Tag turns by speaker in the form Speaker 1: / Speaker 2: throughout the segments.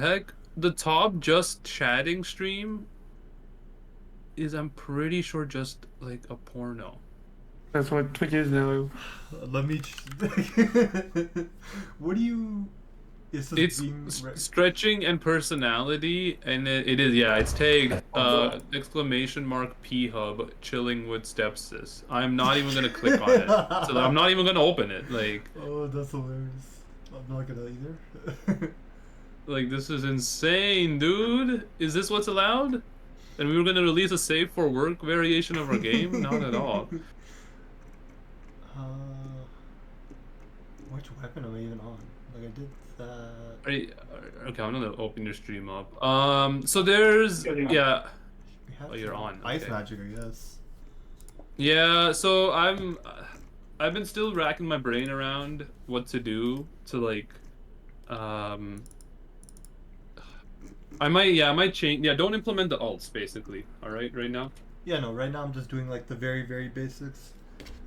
Speaker 1: heck? The top just chatting stream is, I'm pretty sure, just like a porno.
Speaker 2: That's what Twitch is now.
Speaker 3: Let me. What do you? Is this
Speaker 1: It's
Speaker 3: being?
Speaker 1: stretching and personality, and it is, yeah, it's tagged exclamation mark P hub chilling with stepsis. I'm not even gonna click on it, so I'm not even gonna open it.
Speaker 3: Oh, that's hilarious. I'm not gonna either.
Speaker 1: Like this is insane, dude. Is this what's allowed? And we were gonna release a safe for work variation of our game? Not at all.
Speaker 3: Which weapon am I even on? Like I did that.
Speaker 1: Okay, I'm gonna open your stream up. So there's, yeah. Oh, you're on.
Speaker 3: Ice
Speaker 1: Okay.
Speaker 3: magic, I guess.
Speaker 1: Yeah, so I've been still racking my brain around what to do to like, I might change. Yeah, don't implement the alts basically. All right, right now.
Speaker 3: Yeah, no. Right now I'm just doing like the very, very basics,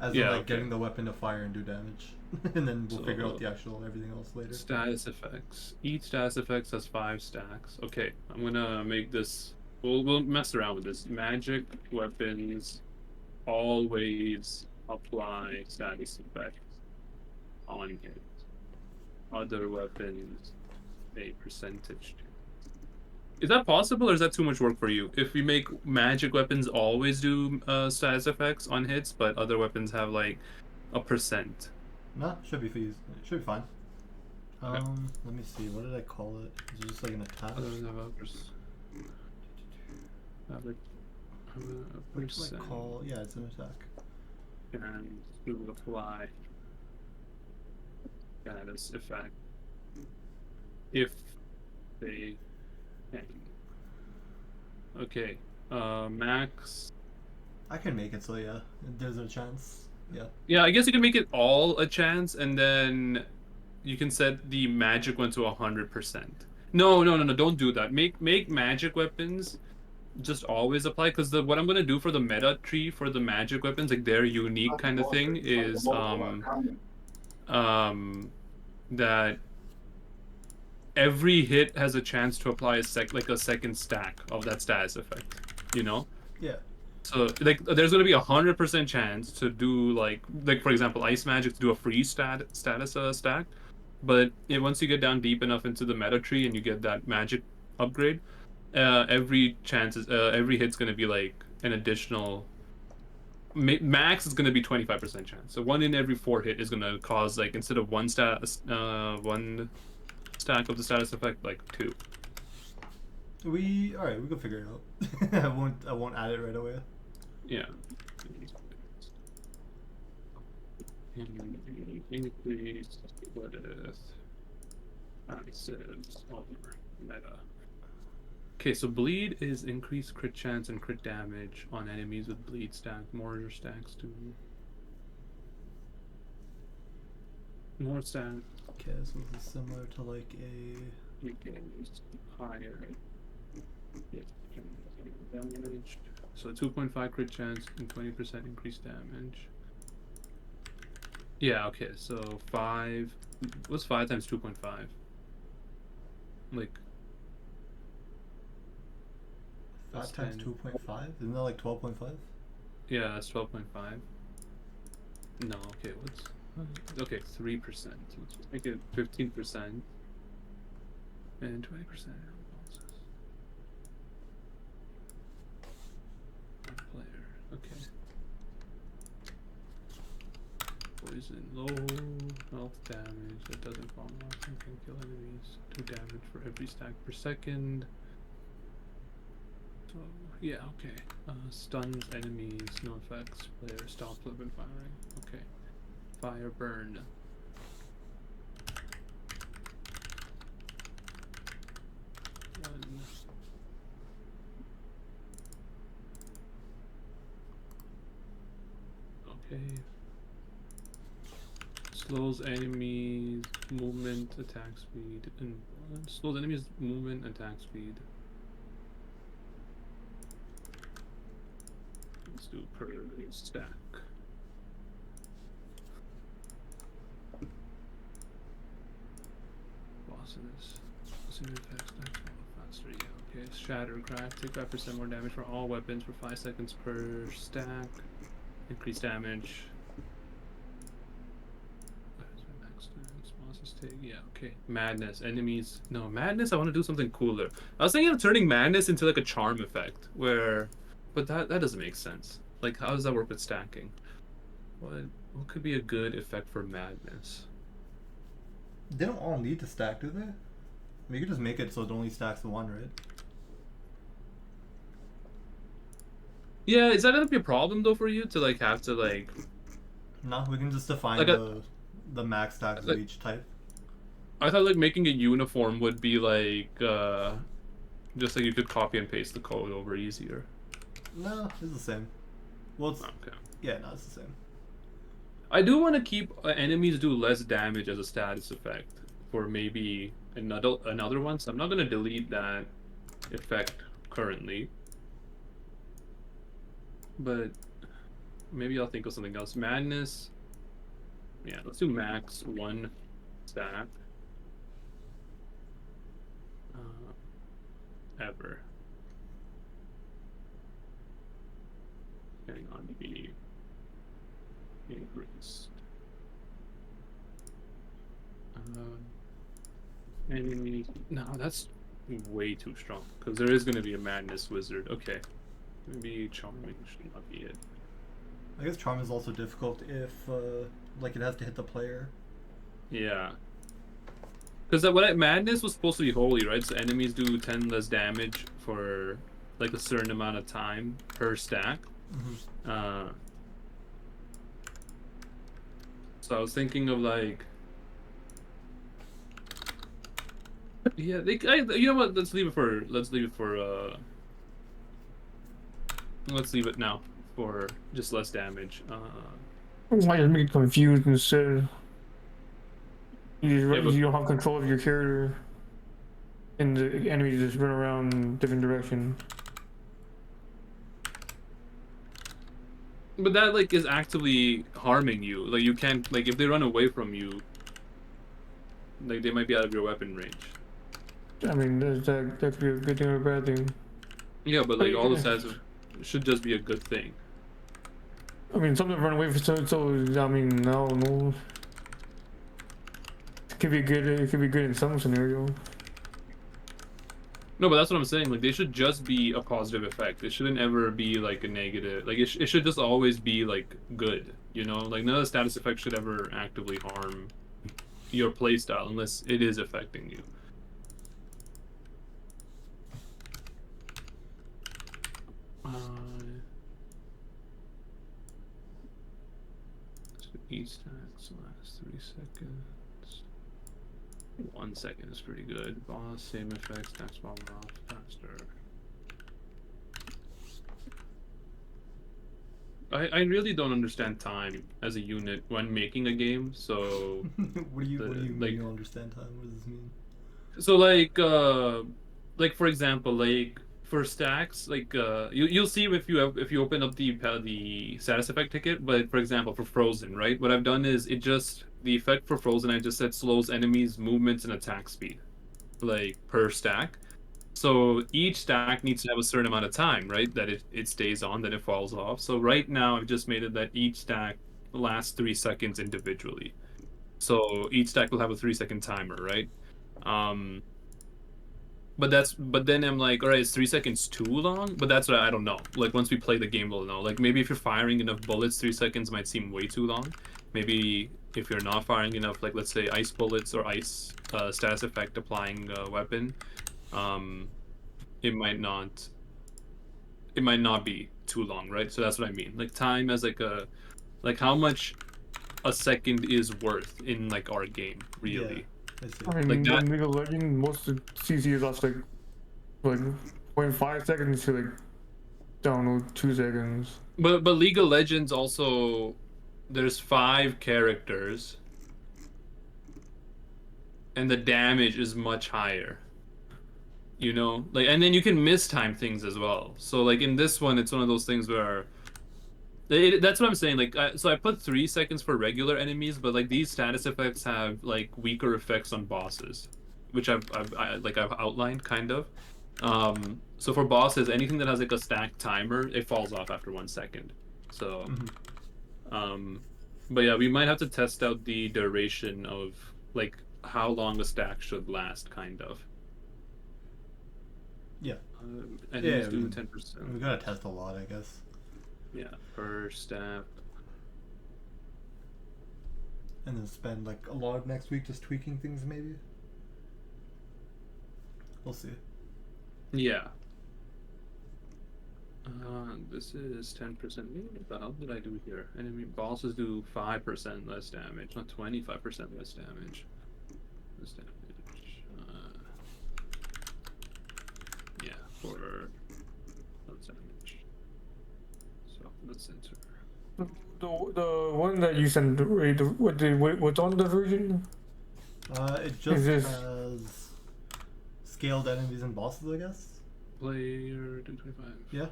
Speaker 3: as in like getting the weapon to fire and do damage, and then we'll figure out the actual everything else later.
Speaker 1: Status effects. Each status effects has 5 stacks. Okay, I'm gonna make this. We'll mess around with this. Magic weapons always apply status effects on hit. Other weapons a percentage. Is that possible, or is that too much work for you? If we make magic weapons always do status effects on hits, but other weapons have like a percent.
Speaker 3: No, should be fees. Should be fine.
Speaker 1: Okay.
Speaker 3: Let me see. What did I call it? Is it just like an attack? What do I call? Yeah, it's an attack.
Speaker 1: And we will apply status effect if they can. Okay. Max.
Speaker 3: I can make it so yeah, there's a chance. Yeah.
Speaker 1: Yeah, I guess you can make it all a chance, and then you can set the magic one to 100%. No, don't do that. Make magic weapons just always apply, because what I'm gonna do for the meta tree for the magic weapons, like their unique kind of thing, is that every hit has a chance to apply a second stack of that status effect. You know?
Speaker 3: Yeah.
Speaker 1: So like there's gonna be 100% chance to do like for example ice magic to do a free status stack, but once you get down deep enough into the meta tree and you get that magic upgrade, every hit's gonna be like an additional. Max is gonna be 25% chance. So 1 in every 4 hit is gonna cause, like, instead of one stack of the status effect, like 2.
Speaker 3: Alright, we can figure it out. I won't add it right away.
Speaker 1: Yeah. Increase with actions over meta. Okay, so bleed is increased crit chance and crit damage on enemies with bleed stack. Mortar stacks too. More stack.
Speaker 3: Okay, so this is similar to like a
Speaker 1: higher damage. So 2.5 crit chance and 20% increased damage. Yeah, okay, so 5. What's 5 times 2.5? Like
Speaker 3: 5 times 2.5? Isn't that like 12.5?
Speaker 1: Yeah, that's 12.5. No, okay, okay, 3%. Let's make it 15% and 20%. Player, okay. Poison, low health damage that doesn't fall off and can kill enemies. 2 damage for every stack per second. So, yeah, okay. Stuns enemies, no effects. Player stops weapon firing. Okay. Fire burn. Okay. Slows enemies movement, attack speed, and slows enemies movement, attack speed. Let's do per stack. Bosses. Effects, Okay, shatter crack. Take 5% more damage for all weapons for 5 seconds per stack. Increase damage. Bosses take, yeah, okay. Madness. Enemies. No, madness. I want to do something cooler. I was thinking of turning madness into like a charm effect, where, but that doesn't make sense. Like, how does that work with stacking? What could be a good effect for madness?
Speaker 3: They don't all need to stack, do they? I mean, you can just make it so it only stacks the one, right?
Speaker 1: Yeah, is that gonna be a problem though for you to like have to like?
Speaker 3: No, we can just define
Speaker 1: Like
Speaker 3: the max stacks
Speaker 1: like-
Speaker 3: of each type.
Speaker 1: I thought like making a uniform would be like just like you could copy and paste the code over easier.
Speaker 3: No, it's the same. Well, it's,
Speaker 1: Okay.
Speaker 3: yeah, no, it's the same.
Speaker 1: I do want to keep enemies do less damage as a status effect for maybe another one. So I'm not gonna delete that effect currently, but maybe I'll think of something else. Madness. Yeah, let's do max 1 stack. Ever. Getting on to be increased. Enemy. No, that's way too strong because there is going to be a madness wizard. Okay, maybe charming should not be it.
Speaker 3: I guess charm is also difficult if like it has to hit the player.
Speaker 1: Yeah. Because madness was supposed to be holy, right? So enemies do 10 less damage for like a certain amount of time per stack.
Speaker 3: Mm-hmm.
Speaker 1: So I was thinking of like, yeah, you know what? Let's leave it for let's leave it now for just less damage.
Speaker 2: Might just make it confused instead.
Speaker 1: Yeah, but-
Speaker 2: You don't have control of your character, and the enemies just run around in different directions.
Speaker 1: But that like is actively harming you. Like you can't like if they run away from you, like they might be out of your weapon range.
Speaker 2: I mean, that could be a good thing or a bad thing.
Speaker 1: Yeah, but like all
Speaker 2: Yeah.
Speaker 1: this has should just be a good thing.
Speaker 2: I mean, something to run away from. So I mean, no. It could be good. It could be good in some scenario.
Speaker 1: No, but that's what I'm saying. Like they should just be a positive effect. It shouldn't ever be like a negative. Like it should just always be like good. You know, like none of the status effects should ever actively harm your playstyle unless it is affecting you. Each stacks last 3 seconds. 1 second is pretty good. Boss, same effects, stacks bomb off faster. I really don't understand time as a unit when making a game, so
Speaker 3: what do you mean
Speaker 1: like-
Speaker 3: you don't understand time? What does this mean?
Speaker 1: so like for example, like for stacks, like you'll see if you open up the status effect ticket. But for example, for Frozen, right? What I've done is the effect for Frozen. I just said slows enemies' movements and attack speed, like per stack. So each stack needs to have a certain amount of time, right? That it stays on, then it falls off. So right now I've just made it that each stack lasts 3 seconds individually. So each stack will have a 3-second timer, right? But then I'm like, all right, is 3 seconds too long? But that's what I don't know. Like once we play the game, we'll know. Like maybe if you're firing enough bullets, 3 seconds might seem way too long. Maybe if you're not firing enough, like let's say ice bullets or ice status effect applying weapon, it might not be too long, right? So that's what I mean. Like time as like how much a second is worth in like our game, really.
Speaker 3: I see.
Speaker 2: I mean,
Speaker 1: Like that-
Speaker 2: in League of Legends, most of CCs lost like 0.5 seconds to like, I don't know, 2 seconds.
Speaker 1: But League of Legends also, there's 5 characters, and the damage is much higher. You know, like, and then you can mistime things as well. So like in this one, it's one of those things where that's what I'm saying. Like, so I put 3 seconds for regular enemies, but like these status effects have like weaker effects on bosses, which I've outlined kind of. So for bosses, anything that has like a stack timer, it falls off after 1 second. So, but yeah, we might have to test out the duration of like how long a stack should last, kind of.
Speaker 3: Yeah.
Speaker 1: Enemies do
Speaker 3: we
Speaker 1: 10%.
Speaker 3: gotta test a lot, I guess.
Speaker 1: Yeah, per stack.
Speaker 3: And then spend like a lot of next week just tweaking things, maybe. We'll see.
Speaker 1: Yeah. This is 10%. What the hell did I do here? Enemy bosses do 5% less damage, not 25% less damage. Less damage. Yeah, for less damage. So let's enter.
Speaker 2: The one that you sent, right, what's on the version?
Speaker 3: It just
Speaker 2: this-
Speaker 3: has scaled enemies and bosses, I guess.
Speaker 1: Player 225.
Speaker 3: Yeah.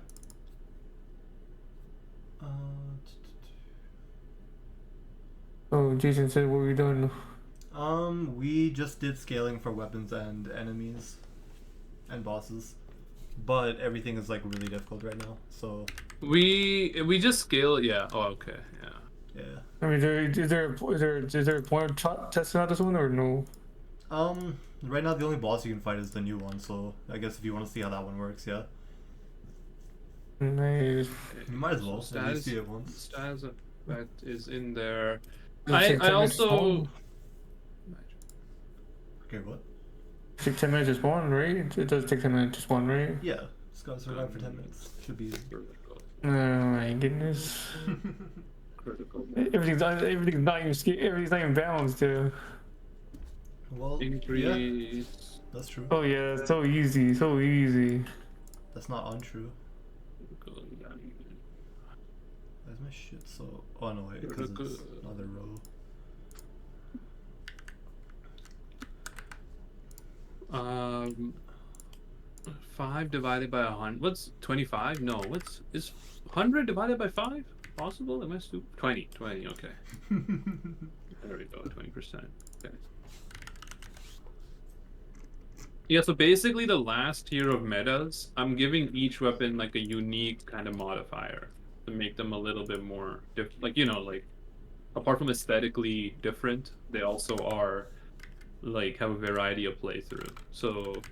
Speaker 2: Oh, Jason said what we done.
Speaker 3: We just did scaling for weapons and enemies and bosses, but everything is like really difficult right now. So
Speaker 1: We just scale it, yeah. Oh, okay, yeah.
Speaker 3: yeah.
Speaker 2: I mean, is there a point of testing out this one or no?
Speaker 3: Right now the only boss you can fight is the new one. So I guess if you want to see how that one works, yeah,
Speaker 2: Nice.
Speaker 3: you might as well
Speaker 1: So
Speaker 3: at least
Speaker 1: status-
Speaker 3: see it once.
Speaker 1: Status that is in there.
Speaker 2: Does it take 10
Speaker 1: I
Speaker 2: minutes to
Speaker 1: also.
Speaker 2: spawn?
Speaker 3: Okay, what?
Speaker 2: Take 10 minutes to spawn, right? It does take 10 minutes to spawn, right?
Speaker 3: Yeah, just gotta survive for 10 minutes. Should be easy.
Speaker 2: Oh my goodness.
Speaker 1: Critical.
Speaker 2: Everything's not even balanced too.
Speaker 3: Well, yeah,
Speaker 1: Increase.
Speaker 3: that's true.
Speaker 2: Oh yeah, it's so easy, so easy.
Speaker 3: That's not untrue.
Speaker 1: Critical damage.
Speaker 3: Why is my shit so? Oh no, wait, because it's another row.
Speaker 1: 5 divided by 100. What's 25? No, is 100 divided by 5 possible? Am I stupid? 20. Okay. There we go. 20%. Okay. Yeah, so basically the last tier of metas, I'm giving each weapon like a unique kind of modifier to make them a little bit more like like apart from aesthetically different, they also are like have a variety of playthrough. So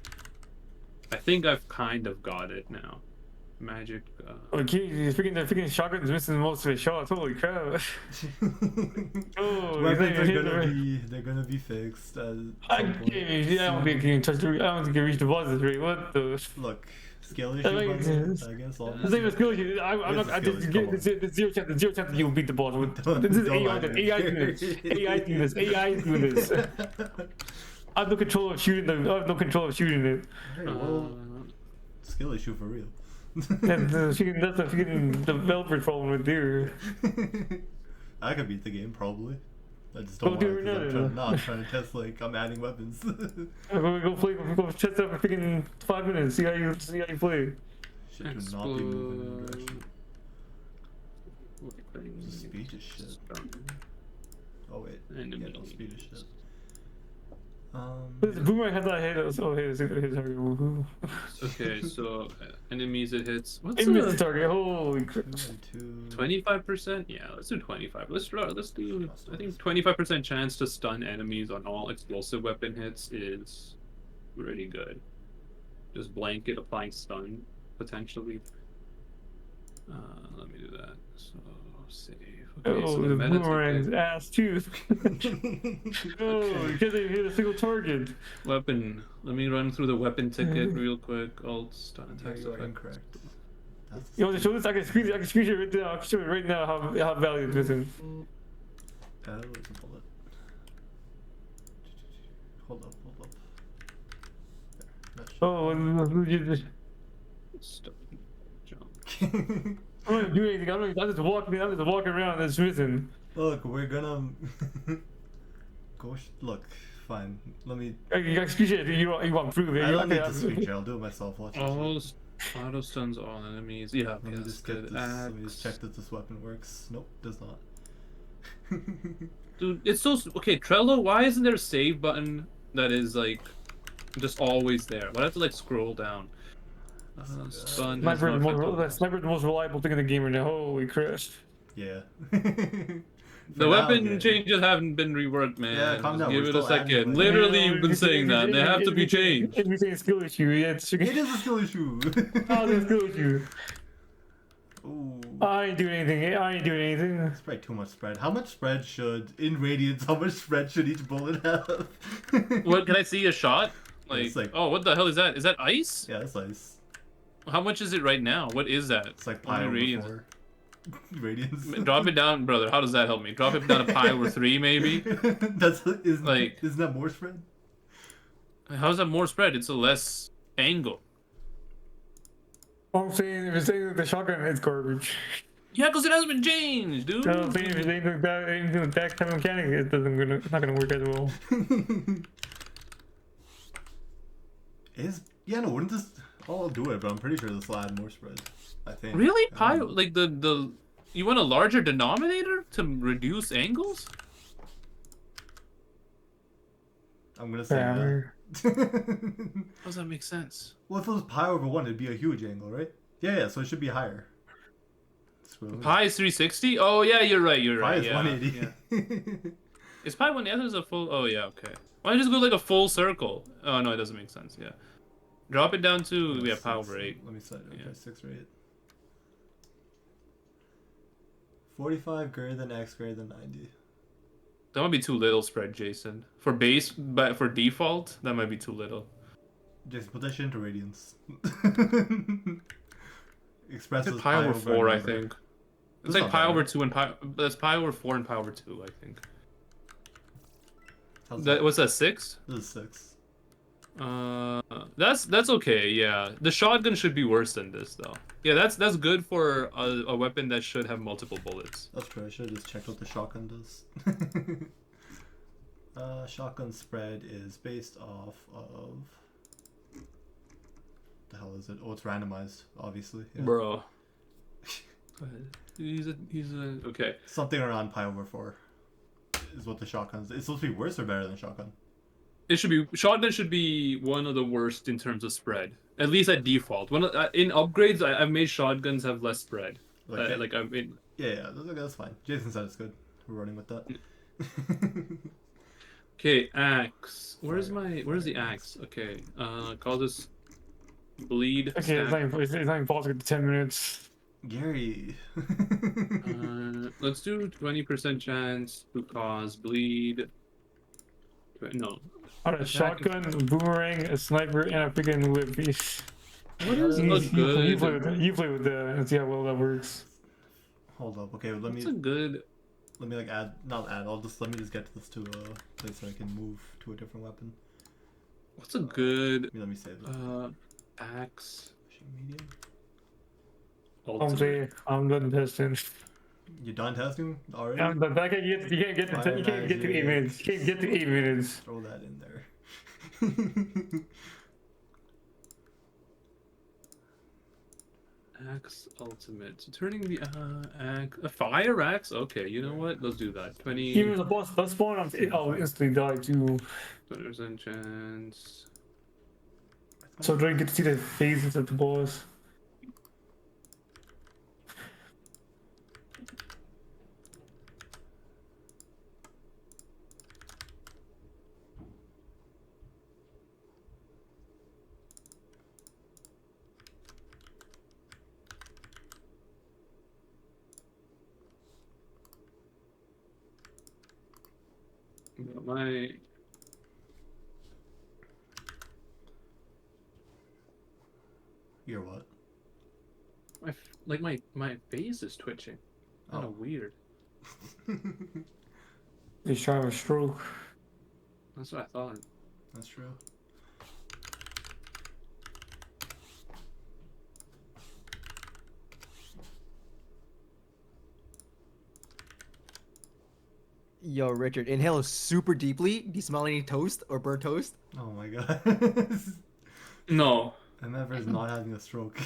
Speaker 1: I think I've kind of got it now. Magic.
Speaker 2: Oh, geez, freaking shotgun's missing most of his shots. Holy crap! Oh,
Speaker 3: Weapons
Speaker 2: he's
Speaker 3: are
Speaker 2: not
Speaker 3: gonna
Speaker 2: even
Speaker 3: be gonna be fixed at
Speaker 2: I
Speaker 3: some point.
Speaker 2: don't think he can touch the. I don't think he can reach the bosses rate. What the?
Speaker 3: Look, skill
Speaker 2: I
Speaker 3: issue,
Speaker 2: like
Speaker 3: button,
Speaker 2: this.
Speaker 3: I guess.
Speaker 2: This
Speaker 3: Obviously.
Speaker 2: ain't a skill issue. I'm
Speaker 3: It's
Speaker 2: not.
Speaker 3: a skill issue,
Speaker 2: There's zero chance that you'll beat the boss.
Speaker 3: Don't-
Speaker 2: This is
Speaker 3: don't
Speaker 2: AI.
Speaker 3: lie to me.
Speaker 2: AI doing this. AI doing this. AI doing this. I have no control of shooting them. I have no control of shooting it.
Speaker 3: Hey, well, skill issue for real.
Speaker 2: That's a freaking developer problem with there.
Speaker 3: I could beat the game probably. I just
Speaker 2: Go
Speaker 3: don't
Speaker 2: do
Speaker 3: want
Speaker 2: it
Speaker 3: to.
Speaker 2: right
Speaker 3: I'm
Speaker 2: now.
Speaker 3: trying to test like I'm adding weapons.
Speaker 2: Go test out for freaking 5 minutes. See how you play.
Speaker 3: Shit do not be moving in the direction. The speed is shit. Oh wait, yeah, no speed is shit.
Speaker 2: Boomerang has that hit us. Oh, his woohoo.
Speaker 1: Okay, so enemies it hits. What's
Speaker 2: It missed the
Speaker 1: the
Speaker 2: target. Holy crap.
Speaker 1: 25%? Yeah, let's do 25. Let's do. I think 25% chance to stun enemies on all explosive weapon hits is pretty good. Just blanket applying stun potentially. Let me do that. So save. Okay,
Speaker 2: Oh,
Speaker 1: so
Speaker 2: the
Speaker 1: meta
Speaker 2: boomerang's
Speaker 1: ticket,
Speaker 2: ass too. Oh, because they hit a single target.
Speaker 1: weapon. Let me run through the weapon ticket real quick. Alt stun
Speaker 3: Yeah,
Speaker 1: attacks
Speaker 3: you are
Speaker 1: effect.
Speaker 3: incorrect. That's
Speaker 2: You want to show this? I can screenshot it right now. I can show it right now how valid it's missing.
Speaker 3: where's the bullet? Hold up. There, that should-
Speaker 2: Oh,
Speaker 1: Stun. Jump.
Speaker 2: I'm not doing anything. I'm just walking around and it's missing.
Speaker 3: Look, we're gonna go. Look, fine. Let me.
Speaker 2: I can screenshot it. You want proof it.
Speaker 3: I don't need
Speaker 2: Okay,
Speaker 3: to screen share. I'll do it myself. Watch this.
Speaker 1: Auto stuns all enemies. Yeah,
Speaker 3: Let me
Speaker 1: yes,
Speaker 3: just get
Speaker 1: good.
Speaker 3: this. Let me just
Speaker 1: Axe.
Speaker 3: check that this weapon works. Nope, does not.
Speaker 1: Dude, it's so okay. Trello, why isn't there a save button that is like Just always there. But I have to like scroll down. Stun is
Speaker 2: Sniper,
Speaker 1: not effective.
Speaker 2: sniper, the most reliable thing in the game right now. Holy crap!
Speaker 3: Yeah.
Speaker 1: The weapon changes haven't been reworked, man.
Speaker 3: Yeah, calm down,
Speaker 1: Give
Speaker 3: we're
Speaker 1: it a
Speaker 3: still adding
Speaker 1: second.
Speaker 3: them.
Speaker 1: Literally, you've been saying that. They have to be changed.
Speaker 2: If you say skill issue, yeah,
Speaker 3: It is a skill issue.
Speaker 2: Oh, there's skill issue.
Speaker 3: Ooh.
Speaker 2: I ain't doing anything. I ain't doing anything.
Speaker 3: That's probably too much spread. How much spread should, in Radiance, how much spread should each bullet have?
Speaker 1: What, can I see a shot? Like,
Speaker 3: It's like-
Speaker 1: oh, what the hell is that? Is that ice?
Speaker 3: Yeah, that's nice.
Speaker 1: How much is it right now? What is that?
Speaker 3: It's like
Speaker 1: How
Speaker 3: pi
Speaker 1: many
Speaker 3: over
Speaker 1: radians?
Speaker 3: 4. Radiance.
Speaker 1: Drop it down, brother. How does that help me? Drop it down to pi over 3, maybe?
Speaker 3: Isn't
Speaker 1: Like-
Speaker 3: that more spread?
Speaker 1: How's that more spread? It's a less angle.
Speaker 2: All I'm saying, if you're saying that the shotgun, it's garbage.
Speaker 1: Yeah, because it hasn't been changed, dude.
Speaker 2: So I'm saying if you're saying anything like that kind of mechanic, it's not gonna work as well.
Speaker 3: Yeah, no, wouldn't this... I'll do it, but I'm pretty sure this will add more spread. I think.
Speaker 1: Really? Pi?
Speaker 3: Um,
Speaker 1: Like the you want a larger denominator to reduce angles?
Speaker 3: I'm gonna say
Speaker 2: Yeah.
Speaker 1: How does that make sense?
Speaker 3: Well, if it was pi over 1, it'd be a huge angle, right? Yeah, so it should be higher.
Speaker 1: Pi is 360? Oh yeah, you're right. You're
Speaker 3: Pi
Speaker 1: right.
Speaker 3: is
Speaker 1: Yeah,
Speaker 3: 180.
Speaker 1: yeah. Is pi 180 is a full? Oh yeah, okay. Why don't you just go like a full circle? Oh no, it doesn't make sense. Yeah. Drop it down to pi over 8.
Speaker 3: Let me set it.
Speaker 1: Yeah.
Speaker 3: Okay, 6 or 8. 45 greater than x greater than 90.
Speaker 1: That might be too little spread, Jason. For base, but for default, that might be too little.
Speaker 3: Jason, put that shit into radians. Expresses
Speaker 1: It's pi over 4, I
Speaker 3: number.
Speaker 1: think.
Speaker 3: That's
Speaker 1: It's like
Speaker 3: not
Speaker 1: pi
Speaker 3: bad.
Speaker 1: over 2 and pi. That's pi over 4 and pi over 2, I think.
Speaker 3: How's
Speaker 1: That what's that, 6?
Speaker 3: This is 6.
Speaker 1: That's okay. Yeah, the shotgun should be worse than this though. Yeah, that's good for a weapon that should have multiple bullets.
Speaker 3: That's true. I should have just checked what the shotgun does. Shotgun spread is based off of... The hell is it? Oh, it's randomized, obviously. Yeah.
Speaker 1: Bro. He's a okay.
Speaker 3: Something around pi over 4 is what the shotgun's... It's supposed to be worse or better than shotgun?
Speaker 1: It should be shotgun should be one of the worst in terms of spread. At least at default. In upgrades, I've made shotguns have less spread.
Speaker 3: Okay.
Speaker 1: Like I mean,
Speaker 3: Yeah, that's fine. Jason said it's good. We're running with that.
Speaker 1: okay, axe. Where's the axe? Okay, call this bleed.
Speaker 2: Okay,
Speaker 1: stack.
Speaker 2: it's not even possible to get to 10 minutes.
Speaker 3: Gary.
Speaker 1: Let's do 20% chance to cause bleed. No.
Speaker 2: Alright, shotgun, boomerang, a sniper, and a freaking whip piece.
Speaker 1: What is
Speaker 2: You
Speaker 1: good?
Speaker 2: play with that and see how well that works.
Speaker 3: Hold up. Okay, let
Speaker 1: What's
Speaker 3: me
Speaker 1: a let
Speaker 3: like add, not add. Let me just get this to a place so I can move to a different weapon.
Speaker 1: What's a good
Speaker 3: Let me save this.
Speaker 1: axe?
Speaker 3: Fishing medium.
Speaker 2: I'm
Speaker 1: Ultimate.
Speaker 2: saying, I'm done testing.
Speaker 3: You done testing already?
Speaker 2: I'm done. You can't get to 8 minutes. You can't get to 8 minutes.
Speaker 3: Throw that in there.
Speaker 1: Axe ultimate. So turning the axe, a fire axe. Okay, you know what? Let's do that. 20.
Speaker 2: Even the boss does spawn, I'll instantly die too.
Speaker 1: 20% chance.
Speaker 2: So I don't get to see the phases of the boss.
Speaker 1: My
Speaker 3: You're what?
Speaker 1: my face is twitching. Kind of
Speaker 3: Oh.
Speaker 1: weird.
Speaker 2: He's trying to have a stroke.
Speaker 1: That's what I thought.
Speaker 3: That's true.
Speaker 4: Yo, Richard, inhale super deeply. Do you smell any toast or burnt toast?
Speaker 3: Oh my god.
Speaker 1: No.
Speaker 3: MF is not having a stroke.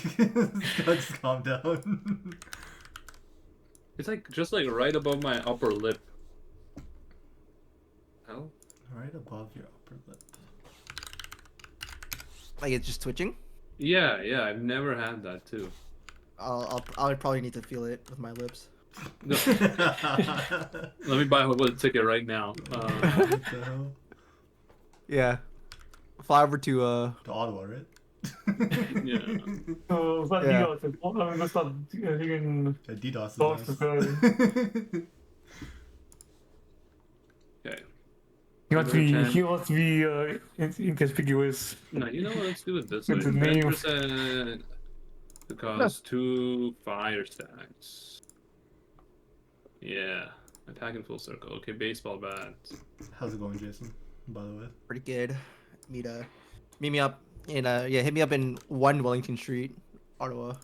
Speaker 3: Just calm down.
Speaker 1: It's like just like right above my upper lip. Hell?
Speaker 3: Right above your upper lip.
Speaker 4: Like it's just twitching.
Speaker 1: Yeah, yeah, I've never had that too.
Speaker 4: I'll probably need to feel it with my lips.
Speaker 1: No, let me buy a ticket right now.
Speaker 3: What the hell?
Speaker 4: Yeah. Fly over to
Speaker 3: To Ottawa, right?
Speaker 1: Yeah.
Speaker 2: So it's not
Speaker 4: Yeah.
Speaker 2: DDoS. I mean, that's not even.
Speaker 3: Yeah, DDoS is
Speaker 2: Oh,
Speaker 3: nice.
Speaker 1: Okay.
Speaker 2: He wants to be inconspicuous.
Speaker 1: No, you know what? Let's do it this
Speaker 2: What's
Speaker 1: way.
Speaker 2: his name?
Speaker 1: 10% to cost 2 fire stacks. Yeah. Attack in full circle. Okay, baseball bat.
Speaker 3: How's it going, Jason? By the way.
Speaker 4: pretty good. Meet me up in hit me up in 1 Wellington Street, Ottawa.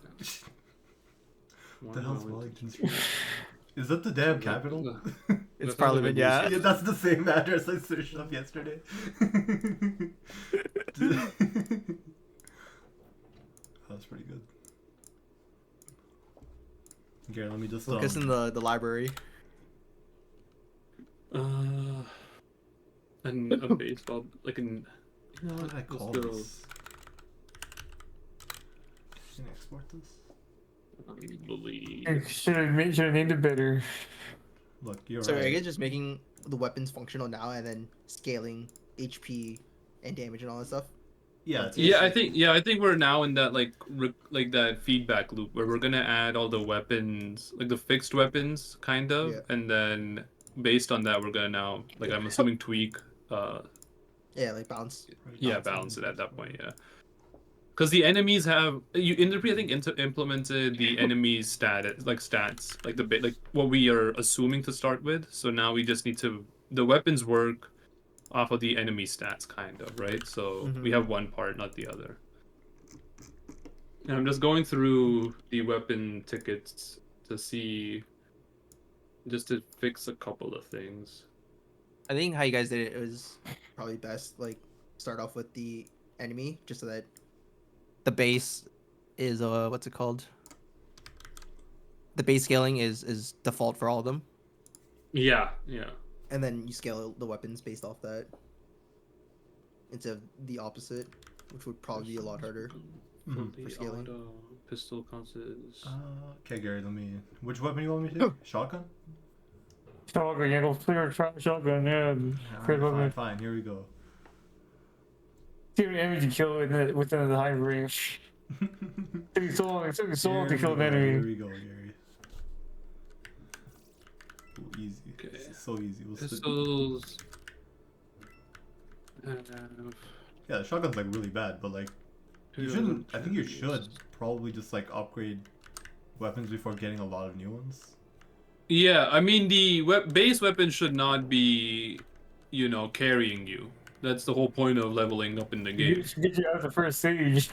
Speaker 3: What the hell's Wellington Street? Is that the damn capital?
Speaker 4: It's Parliament, yeah.
Speaker 3: Yeah, that's the same address I searched up yesterday. That's pretty good. Okay, let me just
Speaker 4: Focus in the library.
Speaker 1: And a baseball, like an. You know
Speaker 3: What did I
Speaker 1: let's
Speaker 3: call
Speaker 1: go.
Speaker 3: this? Can I export this?
Speaker 1: I believe.
Speaker 2: Should have named it better.
Speaker 3: Look, you're
Speaker 4: So
Speaker 3: right.
Speaker 4: I guess just making the weapons functional now and then scaling HP and damage and all that stuff.
Speaker 3: Yeah, it's
Speaker 1: Yeah,
Speaker 3: easy.
Speaker 1: I think we're now in that like that feedback loop where we're gonna add all the weapons, like the fixed weapons, kind of,
Speaker 4: Yeah.
Speaker 1: and then based on that, we're gonna now, like, I'm assuming tweak,
Speaker 4: Yeah, like bounce.
Speaker 1: balance it at that point, yeah. Because the enemies have you in the I think implemented the enemy's stats, like like what we are assuming to start with. So now we just need to the weapons work off of the enemy stats, kind of, right? So we have one part, not the other. And I'm just going through the weapon tickets to see, just to fix a couple of things.
Speaker 4: I think how you guys did it was probably best. Like start off with the enemy, just so that the base is what's it called? The base scaling is default for all of them,
Speaker 1: Yeah, yeah.
Speaker 4: and then you scale the weapons based off that. Instead of the opposite, which would probably be a lot harder.
Speaker 1: Fully
Speaker 4: For scaling.
Speaker 1: auto, pistol consists.
Speaker 3: Okay, Gary, let me. Which weapon you want me to take? Shotgun?
Speaker 2: Shotgun, yeah, go clear shotgun, yeah.
Speaker 3: Alright, fine, fine. Here we go.
Speaker 2: See how many enemies you kill within the high range. It took me so long to kill an
Speaker 3: Here
Speaker 2: enemy.
Speaker 3: we go, Gary. Ooh, easy.
Speaker 1: Okay.
Speaker 3: This is so easy. We'll split-
Speaker 1: Pistols.
Speaker 3: Yeah, the shotgun's like really bad, but like you shouldn't. I think you should probably just like upgrade weapons before getting a lot of new ones.
Speaker 1: Yeah, I mean the base weapon should not be, you know, carrying you. That's the whole point of leveling up in the game.
Speaker 2: Get you out of the first stage.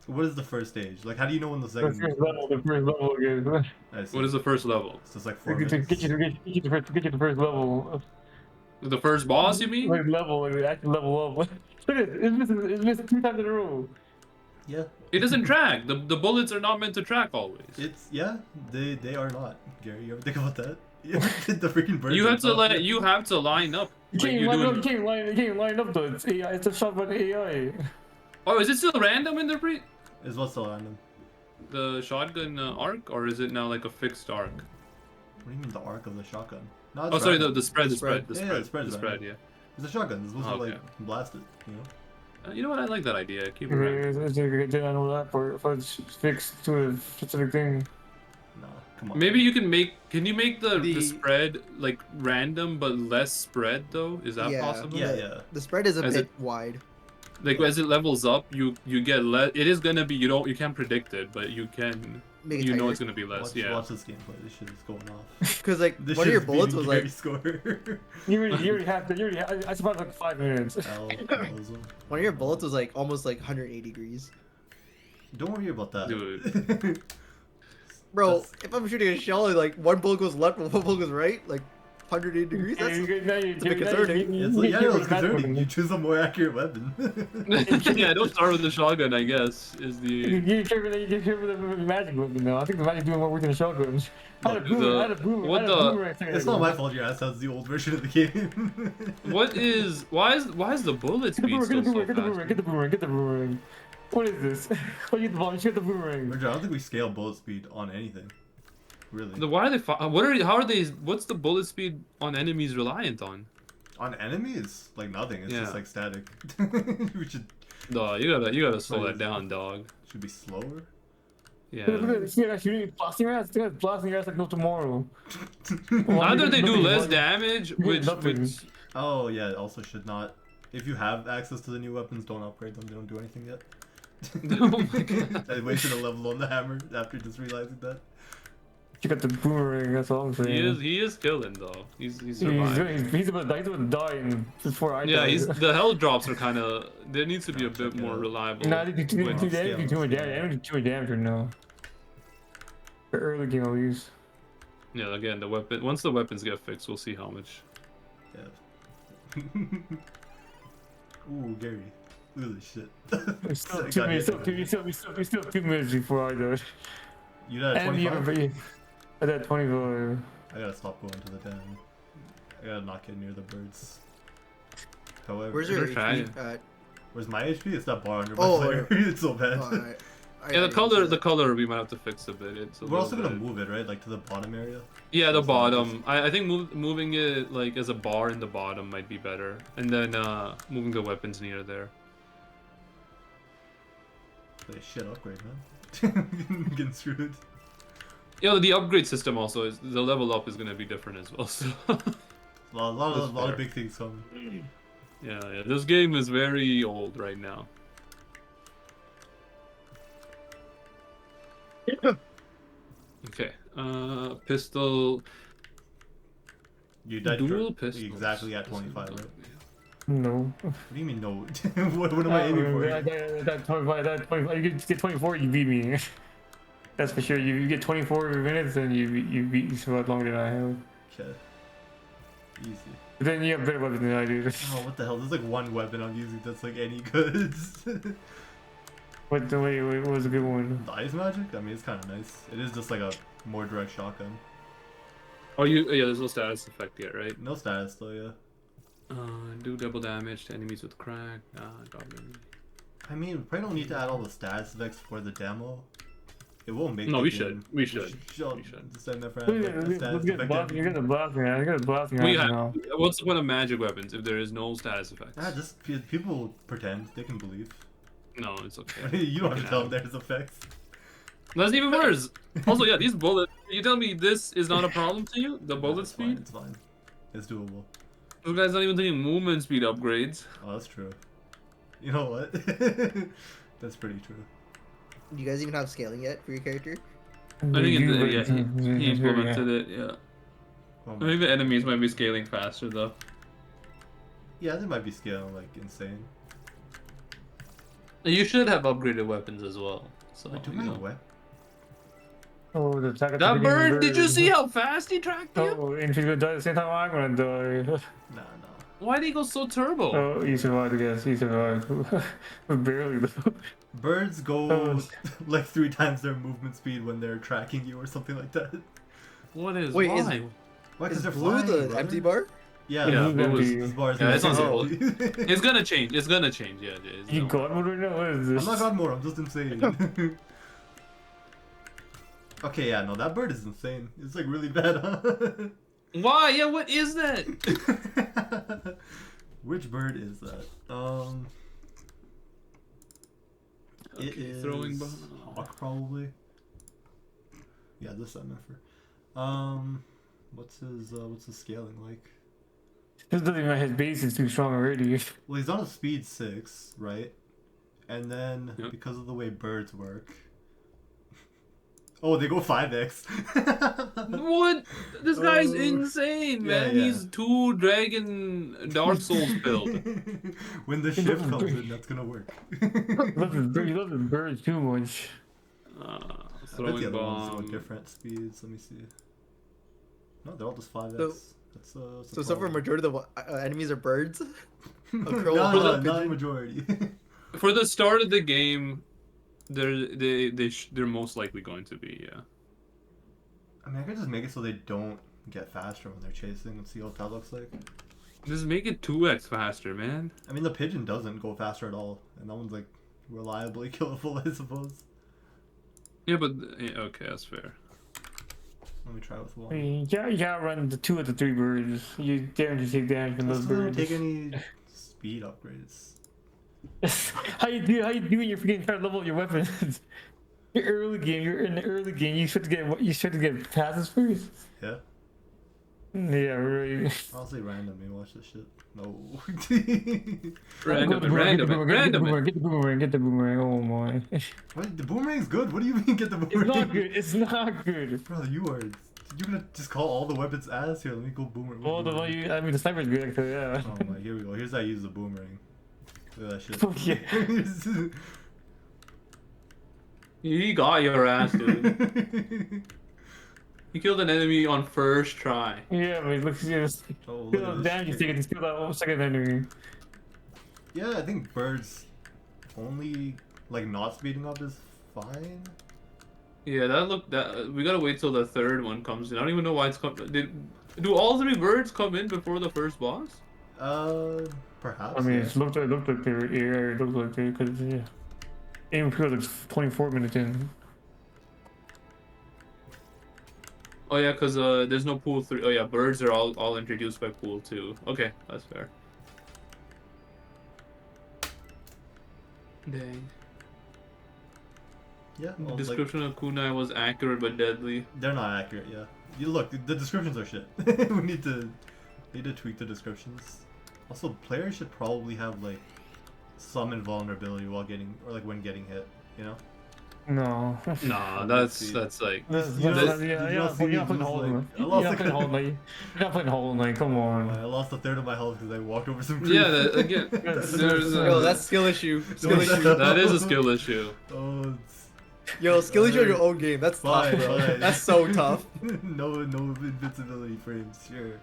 Speaker 3: What is the first stage? Like, how do you know when the
Speaker 2: The
Speaker 3: second?
Speaker 2: first level again.
Speaker 3: I see.
Speaker 1: What is the first level?
Speaker 3: It's just like 4
Speaker 2: Get
Speaker 3: minutes.
Speaker 2: you to the first level.
Speaker 1: The first boss, you mean?
Speaker 2: Like level, like actually level up. Look at it, it's missing 2 times in a row.
Speaker 3: Yeah,
Speaker 1: It doesn't track. The bullets are not meant to track always.
Speaker 3: it's they are not. Gary, you ever think about that? You ever did the freaking bird?
Speaker 1: You have to
Speaker 3: themselves?
Speaker 1: you have to line up.
Speaker 2: You
Speaker 1: Like
Speaker 2: can't
Speaker 1: you
Speaker 2: line
Speaker 1: do
Speaker 2: up.
Speaker 1: in-
Speaker 2: You can't line up though. It's AI. It's a shotgun AI.
Speaker 1: Oh, is it still random in
Speaker 3: Is what's still random?
Speaker 1: the shotgun arc, or is it now like a fixed arc?
Speaker 3: What do you mean the arc of the shotgun? No,
Speaker 1: Oh,
Speaker 3: it's
Speaker 1: sorry,
Speaker 3: random.
Speaker 1: the spread, the
Speaker 4: spread.
Speaker 1: spread, the
Speaker 3: Yeah,
Speaker 1: spread,
Speaker 3: the spread
Speaker 1: the
Speaker 3: is
Speaker 1: spread,
Speaker 3: random.
Speaker 1: yeah.
Speaker 3: It's a shotgun. It's supposed to
Speaker 1: Okay.
Speaker 3: like blast it. You know.
Speaker 1: You know what? I like that idea. Keep it random.
Speaker 2: Did I know that part? If it's fixed to a specific thing.
Speaker 3: Nah, come on.
Speaker 1: Maybe you can make. Can you make the
Speaker 4: The-
Speaker 1: spread like random but less spread though? Is that
Speaker 4: Yeah.
Speaker 1: possible?
Speaker 3: Yeah,
Speaker 4: The-
Speaker 3: yeah.
Speaker 4: The spread is a
Speaker 1: As
Speaker 4: bit
Speaker 1: it-
Speaker 4: wide.
Speaker 1: Like as it levels up, you get less. It is gonna be. You can't predict it, but you can.
Speaker 4: Make it
Speaker 1: You know
Speaker 4: tighter.
Speaker 1: it's gonna be less.
Speaker 3: Watch,
Speaker 1: Yeah.
Speaker 3: watch this gameplay. This shit is going off.
Speaker 4: Because like
Speaker 3: This
Speaker 4: one of your
Speaker 3: shit's
Speaker 4: bullets
Speaker 3: beating
Speaker 4: was like
Speaker 3: Gary's score.
Speaker 2: You already have to. I survived like 5 minutes.
Speaker 3: L, Mozo.
Speaker 4: one of your bullets was like almost like 180 degrees.
Speaker 3: Don't worry about that.
Speaker 1: Dude.
Speaker 4: Bro,
Speaker 3: That's-
Speaker 4: if I'm shooting a shell and like one bullet goes left and one bullet goes right, like 180 degrees. That's
Speaker 2: Now you're
Speaker 4: a bit concerning.
Speaker 3: It's like, yeah, no, it's concerning. You choose a more accurate weapon.
Speaker 1: Yeah, don't start with the shotgun. I guess is the
Speaker 2: You're tripping the magic weapon now. I think the magic's doing more work than the shotguns. I had a boomerang.
Speaker 3: It's not my fault your ass has the old version of the game.
Speaker 1: what is why is the bullet
Speaker 2: Get the
Speaker 1: speed still so
Speaker 2: boomerang, get the boomerang,
Speaker 1: fast?
Speaker 2: get the boomerang, get the boomerang. What is this? Oh, you get the bomb, get the boomerang.
Speaker 3: I don't think we scale bullet speed on anything. Really.
Speaker 1: Why are they? How are they? What's the bullet speed on enemies reliant on?
Speaker 3: On enemies, like nothing. It's just
Speaker 1: Yeah.
Speaker 3: like static. We should
Speaker 1: Dog, you gotta slow that down, dog.
Speaker 3: should be slower.
Speaker 1: Yeah.
Speaker 2: Look at this, yeah, shooting, blasting your ass. This guy's blasting your ass like no tomorrow.
Speaker 1: Either they do
Speaker 2: Nothing,
Speaker 1: less
Speaker 2: nothing.
Speaker 1: damage, which
Speaker 2: Nothing.
Speaker 3: Oh yeah, it also should not. If you have access to the new weapons, don't upgrade them. They don't do anything yet.
Speaker 1: Oh my God.
Speaker 3: I wasted a level on the hammer after just realizing that.
Speaker 2: You got the boomerang, that's all I'm saying.
Speaker 1: he is killing though. He's
Speaker 2: He's
Speaker 1: surviving.
Speaker 2: about to die in before I
Speaker 1: Yeah,
Speaker 2: die.
Speaker 1: the health drops are kind of. There needs to be a bit
Speaker 3: Check it
Speaker 1: more
Speaker 3: out.
Speaker 1: reliable.
Speaker 2: Nah, they do too
Speaker 1: with-
Speaker 2: much damage. Too much damage right now. The early game at least.
Speaker 1: Yeah, again, the weapon. Once the weapons get fixed, we'll see how much.
Speaker 3: Yeah. Ooh, Gary. Look at this shit.
Speaker 2: It's still
Speaker 3: I
Speaker 2: 2
Speaker 3: got
Speaker 2: minutes.
Speaker 3: hit.
Speaker 2: It's still 2 minutes before I die.
Speaker 3: You got a
Speaker 2: And you
Speaker 3: 25?
Speaker 2: have I got 25.
Speaker 3: I gotta stop going to the den. I gotta not get near the birds. However,
Speaker 4: Where's your
Speaker 1: They're trying.
Speaker 4: HP?
Speaker 3: where's my HP? It's that bar under my
Speaker 4: Oh,
Speaker 3: player. It's so bad.
Speaker 4: Alright.
Speaker 1: Yeah, the color we might have to fix a bit. It's a
Speaker 3: We're also
Speaker 1: little
Speaker 3: gonna
Speaker 1: bit-
Speaker 3: move it, right? Like to the bottom area.
Speaker 1: Yeah, the
Speaker 3: That's not
Speaker 1: bottom. I think moving it like as a bar in the bottom might be better, and then moving the weapons near there.
Speaker 3: Like, shit, upgrade, man. Getting screwed.
Speaker 1: Yeah, the upgrade system also is the level up is gonna be different as well. So
Speaker 3: A lot
Speaker 1: That's
Speaker 3: of
Speaker 1: fair.
Speaker 3: big things coming.
Speaker 1: yeah, this game is very old right now. Okay, pistol.
Speaker 3: You died
Speaker 1: Dual
Speaker 3: for
Speaker 1: pistols.
Speaker 3: exactly at 25, right?
Speaker 2: No.
Speaker 3: What do you mean no? what am I aiming for?
Speaker 2: That 25, you get 24, you beat me. That's for sure. You get 24 minutes, and you beat me so longer than I have.
Speaker 3: Okay. Easy.
Speaker 2: But then you have better weapons than I do.
Speaker 3: Oh, what the hell? There's like one weapon I'm using that's like any good.
Speaker 2: What was a good one?
Speaker 3: The ice magic? I mean, it's kind of nice. It is just like a more direct shotgun.
Speaker 1: Oh, yeah, there's no status effect yet, right?
Speaker 3: No status though, yeah.
Speaker 1: Do double damage to enemies with crack. Goblin.
Speaker 3: I mean, we probably don't need to add all the status effects for the demo. It won't make
Speaker 1: No,
Speaker 3: the
Speaker 1: we
Speaker 3: game.
Speaker 1: should. We should.
Speaker 3: Shut-
Speaker 1: We should.
Speaker 3: Just send that for
Speaker 2: Look
Speaker 3: like,
Speaker 2: at
Speaker 3: the status effect.
Speaker 2: you got the blast man. You got the blast
Speaker 1: We
Speaker 2: man
Speaker 1: have,
Speaker 2: now.
Speaker 1: what's the point of magic weapons if there is no status effects?
Speaker 3: Ah, just people pretend they can believe.
Speaker 1: No, it's okay.
Speaker 3: You don't have to
Speaker 1: can
Speaker 3: tell
Speaker 1: have
Speaker 3: them there's effects.
Speaker 1: That's even worse. Also, yeah, these bullets. You tell me this is not a problem to you? The
Speaker 3: No,
Speaker 1: bullet
Speaker 3: it's fine,
Speaker 1: speed?
Speaker 3: It's fine. It's doable.
Speaker 1: Those guys not even taking movement speed upgrades.
Speaker 3: Oh, that's true. You know what? That's pretty true.
Speaker 4: Do you guys even have scaling yet for your character?
Speaker 1: I think he implemented it. Yeah.
Speaker 3: Oh
Speaker 1: I
Speaker 3: my-
Speaker 1: think the enemies might be scaling faster though.
Speaker 3: Yeah, they might be scaling like insane.
Speaker 1: You should have upgraded weapons as well. So
Speaker 3: Wait, do
Speaker 1: you
Speaker 3: my
Speaker 1: know.
Speaker 3: weapon?
Speaker 2: Oh, the attack
Speaker 1: That bird! Did you see how fast he tracked you?
Speaker 2: Oh, and she's gonna die at the same time I'm gonna die.
Speaker 3: Nah.
Speaker 1: Why did he go so turbo?
Speaker 2: Oh, you survived, I guess. You survived. Barely, though.
Speaker 3: Birds go
Speaker 2: Oh.
Speaker 3: like 3 times their movement speed when they're tracking you or something like that.
Speaker 1: What is
Speaker 4: Wait,
Speaker 1: why?
Speaker 4: is-
Speaker 3: Why? Because
Speaker 4: Is
Speaker 3: they're
Speaker 4: blue
Speaker 3: flying,
Speaker 4: the
Speaker 3: brother.
Speaker 4: empty bar?
Speaker 3: Yeah,
Speaker 1: Yeah,
Speaker 3: this
Speaker 1: it was-
Speaker 3: this bar is
Speaker 1: yeah, it's not
Speaker 3: empty.
Speaker 1: It's gonna change. It's gonna change. Yeah, it is.
Speaker 2: You
Speaker 1: No.
Speaker 2: God mode right now? What is this?
Speaker 3: I'm not God mode, I'm just insane. Okay, yeah, no, that bird is insane. It's like really bad, huh?
Speaker 1: Why? Yeah, what is that?
Speaker 3: Which bird is that? It
Speaker 1: Okay,
Speaker 3: is
Speaker 1: throwing bomb.
Speaker 3: hawk probably. Yeah, this MFR. What's his scaling like?
Speaker 2: This doesn't even his base is too strong already.
Speaker 3: Well, he's on a speed 6, right? And then
Speaker 1: Yep.
Speaker 3: because of the way birds work. Oh, they go 5x.
Speaker 1: What? This guy's
Speaker 3: Oh.
Speaker 1: insane,
Speaker 3: Yeah,
Speaker 1: man.
Speaker 3: yeah.
Speaker 1: He's 2 Dragon Dark Souls build.
Speaker 3: When the shift comes in, that's gonna work.
Speaker 2: He loves his birds too much.
Speaker 3: I bet the
Speaker 1: Throwing
Speaker 3: other ones go
Speaker 1: bomb.
Speaker 3: different speeds. Let me see. No, they're all just 5x.
Speaker 4: So-
Speaker 3: That's
Speaker 4: So far, majority of the enemies are birds. A crow,
Speaker 3: no,
Speaker 4: a
Speaker 3: not
Speaker 4: pigeon.
Speaker 3: majority.
Speaker 1: For the start of the game, they're most likely going to be, yeah.
Speaker 3: I mean, I could just make it so they don't get faster when they're chasing and see what that looks like.
Speaker 1: Just make it 2x faster, man.
Speaker 3: I mean, the pigeon doesn't go faster at all, and that one's like reliably killable, I suppose.
Speaker 1: Yeah, but yeah, okay, that's fair.
Speaker 3: Let me try with
Speaker 2: I
Speaker 3: one.
Speaker 2: mean, you can't run the 2 of the 3 birds. You guarantee take damage from
Speaker 3: This
Speaker 2: those
Speaker 3: doesn't
Speaker 2: birds.
Speaker 3: take any speed upgrades.
Speaker 2: How you do when you're freaking trying to level up your weapons? You're in the early game. You start to get passes first.
Speaker 3: Yeah.
Speaker 2: Yeah, right.
Speaker 3: Honestly, random. Man, watch this shit. No.
Speaker 1: Random,
Speaker 2: Get the
Speaker 1: random.
Speaker 2: boomerang. Get the boomerang. Oh my.
Speaker 3: What? The boomerang's good. What do you mean get the
Speaker 2: It's
Speaker 3: boomerang?
Speaker 2: not good. It's not good.
Speaker 3: Bro, you're gonna just call all the weapons ass? Here, let me go boomerang.
Speaker 2: Well, the sniper's good actually. Yeah.
Speaker 3: Oh my, here we go. Here's how I use the boomerang. Look at that shit.
Speaker 2: Fuck yeah.
Speaker 1: He got your ass, dude. He killed an enemy on first try.
Speaker 2: Yeah, but look, just
Speaker 3: Oh, look
Speaker 2: feel
Speaker 3: at
Speaker 2: the
Speaker 3: this
Speaker 2: damage you
Speaker 3: shit.
Speaker 2: take. Just kill that second enemy.
Speaker 3: Yeah, I think birds only like not speeding up is fine.
Speaker 1: Yeah, we gotta wait till the third one comes in. I don't even know why it's come. Do all 3 birds come in before the first boss?
Speaker 3: Perhaps.
Speaker 2: I mean,
Speaker 3: yeah.
Speaker 2: it looked like they were. Yeah, it looked like they because yeah. Even feels like 24 minutes in.
Speaker 1: Oh yeah, cause there's no pool 3. Oh yeah, birds are all introduced by pool 2. Okay, that's fair. Dang.
Speaker 3: Yeah. Well, like,
Speaker 1: Description of kunai was accurate but deadly.
Speaker 3: they're not accurate. Yeah. You look. The descriptions are shit. we need to tweak the descriptions. Also, players should probably have like some invulnerability while when getting hit. You know.
Speaker 2: No.
Speaker 1: Nah,
Speaker 3: Let's see.
Speaker 1: that's like.
Speaker 3: You know,
Speaker 2: You're not
Speaker 3: see me
Speaker 2: playing
Speaker 3: lose,
Speaker 2: Hollow Knight.
Speaker 3: I
Speaker 2: You're
Speaker 3: lost
Speaker 2: not
Speaker 3: like-
Speaker 2: playing Hollow Knight. You're not playing Hollow Knight. Come on.
Speaker 3: I lost a third of my health because I walked over some.
Speaker 1: Yeah,
Speaker 3: creeps.
Speaker 1: again,
Speaker 2: Yes.
Speaker 1: there's
Speaker 4: Yo, that's skill issue. Skill
Speaker 3: That-
Speaker 4: issue.
Speaker 1: that is a skill issue.
Speaker 3: Oh, it's
Speaker 4: Yo, skill issue on your own game. That's tough,
Speaker 3: fine,
Speaker 4: bro.
Speaker 3: fine.
Speaker 4: That's so tough.
Speaker 3: no invincibility frames. Sure.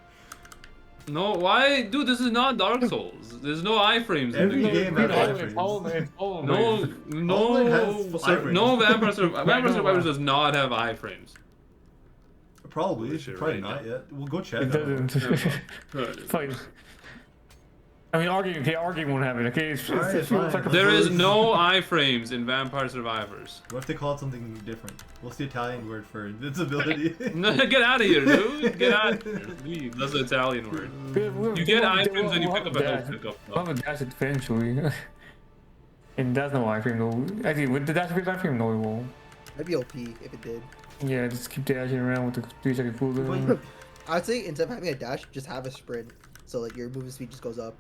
Speaker 1: No, why, dude? This is not Dark Souls. There's no iframes in
Speaker 3: Every
Speaker 1: the game.
Speaker 3: game has
Speaker 2: Hollow Knight.
Speaker 3: iframes.
Speaker 2: Hollow
Speaker 1: No,
Speaker 2: Knight.
Speaker 3: Hollow Knight has iframes.
Speaker 1: no Vampire
Speaker 2: no,
Speaker 1: Survivors does not have iframes.
Speaker 3: Probably.
Speaker 1: Holy shit,
Speaker 3: Probably
Speaker 1: right
Speaker 3: not
Speaker 1: now.
Speaker 3: yet. We'll go check.
Speaker 2: It doesn't.
Speaker 1: Right.
Speaker 2: Fine. I mean, our game won't have it. Okay, it's
Speaker 3: Alright, fine.
Speaker 1: There is no iframes in Vampire Survivors.
Speaker 3: What if they call it something different? What's the Italian word for invincibility?
Speaker 1: No, get out of here, dude. Get out of here. Leave. That's the Italian word. You get iframes and you pick up a health pickup.
Speaker 2: We'll have a dash eventually. And that's no iframe though. Actually, with the dash iframe, no, it won't.
Speaker 4: That'd be OP if it did.
Speaker 2: Yeah, just keep dashing around with the 3-second cooldown.
Speaker 4: I'd say instead of having a dash, just have a sprint. So like your movement speed just goes up.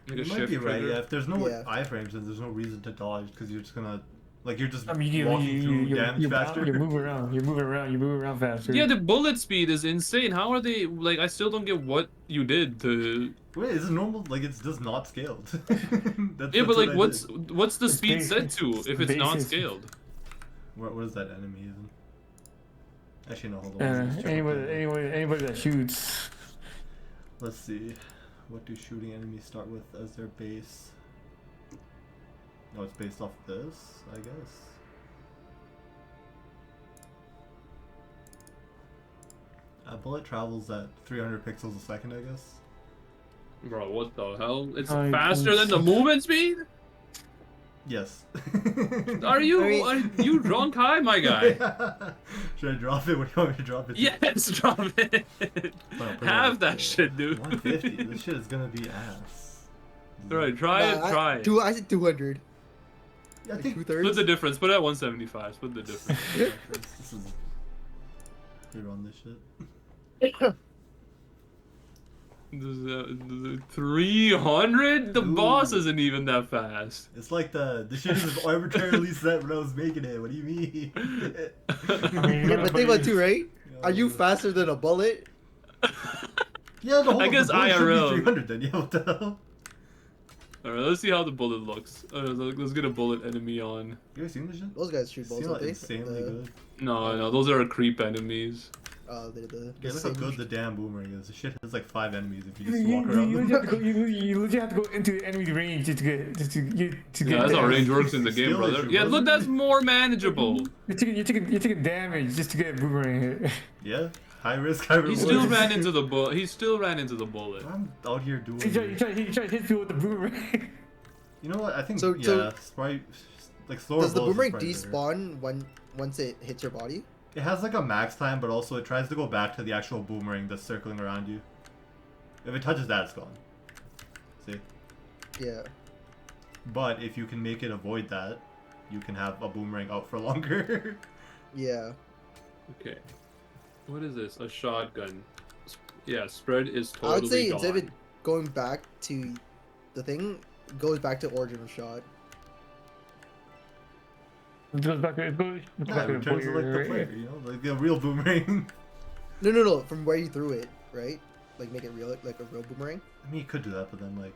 Speaker 1: Like
Speaker 3: You
Speaker 1: a
Speaker 3: might
Speaker 1: shift
Speaker 3: be right.
Speaker 1: trigger.
Speaker 3: Yeah, if there's no
Speaker 4: Yeah.
Speaker 3: iframes, then there's no reason to dodge because you're just gonna, like, you're just
Speaker 2: I mean,
Speaker 3: walking through damage
Speaker 2: you
Speaker 3: faster.
Speaker 2: move around faster.
Speaker 1: Yeah, the bullet speed is insane. How are they like? I still don't get what you did to.
Speaker 3: Wait, is it normal? Like, it's just not scaled. That's,
Speaker 1: Yeah, but
Speaker 3: what
Speaker 1: like,
Speaker 3: I
Speaker 1: what's
Speaker 3: did.
Speaker 1: what's the
Speaker 2: It's
Speaker 1: speed
Speaker 2: basic.
Speaker 1: set to if it's not
Speaker 2: Basic.
Speaker 1: scaled?
Speaker 3: What is that enemy even? Actually, no, hold on. Let's check
Speaker 2: Anybody that shoots.
Speaker 3: Let's see. What do shooting enemies start with as their base? No, it's based off this, I guess. A bullet travels at 300 pixels a second, I guess.
Speaker 1: Bro, what the hell? It's
Speaker 2: I
Speaker 1: faster than the movement speed?
Speaker 3: Yes.
Speaker 1: Are you drunk high, my guy?
Speaker 3: Should I drop it? What do you want me to drop it to?
Speaker 1: Yes, drop it.
Speaker 3: Fine, put it
Speaker 1: Have
Speaker 3: on-
Speaker 1: that shit, dude.
Speaker 3: 150. This shit is gonna be ass.
Speaker 1: Alright, try it, try it.
Speaker 4: I said 200.
Speaker 3: Yeah, I
Speaker 4: Like
Speaker 3: think
Speaker 4: 2/3.
Speaker 1: Split the difference. Put it at 175. Split the difference.
Speaker 3: this is. Here on this shit.
Speaker 1: 300? The
Speaker 3: Ooh.
Speaker 1: boss isn't even that fast.
Speaker 3: It's like the shit was arbitrarily set when I was making it. What do you mean?
Speaker 4: Yeah, but think about it too, right? Are you faster than a bullet?
Speaker 3: Yeah, the whole
Speaker 1: I guess
Speaker 3: the bullet should be
Speaker 1: IRL.
Speaker 3: 300 then. Yeah, what the hell?
Speaker 1: Alright, let's see how the bullet looks. Let's get a bullet enemy on.
Speaker 3: You guys seen this shit?
Speaker 4: Those guys shoot balls,
Speaker 3: Seem
Speaker 4: don't
Speaker 3: like
Speaker 4: they?
Speaker 3: insanely good.
Speaker 1: No, those are creep enemies.
Speaker 4: The
Speaker 3: Yeah, look how good
Speaker 4: singe.
Speaker 3: the damn boomerang is. The shit has like 5 enemies if you
Speaker 2: You,
Speaker 3: just
Speaker 2: you,
Speaker 3: walk
Speaker 2: you,
Speaker 3: around
Speaker 2: you
Speaker 3: them.
Speaker 2: legit have to go, you legit have to go into the enemy range just to get
Speaker 1: Yeah, that's how
Speaker 2: damage.
Speaker 1: range works in the game,
Speaker 3: Skill
Speaker 1: brother.
Speaker 3: issue,
Speaker 1: Yeah,
Speaker 3: brother.
Speaker 1: look, that's more manageable.
Speaker 2: You're taking damage just to get a boomerang hit.
Speaker 3: Yeah, high risk, high reward.
Speaker 1: He still ran into the bullet. He still ran into the bullet.
Speaker 3: I'm out here doing.
Speaker 2: He tried to hit you with the boomerang.
Speaker 3: You know what? I think
Speaker 4: So-
Speaker 3: yeah,
Speaker 4: so-
Speaker 3: Sprite like slower
Speaker 4: Does the
Speaker 3: bullets is
Speaker 4: boomerang
Speaker 3: probably better.
Speaker 4: despawn once it hits your body?
Speaker 3: It has like a max time, but also it tries to go back to the actual boomerang that's circling around you. If it touches that, it's gone. See?
Speaker 4: Yeah.
Speaker 3: But if you can make it avoid that, you can have a boomerang out for longer.
Speaker 4: Yeah.
Speaker 1: Okay. What is this? A shotgun. Yeah, spread is totally
Speaker 4: I would say
Speaker 1: gone.
Speaker 4: instead of it going back to the thing, it goes back to original shot.
Speaker 2: It goes back to
Speaker 3: Yeah, it returns to like the player, you know, like the real boomerang.
Speaker 4: No. From where you threw it, right? Like make it real, like a real boomerang.
Speaker 3: I mean, you could do that, but then like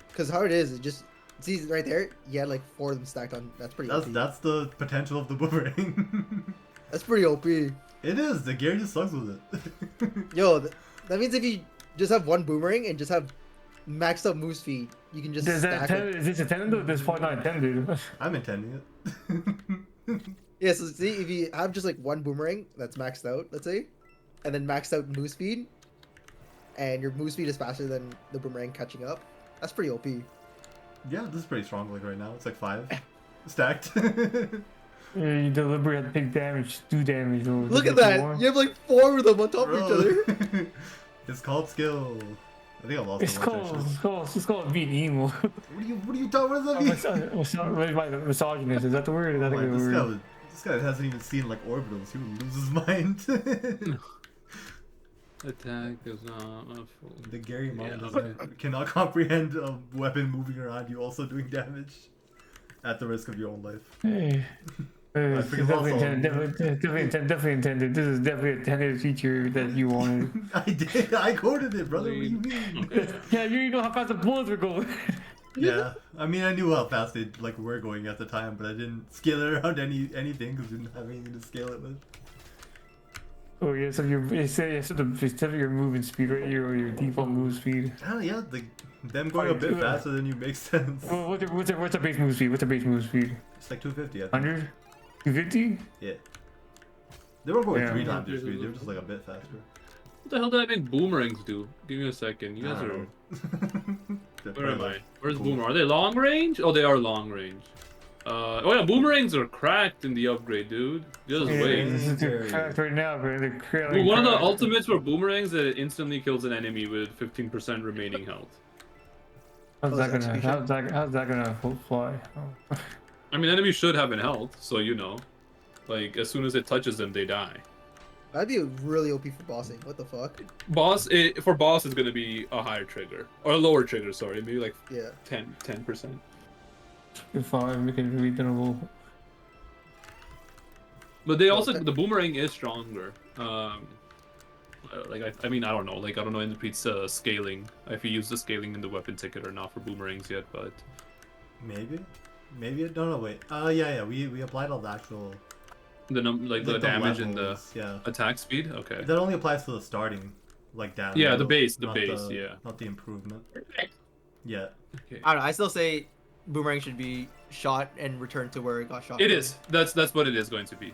Speaker 4: Because how it is, it just see right there. You had like 4 of them stacked on. That's pretty. OP.
Speaker 3: that's the potential of the boomerang.
Speaker 4: That's pretty OP.
Speaker 3: It is. The Gary just sucks with it.
Speaker 4: Yo, that means if you just have one boomerang and just have maxed out move speed, you can just
Speaker 2: Is that
Speaker 4: stack it.
Speaker 2: is this intended though? This part not intended.
Speaker 3: I'm intending it.
Speaker 4: Yeah, so see, if you have just like one boomerang that's maxed out, let's say, and then maxed out move speed, and your move speed is faster than the boomerang catching up, that's pretty OP.
Speaker 3: Yeah, this is pretty strong. Like right now, it's like 5 stacked.
Speaker 2: Yeah, you deliberately have to take damage, do damage. Though.
Speaker 4: Look at
Speaker 2: That's
Speaker 4: that!
Speaker 2: more.
Speaker 4: You have like 4 of them on top of each
Speaker 3: Bro.
Speaker 4: other.
Speaker 3: It's called skill. I think I lost
Speaker 2: It's
Speaker 3: the one
Speaker 2: called it's called being emo.
Speaker 3: What are you talking? What does that mean?
Speaker 2: Misogynist, is that the word? Is that
Speaker 3: Oh,
Speaker 2: the
Speaker 3: this
Speaker 2: word?
Speaker 3: this guy hasn't even seen like orbitals. He would lose his mind.
Speaker 1: Attack is not a full.
Speaker 3: The Gary mind
Speaker 1: Yeah,
Speaker 3: doesn't cannot comprehend a weapon moving around you also doing damage at the risk of your own life.
Speaker 2: Hey.
Speaker 3: I
Speaker 2: It's
Speaker 3: forget
Speaker 2: definitely
Speaker 3: also-
Speaker 2: intended, definitely intended. This is definitely a intended feature that you wanted.
Speaker 3: I did. I coded it, brother. What do you mean?
Speaker 1: Okay.
Speaker 2: Yeah, you already know how fast the bullets were going.
Speaker 3: Yeah, I mean, I knew how fast they like were going at the time, but I didn't scale it around anything because we didn't have anything to scale it with.
Speaker 2: Oh yeah, so instead of your movement speed right here, or your default move speed.
Speaker 3: Oh yeah, them going a bit faster than you makes sense.
Speaker 2: Well, what's the base move speed? What's the base move speed?
Speaker 3: It's like 250. I think.
Speaker 2: 100? 250?
Speaker 3: Yeah. They were going
Speaker 2: Yeah.
Speaker 3: 3 times your speed. They were just like a bit faster.
Speaker 1: What the hell did I make boomerangs do? Give me a second. You guys
Speaker 3: I
Speaker 1: are.
Speaker 3: don't know.
Speaker 1: Where am I? Where's
Speaker 3: Cool.
Speaker 1: boomerang? Are they long range? Oh, they are long range. Oh yeah, boomerangs are cracked in the upgrade, dude. Just
Speaker 2: Yeah,
Speaker 1: wait.
Speaker 2: this is cracked right now, but they're cracked.
Speaker 1: Well, one of the ultimates for boomerangs that it instantly kills an enemy with 15% remaining health.
Speaker 2: How's
Speaker 4: Oh,
Speaker 2: that
Speaker 4: that's
Speaker 2: gonna?
Speaker 4: actually
Speaker 2: How's that gonna fly? Oh.
Speaker 1: I mean, enemies should have an health, so you know. Like, as soon as it touches them, they die.
Speaker 4: That'd be really OP for bossing. What the fuck?
Speaker 1: For boss, it's gonna be a higher trigger. Or a lower trigger, sorry. Maybe like
Speaker 4: Yeah.
Speaker 1: 10%.
Speaker 2: If I make it reasonable.
Speaker 1: But they also,
Speaker 4: Okay.
Speaker 1: the boomerang is stronger. Like, I mean, I don't know. Like, I don't know in the scaling. If you use the scaling in the weapon ticket or not for boomerangs yet, but...
Speaker 3: Maybe. No, wait. Yeah. We applied all the actual
Speaker 1: The the
Speaker 3: like,
Speaker 1: damage and the
Speaker 3: levels, yeah.
Speaker 1: attack speed? Okay.
Speaker 3: That only applies to the starting, like damage.
Speaker 1: Yeah, the
Speaker 3: though,
Speaker 1: base,
Speaker 3: not
Speaker 1: yeah.
Speaker 3: Not the improvement. Yeah.
Speaker 1: Okay.
Speaker 4: I don't know. I still say boomerang should be shot and returned to where it got shot.
Speaker 1: It
Speaker 4: from.
Speaker 1: is. That's what it is going to be.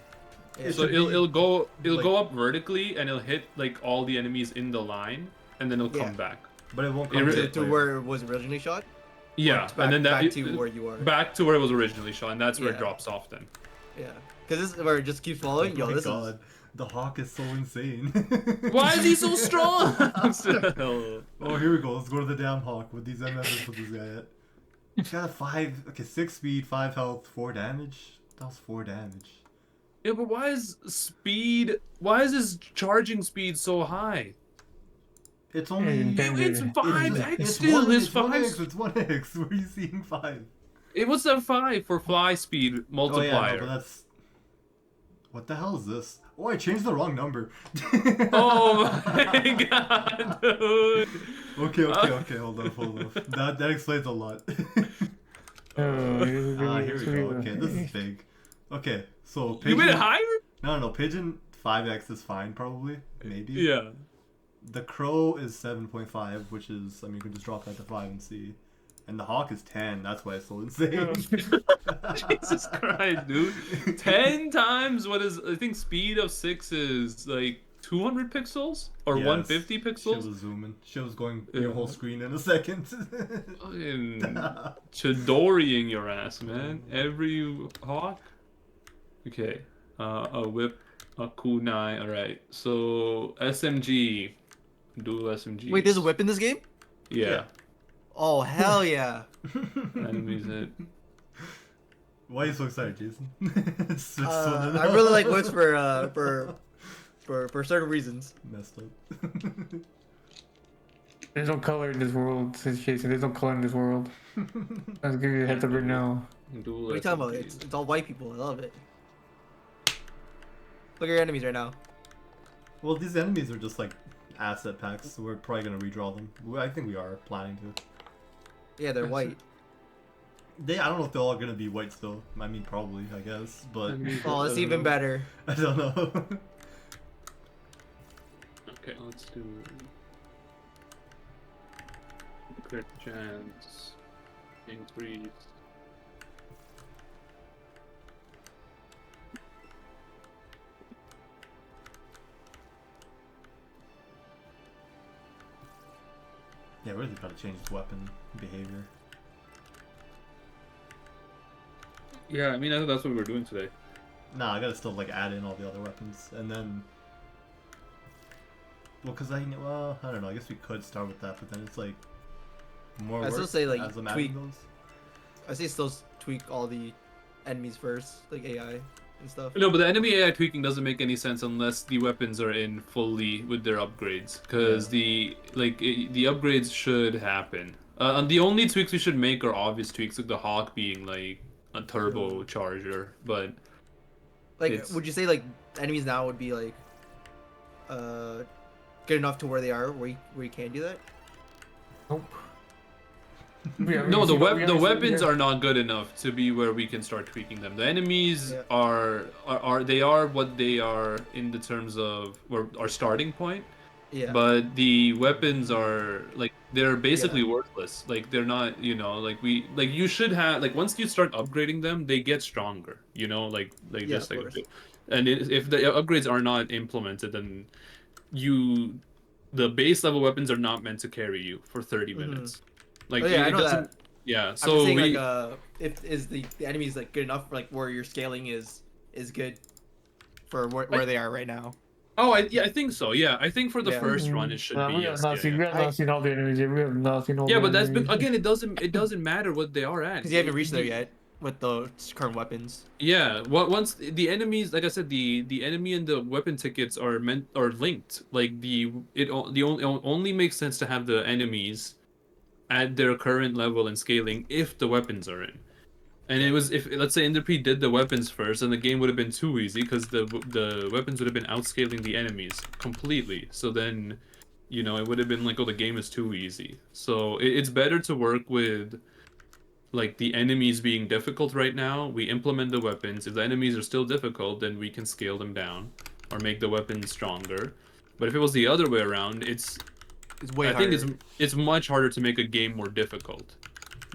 Speaker 4: Yeah.
Speaker 1: So
Speaker 3: should
Speaker 1: it'll
Speaker 3: be,
Speaker 1: go
Speaker 3: like-
Speaker 1: up vertically and it'll hit like all the enemies in the line and then it'll
Speaker 4: Yeah.
Speaker 1: come back.
Speaker 3: But it won't
Speaker 1: It
Speaker 3: come
Speaker 1: re-
Speaker 3: to the
Speaker 4: to
Speaker 3: player.
Speaker 4: where it was originally shot.
Speaker 1: Yeah,
Speaker 4: Or back,
Speaker 1: and then that
Speaker 4: back to where you are.
Speaker 1: back to where it was originally shot, and that's where it
Speaker 4: Yeah.
Speaker 1: drops off then.
Speaker 4: Yeah. Because this is where it just keeps following.
Speaker 3: Oh
Speaker 4: Yo,
Speaker 3: my
Speaker 4: this
Speaker 3: god. The hawk is so insane.
Speaker 1: Why is he so strong?
Speaker 3: Oh, here we go. Let's go to the damn hawk with these MFs with this guy at. He's got 6 speed, 5 health, 4 damage. That was 4 damage.
Speaker 1: Yeah, but why is his charging speed so high?
Speaker 3: It's only.
Speaker 2: Yeah,
Speaker 1: It's
Speaker 2: It's
Speaker 1: 5x
Speaker 3: it's
Speaker 1: still.
Speaker 3: one,
Speaker 1: His
Speaker 3: it's 1x,
Speaker 1: 5.
Speaker 3: it's 1x. Where are you seeing 5?
Speaker 1: It was a 5 for fly speed
Speaker 3: Oh yeah,
Speaker 1: multiplier.
Speaker 3: no, but that's. What the hell is this? Oh, I changed the wrong number.
Speaker 1: Oh my god, dude.
Speaker 3: Okay, hold on. That explains a lot. Here we go. Okay, this is big. Okay, so
Speaker 1: You
Speaker 3: pigeon.
Speaker 1: made it higher?
Speaker 3: No, Pigeon 5x is fine, probably. Maybe.
Speaker 1: Yeah.
Speaker 3: The Crow is 7.5, which is, I mean, you can just drop that to 5 and see. And the Hawk is 10, that's why it's so insane.
Speaker 1: Jesus Christ, dude. 10 times what is, I think speed of 6 is like 200 pixels? Or
Speaker 3: Yes.
Speaker 1: 150
Speaker 3: Shit
Speaker 1: pixels?
Speaker 3: was zooming. Shit was going
Speaker 1: Yeah.
Speaker 3: your whole screen in a second.
Speaker 1: Fucking Chidoriing your ass, man. Every Hawk? Okay. A whip, a kunai, alright. So, SMG. Dual SMG.
Speaker 4: Wait, there's a whip in this game?
Speaker 1: Yeah.
Speaker 4: Oh hell yeah!
Speaker 1: Enemies it.
Speaker 3: Why are you so excited, Jason? It's so
Speaker 4: I really like whips for certain reasons.
Speaker 3: messed up.
Speaker 2: There's no color in this world, says Jason. There's no color in this world. I'll give you a heads up right now.
Speaker 1: Dual
Speaker 4: What are you talking about?
Speaker 1: SMG.
Speaker 4: It's all white people. I love it. Look at your enemies right now.
Speaker 3: Well, these enemies are just like asset packs, so we're probably gonna redraw them. I think we are planning to.
Speaker 4: Yeah, they're white.
Speaker 3: I don't know if they're all gonna be white still. I mean, probably, I guess, but
Speaker 4: Oh, that's even better.
Speaker 3: I don't know.
Speaker 1: Okay, let's do crit chance increase.
Speaker 3: Yeah, we really gotta change this weapon behavior.
Speaker 1: Yeah, I mean, I thought that's what we were doing today.
Speaker 3: Nah, I gotta still like add in all the other weapons, and then. Well, cause I don't know. I guess we could start with that, but then it's like more
Speaker 4: I
Speaker 3: work
Speaker 4: still say, like,
Speaker 3: as I'm
Speaker 4: tweak-
Speaker 3: adding those.
Speaker 4: I say still tweak all the enemies first, like AI and stuff.
Speaker 1: No, but the enemy AI tweaking doesn't make any sense unless the weapons are in fully with their upgrades, because the upgrades should happen. And the only tweaks we should make are obvious tweaks, like the Hawk being like a turbo charger, but
Speaker 4: Like,
Speaker 1: it's-
Speaker 4: would you say like enemies now would be like, good enough to where they are, where you can do that?
Speaker 2: Nope.
Speaker 1: no, the weapons are not good enough to be where we can start tweaking them. The enemies
Speaker 4: Yeah.
Speaker 1: are they are what they are in the terms of our starting point.
Speaker 4: Yeah.
Speaker 1: But the weapons are like they're basically worthless. Like they're not, you should have like once you start upgrading them, they get stronger.
Speaker 4: Yeah,
Speaker 1: Just
Speaker 4: of
Speaker 1: like,
Speaker 4: course.
Speaker 1: and if the upgrades are not implemented, then the base level weapons are not meant to carry you for 30 minutes. Like
Speaker 4: Oh, yeah, I
Speaker 1: it
Speaker 4: know
Speaker 1: doesn't.
Speaker 4: that.
Speaker 1: Yeah,
Speaker 4: I'm
Speaker 1: so
Speaker 4: just saying,
Speaker 1: we.
Speaker 4: like, if is the enemies like good enough, like where your scaling is good for where they are right now.
Speaker 1: Oh, I think so. Yeah, I think for the
Speaker 4: Yeah.
Speaker 1: first run it should
Speaker 2: No,
Speaker 1: be.
Speaker 2: we
Speaker 1: Yes,
Speaker 2: have not
Speaker 1: yeah,
Speaker 2: seen.
Speaker 1: yeah.
Speaker 2: We have not seen all the enemies yet. We have not seen all.
Speaker 1: Yeah,
Speaker 2: the
Speaker 1: but that's
Speaker 2: enemies.
Speaker 1: again, it doesn't matter what they are at.
Speaker 4: Because you haven't reached there yet with the current weapons.
Speaker 1: Yeah, once the enemies, like I said, the enemy and the weapon tickets are linked. Like the only makes sense to have the enemies at their current level and scaling if the weapons are in. And it was if let's say Enderpede did the weapons first, and the game would have been too easy because the weapons would have been outscaling the enemies completely. So then, it would have been like, oh, the game is too easy. So it's better to work with like the enemies being difficult right now. We implement the weapons. If the enemies are still difficult, then we can scale them down or make the weapons stronger. But if it was the other way around, it's
Speaker 4: way
Speaker 1: I
Speaker 4: harder.
Speaker 1: think it's much harder to make a game more difficult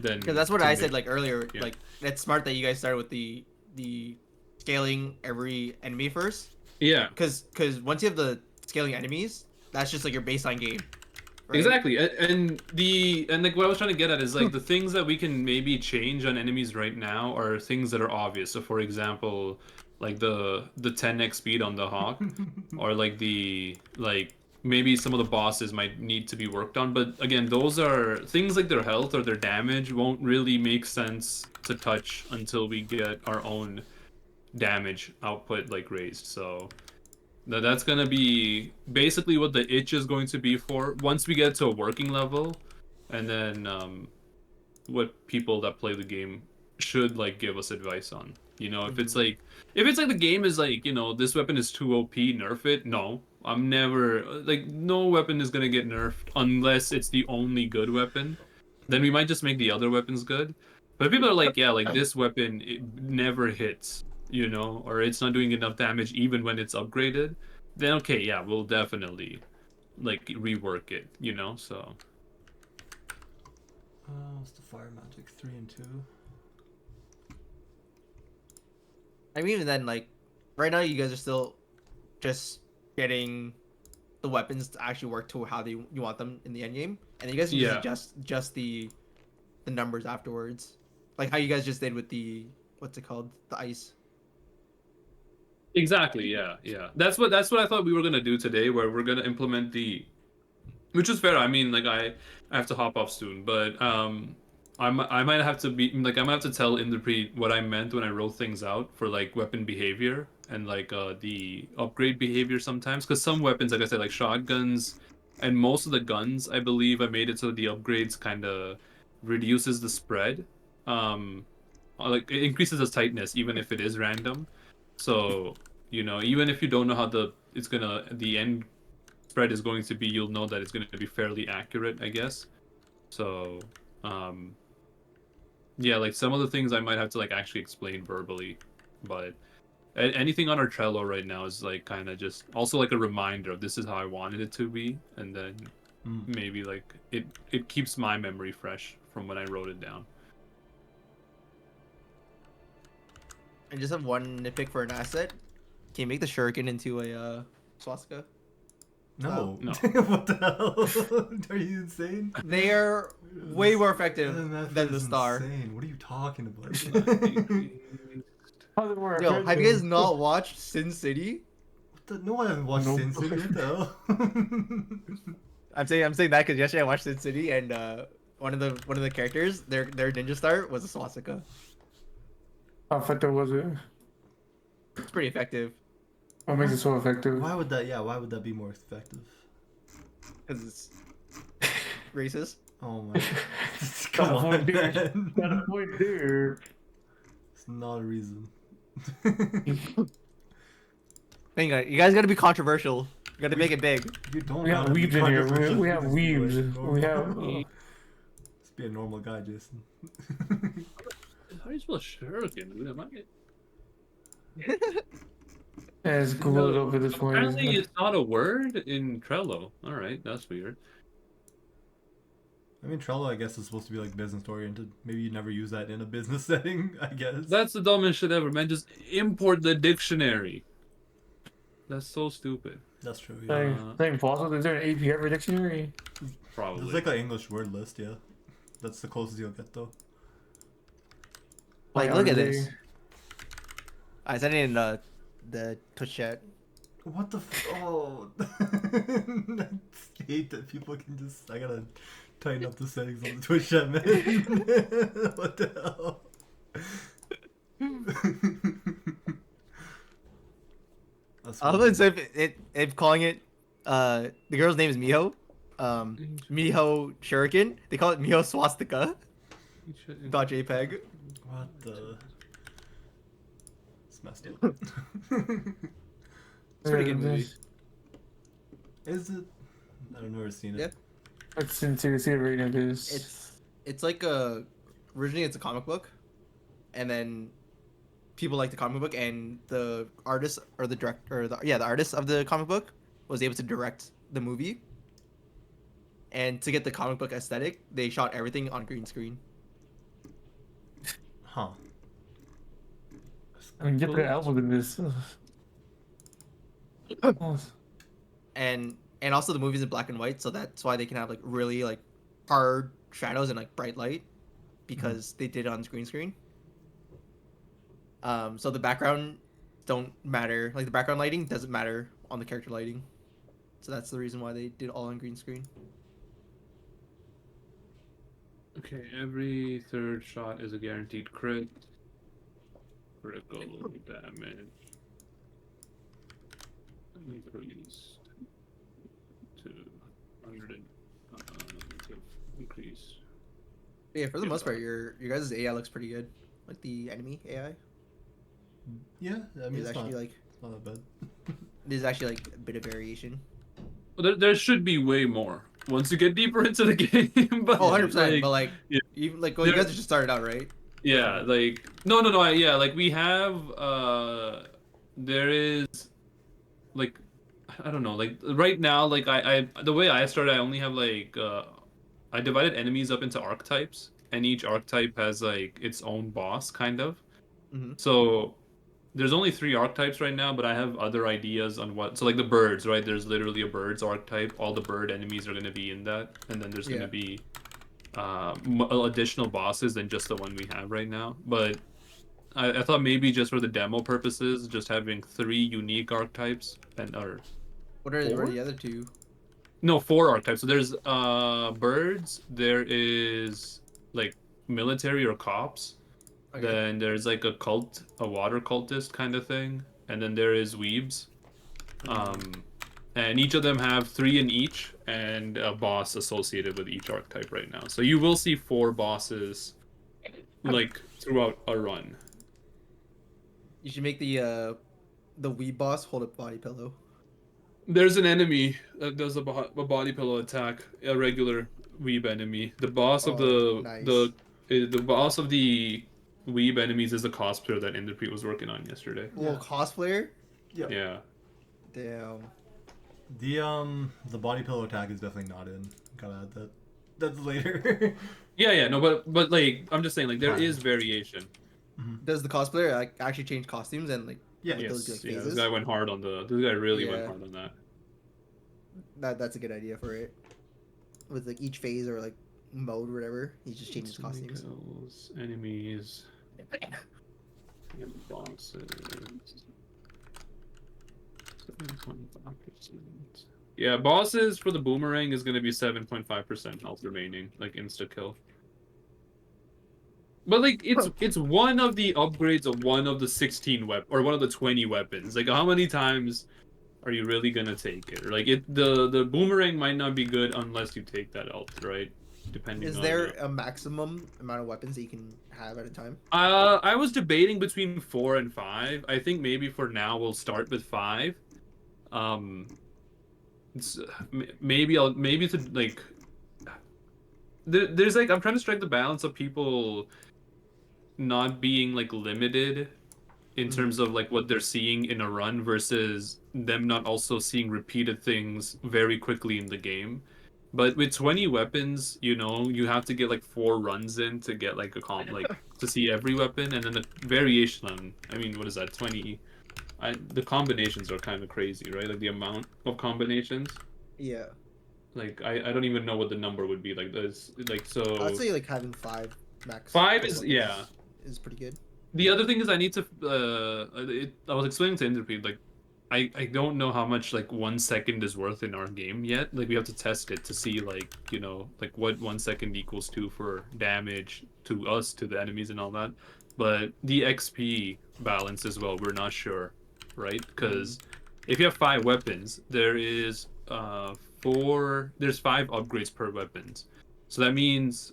Speaker 1: than.
Speaker 4: Because that's what
Speaker 1: to
Speaker 4: I
Speaker 1: make-
Speaker 4: said like earlier.
Speaker 1: Yeah.
Speaker 4: Like that's smart that you guys started with the scaling every enemy first.
Speaker 1: Yeah.
Speaker 4: Because once you have the scaling enemies, that's just like your baseline game. right?
Speaker 1: Exactly, and like what I was trying to get at is like the things that we can maybe change on enemies right now are things that are obvious. So, for example, like the 10x speed on the Hawk, or like maybe some of the bosses might need to be worked on. But again, those are things like their health or their damage won't really make sense to touch until we get our own damage output like raised. So. That's gonna be basically what the itch is going to be for once we get to a working level, and then what people that play the game should like give us advice on. If it's like the game is like this weapon is too OP, nerf it. No, I'm never like no weapon is gonna get nerfed unless it's the only good weapon. Then we might just make the other weapons good. But if people are like, yeah, like this weapon it never hits. you know, or it's not doing enough damage even when it's upgraded, then okay, yeah, we'll definitely like rework it, you know. So
Speaker 3: What's the fire magic? 3 and 2.
Speaker 4: I mean, even then, like, right now you guys are still just getting the weapons to actually work to how you want them in the end game, and you guys can
Speaker 1: Yeah.
Speaker 4: just adjust the numbers afterwards, like how you guys just did with the what's it called, the ice.
Speaker 1: exactly, yeah. That's what I thought we were gonna do today, where we're gonna implement the, which is fair. I mean, like I have to hop off soon, but I might have to be like I might have to tell Interpret what I meant when I wrote things out for like weapon behavior and like the upgrade behavior sometimes, because some weapons, like I said, like shotguns and most of the guns, I believe I made it so the upgrades kind of reduces the spread, like it increases the tightness even if it is random. So you know, even if you don't know how the end spread is going to be, you'll know that it's going to be fairly accurate, I guess. So yeah, like some of the things I might have to like actually explain verbally, but anything on our Trello right now is like kind of just also like a reminder of this is how I wanted it to be, and then maybe like it keeps my memory fresh from when I wrote it down.
Speaker 4: I just have one nitpick for an asset. Can you make the shuriken into a swastika?
Speaker 3: No.
Speaker 1: No.
Speaker 3: What the hell? Are you insane?
Speaker 4: They are way more effective
Speaker 3: That
Speaker 4: than the
Speaker 3: is
Speaker 4: star.
Speaker 3: Insane. What are you talking about?
Speaker 2: How's it work?
Speaker 4: Yo, have you guys not watched Sin City?
Speaker 3: No, I haven't watched
Speaker 2: Nope.
Speaker 3: Sin City. What the hell?
Speaker 4: I'm saying that because yesterday I watched Sin City, and one of the characters, their ninja star was a swastika.
Speaker 2: How effective was it?
Speaker 4: It's pretty effective
Speaker 2: What makes it so effective?
Speaker 3: Why would that? Yeah, why would that be more effective?
Speaker 4: because it's racist.
Speaker 3: Oh my!
Speaker 2: Got
Speaker 3: Come
Speaker 2: a
Speaker 3: on,
Speaker 2: point, dude.
Speaker 3: man.
Speaker 2: Got a point there.
Speaker 3: It's not a reason.
Speaker 4: Hang on, you guys gotta be controversial. You gotta make it big.
Speaker 3: You don't.
Speaker 2: We have
Speaker 3: gotta be
Speaker 2: weebs in here.
Speaker 3: controversial.
Speaker 2: We have
Speaker 3: Just be, like,
Speaker 2: weebs.
Speaker 3: normal.
Speaker 2: We have.
Speaker 3: Just be a normal guy, Jason.
Speaker 1: How do you spell shuriken? Dude? Am I...
Speaker 2: Let's Google it over this one.
Speaker 1: Apparently, it's not a word in Trello. All right, that's weird.
Speaker 3: I mean, Trello, I guess, is supposed to be like business oriented. Maybe you never use that in a business setting. I guess.
Speaker 1: That's the dumbest shit ever, man. Just import the dictionary. That's so stupid.
Speaker 3: That's true. Yeah.
Speaker 2: Same possible. Is there an API for dictionary?
Speaker 1: Probably.
Speaker 3: It's like an English word list. Yeah. That's the closest you'll get, though.
Speaker 4: Like, look at this. I sent it in the Twitch chat.
Speaker 3: What the? Oh. I hate that people can just. I gotta tighten up the settings on the Twitch chat, man. What the hell? That's
Speaker 4: Other than so if calling it, the girl's name is Miho, Miho Shuriken. They call it Miho Swastika. .jpg.
Speaker 3: What the? It's messed up.
Speaker 4: It's a pretty good movie.
Speaker 3: Is it? I've never seen it.
Speaker 4: Yep.
Speaker 2: Let's see the rating of this.
Speaker 4: It's like originally it's a comic book, and then people like the comic book, and the artist or the director, or the artist of the comic book was able to direct the movie. And to get the comic book aesthetic, they shot everything on green screen.
Speaker 3: Huh.
Speaker 2: I mean, get the album in this.
Speaker 4: And also the movie's in black and white, so that's why they can have like really like hard shadows and like bright light, because they did it on green screen. So the background don't matter, like the background lighting doesn't matter on the character lighting, so that's the reason why they did all on green screen.
Speaker 1: Okay, every third shot is a guaranteed crit. Critical damage. Increased to 100 increase.
Speaker 4: Yeah, for the most part, your guys' AI looks pretty good. Like the enemy AI,
Speaker 3: Yeah, I mean,
Speaker 4: there's
Speaker 3: it's
Speaker 4: actually
Speaker 3: not,
Speaker 4: like
Speaker 3: it's not that bad.
Speaker 4: there's actually like a bit of variation.
Speaker 1: Well, there should be way more once you get deeper into the game. But
Speaker 4: Oh, 100%.
Speaker 1: like,
Speaker 4: But like,
Speaker 1: yeah.
Speaker 4: even like, well, you
Speaker 1: There-
Speaker 4: guys just started out, right?
Speaker 1: yeah, like No. Yeah, like we have. There is, like, I don't know. Like right now, like the way I started, I only have like I divided enemies up into archetypes, and each archetype has like its own boss, kind of.
Speaker 4: Hmm.
Speaker 1: So there's only three archetypes right now, but I have other ideas on what. So like the birds, right? There's literally a birds archetype. All the bird enemies are going to be in that, and then there's going
Speaker 4: Yeah.
Speaker 1: to be additional bosses than just the one we have right now. But I thought maybe just for the demo purposes, just having three unique archetypes and or
Speaker 4: What are
Speaker 1: four?
Speaker 4: the other two?
Speaker 1: No, four archetypes. So there's birds. There is like military or cops.
Speaker 4: Okay.
Speaker 1: Then there's like a cult, a water cultist kind of thing, and then there is weebs. And each of them have three in each, and a boss associated with each archetype right now. So you will see four bosses, like throughout a run.
Speaker 4: You should make the Wii boss hold a body pillow.
Speaker 1: There's an enemy that does a body pillow attack, a regular weeb enemy. The boss of
Speaker 4: Oh, nice.
Speaker 1: the boss of the weeb enemies is the cosplayer that Inderpreet was working on yesterday.
Speaker 4: Little cosplayer.
Speaker 1: Yeah.
Speaker 4: Damn.
Speaker 3: The body pillow attack is definitely not in. Gotta add that. That's later.
Speaker 1: Yeah, no, but like I'm just saying, like there is variation.
Speaker 4: Does the cosplayer like actually change costumes and like
Speaker 3: Yeah.
Speaker 4: with those
Speaker 1: Yes,
Speaker 4: like
Speaker 1: yeah,
Speaker 4: phases?
Speaker 1: this guy went hard on the. This guy really went
Speaker 4: Yeah.
Speaker 1: hard on that.
Speaker 4: That's a good idea for it. With like each phase or like mode or whatever, he just changes costumes.
Speaker 1: Kills, enemies, and bosses. 7.5%. Yeah, bosses for the boomerang is going to be 7.5% health remaining, like insta kill. But like it's one of the upgrades of one of the 16 or one of the 20 weapons. Like how many times are you really gonna take it? Like the boomerang might not be good unless you take that health, right? Depending
Speaker 4: Is
Speaker 1: on
Speaker 4: there a maximum amount of weapons that you can have at a time?
Speaker 1: I was debating between 4 and 5. I think maybe for now we'll start with 5. Maybe to like there's like I'm trying to strike the balance of people not being like limited in terms of like what they're seeing in a run versus them not also seeing repeated things very quickly in the game. But with 20 weapons, you know, you have to get like 4 runs in to get like like to see every weapon, and then the variation on, I mean, what is that, 20? The combinations are kind of crazy, right? Like the amount of combinations.
Speaker 4: Yeah.
Speaker 1: Like I don't even know what the number would be. Like there's like so.
Speaker 4: I'd say like having 5 max.
Speaker 1: 5
Speaker 4: weapons is pretty good.
Speaker 1: The other thing is I need to. I was explaining to Interpede, like I don't know how much like 1 second is worth in our game yet. Like we have to test it to see like, you know, like what 1 second equals to for damage to us, to the enemies and all that. But the XP balance as well, we're not sure, right? Because if you have 5 weapons, there's 5 upgrades per weapons. So that means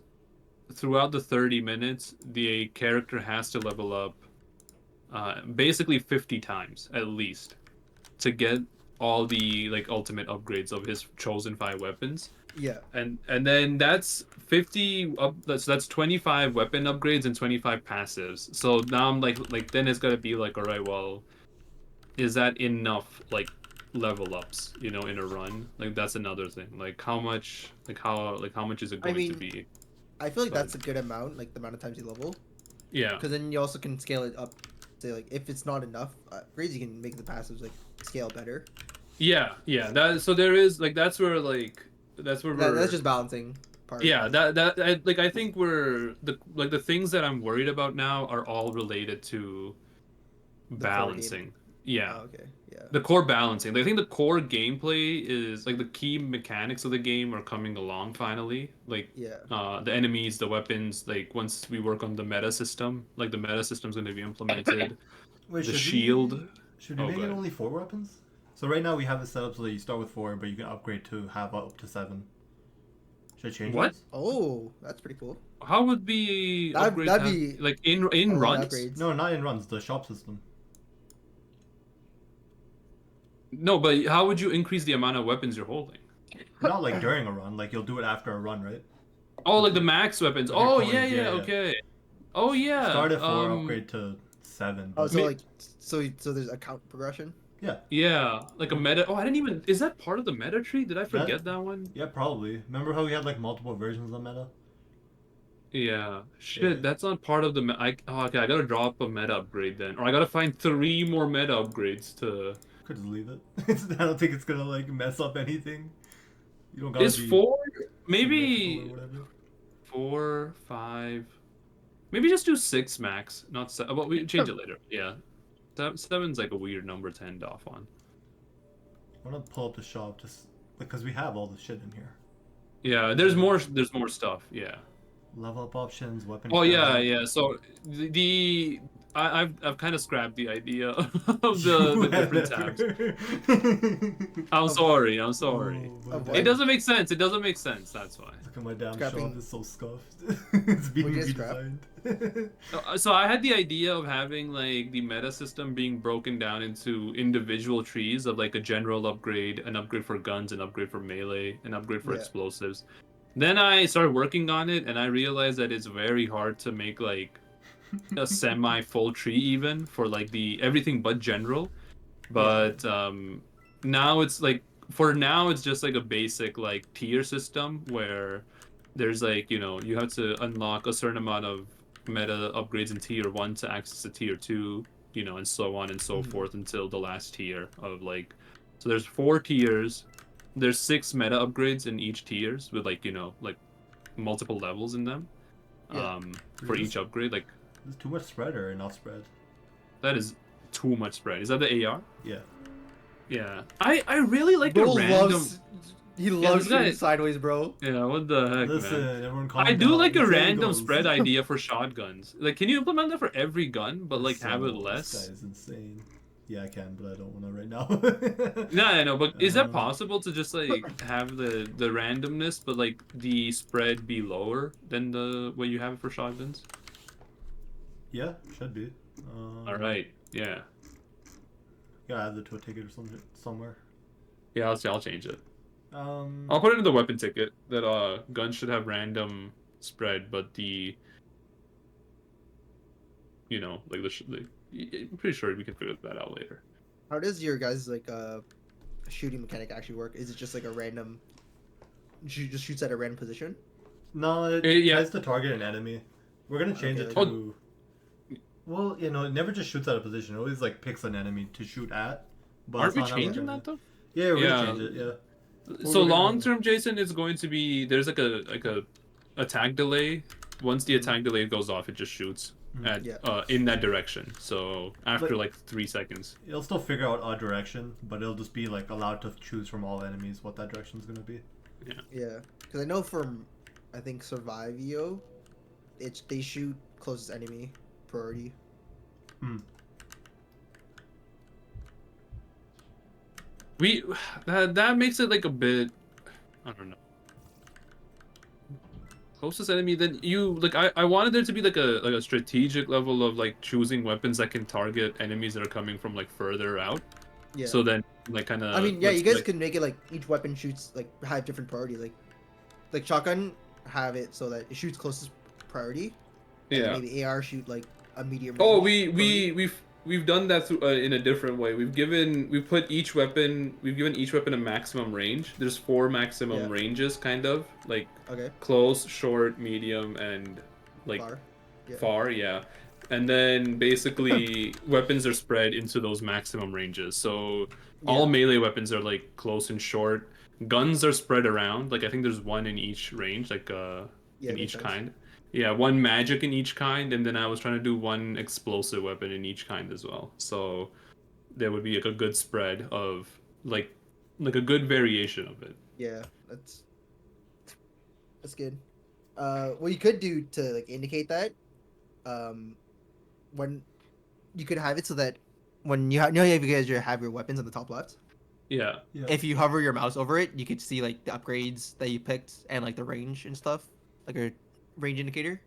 Speaker 1: throughout the 30 minutes, the character has to level up basically 50 times at least to get all the like ultimate upgrades of his chosen 5 weapons.
Speaker 4: Yeah.
Speaker 1: And then that's 50 up, that's 25 weapon upgrades and 25 passives. So now I'm like then it's got to be like, all right, well, is that enough like level ups, you know, in a run? Like that's another thing. Like how much is it going to be?
Speaker 4: I feel like that's a good amount, like the amount of times you level.
Speaker 1: Yeah.
Speaker 4: Because then you also can scale it up. Say like if it's not enough upgrades, you can make the passives like scale better.
Speaker 1: Yeah. That so there is like that's where we're
Speaker 4: That's just balancing part.
Speaker 1: yeah. I think we're the things that I'm worried about now are all related to balancing. Yeah.
Speaker 4: Oh, okay. Yeah.
Speaker 1: The core balancing. I think the core gameplay is like the key mechanics of the game are coming along finally. Like
Speaker 4: Yeah.
Speaker 1: the enemies, the weapons. Like once we work on the meta system, like the meta system's going to be implemented.
Speaker 3: Wait,
Speaker 1: The
Speaker 3: should
Speaker 1: shield.
Speaker 3: Should we
Speaker 1: Oh,
Speaker 3: make
Speaker 1: go
Speaker 3: it
Speaker 1: ahead.
Speaker 3: only 4 weapons? So right now we have it set up so that you start with 4, but you can upgrade to have up to 7. Should I change
Speaker 1: What?
Speaker 3: this?
Speaker 4: Oh, that's pretty cool.
Speaker 1: How would be
Speaker 4: That'd
Speaker 1: upgrades
Speaker 4: be
Speaker 1: like in
Speaker 4: A lot
Speaker 1: runs?
Speaker 4: of upgrades.
Speaker 3: No, not in runs. The shop system.
Speaker 1: No, but how would you increase the amount of weapons you're holding?
Speaker 3: Not like during a run. Like you'll do it after a run, right?
Speaker 1: Oh, like the max weapons.
Speaker 3: With your
Speaker 1: Oh,
Speaker 3: coins,
Speaker 1: yeah,
Speaker 3: yeah.
Speaker 1: okay. Oh yeah.
Speaker 3: Start at 4, upgrade to 7.
Speaker 4: Oh,
Speaker 3: But
Speaker 4: so like, so there's account progression.
Speaker 1: Yeah, like a meta. Oh, I didn't even. Is that part of the meta tree? Did I forget that one?
Speaker 3: yeah, probably. Remember how we had like multiple versions of meta?
Speaker 1: Yeah. Shit,
Speaker 3: Yeah.
Speaker 1: that's not part of the. Oh, okay. I gotta drop a meta upgrade then, or I gotta find 3 more meta upgrades to.
Speaker 3: Could just leave it. I don't think it's gonna like mess up anything. You don't gotta
Speaker 1: Is
Speaker 3: be
Speaker 1: 4
Speaker 3: symmetrical
Speaker 1: maybe
Speaker 3: or whatever.
Speaker 1: 4, 5? Maybe just do 6 max, not 7. Well, we change it later. Yeah, 7's like a weird number to end off on.
Speaker 3: I'm gonna pull up the shop just because we have all the shit in here.
Speaker 1: Yeah, there's more. There's more stuff. Yeah.
Speaker 3: Level up options, weapon.
Speaker 1: Oh yeah,
Speaker 3: count.
Speaker 1: yeah. So I've kind of scrapped the idea of the different tabs. I'm sorry. I'm sorry.
Speaker 3: Oh, my
Speaker 4: Of
Speaker 3: damn-
Speaker 4: what?
Speaker 1: It doesn't make sense. It doesn't make sense. That's why.
Speaker 3: Look at my damn
Speaker 4: Scrapping-
Speaker 3: shop, it's so scuffed. It's being
Speaker 4: What'd you scrap?
Speaker 3: redesigned.
Speaker 1: So I had the idea of having like the meta system being broken down into individual trees of like a general upgrade, an upgrade for guns, an upgrade for melee, an upgrade for
Speaker 4: Yeah.
Speaker 1: explosives. Then I started working on it, and I realized that it's very hard to make like a semi full tree even for like the everything but general. But now it's like for now it's just like a basic like tier system where there's like you have to unlock a certain amount of meta upgrades in tier 1 to access a tier 2, and so on and so forth until the last tier of like. So there's 4 tiers. There's 6 meta upgrades in each tiers with like like multiple levels in them.
Speaker 4: Yeah.
Speaker 1: For each upgrade, like
Speaker 3: There's too much spread or enough spread?
Speaker 1: that is too much spread. Is that the AR?
Speaker 3: Yeah.
Speaker 1: Yeah. I really like
Speaker 4: Bro
Speaker 1: a random.
Speaker 4: loves. He loves
Speaker 1: this guy-
Speaker 4: shooting sideways, bro.
Speaker 1: Yeah, what the heck,
Speaker 3: Listen,
Speaker 1: man?
Speaker 3: everyone calm
Speaker 1: I do
Speaker 3: down.
Speaker 1: like a
Speaker 3: It's
Speaker 1: random
Speaker 3: angles.
Speaker 1: spread idea for shotguns. Like, can you implement that for every gun, but like have it
Speaker 3: So,
Speaker 1: less?
Speaker 3: This guy is insane. Yeah, I can, but I don't want to right now.
Speaker 1: No, I know, but is that
Speaker 3: Um,
Speaker 1: possible to just like have the randomness, but like the spread be lower than the what you have it for shotguns?
Speaker 3: Yeah, should be.
Speaker 1: All right, yeah,
Speaker 3: Gotta add it to a ticket or somewhere.
Speaker 1: yeah. I'll change it.
Speaker 3: Um,
Speaker 1: I'll put it in the weapon ticket that guns should have random spread, but the like I'm pretty sure we can figure that out later.
Speaker 4: How does your guys like shooting mechanic actually work? Is it just like a random? Just shoots at a random position?
Speaker 3: no, it
Speaker 1: Yeah.
Speaker 3: tries to target an enemy. We're gonna change
Speaker 4: Okay,
Speaker 3: it
Speaker 4: like-
Speaker 3: to. Well, it never just shoots at a position. It always like picks an enemy to shoot at. But
Speaker 1: Aren't we
Speaker 3: that's not how
Speaker 1: changing
Speaker 3: we're
Speaker 1: that
Speaker 3: gonna-
Speaker 1: though?
Speaker 3: Yeah, we're
Speaker 1: Yeah.
Speaker 3: gonna change it. Yeah.
Speaker 1: So
Speaker 3: we're gonna-
Speaker 1: long term, Jason, is going to be there's like a attack delay. Once the attack delay goes off, it just shoots at
Speaker 4: Yeah.
Speaker 1: in that direction. So after
Speaker 3: But-
Speaker 1: like 3 seconds.
Speaker 3: It'll still figure out a direction, but it'll just be like allowed to choose from all enemies what that direction's gonna be.
Speaker 4: Yeah, because I know from I think Survivio, they shoot closest enemy priority.
Speaker 1: We that makes it like a bit, I don't know. Closest enemy, then you like I wanted there to be like a strategic level of like choosing weapons that can target enemies that are coming from like further out.
Speaker 4: Yeah.
Speaker 1: So then like kind of.
Speaker 4: I mean, yeah, you guys could make it like each weapon shoots like have different priority. Like shotgun have it so that it shoots closest priority. And
Speaker 1: Yeah.
Speaker 4: maybe AR shoot like a medium.
Speaker 1: Oh,
Speaker 4: range priority.
Speaker 1: we've done that through, in a different way. We've given each weapon a maximum range. There's 4 maximum
Speaker 4: Yeah.
Speaker 1: ranges, kind of like
Speaker 4: Okay.
Speaker 1: close, short, medium, and like
Speaker 4: Far. Yeah.
Speaker 1: far. Yeah, and then basically weapons are spread into those maximum ranges. So all
Speaker 4: Yeah.
Speaker 1: melee weapons are like close and short. Guns are spread around. Like I think there's 1 in each range, like
Speaker 4: Yeah,
Speaker 1: in
Speaker 4: makes
Speaker 1: each
Speaker 4: sense.
Speaker 1: kind. Yeah, 1 magic in each kind, and then I was trying to do 1 explosive weapon in each kind as well. So there would be like a good spread of like a good variation of it.
Speaker 4: Yeah, that's good. What you could do to like indicate that, when you could have it so that when you have, if you guys have your weapons on the top left,
Speaker 1: Yeah.
Speaker 3: Yeah.
Speaker 4: if you hover your mouse over it, you could see like the upgrades that you picked and like the range and stuff, like a range indicator.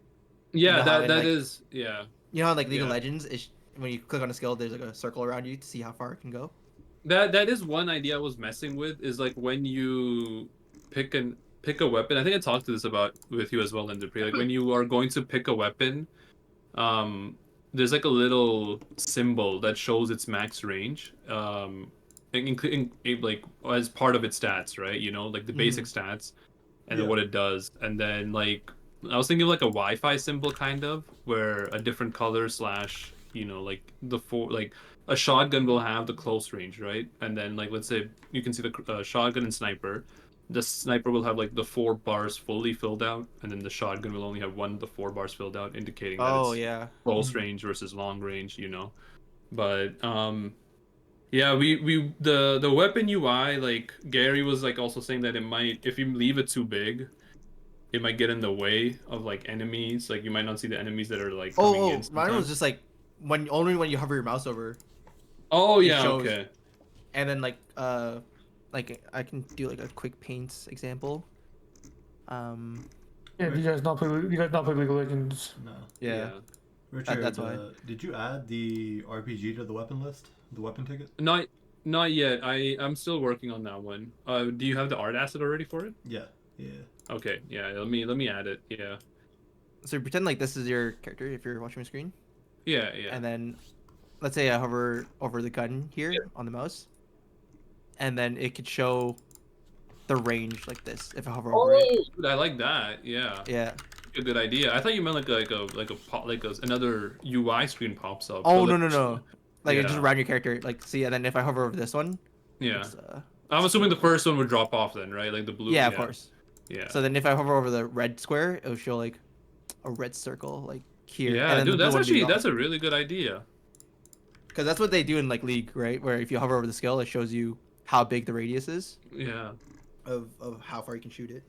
Speaker 1: Yeah,
Speaker 4: know how
Speaker 1: that
Speaker 4: in,
Speaker 1: that
Speaker 4: like-
Speaker 1: is yeah.
Speaker 4: You know how like League of
Speaker 1: Yeah.
Speaker 4: Legends is when you click on a skill, there's like a circle around you to see how far it can go.
Speaker 1: That is one idea I was messing with is like when you pick a weapon. I think I talked to this about with you as well, Linda. Like when you are going to pick a weapon, there's like a little symbol that shows its max range, like as part of its stats, right? You know, like the basic stats, and then
Speaker 3: Yeah.
Speaker 1: what it does, and then like I was thinking of like a Wi-Fi symbol kind of, where a different color slash, you know, like the four like a shotgun will have the close range, right? And then like let's say you can see the shotgun and sniper. The sniper will have like the 4 bars fully filled out, and then the shotgun will only have one of the 4 bars filled out, indicating that
Speaker 4: Oh
Speaker 1: it's
Speaker 4: yeah.
Speaker 1: close
Speaker 3: Mhm.
Speaker 1: range versus long range, you know. But yeah, we the weapon UI, like Gary was like also saying that it might, if you leave it too big, it might get in the way of like enemies. Like you might not see the enemies that are like coming in
Speaker 4: Mine was
Speaker 1: sometimes.
Speaker 4: just like when you hover your mouse over,
Speaker 1: Oh
Speaker 4: it
Speaker 1: yeah,
Speaker 4: shows,
Speaker 1: okay.
Speaker 4: and then like I can do like a quick paints example.
Speaker 2: Yeah, do you guys not play League of Legends?
Speaker 3: No.
Speaker 4: Yeah,
Speaker 1: Yeah.
Speaker 3: Richard,
Speaker 4: that's why.
Speaker 3: did you add the RPG to the weapon list? The weapon ticket?
Speaker 1: Not not yet. I'm still working on that one. Do you have the art asset already for it?
Speaker 3: Yeah. Yeah.
Speaker 1: Okay, yeah, let me add it. Yeah.
Speaker 4: So you pretend like this is your character if you're watching my screen,
Speaker 1: Yeah, yeah.
Speaker 4: and then let's say I hover over the gun here
Speaker 1: Yeah.
Speaker 4: on the mouse, and then it could show the range like this if I hover over it.
Speaker 1: Oh, dude, I like that. Yeah.
Speaker 4: Yeah.
Speaker 1: A good idea. I thought you meant another UI screen pops up. But
Speaker 4: Oh no
Speaker 1: like,
Speaker 4: no no. Like it's just
Speaker 1: yeah,
Speaker 4: around your character. Like see, and then if I hover over this one,
Speaker 1: yeah.
Speaker 4: it's
Speaker 1: I'm assuming the first one would drop off then, right? Like the blue.
Speaker 4: yeah, of course.
Speaker 1: Yeah.
Speaker 4: So then if I hover over the red square, it will show like a red circle like here,
Speaker 1: Yeah,
Speaker 4: and then
Speaker 1: dude,
Speaker 4: the blue
Speaker 1: that's
Speaker 4: one
Speaker 1: actually
Speaker 4: be
Speaker 1: that's a really good idea.
Speaker 4: because that's what they do in like League, right? Where if you hover over the skill, it shows you how big the radius is
Speaker 1: Yeah.
Speaker 4: of how far you can shoot it.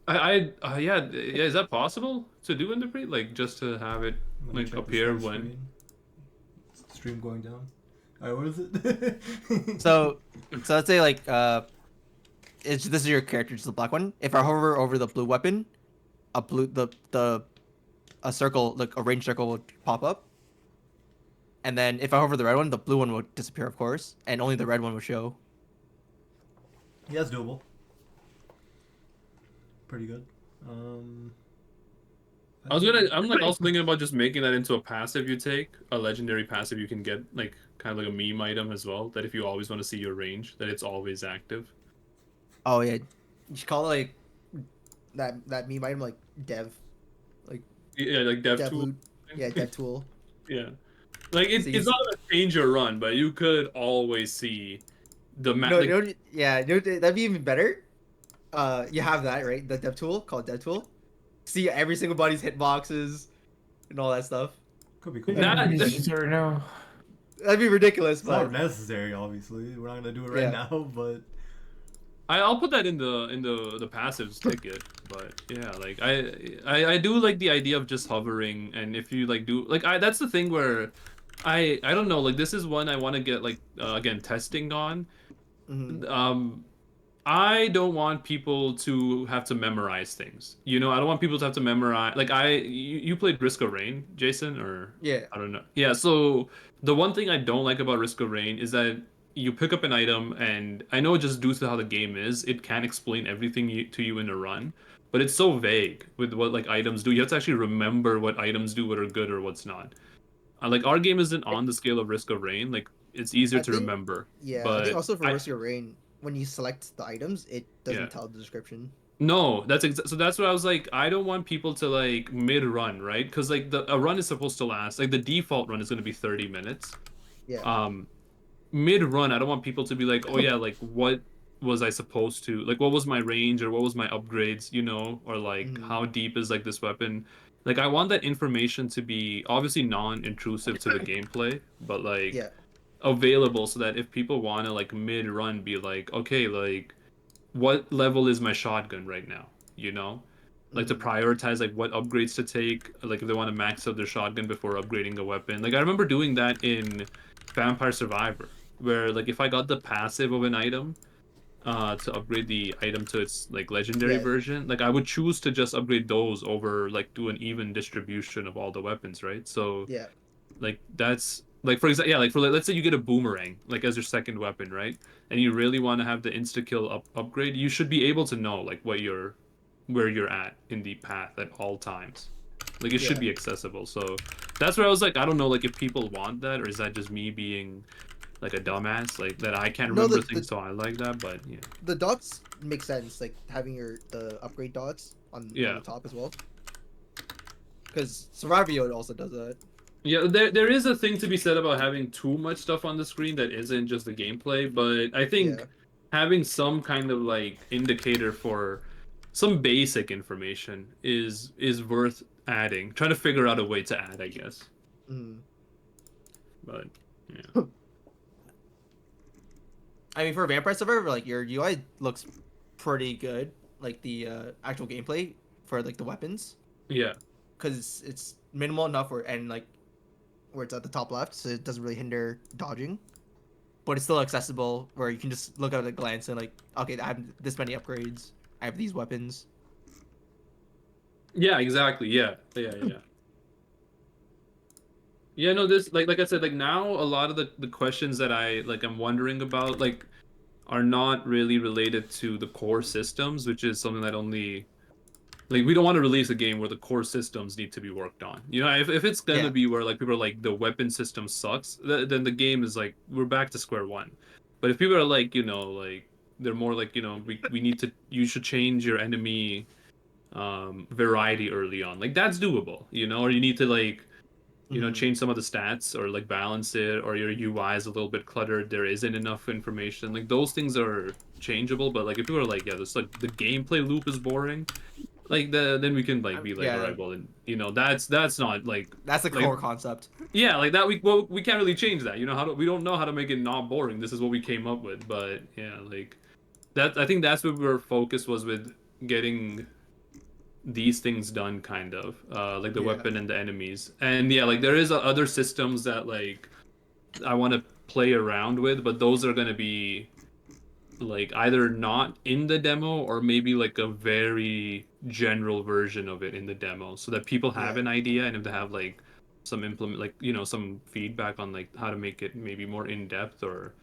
Speaker 1: Yeah, yeah. Is that possible to do in the pre? Like just to have it
Speaker 3: Let me
Speaker 1: like
Speaker 3: check the
Speaker 1: appear
Speaker 3: share
Speaker 1: when.
Speaker 3: screen. Stream going down. Alright, what is it?
Speaker 4: So let's say like this is your character, just the black one. If I hover over the blue weapon, a circle, like a range circle, will pop up. And then if I hover the red one, the blue one will disappear, of course, and only the red one will show.
Speaker 3: Yeah, it's doable. Pretty good. Um,
Speaker 1: I'm like also thinking about just making that into a passive you take, a legendary passive you can get, like kind of like a meme item as well. That if you always want to see your range, that it's always active.
Speaker 4: Oh yeah, you should call it like that meme item like dev, like
Speaker 1: Yeah, like dev
Speaker 4: dev
Speaker 1: tool.
Speaker 4: loot. Yeah, dev tool.
Speaker 1: Yeah. Like
Speaker 4: So you
Speaker 1: it's not gonna change your run, but you could always see the map.
Speaker 4: No,
Speaker 1: Like,
Speaker 4: no, yeah, no, that'd be even better. You have that right, the dev tool called dev tool. See every single body's hitboxes and all that stuff.
Speaker 3: could be cool.
Speaker 1: Nah,
Speaker 2: Yeah, necessary now.
Speaker 4: That'd be ridiculous,
Speaker 3: It's not
Speaker 4: but
Speaker 3: necessary, obviously. We're not gonna do it right
Speaker 4: Yeah.
Speaker 3: now, but
Speaker 1: I'll put that in the passives ticket. But yeah, like I do like the idea of just hovering, and if you like do like that's the thing where I don't know, like this is one I want to get like again testing on.
Speaker 4: mhm.
Speaker 1: I don't want people to have to memorize things. You know, I don't want people to have to memorize. Like you played Risk of Rain, Jason, or
Speaker 4: Yeah.
Speaker 1: I don't know. Yeah, so the one thing I don't like about Risk of Rain is that you pick up an item, and I know just due to how the game is, it can explain everything to you in a run, but it's so vague with what like items do. You have to actually remember what items do, what are good or what's not. Like our game isn't on the scale of Risk of Rain. Like it's easier
Speaker 4: I
Speaker 1: to
Speaker 4: think
Speaker 1: remember.
Speaker 4: Yeah, I
Speaker 1: But
Speaker 4: think also for
Speaker 1: I-
Speaker 4: Risk of Rain, when you select the items, it doesn't
Speaker 1: Yeah.
Speaker 4: tell the description.
Speaker 1: No, so that's what I was like. I don't want people to like mid run, right? Because like a run is supposed to last. Like the default run is going to be 30 minutes.
Speaker 4: Yeah.
Speaker 1: Mid run, I don't want people to be like, oh yeah, like what was I supposed to like? What was my range or what was my upgrades? You know, or like
Speaker 4: Mhm.
Speaker 1: how deep is like this weapon? Like I want that information to be obviously non-intrusive to the gameplay, but like
Speaker 4: Yeah.
Speaker 1: available so that if people want to like mid run, be like, okay, like what level is my shotgun right now, you know, like to
Speaker 4: Mhm.
Speaker 1: prioritize like what upgrades to take, like if they want to max out their shotgun before upgrading a weapon. Like I remember doing that in Vampire Survivor, where like if I got the passive of an item to upgrade the item to its like legendary
Speaker 4: Yeah.
Speaker 1: version, like I would choose to just upgrade those over like do an even distribution of all the weapons, right? So
Speaker 4: Yeah.
Speaker 1: like that's like for example, yeah, like for like, let's say you get a boomerang like as your second weapon, right? And you really want to have the insta kill upgrade, you should be able to know like where you're at in the path at all times. Like it should
Speaker 4: Yeah.
Speaker 1: be accessible. So that's where I was like, I don't know, like if people want that, or is that just me being like a dumbass, like that I can't
Speaker 4: No,
Speaker 1: remember
Speaker 4: the
Speaker 1: things, so I like that. But yeah,
Speaker 4: the dots make sense, like having the upgrade dots on
Speaker 1: Yeah.
Speaker 4: the top as well. Because Survivor also does that.
Speaker 1: yeah, there is a thing to be said about having too much stuff on the screen that isn't just the gameplay. But I think
Speaker 4: Yeah.
Speaker 1: having some kind of like indicator for some basic information is worth adding. Trying to figure out a way to add, I guess.
Speaker 4: Mm.
Speaker 1: But yeah.
Speaker 4: I mean, for Vampire Survivor, like your UI looks pretty good, like the actual gameplay for like the weapons,
Speaker 1: Yeah.
Speaker 4: because it's minimal enough where it's at the top left, so it doesn't really hinder dodging, but it's still accessible where you can just look at a glance and like, okay, I have this many upgrades, I have these weapons.
Speaker 1: Yeah, exactly. Yeah. Yeah. Yeah, no, this like I said, like now a lot of the questions that I'm wondering about like are not really related to the core systems, which is something that only like we don't want to release a game where the core systems need to be worked on. You know, if it's gonna
Speaker 4: Yeah.
Speaker 1: be where like people are like the weapon system sucks, then the game is like we're back to square one. But if people are like, you know, like they're more like, you know, we need to you should change your enemy variety early on. Like that's doable, you know, or you need to like you know
Speaker 4: Mhm.
Speaker 1: change some of the stats or like balance it, or your UI is a little bit cluttered, there isn't enough information, like those things are changeable. But like if people are like, yeah, this like the gameplay loop is boring, like then we can like be like, all
Speaker 4: Yeah,
Speaker 1: right, well then, you know, that's not
Speaker 4: that's the
Speaker 1: like
Speaker 4: core concept.
Speaker 1: yeah, like that we can't really change that, you know, we don't know how to make it not boring. This is what we came up with. But yeah, like that, I think that's what our focus was with getting these things done, kind of like the
Speaker 4: Yeah.
Speaker 1: weapon and the enemies. And yeah, like there is other systems that like I want to play around with, but those are going to be like either not in the demo or maybe like a very general version of it in the demo, so that people have
Speaker 4: Yeah.
Speaker 1: an idea, and if they have like some implement, like, you know, some feedback on like how to make it maybe more in depth, or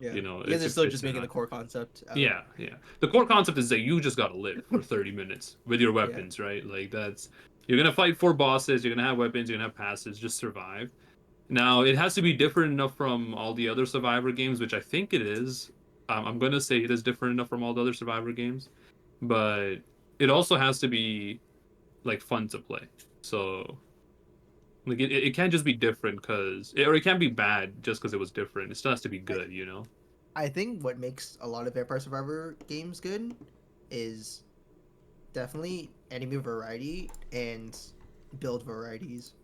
Speaker 4: Yeah.
Speaker 1: you know,
Speaker 4: You guys are still just
Speaker 1: it's
Speaker 4: making the
Speaker 1: not.
Speaker 4: core concept out.
Speaker 1: Yeah, yeah. The core concept is that you just gotta live for 30 minutes with your
Speaker 4: Yeah.
Speaker 1: weapons, right? Like that's you're gonna fight 4 bosses, you're gonna have weapons, you're gonna have passives, just survive. Now it has to be different enough from all the other Survivor games, which I think it is. I'm gonna say it is different enough from all the other Survivor games, but it also has to be like fun to play. So like it can't just be different or it can't be bad just because it was different. It still has to be
Speaker 4: I,
Speaker 1: good, you know?
Speaker 4: I think what makes a lot of Vampire Survivor games good is definitely enemy variety and build varieties.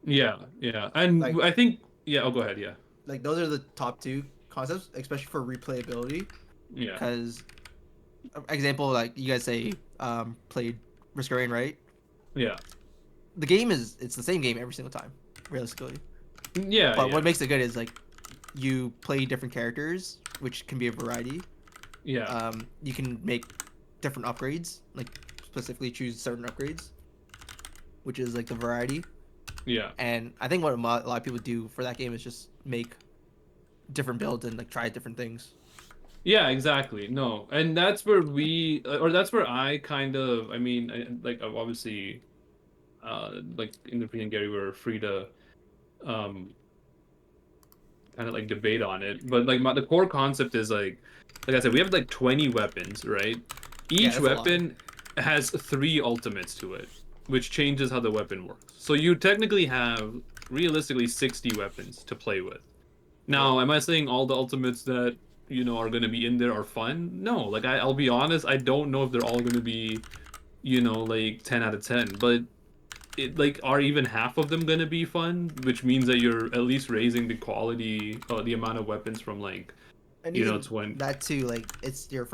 Speaker 1: Yeah, yeah. And
Speaker 4: Like
Speaker 1: I think yeah, oh go ahead, yeah.
Speaker 4: those are the top two concepts, especially for replayability.
Speaker 1: Yeah.
Speaker 4: Because example, like you guys say, played Risk of Rain, right?
Speaker 1: Yeah.
Speaker 4: The game it's the same game every single time, realistically.
Speaker 1: Yeah,
Speaker 4: But
Speaker 1: yeah.
Speaker 4: what makes it good is like you play different characters, which can be a variety.
Speaker 1: Yeah.
Speaker 4: You can make different upgrades, like specifically choose certain upgrades, which is like the variety.
Speaker 1: Yeah.
Speaker 4: And I think what a lot of people do for that game is just make different builds and like try different things.
Speaker 1: Yeah, exactly. No. And that's where or that's where I kind of, I mean, obviously like in the and Gary we're free to um kind of like debate on it, but like the core concept is like I said, we have like 20 weapons, right?
Speaker 4: Yeah,
Speaker 1: Each
Speaker 4: that's a lot.
Speaker 1: weapon has 3 ultimates to it, which changes how the weapon works. So you technically have realistically 60 weapons to play with. Now, am I saying all the ultimates that, you know, are going to be in there are fun? No, like I'll be honest, I don't know if they're all going to be, you know, like 10 out of 10, but it like are even half of them going to be fun, which means that you're at least raising the quality, the amount of weapons from like,
Speaker 4: And
Speaker 1: you know,
Speaker 4: even
Speaker 1: 20.
Speaker 4: that too, like it's the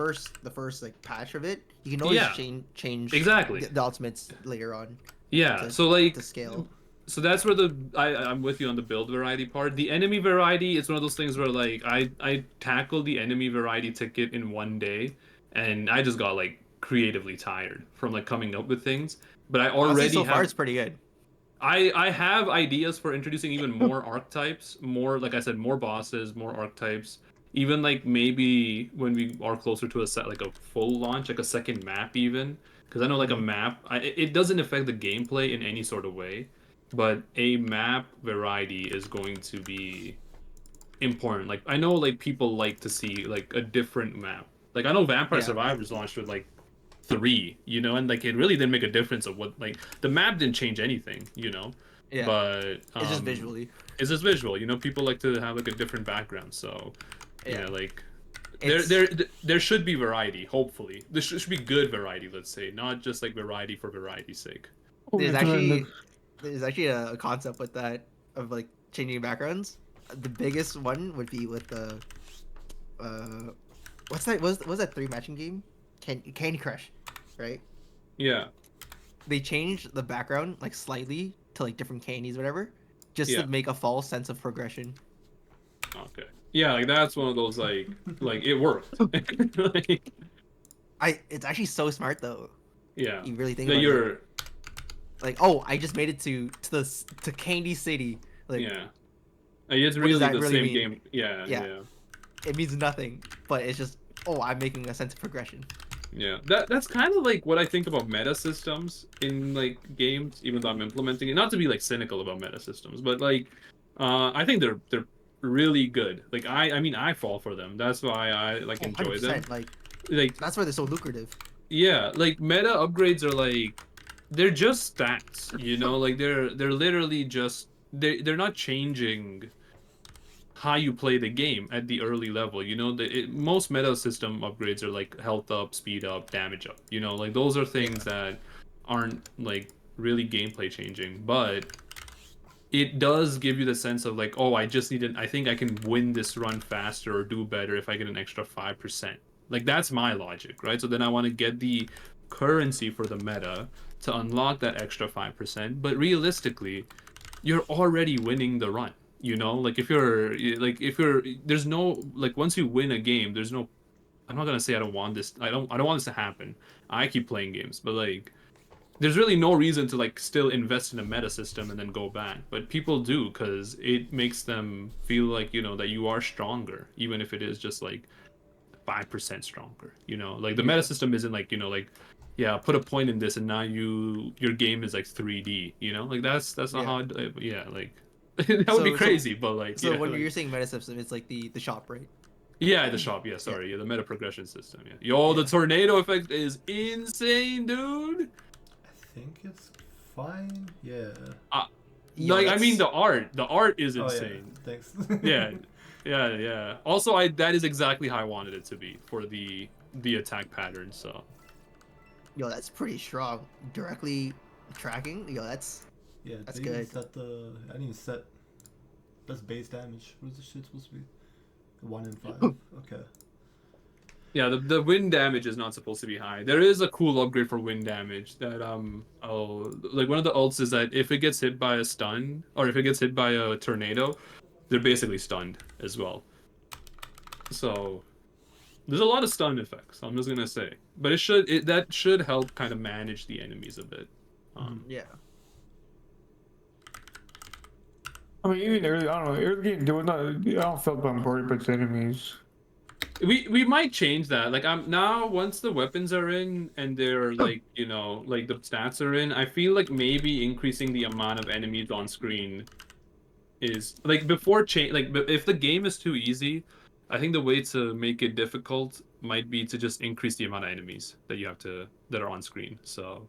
Speaker 4: first like patch of it. You can always
Speaker 1: Yeah.
Speaker 4: change
Speaker 1: Exactly.
Speaker 4: the ultimates later on
Speaker 1: Yeah,
Speaker 4: to,
Speaker 1: so like
Speaker 4: to scale.
Speaker 1: so that's where I'm with you on the build variety part. The enemy variety, it's one of those things where like I tackled the enemy variety ticket in one day, and I just got like creatively tired from like coming up with things. But I
Speaker 4: Honestly,
Speaker 1: already
Speaker 4: so far
Speaker 1: have
Speaker 4: it's pretty good.
Speaker 1: I have ideas for introducing even more archetypes, more, like I said, more bosses, more archetypes. Even like maybe when we are closer to a set, like a full launch, like a second map even, Because I know like a map, it doesn't affect the gameplay in any sort of way, but a map variety is going to be important. Like I know like people like to see like a different map. Like I know Vampire
Speaker 4: Yeah.
Speaker 1: Survivors launched with like 3, you know, and like it really didn't make a difference of what like the map didn't change anything, you know.
Speaker 4: Yeah.
Speaker 1: But
Speaker 4: It's just visually.
Speaker 1: it's just visual, you know. People like to have like a different background, so yeah,
Speaker 4: Yeah.
Speaker 1: like
Speaker 4: It's-
Speaker 1: there should be variety. Hopefully, there should be good variety. Let's say not just like variety for variety's sake.
Speaker 2: Oh,
Speaker 4: There's
Speaker 2: it's around
Speaker 4: actually there's actually a concept with that of like changing backgrounds. The biggest one would be with the what's that? Was that 3 matching game? Candy Crush, right?
Speaker 1: Yeah,
Speaker 4: They changed the background like slightly to like different candies, whatever, just
Speaker 1: Yeah.
Speaker 4: to make a false sense of progression.
Speaker 1: okay. Yeah, like that's one of those like it worked. Like,
Speaker 4: It's actually so smart though.
Speaker 1: yeah,
Speaker 4: You really think
Speaker 1: that
Speaker 4: about it.
Speaker 1: you're
Speaker 4: Like, oh, I just made it to Candy City. Like,
Speaker 1: yeah. It's
Speaker 4: what does
Speaker 1: really
Speaker 4: that
Speaker 1: the
Speaker 4: really
Speaker 1: same
Speaker 4: mean?
Speaker 1: game. Yeah,
Speaker 4: Yeah.
Speaker 1: yeah.
Speaker 4: it means nothing, but it's just, oh, I'm making a sense of progression.
Speaker 1: Yeah, that's kind of like what I think about meta systems in like games, even though I'm implementing it. Not to be like cynical about meta systems, but like, I think they're really good. Like I mean I fall for them. That's why I like
Speaker 4: Oh,
Speaker 1: enjoy them.
Speaker 4: 100%. Like,
Speaker 1: Like
Speaker 4: that's why they're so lucrative.
Speaker 1: yeah, like meta upgrades are like they're just stats, you know, like they're literally just they're not changing how you play the game at the early level. You know, most meta system upgrades are like health up, speed up, damage up. You know, like those are things that aren't like really gameplay changing, but it does give you the sense of like, oh, I just need I think I can win this run faster or do better if I get an extra 5%. Like that's my logic, right? So then I want to get the currency for the meta to unlock that extra 5%, but realistically, you're already winning the run. You know, like if you're there's no like once you win a game, there's no I'm not gonna say I don't want this. I don't want this to happen. I keep playing games, but like there's really no reason to like still invest in a meta system and then go back. But people do because it makes them feel like, you know, that you are stronger, even if it is just like 5% stronger. You know, like the meta system isn't like, you know, like yeah, put a point in this and now your game is like 3D. You know, like that's not
Speaker 4: Yeah.
Speaker 1: how. Yeah, like that would be
Speaker 4: So-
Speaker 1: crazy. But like
Speaker 4: So
Speaker 1: yeah,
Speaker 4: when
Speaker 1: like-
Speaker 4: you're saying meta system, it's like the shop, right?
Speaker 1: yeah, the shop. Yeah, sorry. Yeah, the meta progression system. Yeah. Yo, the tornado effect is insane, dude.
Speaker 3: I think it's fine. Yeah.
Speaker 4: Yo,
Speaker 1: Like I
Speaker 4: that's-
Speaker 1: mean, the art is
Speaker 3: Oh
Speaker 1: insane.
Speaker 3: yeah. Thanks.
Speaker 1: Yeah, yeah. Also, that is exactly how I wanted it to be for the attack pattern. So
Speaker 4: Yo, that's pretty strong. Directly tracking. Yo, that's
Speaker 3: Yeah.
Speaker 4: That's
Speaker 3: they even
Speaker 4: good.
Speaker 3: Set the. I didn't even set. That's base damage. What is this shit supposed to be? 1 in 5. Okay.
Speaker 1: yeah, the wind damage is not supposed to be high. There is a cool upgrade for wind damage that like one of the ults is that if it gets hit by a stun or if it gets hit by a tornado, they're basically stunned as well. So there's a lot of stun effects. I'm just gonna say, but that should help kind of manage the enemies a bit.
Speaker 4: yeah.
Speaker 2: I mean, even early, I don't know, early game, there was not, I don't feel bombarded by the enemies.
Speaker 1: We might change that. Like I'm now once the weapons are in and they're like, you know, like the stats are in, I feel like maybe increasing the amount of enemies on screen is like before change like if the game is too easy, I think the way to make it difficult might be to just increase the amount of enemies that you have that are on screen. So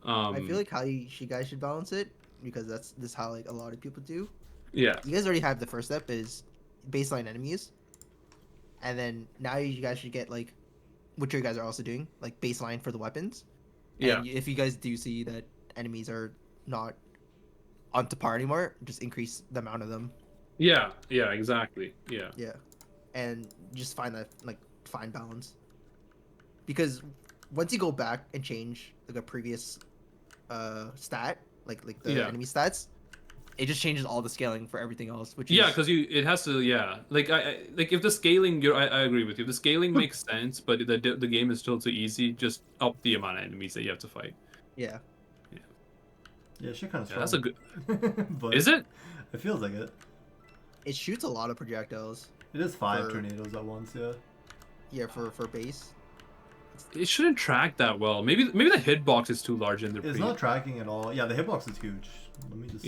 Speaker 4: I feel like how you guys should balance it, because this how like a lot of people do.
Speaker 1: yeah.
Speaker 4: You guys already have the first step is baseline enemies, and then now you guys should get like, what you guys are also doing, like baseline for the weapons.
Speaker 1: Yeah.
Speaker 4: And if you guys do see that enemies are not on to par anymore, just increase the amount of them.
Speaker 1: Yeah, exactly. Yeah.
Speaker 4: Yeah, and just find that like fine balance. Because once you go back and change like a previous stat, like the
Speaker 1: Yeah.
Speaker 4: enemy stats, it just changes all the scaling for everything else. Which is,
Speaker 1: Yeah, because it has to. Yeah, like I like if the scaling, I agree with you. The scaling makes sense, but the game is still too easy. Just up the amount of enemies that you have to fight.
Speaker 4: yeah.
Speaker 3: Yeah, shit kind of
Speaker 1: Yeah,
Speaker 3: strong.
Speaker 1: that's a good.
Speaker 3: But
Speaker 1: Is it?
Speaker 3: It feels like it.
Speaker 4: It shoots a lot of projectiles.
Speaker 3: It is 5
Speaker 4: For-
Speaker 3: tornadoes at once. Yeah.
Speaker 4: Yeah, for base.
Speaker 1: it shouldn't track that well. Maybe the hitbox is too large in the
Speaker 3: It's not tracking at all. Yeah, the hitbox is huge. Let me just.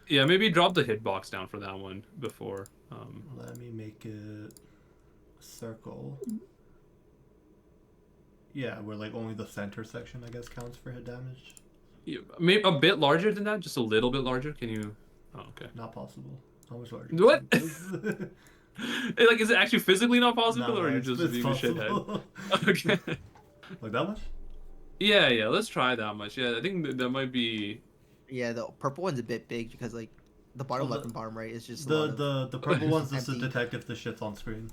Speaker 1: Yeah, maybe drop the hitbox down for that one before.
Speaker 3: Let me make it a circle. Yeah, where like only the center section, I guess, counts for hit damage.
Speaker 1: Maybe a bit larger than that, just a little bit larger. Can you? Oh, okay.
Speaker 3: Not possible. How much larger?
Speaker 1: What?
Speaker 3: Is
Speaker 1: Like, is it actually physically not possible, or are you
Speaker 3: it's-
Speaker 1: just
Speaker 3: it's
Speaker 1: being a shithead?
Speaker 3: possible.
Speaker 1: Okay.
Speaker 3: Like that much?
Speaker 1: Yeah. Let's try that much. Yeah, I think that might be.
Speaker 4: Yeah, the purple one's a bit big because like the bottom
Speaker 3: Well,
Speaker 4: left and bottom right is just a
Speaker 3: The
Speaker 4: lot of,
Speaker 3: the purple one's just to
Speaker 4: empty.
Speaker 3: detect if the shit's on screen.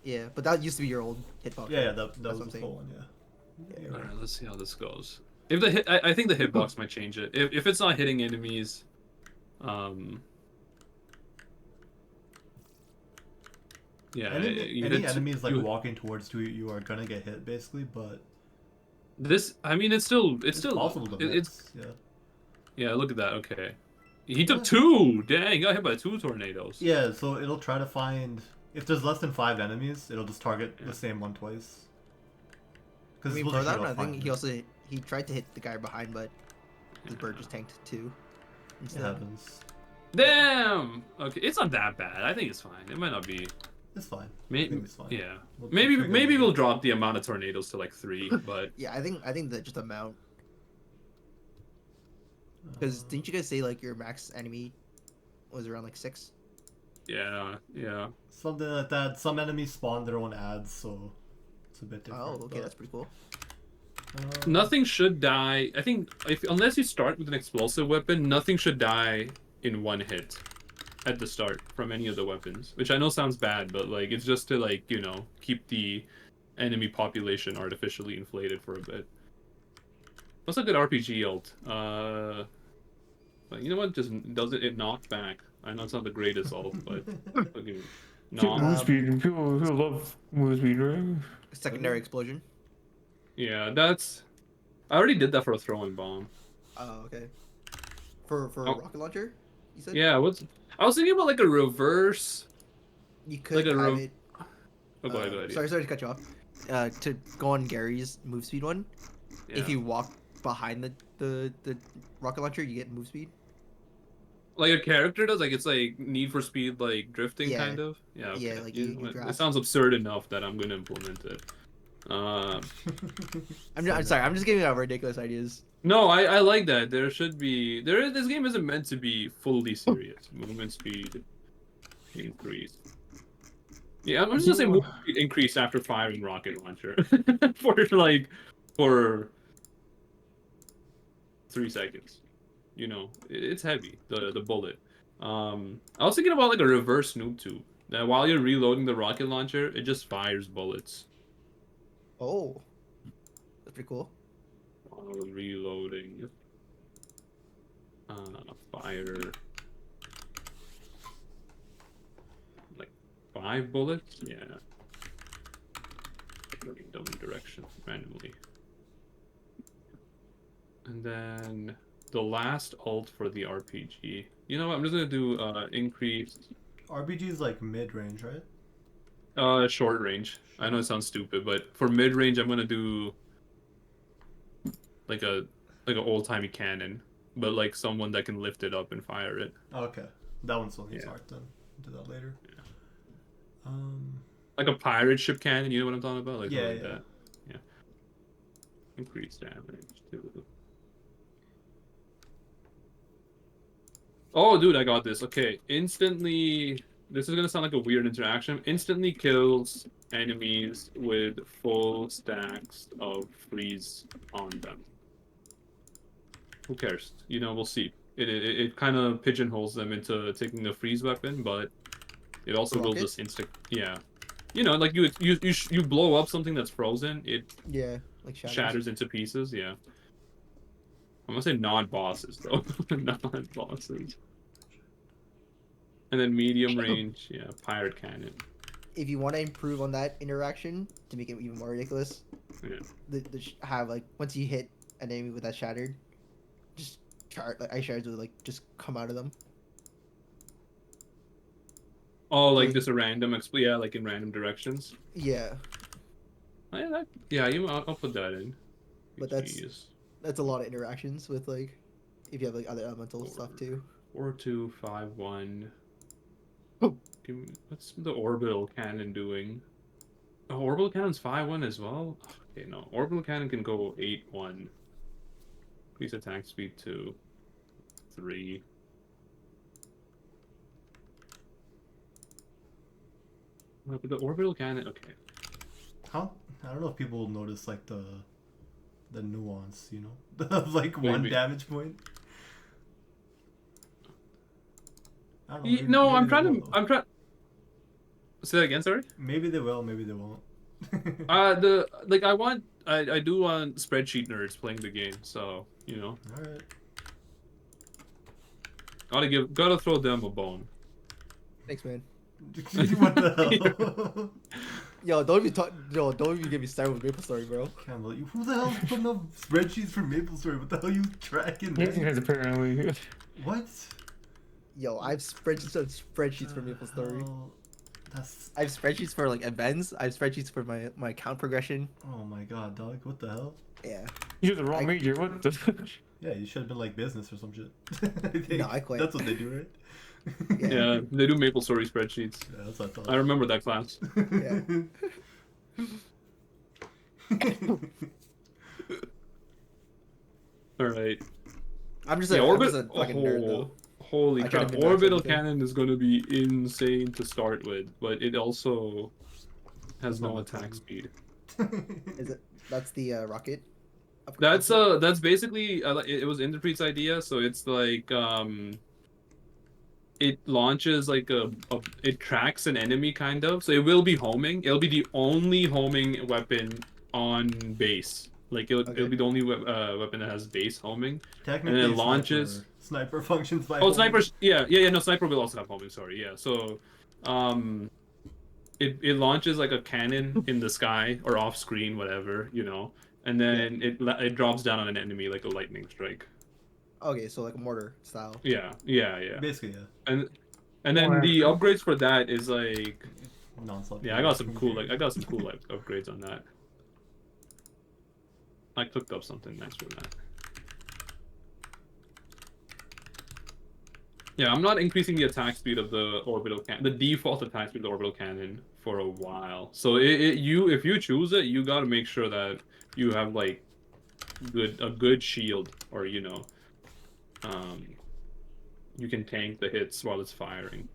Speaker 4: yeah, but that used to be your old hitbox.
Speaker 3: Yeah,
Speaker 4: right?
Speaker 3: that
Speaker 4: That's
Speaker 3: was
Speaker 4: what I'm
Speaker 3: the
Speaker 4: saying.
Speaker 3: full one. Yeah. You're
Speaker 1: All
Speaker 3: right.
Speaker 1: right, let's see how this goes. If the hit, I think the hitbox might change it. If it's not hitting enemies, yeah.
Speaker 3: Any
Speaker 1: hit-
Speaker 3: enemies like
Speaker 1: you-
Speaker 3: walking towards you are gonna get hit basically, but
Speaker 1: This, I mean, it's still
Speaker 3: possible to
Speaker 1: it's
Speaker 3: miss. Yeah.
Speaker 1: yeah. Look at that. Okay, he took
Speaker 3: Yeah.
Speaker 1: 2. Dang, he got hit by 2 tornadoes.
Speaker 3: Yeah, so it'll try to find if there's less than 5 enemies, it'll just target
Speaker 1: Yeah.
Speaker 3: the same one twice.
Speaker 4: I
Speaker 3: Because
Speaker 4: mean, for that one, I think he tried to hit the guy behind, but his bird just tanked 2.
Speaker 3: It
Speaker 4: Instead.
Speaker 3: happens.
Speaker 1: Damn. Okay, it's not that bad. I think it's fine. It might not be.
Speaker 3: It's fine. I
Speaker 1: Maybe.
Speaker 3: think it's fine.
Speaker 1: Yeah.
Speaker 3: We'll
Speaker 1: Maybe
Speaker 3: figure it
Speaker 1: we'll
Speaker 3: out.
Speaker 1: drop the amount of tornadoes to like 3, but
Speaker 4: Yeah, I think that just amount. Because didn't you guys say like your max enemy was around like 6?
Speaker 1: yeah.
Speaker 3: Something like that. Some enemies spawn their own ads, so it's a bit different.
Speaker 4: Oh, okay,
Speaker 3: but,
Speaker 4: that's pretty cool.
Speaker 1: Nothing should die. I think unless you start with an explosive weapon, nothing should die in one hit at the start from any of the weapons. Which I know sounds bad, but like it's just to like, keep the enemy population artificially inflated for a bit. What's a good RPG ult? But you know what? Just does it knock back. I know it's not the greatest ult, but fucking knock.
Speaker 2: Move speed. People love move speed, right?
Speaker 4: Secondary explosion.
Speaker 1: Yeah, that's. I already did that for a throwing bomb.
Speaker 4: Oh, okay. For
Speaker 1: Oh.
Speaker 4: a rocket launcher, you said?
Speaker 1: Yeah, I was thinking about like a reverse.
Speaker 4: You could
Speaker 1: like a
Speaker 4: have
Speaker 1: rev-
Speaker 4: it.
Speaker 1: Oh, go ahead.
Speaker 4: Sorry to cut you off. To go on Gary's move speed one,
Speaker 1: Yeah.
Speaker 4: if you walk behind the rocket launcher, you get move speed.
Speaker 1: Like a character does, like it's like Need for Speed, like drifting
Speaker 4: Yeah.
Speaker 1: kind of. Yeah. Okay.
Speaker 4: Yeah, like you
Speaker 1: know what?
Speaker 4: draft.
Speaker 1: It sounds absurd enough that I'm gonna implement it.
Speaker 4: I'm sorry. I'm just giving out ridiculous ideas.
Speaker 1: No, I like that. There should be this game isn't meant to be fully serious. Movement speed increase. Yeah, I'm just gonna say movement speed increase after firing rocket launcher for 3 seconds. It's heavy, the bullet. I was thinking about like a reverse noob tube. That while you're reloading the rocket launcher, it just fires bullets
Speaker 4: Oh, that's pretty cool.
Speaker 1: while reloading. Fire like 5 bullets. Yeah. Looking double direction randomly. And then the last ult for the RPG. You know what? I'm just gonna do increase
Speaker 3: RPG is like mid range, right?
Speaker 1: short range. I know it sounds stupid, but for mid range, I'm gonna do like an old timey cannon, but like someone that can lift it up and fire it,
Speaker 3: Okay, that one still needs
Speaker 1: Yeah.
Speaker 3: art then. Do that later.
Speaker 1: Yeah. like a pirate ship cannon. You know what I'm talking about? Like
Speaker 3: Yeah,
Speaker 1: something like
Speaker 3: yeah.
Speaker 1: that. Yeah. Increase damage too. Oh, dude, I got this. Okay, instantly. This is gonna sound like a weird interaction. Instantly kills enemies with full stacks of freeze on them. Who cares? We'll see. It kind of pigeonholes them into taking the freeze weapon, but it also
Speaker 4: The
Speaker 1: will
Speaker 4: rocket?
Speaker 1: just instant. Yeah, like you blow up something that's frozen, it
Speaker 4: Yeah, like
Speaker 1: shatters into pieces. Yeah. I'm gonna say non-bosses though, non-bosses. And then medium range, yeah, pirate cannon.
Speaker 4: If you want to improve on that interaction to make it even more ridiculous,
Speaker 1: Yeah.
Speaker 4: have like once you hit an enemy with that shattered, just ice shards would like just come out of them.
Speaker 1: Oh, like
Speaker 4: Like-
Speaker 1: just a random yeah, like in random directions.
Speaker 4: Yeah,
Speaker 1: I'll put that in.
Speaker 4: But that's
Speaker 1: Jeez.
Speaker 4: a lot of interactions with like if you have like other elemental stuff too.
Speaker 1: 4251.
Speaker 4: Oh.
Speaker 1: What's the orbital cannon doing? Oh, orbital cannon's 5-1 as well. Okay, no. Orbital cannon can go 8-1. Increase attack speed to 3. No, but the orbital cannon. Okay.
Speaker 3: How? I don't know if people will notice like the nuance, you know, of like
Speaker 1: Maybe.
Speaker 3: one damage point. I don't know. Maybe,
Speaker 1: No,
Speaker 3: maybe
Speaker 1: I'm
Speaker 3: they
Speaker 1: trying
Speaker 3: will,
Speaker 1: to.
Speaker 3: though.
Speaker 1: I'm trying. Say that again. Sorry.
Speaker 3: Maybe they will. Maybe they won't.
Speaker 1: I do want spreadsheet nerds playing the game, so you know,
Speaker 3: All right.
Speaker 1: gotta throw them a bone.
Speaker 4: Thanks, man.
Speaker 3: What the hell?
Speaker 4: Yo, don't even get me started with MapleStory, bro.
Speaker 3: Can't believe who the hell putting up spreadsheets for MapleStory? What the hell are you tracking,
Speaker 2: Yes,
Speaker 3: man?
Speaker 2: guys apparently.
Speaker 3: What?
Speaker 4: Yo, I have spreadsheets on spreadsheets for MapleStory.
Speaker 3: Hell? That's.
Speaker 4: I have spreadsheets for like events. I have spreadsheets for my account progression.
Speaker 3: Oh my god, dog. What the hell?
Speaker 4: Yeah.
Speaker 2: You're the wrong major. What the?
Speaker 3: Yeah, you should have been like business or some shit.
Speaker 4: No, I quit.
Speaker 3: That's what they do, right?
Speaker 4: Yeah.
Speaker 1: Yeah, they do MapleStory spreadsheets.
Speaker 3: Yeah, that's what I thought.
Speaker 1: I remember that class.
Speaker 4: Yeah.
Speaker 1: All right.
Speaker 4: I'm just
Speaker 1: Yeah,
Speaker 4: I'm just a fucking nerd though.
Speaker 1: Holy
Speaker 4: I could've
Speaker 1: crap!
Speaker 4: been back
Speaker 1: Orbital
Speaker 4: everything.
Speaker 1: cannon is going to be insane to start with, but it also has
Speaker 3: That's not
Speaker 1: no
Speaker 3: my
Speaker 1: attack
Speaker 3: thing.
Speaker 1: speed.
Speaker 4: Is it? That's the rocket.
Speaker 1: That's basically it was Interprete's idea. So it's like it launches like it tracks an enemy kind of. So it will be homing. It'll be the only homing weapon on base. Like it'll
Speaker 4: Okay.
Speaker 1: be the only weapon that has base homing.
Speaker 3: Technically,
Speaker 1: And then it launches-
Speaker 3: Sniper functions by.
Speaker 1: Oh,
Speaker 3: homing.
Speaker 1: snipers! Yeah. No, sniper will also have homing. Sorry, yeah. So, it launches like a cannon in the sky or off screen, whatever, you know, and then it drops down on an enemy like a lightning strike.
Speaker 4: Okay, so like a mortar style.
Speaker 1: Yeah.
Speaker 3: Basically, yeah.
Speaker 1: And then
Speaker 2: Or-
Speaker 1: the upgrades for that is like,
Speaker 3: Non-stop.
Speaker 1: yeah, I got some cool upgrades on that. I cooked up something nice for that. Yeah, I'm not increasing the attack speed of the orbital cannon, the default attack speed of the orbital cannon for a while. So if you choose it, you got to make sure that you have like a good shield, or you know, you can tank the hits while it's firing.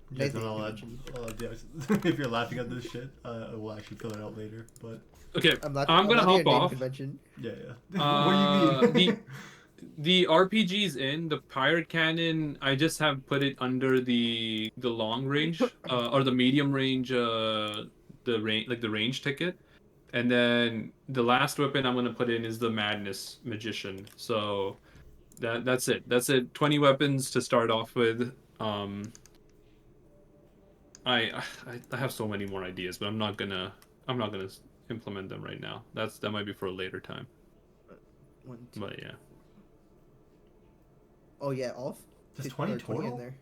Speaker 3: You guys
Speaker 4: Nathan,
Speaker 3: know all
Speaker 4: you
Speaker 3: that, if you're laughing at this shit, I will actually fill it out later. But
Speaker 1: Okay,
Speaker 4: I'm not.
Speaker 1: I'm gonna
Speaker 4: laughing
Speaker 1: hop
Speaker 4: at naming
Speaker 1: off.
Speaker 4: Convention.
Speaker 3: yeah. What do you mean?
Speaker 1: The RPG's in the pirate cannon. I just have put it under the long range or the medium range the range ticket, and then the last weapon I'm gonna put in is the Madness Magician. So that's it. 20 weapons to start off with. I have so many more ideas, but I'm not gonna implement them right now. That might be for a later time.
Speaker 4: 1, 2.
Speaker 1: But yeah.
Speaker 4: Oh yeah, off.
Speaker 3: Just
Speaker 4: 20
Speaker 3: 20
Speaker 4: or 20 in
Speaker 3: total?
Speaker 4: there.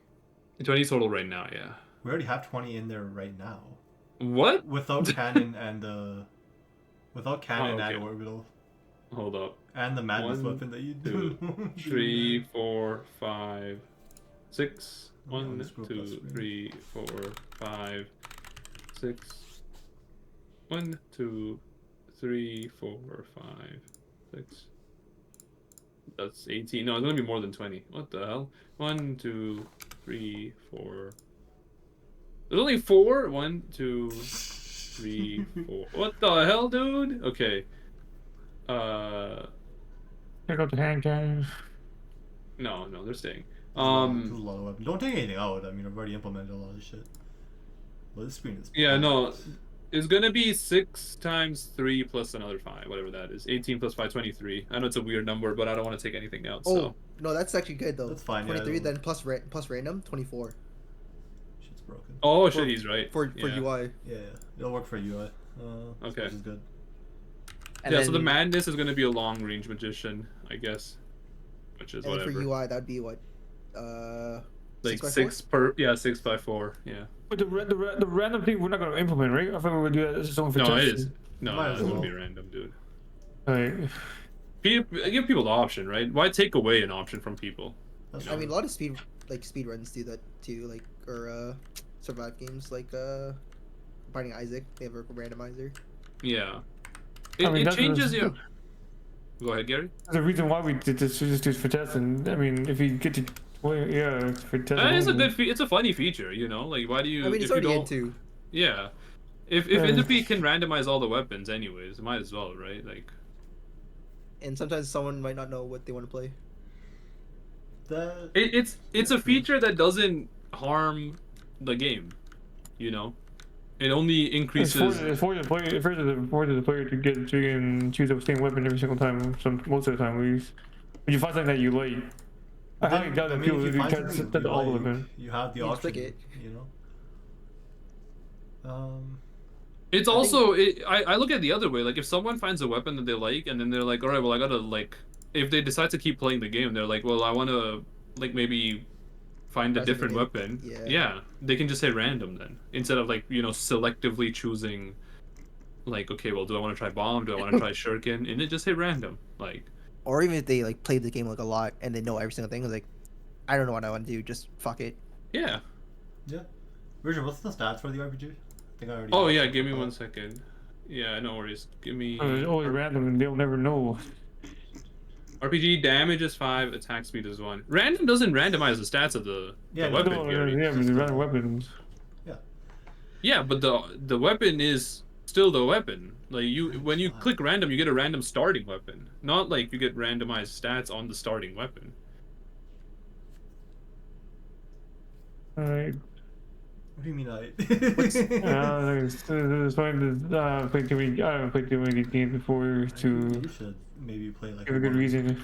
Speaker 1: 20 total right now, yeah.
Speaker 3: We already have 20 in there right now,
Speaker 1: What?
Speaker 3: without cannon and without cannon
Speaker 1: okay.
Speaker 3: and orbital
Speaker 1: Hold up.
Speaker 3: and the madness
Speaker 1: 1,
Speaker 3: weapon that you
Speaker 1: 2,
Speaker 3: do.
Speaker 1: 3, 4, 5, 6.
Speaker 3: Oh, yeah,
Speaker 1: 1,
Speaker 3: let's group
Speaker 1: 2,
Speaker 3: that screen.
Speaker 1: 3, 4, 5, 6. 1, 2, 3, 4, 5, 6. That's 18. No, it's gonna be more than 20. What the hell? 1, 2, 3, 4. There's only 4. 1, 2, 3, 4. What the hell, dude? Okay.
Speaker 2: Pick up the hand cannon.
Speaker 1: No, they're staying.
Speaker 3: There's a lot of weapons. Don't take anything out. I mean, I've already implemented a lot of shit. But this screen is.
Speaker 1: Yeah, no.
Speaker 3: packed.
Speaker 1: It's gonna be 6 times 3 plus another 5, whatever that is. 18 plus 5, 23. I know it's a weird number, but I don't want to take anything out.
Speaker 4: Oh
Speaker 1: So
Speaker 4: no, that's actually good though.
Speaker 3: That's fine, yeah,
Speaker 4: 23,
Speaker 3: I
Speaker 4: then plus random 24
Speaker 3: Shit's broken.
Speaker 1: oh
Speaker 4: for-
Speaker 1: shit, he's right.
Speaker 4: for
Speaker 1: Yeah.
Speaker 4: UI.
Speaker 3: Yeah, it'll work for UI.
Speaker 1: Okay.
Speaker 3: Which is good.
Speaker 4: And
Speaker 1: Yeah, so the
Speaker 4: then-
Speaker 1: madness is gonna be a long range magician, I guess. Which is
Speaker 4: And then for
Speaker 1: whatever.
Speaker 4: UI, that'd be what?
Speaker 1: Like
Speaker 4: 6x4?
Speaker 1: 6x4, yeah.
Speaker 2: But the random thing we're not gonna implement, right? I thought we would do that as its own for
Speaker 1: No, it
Speaker 2: testing.
Speaker 1: is. No,
Speaker 3: Might
Speaker 1: no,
Speaker 3: as
Speaker 1: it wouldn't
Speaker 3: well.
Speaker 1: be random, dude.
Speaker 2: Alright.
Speaker 1: Give people the option, right? Why take away an option from people?
Speaker 3: That's
Speaker 4: I mean, a lot of speed runs do that too, like or survive games like Binding Isaac. They have a randomizer.
Speaker 1: Yeah.
Speaker 2: I mean,
Speaker 1: It
Speaker 2: that's-
Speaker 1: changes you. Go ahead, Gary.
Speaker 2: The reason why we did this is just for testing. I mean, if you get to, well, yeah, it's for testing.
Speaker 1: It's a
Speaker 2: only.
Speaker 1: good. It's a funny feature, you know. Like, why do you?
Speaker 4: I mean, it's
Speaker 1: if you
Speaker 4: already
Speaker 1: don't,
Speaker 4: into.
Speaker 1: Yeah. If Entropy can randomize all the weapons, anyways, might as well, right? Like.
Speaker 4: And sometimes someone might not know what they want to play.
Speaker 3: that.
Speaker 1: It's a feature that doesn't harm the game, you know. It only increases.
Speaker 2: It's for the player. It's for the player to get to and choose the same weapon every single time. Most of the time, at least. When you find something that you like, I highly doubt that people
Speaker 3: if
Speaker 2: would
Speaker 3: you find
Speaker 2: test
Speaker 3: something you
Speaker 2: all the
Speaker 3: like,
Speaker 2: weapon.
Speaker 3: you have the
Speaker 4: You just
Speaker 3: option.
Speaker 4: pick it.
Speaker 3: You know.
Speaker 1: It's also I look at it the other way. Like if someone finds a weapon that they like, and then they're like, all right, well, I gotta like. If they decide to keep playing the game, they're like, well, I want to like maybe find a
Speaker 4: Try
Speaker 1: different
Speaker 4: something
Speaker 1: weapon.
Speaker 4: Yeah.
Speaker 1: Yeah, they can just say random then, instead of like selectively choosing. Like, okay, well, do I want to try bomb? Do I want to try shuriken? And it just hit random. Like,
Speaker 4: Or even if they like played the game like a lot and they know every single thing, it's like, I don't know what I want to do. Just fuck it.
Speaker 1: yeah.
Speaker 3: Yeah. Richard, what's the stats for the RPG? I think I already.
Speaker 1: Oh
Speaker 3: asked
Speaker 1: yeah,
Speaker 3: you
Speaker 1: give me
Speaker 3: about
Speaker 1: one
Speaker 3: that.
Speaker 1: second. Yeah, no worries. Give me.
Speaker 2: It's always random, and they'll never know.
Speaker 1: RPG damage is 5, attack speed is 1. Random doesn't randomize the stats of the
Speaker 3: Yeah, no,
Speaker 1: weapon.
Speaker 2: No,
Speaker 1: Gary.
Speaker 2: yeah, but the random weapons.
Speaker 1: Yeah, but the weapon is still the weapon. Like when you click random, you get a random starting weapon. Not like you get randomized stats on the starting weapon.
Speaker 2: Alright.
Speaker 3: What do you mean I?
Speaker 2: It's fine to play too many. I haven't played too many games before
Speaker 3: You
Speaker 2: to
Speaker 3: should maybe play like.
Speaker 2: give a good
Speaker 3: one.
Speaker 2: reason.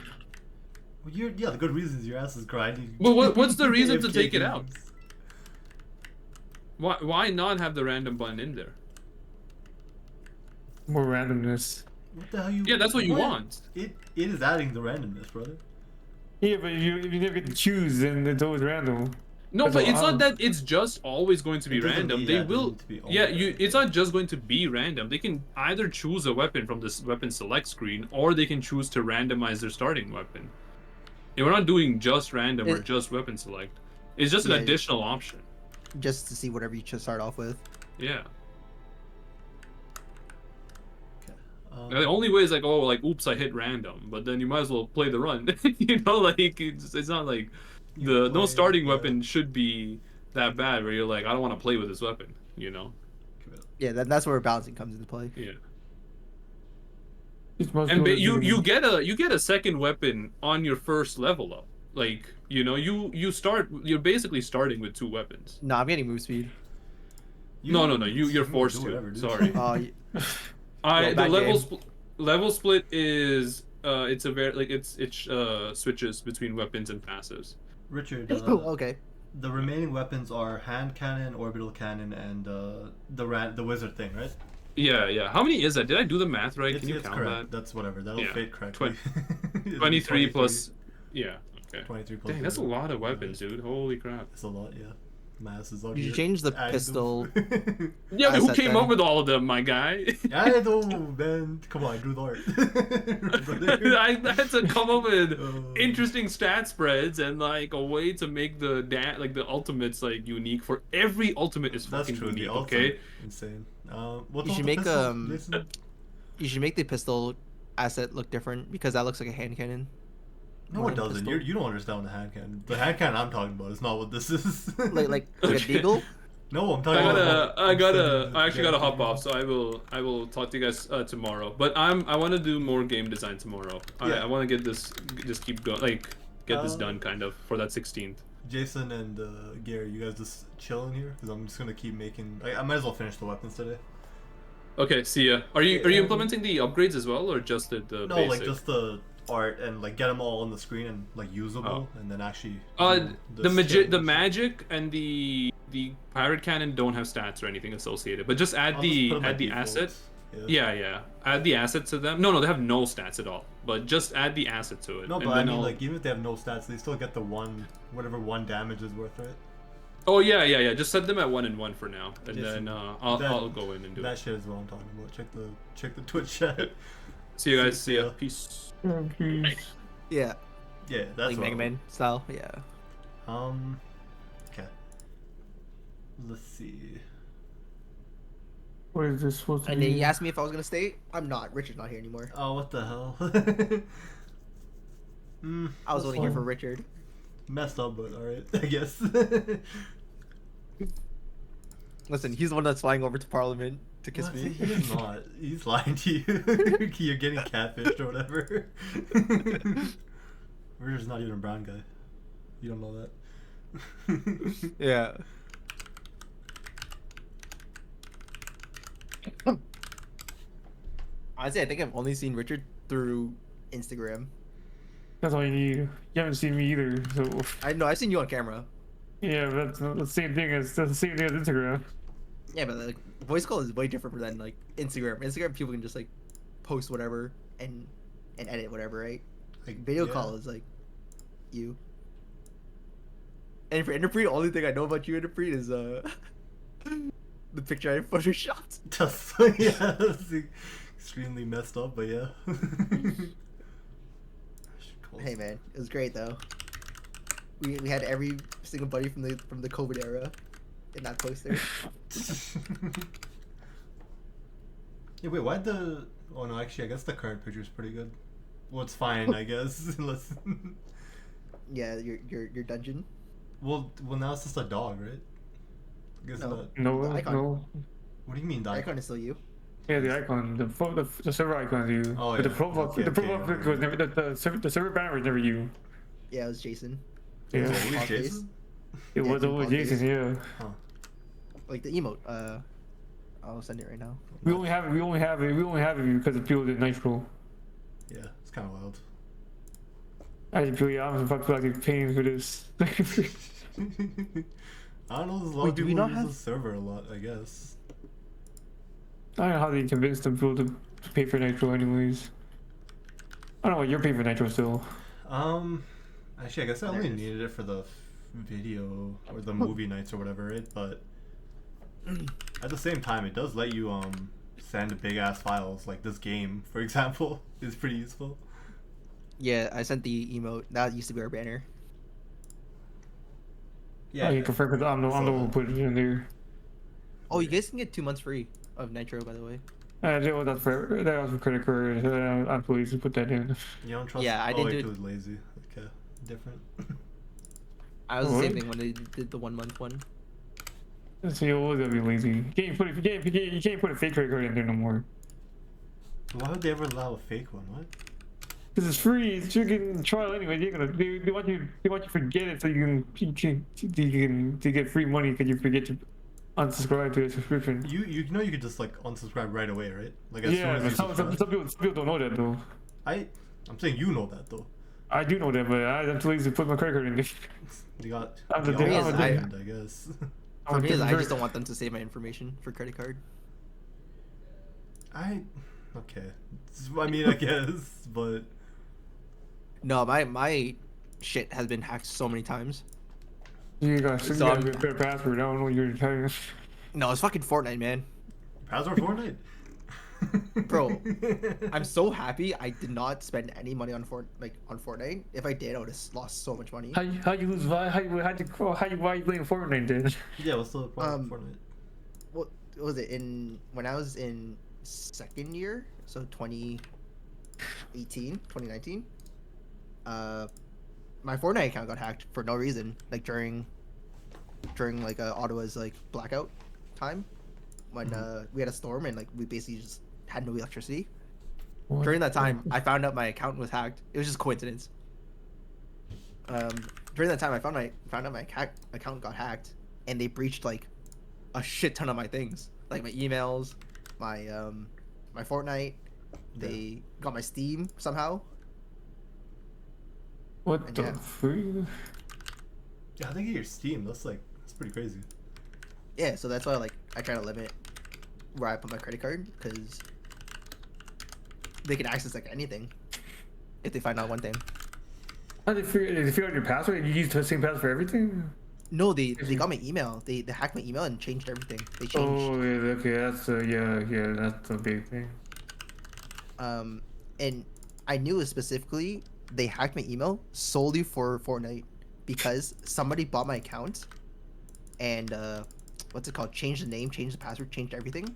Speaker 3: Well, the good reason is your ass is grinding.
Speaker 1: Well, what's the reason to
Speaker 3: AFK
Speaker 1: take it out?
Speaker 3: games.
Speaker 1: Why not have the random button in there?
Speaker 2: More randomness.
Speaker 3: What the hell you?
Speaker 1: Yeah, that's what you want.
Speaker 3: It is adding the randomness, brother.
Speaker 2: Yeah, but if you never get to choose, then it's always random.
Speaker 1: No,
Speaker 2: That's
Speaker 1: but
Speaker 2: all
Speaker 1: it's
Speaker 2: I-
Speaker 1: not that it's just always going to be
Speaker 3: It doesn't
Speaker 1: random.
Speaker 3: need-
Speaker 1: They
Speaker 3: yeah, it doesn't
Speaker 1: will.
Speaker 3: need to be
Speaker 1: Yeah,
Speaker 3: always
Speaker 1: it's not just going to be random. They can either choose a weapon from this weapon select screen, or they can choose to randomize their starting weapon. And we're not doing just random or
Speaker 4: It-
Speaker 1: just weapon select. It's just an
Speaker 4: Yeah.
Speaker 1: additional option.
Speaker 4: Just to see whatever you should start off with.
Speaker 1: Yeah.
Speaker 3: Okay.
Speaker 1: The only way is like, oh, like, oops, I hit random. But then you might as well play the run. You know, like it's not like
Speaker 3: You
Speaker 1: no
Speaker 3: play,
Speaker 1: starting
Speaker 3: yeah.
Speaker 1: weapon should be that bad where you're like, I don't want to play with this weapon. You know.
Speaker 4: Yeah, that's where balancing comes into play.
Speaker 1: Yeah.
Speaker 2: It's most
Speaker 1: And
Speaker 2: people
Speaker 1: you
Speaker 2: that
Speaker 1: you get a second weapon on your first level up. Like, you know, you're basically starting with 2 weapons.
Speaker 4: No, I'm getting move speed.
Speaker 1: No, you're
Speaker 3: can
Speaker 1: forced
Speaker 3: do
Speaker 1: to.
Speaker 3: whatever, dude.
Speaker 1: Sorry.
Speaker 4: Well,
Speaker 1: The
Speaker 4: bad
Speaker 1: level
Speaker 4: game.
Speaker 1: level split is it's a very like it switches between weapons and passives.
Speaker 3: Richard,
Speaker 4: Okay.
Speaker 3: the remaining weapons are hand cannon, orbital cannon, and the wizard thing, right?
Speaker 1: Yeah. How many is that? Did I do the math right?
Speaker 3: It's
Speaker 1: Can you count
Speaker 3: correct. That's whatever. That'll
Speaker 1: Yeah.
Speaker 3: fit correctly.
Speaker 1: that? 23 plus. Yeah. Okay.
Speaker 3: 23 plus.
Speaker 1: Dang, that's a
Speaker 3: wizard.
Speaker 1: lot of weapons, dude. Holy crap.
Speaker 3: That's a lot, yeah. Mass is
Speaker 4: You should change the pistol.
Speaker 1: Yeah, but who
Speaker 4: Asset
Speaker 1: came
Speaker 4: then.
Speaker 1: up with all of them, my guy?
Speaker 3: I know, man. Come on, do the art. Brother.
Speaker 1: I had to come up with
Speaker 3: Oh.
Speaker 1: interesting stat spreads and like a way to make the the ultimates like unique for every ultimate is
Speaker 3: That's
Speaker 1: fucking
Speaker 3: true.
Speaker 1: unique.
Speaker 3: The
Speaker 1: Okay.
Speaker 3: ultimate, insane. What's
Speaker 4: You
Speaker 3: all
Speaker 4: should
Speaker 3: the
Speaker 4: make,
Speaker 3: pistols, Jason?
Speaker 4: You should make the pistol asset look different because that looks like a hand cannon.
Speaker 3: No,
Speaker 4: more
Speaker 3: it
Speaker 4: than
Speaker 3: doesn't.
Speaker 4: pistol.
Speaker 3: You don't understand the hand cannon. The hand cannon I'm talking about is not what this is.
Speaker 4: Like a
Speaker 1: Okay.
Speaker 4: deagle.
Speaker 3: No, I'm talking about.
Speaker 1: I actually gotta hop off, so I will talk to you guys tomorrow. But I want to do more game design tomorrow.
Speaker 3: Yeah.
Speaker 1: I want to get this, just keep going, like get this
Speaker 3: Uh,
Speaker 1: done kind of for that 16th.
Speaker 3: Jason and Gary, you guys just chilling here because I'm just gonna keep making. I might as well finish the weapons today.
Speaker 1: Okay, see ya. Are you implementing the upgrades as well, or just the
Speaker 3: No,
Speaker 1: basic?
Speaker 3: like just the art and like get them all on the screen and like usable, and then actually. do
Speaker 1: the
Speaker 3: skills.
Speaker 1: magic and the pirate cannon don't have stats or anything associated, but just add
Speaker 3: I'll
Speaker 1: the
Speaker 3: just put 'em at
Speaker 1: add the
Speaker 3: default.
Speaker 1: asset. Yeah. Add the asset to them. No, they have no stats at all. But just add the asset to it.
Speaker 3: No,
Speaker 1: and
Speaker 3: but I
Speaker 1: then
Speaker 3: mean,
Speaker 1: I'll-
Speaker 3: like, even if they have no stats, they still get the whatever one damage is worth, right?
Speaker 1: Oh yeah. Just set them at 1 and 1 for now, and
Speaker 3: Yes,
Speaker 1: then
Speaker 3: that-
Speaker 1: I'll go in and do
Speaker 3: That
Speaker 1: it.
Speaker 3: shit is what I'm talking about. Check the Twitch chat.
Speaker 1: See you guys.
Speaker 3: See
Speaker 1: See ya.
Speaker 3: ya.
Speaker 1: Peace.
Speaker 4: Yeah,
Speaker 3: Yeah, that's
Speaker 4: like
Speaker 3: what
Speaker 4: Mega
Speaker 3: I'm-
Speaker 4: Man style. Yeah.
Speaker 3: Okay. Let's see.
Speaker 2: What is this supposed to
Speaker 4: And
Speaker 2: be?
Speaker 4: then he asked me if I was gonna stay. I'm not. Richard's not here anymore.
Speaker 3: Oh, what the hell?
Speaker 4: I was
Speaker 2: That's
Speaker 4: only here for
Speaker 2: fine.
Speaker 4: Richard.
Speaker 3: Messed up, but alright, I guess.
Speaker 4: Listen, he's the one that's flying over to Parliament to kiss
Speaker 3: What?
Speaker 4: me.
Speaker 3: He's not. He's lying to you. You're getting catfished or whatever. Richard's not even a brown guy. You don't know that.
Speaker 4: Yeah. Honestly, I think I've only seen Richard through Instagram.
Speaker 2: That's all you need. You haven't seen me either, so
Speaker 4: I know I've seen you on camera.
Speaker 2: yeah, that's the same thing as Instagram.
Speaker 4: Yeah, but like voice call is way different than like Instagram. Instagram people can just like post whatever and edit whatever, right?
Speaker 3: Like,
Speaker 4: Video
Speaker 3: yeah.
Speaker 4: call is like you. And for Interpret, the only thing I know about you, Interpret, is the picture I photoshopped.
Speaker 3: Just, yeah, that's extremely messed up, but yeah.
Speaker 4: Hey man, it was great though. We had every single buddy from the COVID era in that poster.
Speaker 3: Yeah, wait, why'd the... Oh no, actually, I guess the current picture's pretty good. Well, it's fine, I guess. Unless...
Speaker 4: Yeah, your dungeon.
Speaker 3: well, now it's just a dog, right? I guess
Speaker 4: No.
Speaker 3: not.
Speaker 2: No,
Speaker 4: The icon.
Speaker 2: no.
Speaker 3: What do you mean,
Speaker 4: The
Speaker 3: dog?
Speaker 4: icon is still you.
Speaker 2: Yeah, the icon, the server icon is you.
Speaker 3: Oh,
Speaker 2: But the
Speaker 3: yeah.
Speaker 2: profile,
Speaker 3: Okay,
Speaker 2: the profile
Speaker 3: okay,
Speaker 2: pic was never the server banner was never you.
Speaker 4: Yeah, it was Jason.
Speaker 2: Yeah,
Speaker 3: It's always
Speaker 4: Pog face.
Speaker 3: Jason?
Speaker 2: it
Speaker 4: Yeah,
Speaker 2: was
Speaker 4: Pog
Speaker 2: always
Speaker 4: face.
Speaker 2: Jason. Yeah,
Speaker 3: Huh.
Speaker 4: Like the emote. I'll send it right now.
Speaker 2: we only have it because of people did Nitro.
Speaker 3: Yeah, it's kind of wild.
Speaker 2: I just feel I'm fucking paying for this.
Speaker 3: I don't know, there's a lot
Speaker 4: Wait,
Speaker 3: of
Speaker 4: do we
Speaker 3: people
Speaker 4: not
Speaker 3: who use
Speaker 4: have-
Speaker 3: the server a lot, I guess.
Speaker 2: I don't know how they convinced them people to pay for Nitro anyways. I don't know what you're paying for Nitro still.
Speaker 3: Actually, I guess I
Speaker 4: There
Speaker 3: only
Speaker 4: it is.
Speaker 3: needed it for the video or the movie nights or whatever, right? But at the same time, it does let you send big ass files. Like this game, for example, is pretty useful.
Speaker 4: Yeah, I sent the emote. That used to be our banner.
Speaker 3: Yeah,
Speaker 2: I can confirm because I'm the one who put it in there.
Speaker 4: Oh, you guys can get 2 months free of Nitro, by the way.
Speaker 2: I did that for credit card. I'm pleased to put that in.
Speaker 3: you don't trust.
Speaker 4: Yeah, I
Speaker 3: oh,
Speaker 4: didn't
Speaker 3: wait,
Speaker 4: do it.
Speaker 3: 'cause it's lazy. Okay, different.
Speaker 4: I was the same
Speaker 2: What?
Speaker 4: thing when they did the 1 month one.
Speaker 2: So you always gotta be lazy. You can't put a fake credit card in there no more.
Speaker 3: Why would they ever allow a fake one? What?
Speaker 2: Cause it's free. It's freaking trial anyway. They want you to forget it so you can get free money because you forget to unsubscribe to the subscription.
Speaker 3: You know you could just like unsubscribe right away, right? Like as
Speaker 2: Yeah,
Speaker 3: soon
Speaker 2: but
Speaker 3: as you
Speaker 2: some
Speaker 3: subscribe.
Speaker 2: people don't know that though.
Speaker 3: I'm saying you know that though.
Speaker 2: I do know that, but I'm too lazy to put my credit card in there.
Speaker 3: You got.
Speaker 2: I'm the
Speaker 3: you
Speaker 2: dick-
Speaker 3: got
Speaker 4: I'm the dick.
Speaker 3: scammed, I guess.
Speaker 4: For me, is I
Speaker 2: very-
Speaker 4: just don't want them to save my information for credit card.
Speaker 3: Okay. I mean, I guess, but
Speaker 4: No, my shit has been hacked so many times.
Speaker 2: You got
Speaker 4: So
Speaker 2: you got
Speaker 4: I'm-
Speaker 2: a better password. I don't know what you're telling us.
Speaker 4: No, it's fucking Fortnite, man.
Speaker 3: Password Fortnite.
Speaker 4: Bro, I'm so happy I did not spend any money on Fortnite. If I did, I would have lost so much money.
Speaker 2: How you lose? Why you playing Fortnite then?
Speaker 3: Yeah, what's the problem with Fortnite?
Speaker 4: What was it when I was in second year, so 2019, my Fortnite account got hacked for no reason, like during like Ottawa's like blackout time when we had a storm and like we basically just had no electricity.
Speaker 2: What?
Speaker 4: During that time, I found out my account was hacked. It was just coincidence. During that time, I found out my account got hacked, and they breached like a shit ton of my things, like my emails, my my Fortnite. They got my Steam somehow.
Speaker 2: What
Speaker 4: And
Speaker 2: the
Speaker 4: yeah.
Speaker 2: freak?
Speaker 3: Yeah, I think your Steam. That's pretty crazy.
Speaker 4: Yeah, so that's why like I try to limit where I put my credit card because they can access like anything if they find out one thing.
Speaker 2: How did they figure out your password? You use the same password for everything?
Speaker 4: No, they got my email. They hacked my email and changed everything. They changed.
Speaker 2: Oh, yeah, okay, that's yeah, that's a big thing.
Speaker 4: And I knew specifically they hacked my email solely for Fortnite because somebody bought my account and what's it called? Changed the name, changed the password, changed everything.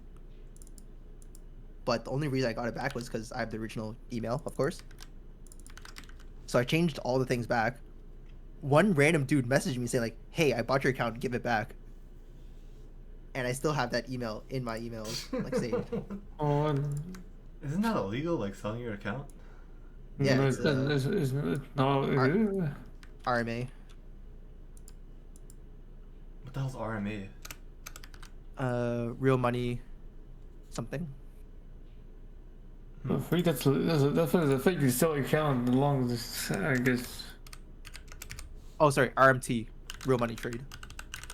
Speaker 4: But the only reason I got it back was because I have the original email, of course. So I changed all the things back. One random dude messaged me saying like, "Hey, I bought your account, give it back." And I still have that email in my emails, like saved.
Speaker 2: Oh,
Speaker 3: Isn't that illegal? Like selling your account?
Speaker 4: Yeah,
Speaker 2: no,
Speaker 4: it's,
Speaker 2: no,
Speaker 4: RMA.
Speaker 3: What the hell's RMA?
Speaker 4: Real money, something.
Speaker 2: I think that's the fake you sell your account as long as I guess.
Speaker 4: Oh, sorry, RMT, real money trade.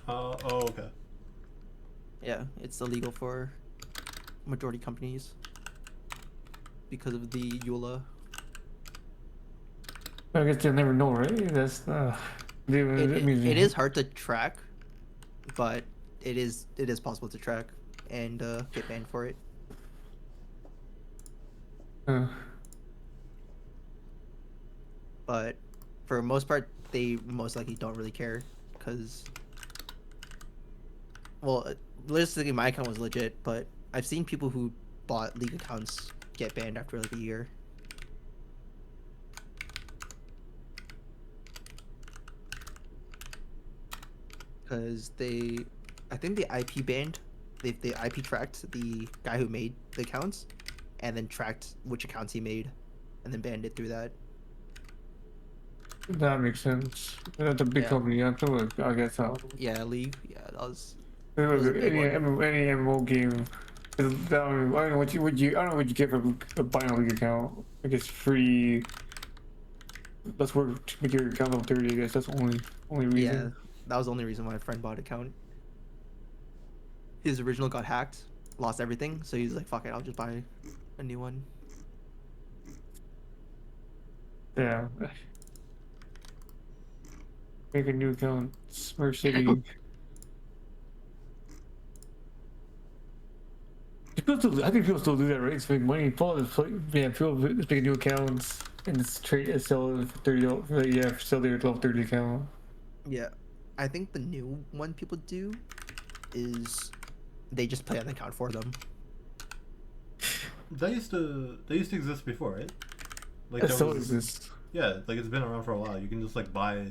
Speaker 3: Oh, okay.
Speaker 4: Yeah, it's illegal for majority companies because of the EULA.
Speaker 2: I guess they'll never know, right? That's
Speaker 4: It is hard to track, but it is possible to track and get banned for it. But for the most part, they most likely don't really care because, well, realistically, my account was legit, but I've seen people who bought League accounts get banned after like a year. Because I think the IP banned, they IP tracked the guy who made the accounts, and then tracked which accounts he made, and then banned it through that.
Speaker 2: That makes sense. That's a big
Speaker 4: Yeah.
Speaker 2: company. I guess so.
Speaker 4: Yeah, League. Yeah, that was.
Speaker 2: Any
Speaker 4: was a big one.
Speaker 2: MMO game. I don't know what you get for buying a League account. I guess free. Let's work to make your account level 30. I guess that's the only
Speaker 4: Yeah,
Speaker 2: reason.
Speaker 4: that was the only reason why my friend bought an account. His original got hacked, lost everything, so he's like, "Fuck it, I'll just buy a new one."
Speaker 2: Yeah. Make a new account. Smurf City. I think people still do that, right? It's make money. People just make new accounts and just trade and sell it for $30. Yeah, sell their level 30 account.
Speaker 4: Yeah, I think the new one people do is they just play on the account for them.
Speaker 3: That used to exist before, right? Like
Speaker 2: It
Speaker 3: there
Speaker 2: still
Speaker 3: was-
Speaker 2: exists.
Speaker 3: Yeah, like it's been around for a while. You can just like buy, or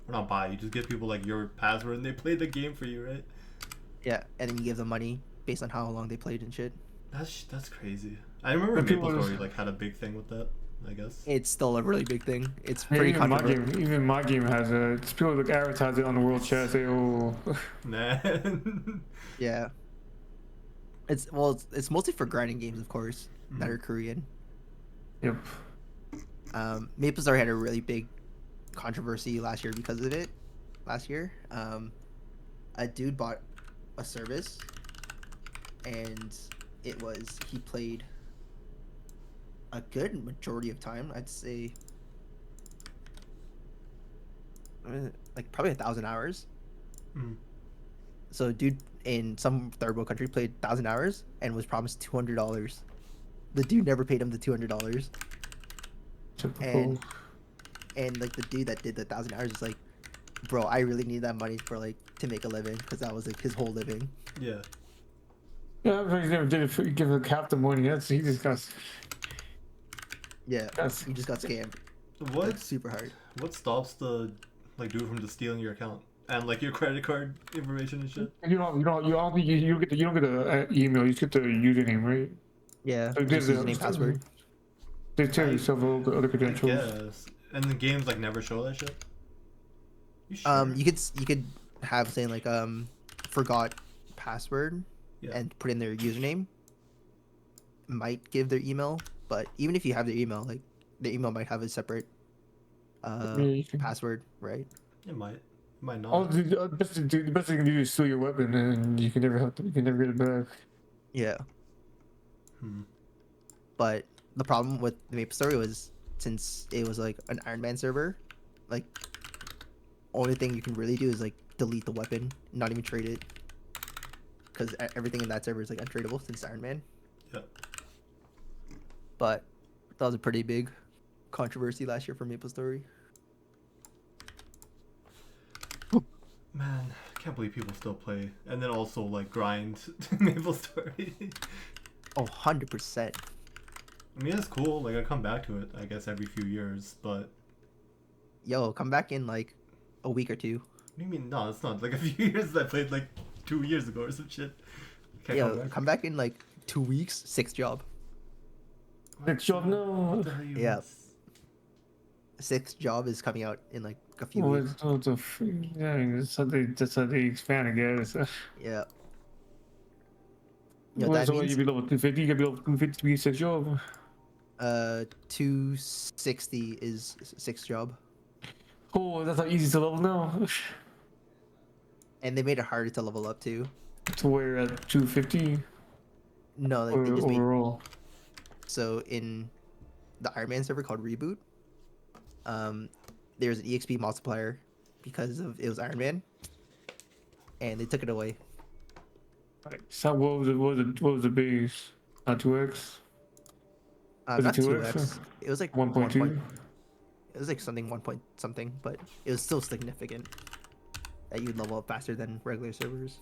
Speaker 3: not buy. You just give people like your password and they play the game for you, right?
Speaker 4: Yeah, and then you give them money based on how long they played and shit.
Speaker 3: That's crazy. I remember
Speaker 2: But people
Speaker 3: MapleStory
Speaker 2: just-
Speaker 3: like had a big thing with that. I guess.
Speaker 4: It's still a really big thing. It's
Speaker 2: Yeah,
Speaker 4: pretty
Speaker 2: even
Speaker 4: controversial.
Speaker 2: my game has a. It's people like advertise it on the world chat. Say, oh,
Speaker 3: Man.
Speaker 4: Yeah. It's mostly for grinding games, of course, that are Korean.
Speaker 2: yep.
Speaker 4: MapleStory had a really big controversy last year because of it. Last year, a dude bought a service, and he played a good majority of time. I'd say, like probably 1,000 hours.
Speaker 3: Mm.
Speaker 4: So, a dude in some third world country played 1,000 hours and was promised $200. The dude never paid him the $200.
Speaker 2: Typical.
Speaker 4: And like the dude that did the 1,000 hours is like, bro, I really need that money for like to make a living because that was like his whole living.
Speaker 3: Yeah.
Speaker 2: Yeah, I'm sure he never did it. Give him half the money. He just got.
Speaker 4: Yeah,
Speaker 2: That's
Speaker 4: he just got scammed.
Speaker 3: What
Speaker 4: Like, super hard.
Speaker 3: what stops the like dude from just stealing your account and like your credit card information and shit?
Speaker 2: you don't get the email. You just get the username, right?
Speaker 4: Yeah,
Speaker 2: So
Speaker 4: just
Speaker 2: the-
Speaker 4: username, password.
Speaker 2: They tell you several other
Speaker 3: I
Speaker 2: credentials.
Speaker 3: guess. And the games like never show that shit. You sure?
Speaker 4: You could have saying like forgot password
Speaker 3: Yeah.
Speaker 4: and put in their username. Might give their email, but even if you have their email, like the email might have a separate
Speaker 2: Yeah, you can-
Speaker 3: Oh,
Speaker 4: password, right?
Speaker 3: It might not.
Speaker 2: the best thing you can do is steal your weapon, and you can never get it back.
Speaker 4: Yeah,
Speaker 3: Hmm.
Speaker 4: but the problem with the Maple Story was since it was like an Iron Man server, like only thing you can really do is like delete the weapon, not even trade it, because everything in that server is like untradeable since Iron Man.
Speaker 3: Yep.
Speaker 4: But that was a pretty big controversy last year for Maple Story.
Speaker 3: Man, I can't believe people still play and then also like grind Maple Story.
Speaker 4: Oh, 100%.
Speaker 3: I mean, it's cool. Like I come back to it, I guess, every few years. But
Speaker 4: Yo, come back in like a week or two.
Speaker 3: what do you mean? No, it's not like a few years. I played like 2 years ago or some shit. Can't
Speaker 4: Yo, come back in like 2 weeks, 6th job.
Speaker 2: Next job, no.
Speaker 3: What the hell you
Speaker 4: Yeah.
Speaker 3: miss?
Speaker 4: 6th job is coming out in like a few
Speaker 2: Well,
Speaker 4: weeks.
Speaker 2: yeah, I mean, that's how they expand, I guess.
Speaker 4: Yeah. Yo,
Speaker 2: Well,
Speaker 4: that
Speaker 2: so you
Speaker 4: means
Speaker 2: be level 250, you gotta be level 250 to be 6 job.
Speaker 4: 260 is 6th job.
Speaker 2: Oh, that's how easy to level now.
Speaker 4: And they made it harder to level up too.
Speaker 2: To where at 250
Speaker 4: No, like
Speaker 2: or
Speaker 4: they just made
Speaker 2: overall.
Speaker 4: so in the Iron Man server called Reboot, there's an EXP multiplier because of it was Iron Man, and they took it away.
Speaker 2: Right. So what was the base? Not 2x? Was it
Speaker 4: Not
Speaker 2: 2x?
Speaker 4: 2x. It was like
Speaker 2: 1.2?
Speaker 4: It was like something 1 point something, but it was still significant that you'd level up faster than regular servers.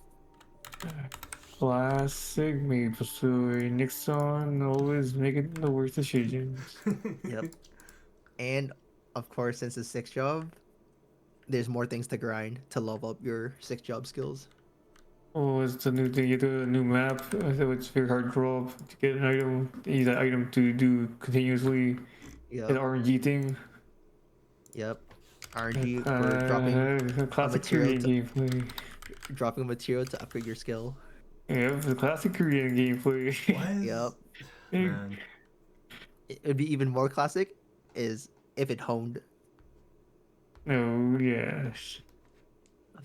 Speaker 2: Classic Maple Story. Nixon always making the worst decisions.
Speaker 4: Yep. And of course, since it's 6th job, there's more things to grind to level up your 6th job skills.
Speaker 2: Oh, it's a new thing. You do a new map, so it's very hard to drop to get an item. Use that item to do continuously. An
Speaker 4: Yep.
Speaker 2: RNG thing.
Speaker 4: Yep. RNG for
Speaker 2: classic
Speaker 4: material
Speaker 2: Korean gameplay.
Speaker 4: dropping material to upgrade your skill.
Speaker 2: Yeah, it's a classic Korean gameplay.
Speaker 3: What?
Speaker 4: Yep.
Speaker 3: Man.
Speaker 4: It would be even more classic is if it honed.
Speaker 2: No, yes.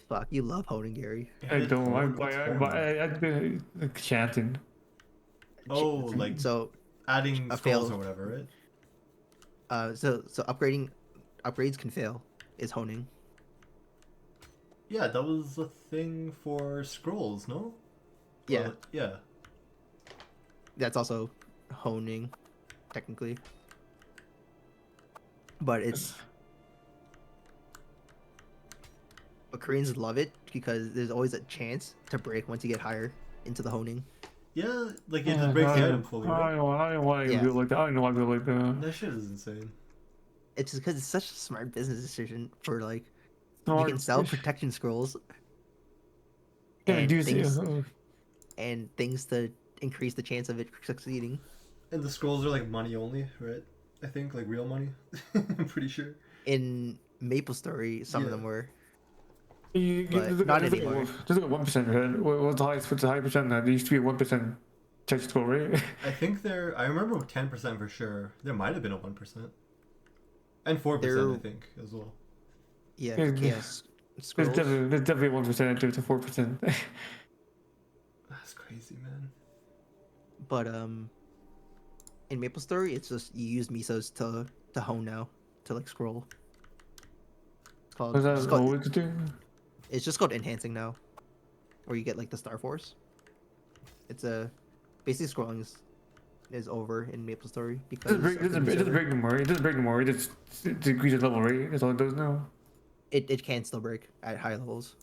Speaker 4: Fuck, you love honing, Gary.
Speaker 2: I don't.
Speaker 3: What's
Speaker 2: I've been chanting.
Speaker 3: Oh, like
Speaker 4: So
Speaker 3: adding
Speaker 4: a
Speaker 3: scrolls
Speaker 4: fail.
Speaker 3: or whatever, right?
Speaker 4: so upgrades can fail is honing.
Speaker 3: Yeah, that was a thing for scrolls, no?
Speaker 4: Yeah,
Speaker 3: Well, yeah.
Speaker 4: that's also honing, technically. But Koreans love it because there's always a chance to break once you get higher into the honing.
Speaker 3: Yeah, like it just breaks the item fully,
Speaker 2: I
Speaker 3: right?
Speaker 2: don't want to
Speaker 4: Yeah.
Speaker 2: do it like that. I don't know why I do it like that.
Speaker 3: That shit is insane.
Speaker 4: It's just because it's such a smart business decision for like
Speaker 2: No,
Speaker 4: you can sell protection scrolls
Speaker 2: yeah,
Speaker 4: and
Speaker 2: do
Speaker 4: things to increase the chance of it succeeding.
Speaker 3: And the scrolls are like money only, right? I think like real money. I'm pretty sure.
Speaker 4: In Maple Story, some of
Speaker 3: Yeah.
Speaker 4: them were.
Speaker 2: But
Speaker 4: not anymore.
Speaker 2: Just like a 1%, right? What's the high percent now? There used to be a 1% touch score, right?
Speaker 3: I think I remember 10% for sure. There might have been a 1%. And 4%, I
Speaker 4: They're-
Speaker 3: think, as well.
Speaker 4: Yeah,
Speaker 2: Yeah,
Speaker 4: chaos
Speaker 2: There's
Speaker 4: scrolls.
Speaker 2: definitely 1% to 4%.
Speaker 3: That's crazy, man.
Speaker 4: But in Maple Story, it's just you use misos to hone now to like scroll. It's called,
Speaker 2: Was that
Speaker 4: it's, called
Speaker 2: always the thing?
Speaker 4: it's just called enhancing now, where you get like the Star Force. It's basically scrolling is over in Maple Story because
Speaker 2: It doesn't break no more. It doesn't break no more. It just decreases level, right? That's all it does now.
Speaker 4: it can still break at high levels.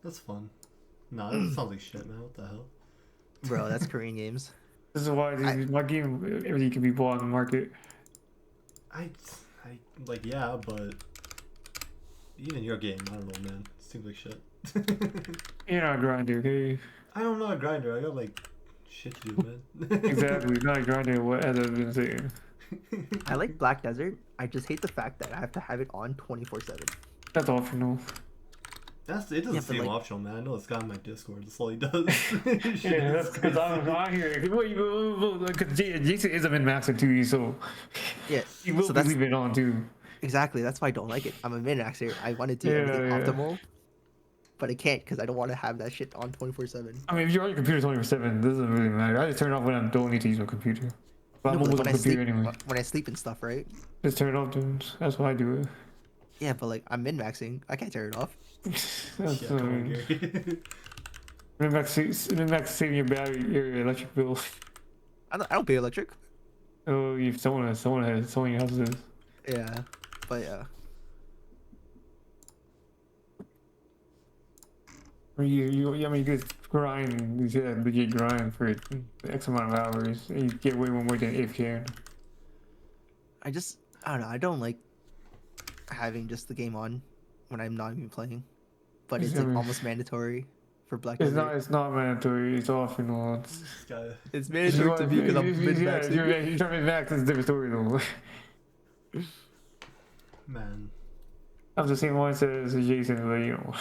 Speaker 3: That's fun. Nah, that sounds like shit, man. What the hell?
Speaker 4: Bro, that's Korean games.
Speaker 2: This is why my game, everything can be bought on the market.
Speaker 3: I like, yeah, but even your game, I don't know, man. It seems like shit.
Speaker 2: You're not a grinder, okay?
Speaker 3: I don't know a grinder. I got like shit to do, man.
Speaker 2: Exactly, not a grinder, what as I've been saying.
Speaker 4: I like Black Desert. I just hate the fact that I have to have it on 24/7.
Speaker 2: That's optional.
Speaker 3: It doesn't
Speaker 4: Yeah, but,
Speaker 3: seem
Speaker 4: like-
Speaker 3: optional, man. I know this guy on my Discord. That's all he does.
Speaker 2: Yeah, that's because I'm not here. Because Jason is a min maxer too, so
Speaker 4: Yeah,
Speaker 2: he will
Speaker 4: so
Speaker 2: be
Speaker 4: that's
Speaker 2: leaving it on too.
Speaker 4: exactly that's why I don't like it. I'm a min-maxer. I want to do everything
Speaker 2: Yeah.
Speaker 4: optimal, but I can't because I don't want to have that shit on 24/7.
Speaker 2: I mean, if you're on your computer 24/7, it doesn't really matter. I just turn it off when I don't need to use my computer. But I'm
Speaker 4: No, but
Speaker 2: always on
Speaker 4: when
Speaker 2: the
Speaker 4: I
Speaker 2: computer
Speaker 4: sleep,
Speaker 2: anyway.
Speaker 4: when I sleep and stuff, right?
Speaker 2: Just turn it off, dude. That's why I do it.
Speaker 4: Yeah, but like I'm min maxing. I can't turn it off.
Speaker 2: That's
Speaker 3: Yeah, come on,
Speaker 2: uh,
Speaker 3: Gary.
Speaker 2: max saving your battery, your electric bill.
Speaker 4: I don't pay electric.
Speaker 2: Oh, if someone in your house is.
Speaker 4: Yeah, but yeah.
Speaker 2: Or I mean, you just grind, you said legit grind for X amount of hours, and you get way more than AFK.
Speaker 4: I don't know. I don't like having just the game on when I'm not even playing, but it's like almost mandatory for Black Desert.
Speaker 2: It's not mandatory. It's optional.
Speaker 3: This guy.
Speaker 4: It's mandatory to me because I'm min
Speaker 2: Yeah,
Speaker 4: maxing.
Speaker 2: you're trying to max. It's a different story though.
Speaker 3: Man.
Speaker 2: I have the same mindset as Jason, but you know,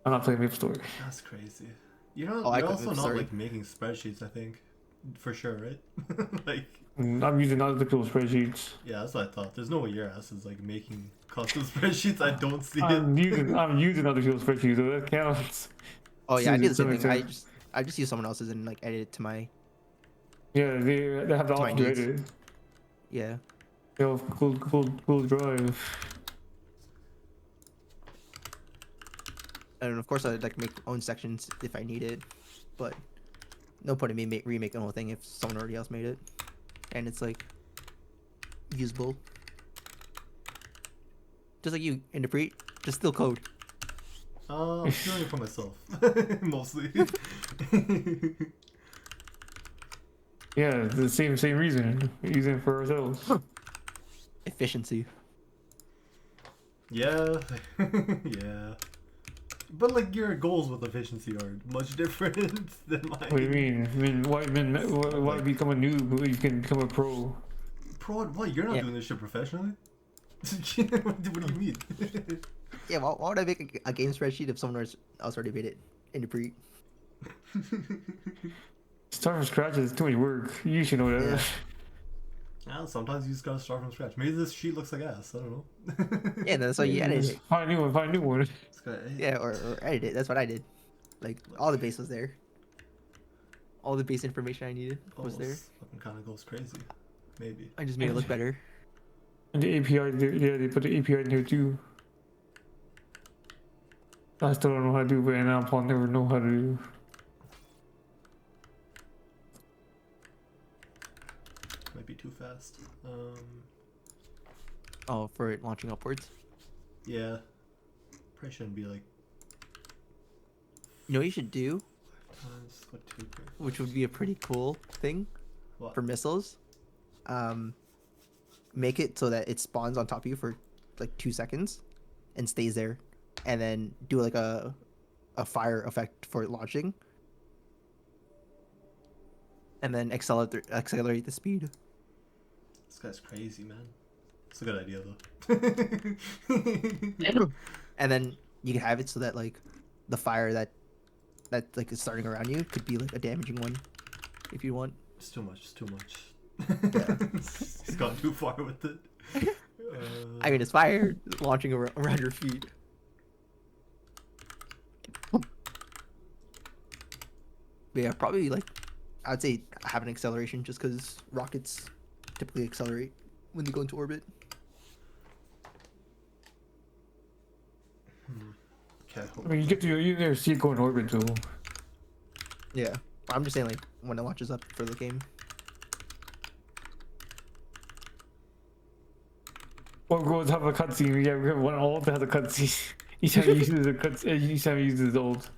Speaker 2: I'm not playing Maple Story.
Speaker 3: That's crazy. You're not.
Speaker 4: Oh, I
Speaker 3: You're
Speaker 4: could-
Speaker 3: also not
Speaker 4: sorry.
Speaker 3: like making spreadsheets. I think, for sure, right? Like,
Speaker 2: I'm using other people's spreadsheets.
Speaker 3: yeah, that's what I thought. There's no way your ass is like making custom spreadsheets. I don't see it.
Speaker 2: I'm using other people's spreadsheets, so that counts.
Speaker 4: Oh yeah, I do the
Speaker 2: To
Speaker 4: same
Speaker 2: an
Speaker 4: thing.
Speaker 2: extent.
Speaker 4: I just use someone else's and like edit it to my
Speaker 2: Yeah, they have the
Speaker 4: To my
Speaker 2: option to
Speaker 4: needs.
Speaker 2: edit.
Speaker 4: yeah.
Speaker 2: They have cool drive.
Speaker 4: And of course, I'd like make own sections if I need it, but no point in me remaking the whole thing if someone already else made it, and it's like usable. Just like you interpret, just still code.
Speaker 3: I'm doing it for myself, mostly.
Speaker 2: Yeah, it's the same reason. We're using it for ourselves.
Speaker 4: Efficiency.
Speaker 3: Yeah, yeah. But like your goals with efficiency are much different than mine.
Speaker 2: What do you mean? I mean, why become a noob when you can become a pro?
Speaker 3: Pro, what? You're not
Speaker 4: Yeah.
Speaker 3: doing this shit professionally. What do you mean?
Speaker 4: Yeah, why would I make a game spreadsheet if someone else already made it? Interpret.
Speaker 2: Starting from scratch is too much work. You should know that.
Speaker 4: Yeah.
Speaker 3: Yeah, sometimes you just gotta start from scratch. Maybe this sheet looks like ass. I don't know.
Speaker 4: Yeah, that's why you edit
Speaker 2: Just
Speaker 4: it.
Speaker 2: Find a new one. Find a new one.
Speaker 3: This guy,
Speaker 4: Yeah, or edit it. That's what I did. Like all the base was there. All the base information I needed was there.
Speaker 3: Fucking kind of goes crazy. Maybe.
Speaker 4: I just made it look better.
Speaker 2: And the API, they put the API in there too. I still don't know how to do, but I'll never know how to do.
Speaker 3: Might be too fast.
Speaker 4: Oh, for it launching upwards.
Speaker 3: Yeah. Probably shouldn't be like
Speaker 4: You know what you should do,
Speaker 3: 5 times what 2.
Speaker 4: which would be a pretty cool thing
Speaker 3: What?
Speaker 4: for missiles. Make it so that it spawns on top of you for like 2 seconds and stays there, and then do like a fire effect for it launching, and then accelerate the speed.
Speaker 3: This guy's crazy, man. It's a good idea though.
Speaker 4: And then you can have it so that like the fire that like is starting around you could be like a damaging one, if you want.
Speaker 3: It's too much. It's too much.
Speaker 4: Yeah.
Speaker 3: He's gone too far with it.
Speaker 4: I mean, it's fire launching around your feet. But yeah, probably like I'd say have an acceleration just because rockets typically accelerate when they go into orbit.
Speaker 3: Okay.
Speaker 2: I mean, you never see it go in orbit, so.
Speaker 4: Yeah, I'm just saying like when it launches up for the game.
Speaker 2: Or go have a cutscene. Yeah, we have one ult that has a cutscene. Each time he uses a cutscene, each time he uses his ult.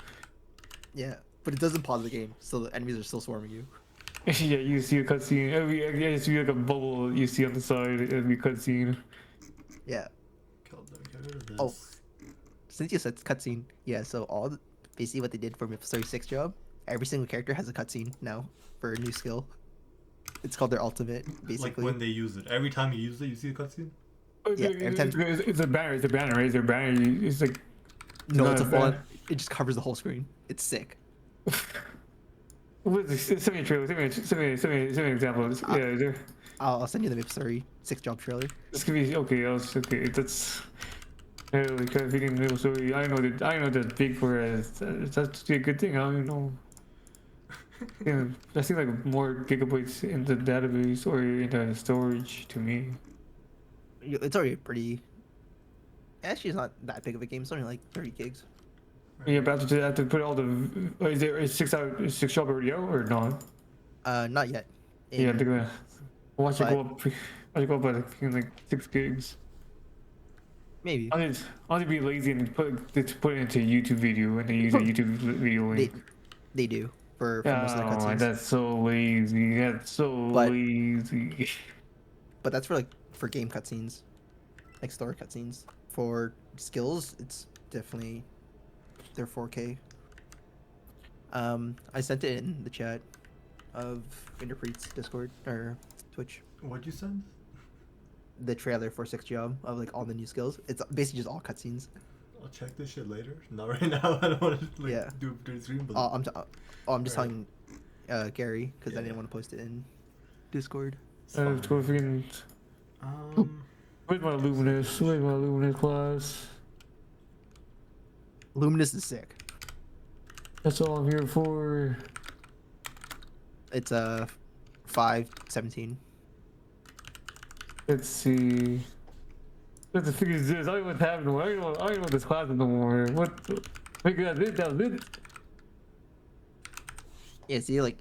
Speaker 4: Yeah, but it doesn't pause the game, so the enemies are still swarming you.
Speaker 2: Yeah, you see a cutscene. You see like a bubble you see on the side and the cutscene.
Speaker 4: Yeah.
Speaker 3: Kill them. Get rid of this.
Speaker 4: Oh. Since you said cutscene, yeah. So basically what they did for Maple Story 6 job, every single character has a cutscene now for a new skill. It's called their ultimate, basically.
Speaker 3: Like when they use it. Every time you use it, you see a cutscene?
Speaker 4: Yeah, every time-
Speaker 2: It's a banner. It's a banner, right? It's a banner. It's like.
Speaker 4: No,
Speaker 2: not
Speaker 4: it's a
Speaker 2: banner.
Speaker 4: full. It just covers the whole screen. It's sick.
Speaker 2: What is this? Send me a trailer. Send me an example. Yeah, there.
Speaker 4: I'll send you the Maple Story 6 job trailer.
Speaker 2: This could be okay. Okay, that's. Because we can know, so I know that big for that's a good thing. I don't even know. Yeah, that seems like more gigabytes in the database or in the storage to me.
Speaker 4: It's already pretty. Actually, it's not that big of a game. It's only like 30 gigs.
Speaker 2: Yeah, but I have to put all the. Is 6 job already out or not?
Speaker 4: Not yet.
Speaker 2: Yeah,
Speaker 4: In-
Speaker 2: they're gonna watch it go
Speaker 4: but-
Speaker 2: up. Watch it go up by like 6 gigs.
Speaker 4: maybe
Speaker 2: I'll just be lazy and put it into a YouTube video and then use a YouTube video
Speaker 4: they
Speaker 2: link.
Speaker 4: they do for most of the
Speaker 2: Oh,
Speaker 4: cutscenes.
Speaker 2: that's so lazy. That's so
Speaker 4: But-
Speaker 2: lazy.
Speaker 4: But that's for game cutscenes, like story cutscenes. For skills, it's definitely they're 4K. I sent it in the chat of Interprete's Discord or Twitch.
Speaker 3: What'd you send?
Speaker 4: The trailer for 6 Job of like all the new skills. It's basically just all cutscenes.
Speaker 3: I'll check this shit later. Not right now. I don't want to like
Speaker 4: Yeah.
Speaker 3: do it during stream. But
Speaker 4: I'm just
Speaker 3: Alright.
Speaker 4: telling Gary because I
Speaker 3: Yeah.
Speaker 4: didn't want to post it in Discord.
Speaker 3: it's
Speaker 2: I
Speaker 3: fine.
Speaker 2: have to go freaking. Where's my Luminous? Where's my Luminous class?
Speaker 4: Luminous is sick.
Speaker 2: That's all I'm here for.
Speaker 4: It's 5:17.
Speaker 2: Let's see. Let's figure this. I don't know what's happening. I don't know what this class is no more. What? Figure that it.
Speaker 4: Yeah, see, like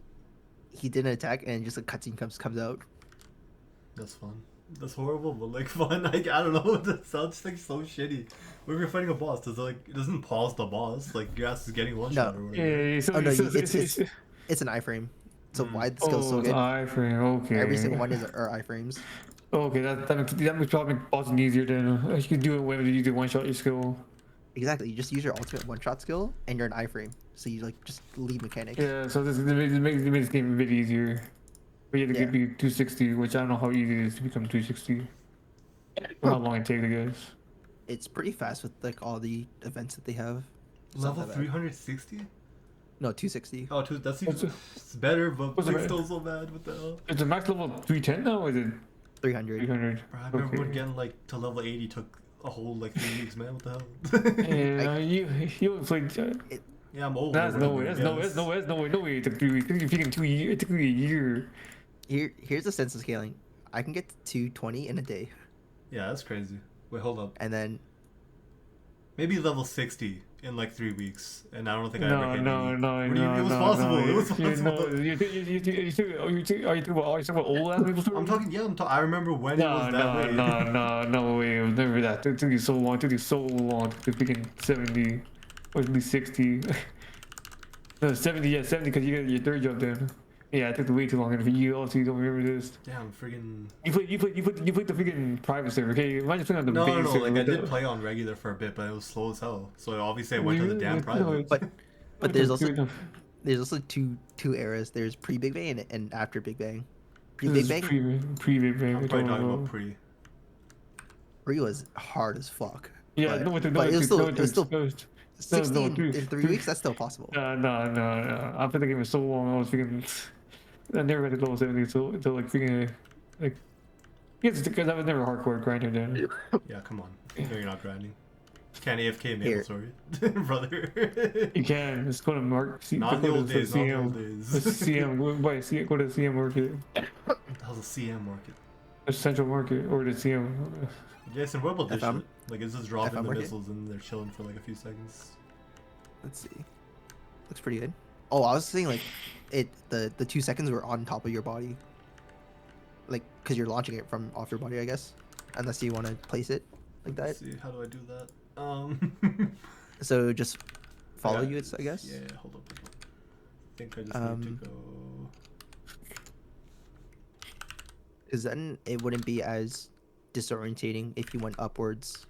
Speaker 4: he did an attack and just a cutscene comes out.
Speaker 3: That's fun. That's horrible, but like fun. I don't know. That sounds like so shitty. When you're fighting a boss, it doesn't pause the boss. Like your ass is getting one
Speaker 4: No.
Speaker 3: shot or whatever.
Speaker 2: Yeah, so,
Speaker 4: Oh, no,
Speaker 2: so,
Speaker 4: it's an iframe. So why the skill's
Speaker 2: oh,
Speaker 4: so
Speaker 2: it's
Speaker 4: good?
Speaker 2: iframe. Okay.
Speaker 4: Every single one are iframes.
Speaker 2: Okay, that makes probably bossing easier than you can do it when you do one shot your skill.
Speaker 4: Exactly. You just use your ultimate one-shot skill, and you're an iframe. So you like just leave mechanics.
Speaker 2: Yeah, so it makes this game a bit easier. But you have to
Speaker 4: Yeah.
Speaker 2: get 260, which I don't know how easy it is to become 260. Or how long it takes, I guess.
Speaker 4: It's pretty fast with like all the events that they have. It's not
Speaker 3: Level
Speaker 4: that bad.
Speaker 3: 360?
Speaker 4: No, 260.
Speaker 3: Oh, that's
Speaker 2: What's
Speaker 3: even,
Speaker 2: it-
Speaker 3: it's better, but
Speaker 2: what's it-
Speaker 3: it's still so bad. What the hell?
Speaker 2: Is the max level 310 now, or is it
Speaker 4: 300.
Speaker 2: 300?
Speaker 3: Bro, I remember when
Speaker 2: Okay.
Speaker 3: getting like to level 80 took a whole like 3 weeks, man. What the hell?
Speaker 2: Yeah, you played.
Speaker 3: Yeah, I'm old.
Speaker 2: That's
Speaker 3: or
Speaker 2: no
Speaker 3: whatever,
Speaker 2: way.
Speaker 3: I
Speaker 2: That's no way.
Speaker 3: guess.
Speaker 2: That's no way. That's no way. No way. It took 3 weeks. It took freaking 2 years. It took me a year.
Speaker 4: Here's the sense of scaling. I can get to 220 in a day,
Speaker 3: Yeah, that's crazy. Wait, hold up.
Speaker 4: and then
Speaker 3: Maybe level 60 in like 3 weeks, and I don't think I
Speaker 2: No,
Speaker 3: ever hit
Speaker 2: no,
Speaker 3: 80.
Speaker 2: no,
Speaker 3: What do you
Speaker 2: no,
Speaker 3: mean? It was
Speaker 2: no,
Speaker 3: possible.
Speaker 2: no.
Speaker 3: It was
Speaker 2: You know,
Speaker 3: possible.
Speaker 2: are you talking about old ass people?
Speaker 3: I'm talking. Yeah, I remember when it
Speaker 2: No,
Speaker 3: was that way.
Speaker 2: no way. It was never that. It took you so long. It took you so long to freaking 70, or at least 60. No, 70. Yeah, 70 because you got your third job then. Yeah, it took way too long. And for you, also you don't remember this.
Speaker 3: Damn, friggin'.
Speaker 2: You played the freaking private server. Okay, imagine playing on the
Speaker 3: No,
Speaker 2: base
Speaker 3: no, no.
Speaker 2: server.
Speaker 3: Like I
Speaker 2: with
Speaker 3: did
Speaker 2: the-
Speaker 3: play on regular for a bit, but it was slow as hell. So obviously I went to the damn
Speaker 2: Yeah,
Speaker 3: private.
Speaker 4: but there's
Speaker 2: With
Speaker 4: also
Speaker 2: the-
Speaker 4: there's also two eras. There's pre Big Bang and after Big Bang. Pre
Speaker 2: this
Speaker 4: Big
Speaker 2: is
Speaker 4: Bang
Speaker 2: Pre Big Bang.
Speaker 3: I'm
Speaker 2: we're
Speaker 3: probably
Speaker 2: talking
Speaker 3: talking
Speaker 2: about.
Speaker 3: about pre.
Speaker 4: pre was hard as fuck.
Speaker 2: Yeah,
Speaker 4: but,
Speaker 2: no, it
Speaker 4: but it was still
Speaker 2: no,
Speaker 4: 60
Speaker 2: dude.
Speaker 4: in 3 weeks. That's still possible.
Speaker 2: No. I played the game for so long. I was freaking. I never got to level 70 until like freaking like. Yes, because I was never a hardcore grinder then.
Speaker 3: Yeah, come on. No, you're not grinding. Can't AFK
Speaker 4: Here.
Speaker 3: Maple Story, brother.
Speaker 2: You can. Just go to Mark.
Speaker 3: Not in the
Speaker 2: go
Speaker 3: old
Speaker 2: to
Speaker 3: days. Not in the
Speaker 2: CM.
Speaker 3: old
Speaker 2: The
Speaker 3: days.
Speaker 2: CM. Go to the CM market,
Speaker 3: How's the CM market?
Speaker 2: the Central Market, or the CM.
Speaker 3: Jason, what about this
Speaker 4: FM?
Speaker 3: shit? Like, it's just dropping
Speaker 4: FM
Speaker 3: the
Speaker 4: market?
Speaker 3: missiles and they're chilling for like a few seconds.
Speaker 4: Let's see. Looks pretty good. Oh, I was saying like the 2 seconds were on top of your body. Like, cause you're launching it from off your body, I guess, unless you want to place it like that.
Speaker 3: Let's see, how do I do that?
Speaker 4: So just follow
Speaker 3: Yeah,
Speaker 4: you, it's I guess.
Speaker 3: Yeah, hold up. I think I just need to go.
Speaker 4: Because then it wouldn't be as disorientating if you went upwards.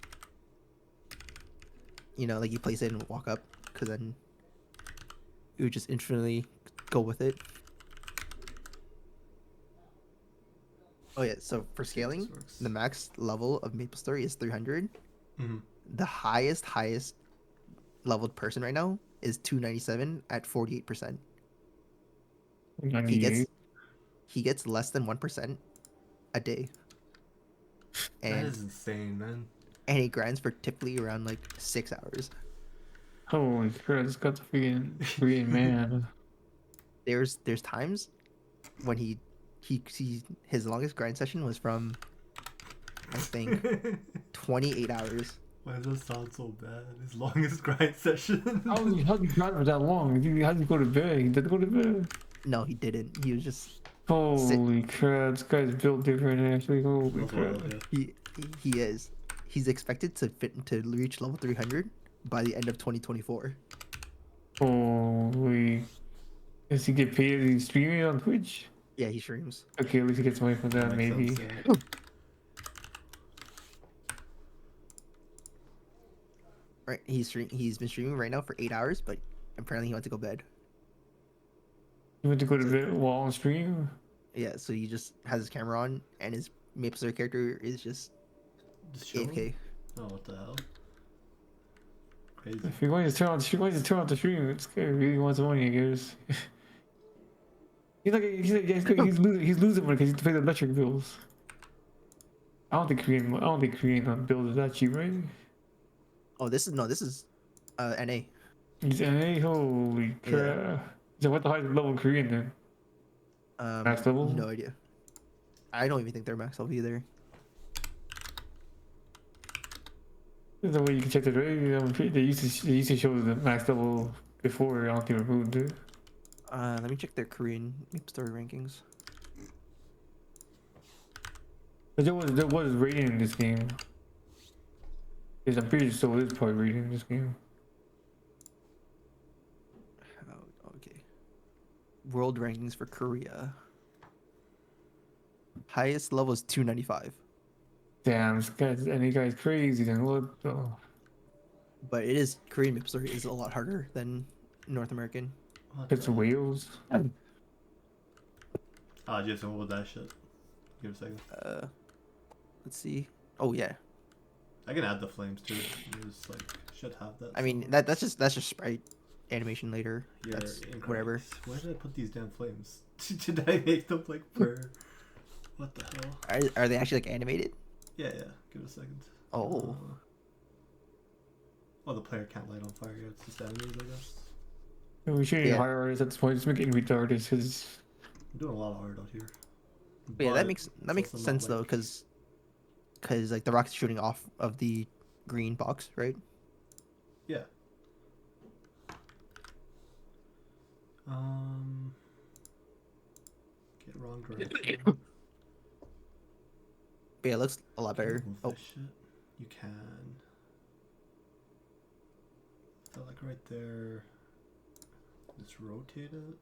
Speaker 4: You know, like you place it and walk up, because then you would just infinitely go with it. Oh yeah, so for scaling,
Speaker 3: This works.
Speaker 4: the max level of MapleStory is 300.
Speaker 3: Mhm.
Speaker 4: The highest leveled person right now is 297 at 48%. He gets less than 1% a day.
Speaker 3: That
Speaker 4: And
Speaker 3: is insane, man.
Speaker 4: and he grinds for typically around like 6 hours.
Speaker 2: Holy crap! It's got the freaking man.
Speaker 4: There's times when he his longest grind session was from I think 28 hours.
Speaker 3: Why does that sound so bad? His longest grind session.
Speaker 2: How do you grind for that long? How do you go to bed? He didn't go to bed.
Speaker 4: No, he didn't. He was just
Speaker 2: Holy crap! This guy's built different. Actually, holy
Speaker 3: That's
Speaker 2: crap!
Speaker 3: wild, yeah.
Speaker 4: he is. He's expected to reach level 300 by the end of 2024.
Speaker 2: Holy! Does he get paid? Is he streaming on Twitch?
Speaker 4: Yeah, he streams.
Speaker 2: Okay, at least he gets money from that,
Speaker 3: Makes
Speaker 2: maybe.
Speaker 3: sense, yeah.
Speaker 4: Right, he's been streaming right now for 8 hours, but apparently he went to go bed.
Speaker 2: You went to go to bed while on stream?
Speaker 4: Yeah, so he just has his camera on, and his MapleStory character is just
Speaker 3: Just chilling?
Speaker 4: AFK.
Speaker 3: Oh, what the hell? Crazy.
Speaker 2: If you're going to turn on the stream, this guy really wants money, I guess. he's losing money because he's paying the electric bills. I don't think Korean bills is that cheap, right?
Speaker 4: Oh, this is NA.
Speaker 2: He's NA. Holy crap! So what the highest level Korean then? Max level?
Speaker 4: No idea. I don't even think they're max level either.
Speaker 2: There's no way you can check the rate. They used to show the max level before. I don't think removed it.
Speaker 4: Let me check their Korean MapleStory rankings.
Speaker 2: But there was rating in this game. Yes, I'm pretty sure there is probably rating in this game.
Speaker 4: Oh, okay. World rankings for Korea. Highest level is 295.
Speaker 2: Damn, this guy's crazy. Then what? The...
Speaker 4: But it is Korean MapleStory is a lot harder than North American.
Speaker 3: What
Speaker 2: It's
Speaker 3: the-
Speaker 2: Wales.
Speaker 3: Ah, Jason, what was that shit? Give a second.
Speaker 4: Let's see. Oh yeah.
Speaker 3: I can add the flames to it. You just like should have that.
Speaker 4: I mean that's just sprite animation later.
Speaker 3: You're
Speaker 4: That's
Speaker 3: incorrect.
Speaker 4: whatever.
Speaker 3: Where did I put these damn flames? Did I make them like per? What the hell?
Speaker 4: Are they actually like animated?
Speaker 3: Yeah, yeah. Give it a second.
Speaker 4: Oh.
Speaker 3: Oh, the player can't light on fire. Yeah, it's just animated, I guess.
Speaker 2: We shouldn't
Speaker 4: Yeah.
Speaker 2: hire artists at this point. Just make it with artists because
Speaker 3: I'm doing a lot of art out here.
Speaker 4: But yeah, that makes
Speaker 3: it's also not,
Speaker 4: sense though,
Speaker 3: like-
Speaker 4: because like the rocket's shooting off of the green box, right?
Speaker 3: Yeah. Get wrong direction.
Speaker 4: But yeah, it looks a lot better.
Speaker 3: Move
Speaker 4: Oh,
Speaker 3: this shit. You can. So like right there. Just rotate it.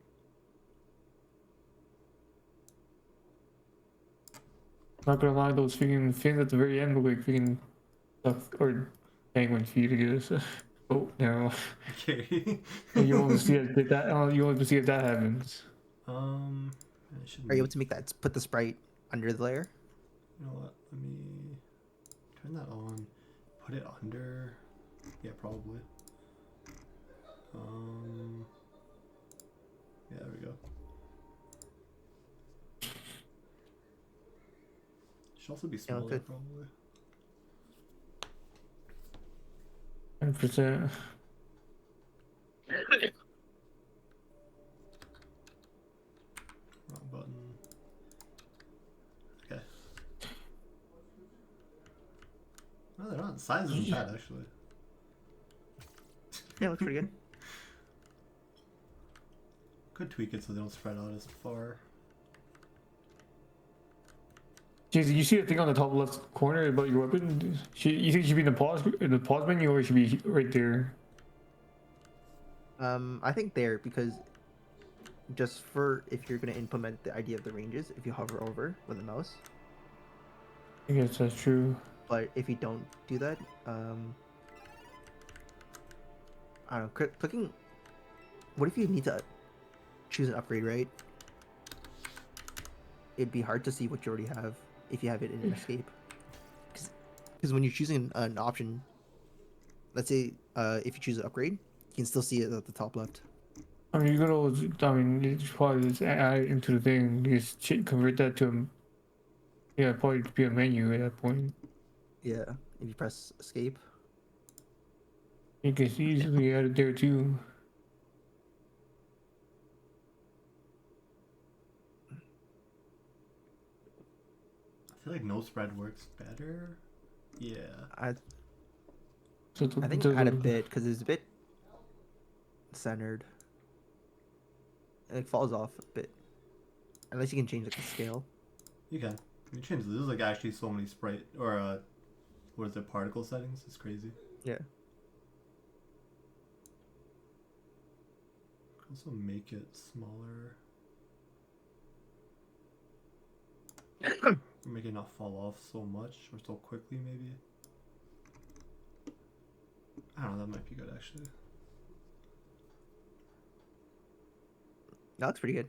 Speaker 2: not gonna lie, those freaking fins at the very end look like freaking duck or penguin feet, I guess. Oh no,
Speaker 3: Okay.
Speaker 2: and you only see it that. You only see if that happens.
Speaker 3: I should
Speaker 4: are you able to make that? Put the sprite under the layer.
Speaker 3: You know what? Let me turn that on. Put it under. Yeah, probably. Yeah, there we go. Should also be smaller,
Speaker 4: good.
Speaker 3: probably.
Speaker 2: 100%.
Speaker 3: Wrong button. Okay. No, they're not. The size isn't bad, actually.
Speaker 4: Yeah, looks pretty good.
Speaker 3: Could tweak it so they don't spread out as far.
Speaker 2: Jason, you see the thing on the top left corner about your weapon? You think it should be in the pause menu, or it should be right there?
Speaker 4: I think there because just for if you're gonna implement the idea of the ranges, if you hover over with the mouse.
Speaker 2: I guess that's true.
Speaker 4: But if you don't do that, I don't know. Clicking. What if you need to choose an upgrade, right? It'd be hard to see what you already have if you have it in an escape. Because when you're choosing an option, let's say if you choose an upgrade, you can still see it at the top left.
Speaker 2: I mean, you could always, you just probably just add it into the thing, you just convert that to a, yeah, probably be a menu at that point.
Speaker 4: Yeah, if you press escape.
Speaker 2: You can easily add it there too.
Speaker 3: I feel like no spread works better. Yeah.
Speaker 4: I
Speaker 2: So
Speaker 4: I think add a bit because it's a bit centered. It falls off a bit. Unless you can change like the scale.
Speaker 3: You can. You change. There's like actually so many sprite or what is it? Particle settings. It's crazy.
Speaker 4: Yeah.
Speaker 3: Also make it smaller. Make it not fall off so much or so quickly, maybe. I don't know. That might be good actually.
Speaker 4: That looks pretty good.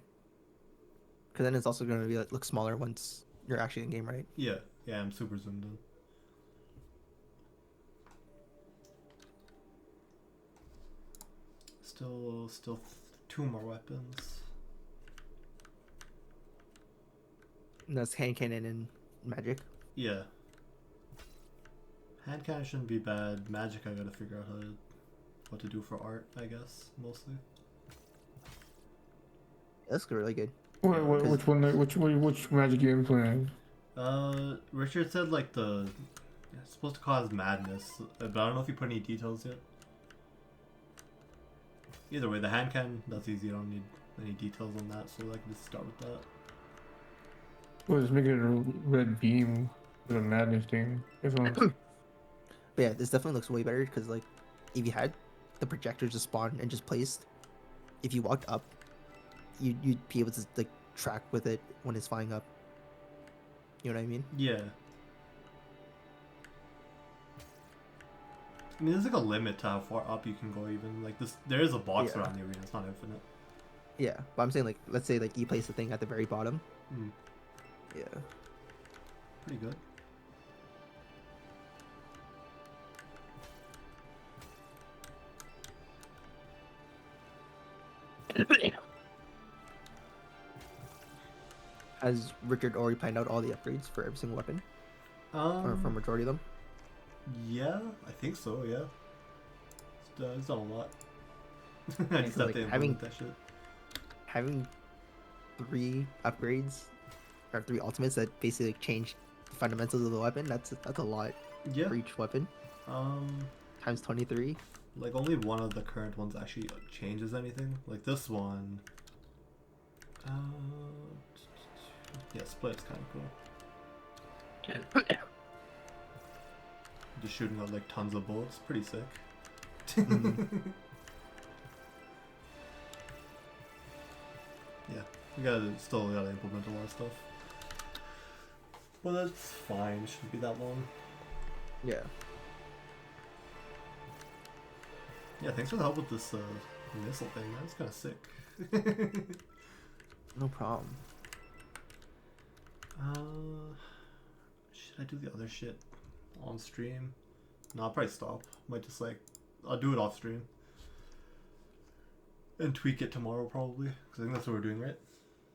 Speaker 4: Because then it's also going to be like look smaller once you're actually in game, right?
Speaker 3: Yeah. Yeah. I'm super zoomed in. Still two more weapons.
Speaker 4: And that's hand cannon and magic.
Speaker 3: Yeah. Hand cannon shouldn't be bad. Magic, I gotta figure out what to do for art, I guess, mostly.
Speaker 4: That's really good.
Speaker 2: Which one? Which magic you implement?
Speaker 3: Richard said like it's supposed to cause madness, but I don't know if you put any details yet. Either way, the hand cannon, that's easy. I don't need any details on that, so I can just start with that.
Speaker 2: Well, just make it a red beam with a madness thing. This one.
Speaker 4: But yeah, this definitely looks way better because like if you had the projectors just spawn and just placed, if you walked up, you'd be able to like track with it when it's flying up. You know what I mean?
Speaker 3: Yeah. I mean, there's like a limit to how far up you can go. Even like this, there is a box
Speaker 4: Yeah.
Speaker 3: around the arena. It's not infinite.
Speaker 4: Yeah, but I'm saying like let's say like you place the thing at the very bottom.
Speaker 3: Mm,
Speaker 4: Yeah.
Speaker 3: pretty good.
Speaker 4: Has Richard already planned out all the upgrades for every single weapon, or for majority of them?
Speaker 3: Yeah, I think so. Yeah, it's done a lot. I
Speaker 4: Yeah,
Speaker 3: just
Speaker 4: 'cause,
Speaker 3: have to
Speaker 4: like, having-
Speaker 3: implement that shit.
Speaker 4: Having 3 upgrades or 3 ultimates that basically like, change the fundamentals of the weapon. That's a lot
Speaker 3: Yeah.
Speaker 4: for each weapon. Times 23.
Speaker 3: Like only one of the current ones actually changes anything. Like this one. Yeah, split's kind of cool. Just shooting out like tons of bullets, pretty sick. Yeah, we still gotta implement a lot of stuff. Well, that's fine. Shouldn't be that long.
Speaker 4: Yeah.
Speaker 3: Yeah, thanks for the help with this missile thing. That was kind of sick.
Speaker 4: No problem.
Speaker 3: Should I do the other shit on stream? No, I'll probably stop. Might just like, I'll do it off stream. And tweak it tomorrow probably. Because I think that's what we're doing, right?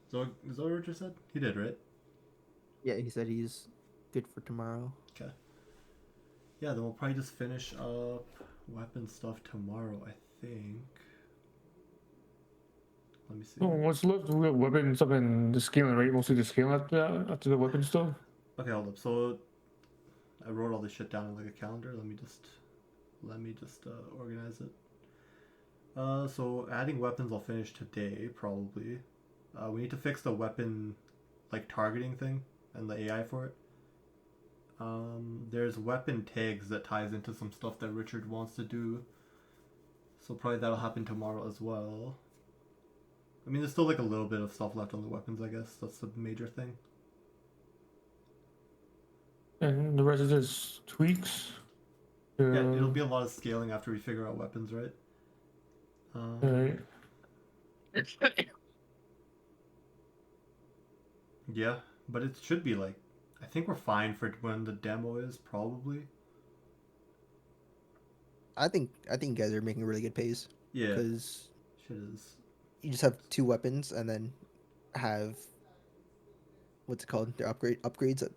Speaker 3: So, is that what Richard said? He did, right?
Speaker 4: Yeah, he said he's good for tomorrow.
Speaker 3: Okay. Yeah, then we'll probably just finish up weapon stuff tomorrow, I think. Let me see.
Speaker 2: Oh, what's left? We got weapon stuff and the scaling, right? Mostly the scaling after the weapon stuff.
Speaker 3: Okay, hold up. So I wrote all this shit down in like a calendar. Let me just organize it. So adding weapons I'll finish today probably. We need to fix the weapon like targeting thing and the AI for it. There's weapon tags that ties into some stuff that Richard wants to do. So probably that'll happen tomorrow as well. I mean, there's still like a little bit of stuff left on the weapons, I guess. That's the major thing.
Speaker 2: And the rest is just tweaks.
Speaker 3: Yeah, it'll be a lot of scaling after we figure out weapons, right?
Speaker 2: Alright.
Speaker 3: Yeah, but it should be like, I think we're fine for when the demo is, probably.
Speaker 4: I think you guys are making really good pace
Speaker 3: Yeah,
Speaker 4: because
Speaker 3: shit is.
Speaker 4: you just have 2 weapons and then have what's it called? Their upgrades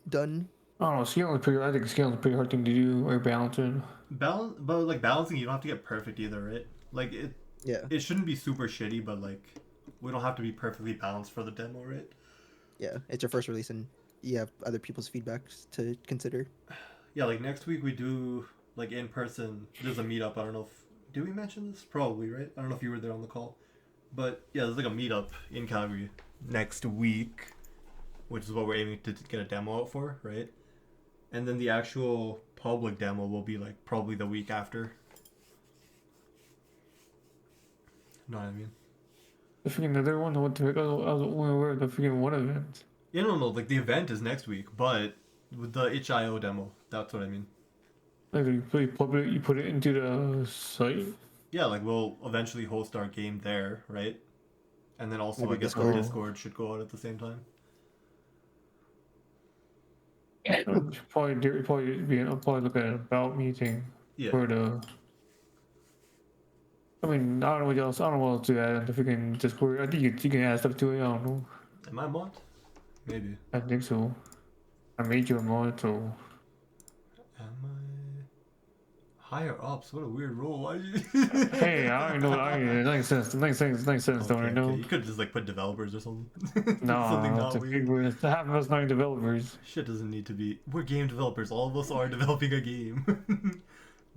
Speaker 4: done
Speaker 2: I don't know. Scaling is pretty. I think scaling is a pretty hard thing to do or balancing.
Speaker 3: But like balancing, you don't have to get perfect either, right? Like
Speaker 4: Yeah,
Speaker 3: it shouldn't be super shitty, but like we don't have to be perfectly balanced for the demo, right?
Speaker 4: yeah. It's your first release, and you have other people's feedbacks to consider.
Speaker 3: Yeah, like next week we do like in person. There's a meetup. I don't know if did we mention this? Probably, right? I don't know if you were there on the call, but yeah, there's like a meetup in Calgary next week, which is what we're aiming to get a demo out for, right? And then the actual public demo will be like probably the week after. Know what I mean?
Speaker 2: The freaking other one. What the heck? I was only aware of the freaking one event.
Speaker 3: Yeah, no, like the event is next week, but with the itch.io demo, that's what I mean.
Speaker 2: Like you put it into the site.
Speaker 3: Yeah, like we'll eventually host our game there, right? And then also,
Speaker 4: Maybe
Speaker 3: I guess
Speaker 4: Discord.
Speaker 3: our Discord should go out at the same time.
Speaker 2: Probably look at an about me thing
Speaker 3: Yeah.
Speaker 2: for the. I mean, I don't know what else. I don't know what else to add. The freaking Discord. I think you can add stuff to it. I don't know.
Speaker 3: Am I mod? Maybe.
Speaker 2: I think so. I made you a mod, so.
Speaker 3: Am I? Higher ups? What a weird role. Why you?
Speaker 2: Hey, I don't know. It makes sense. It makes sense. Don't I know?
Speaker 3: You could just like put developers or something.
Speaker 2: No,
Speaker 3: Something
Speaker 2: it's
Speaker 3: not
Speaker 2: a
Speaker 3: weird.
Speaker 2: big word. Half of us not developers.
Speaker 3: Shit doesn't need to be. We're game developers. All of us are developing a game.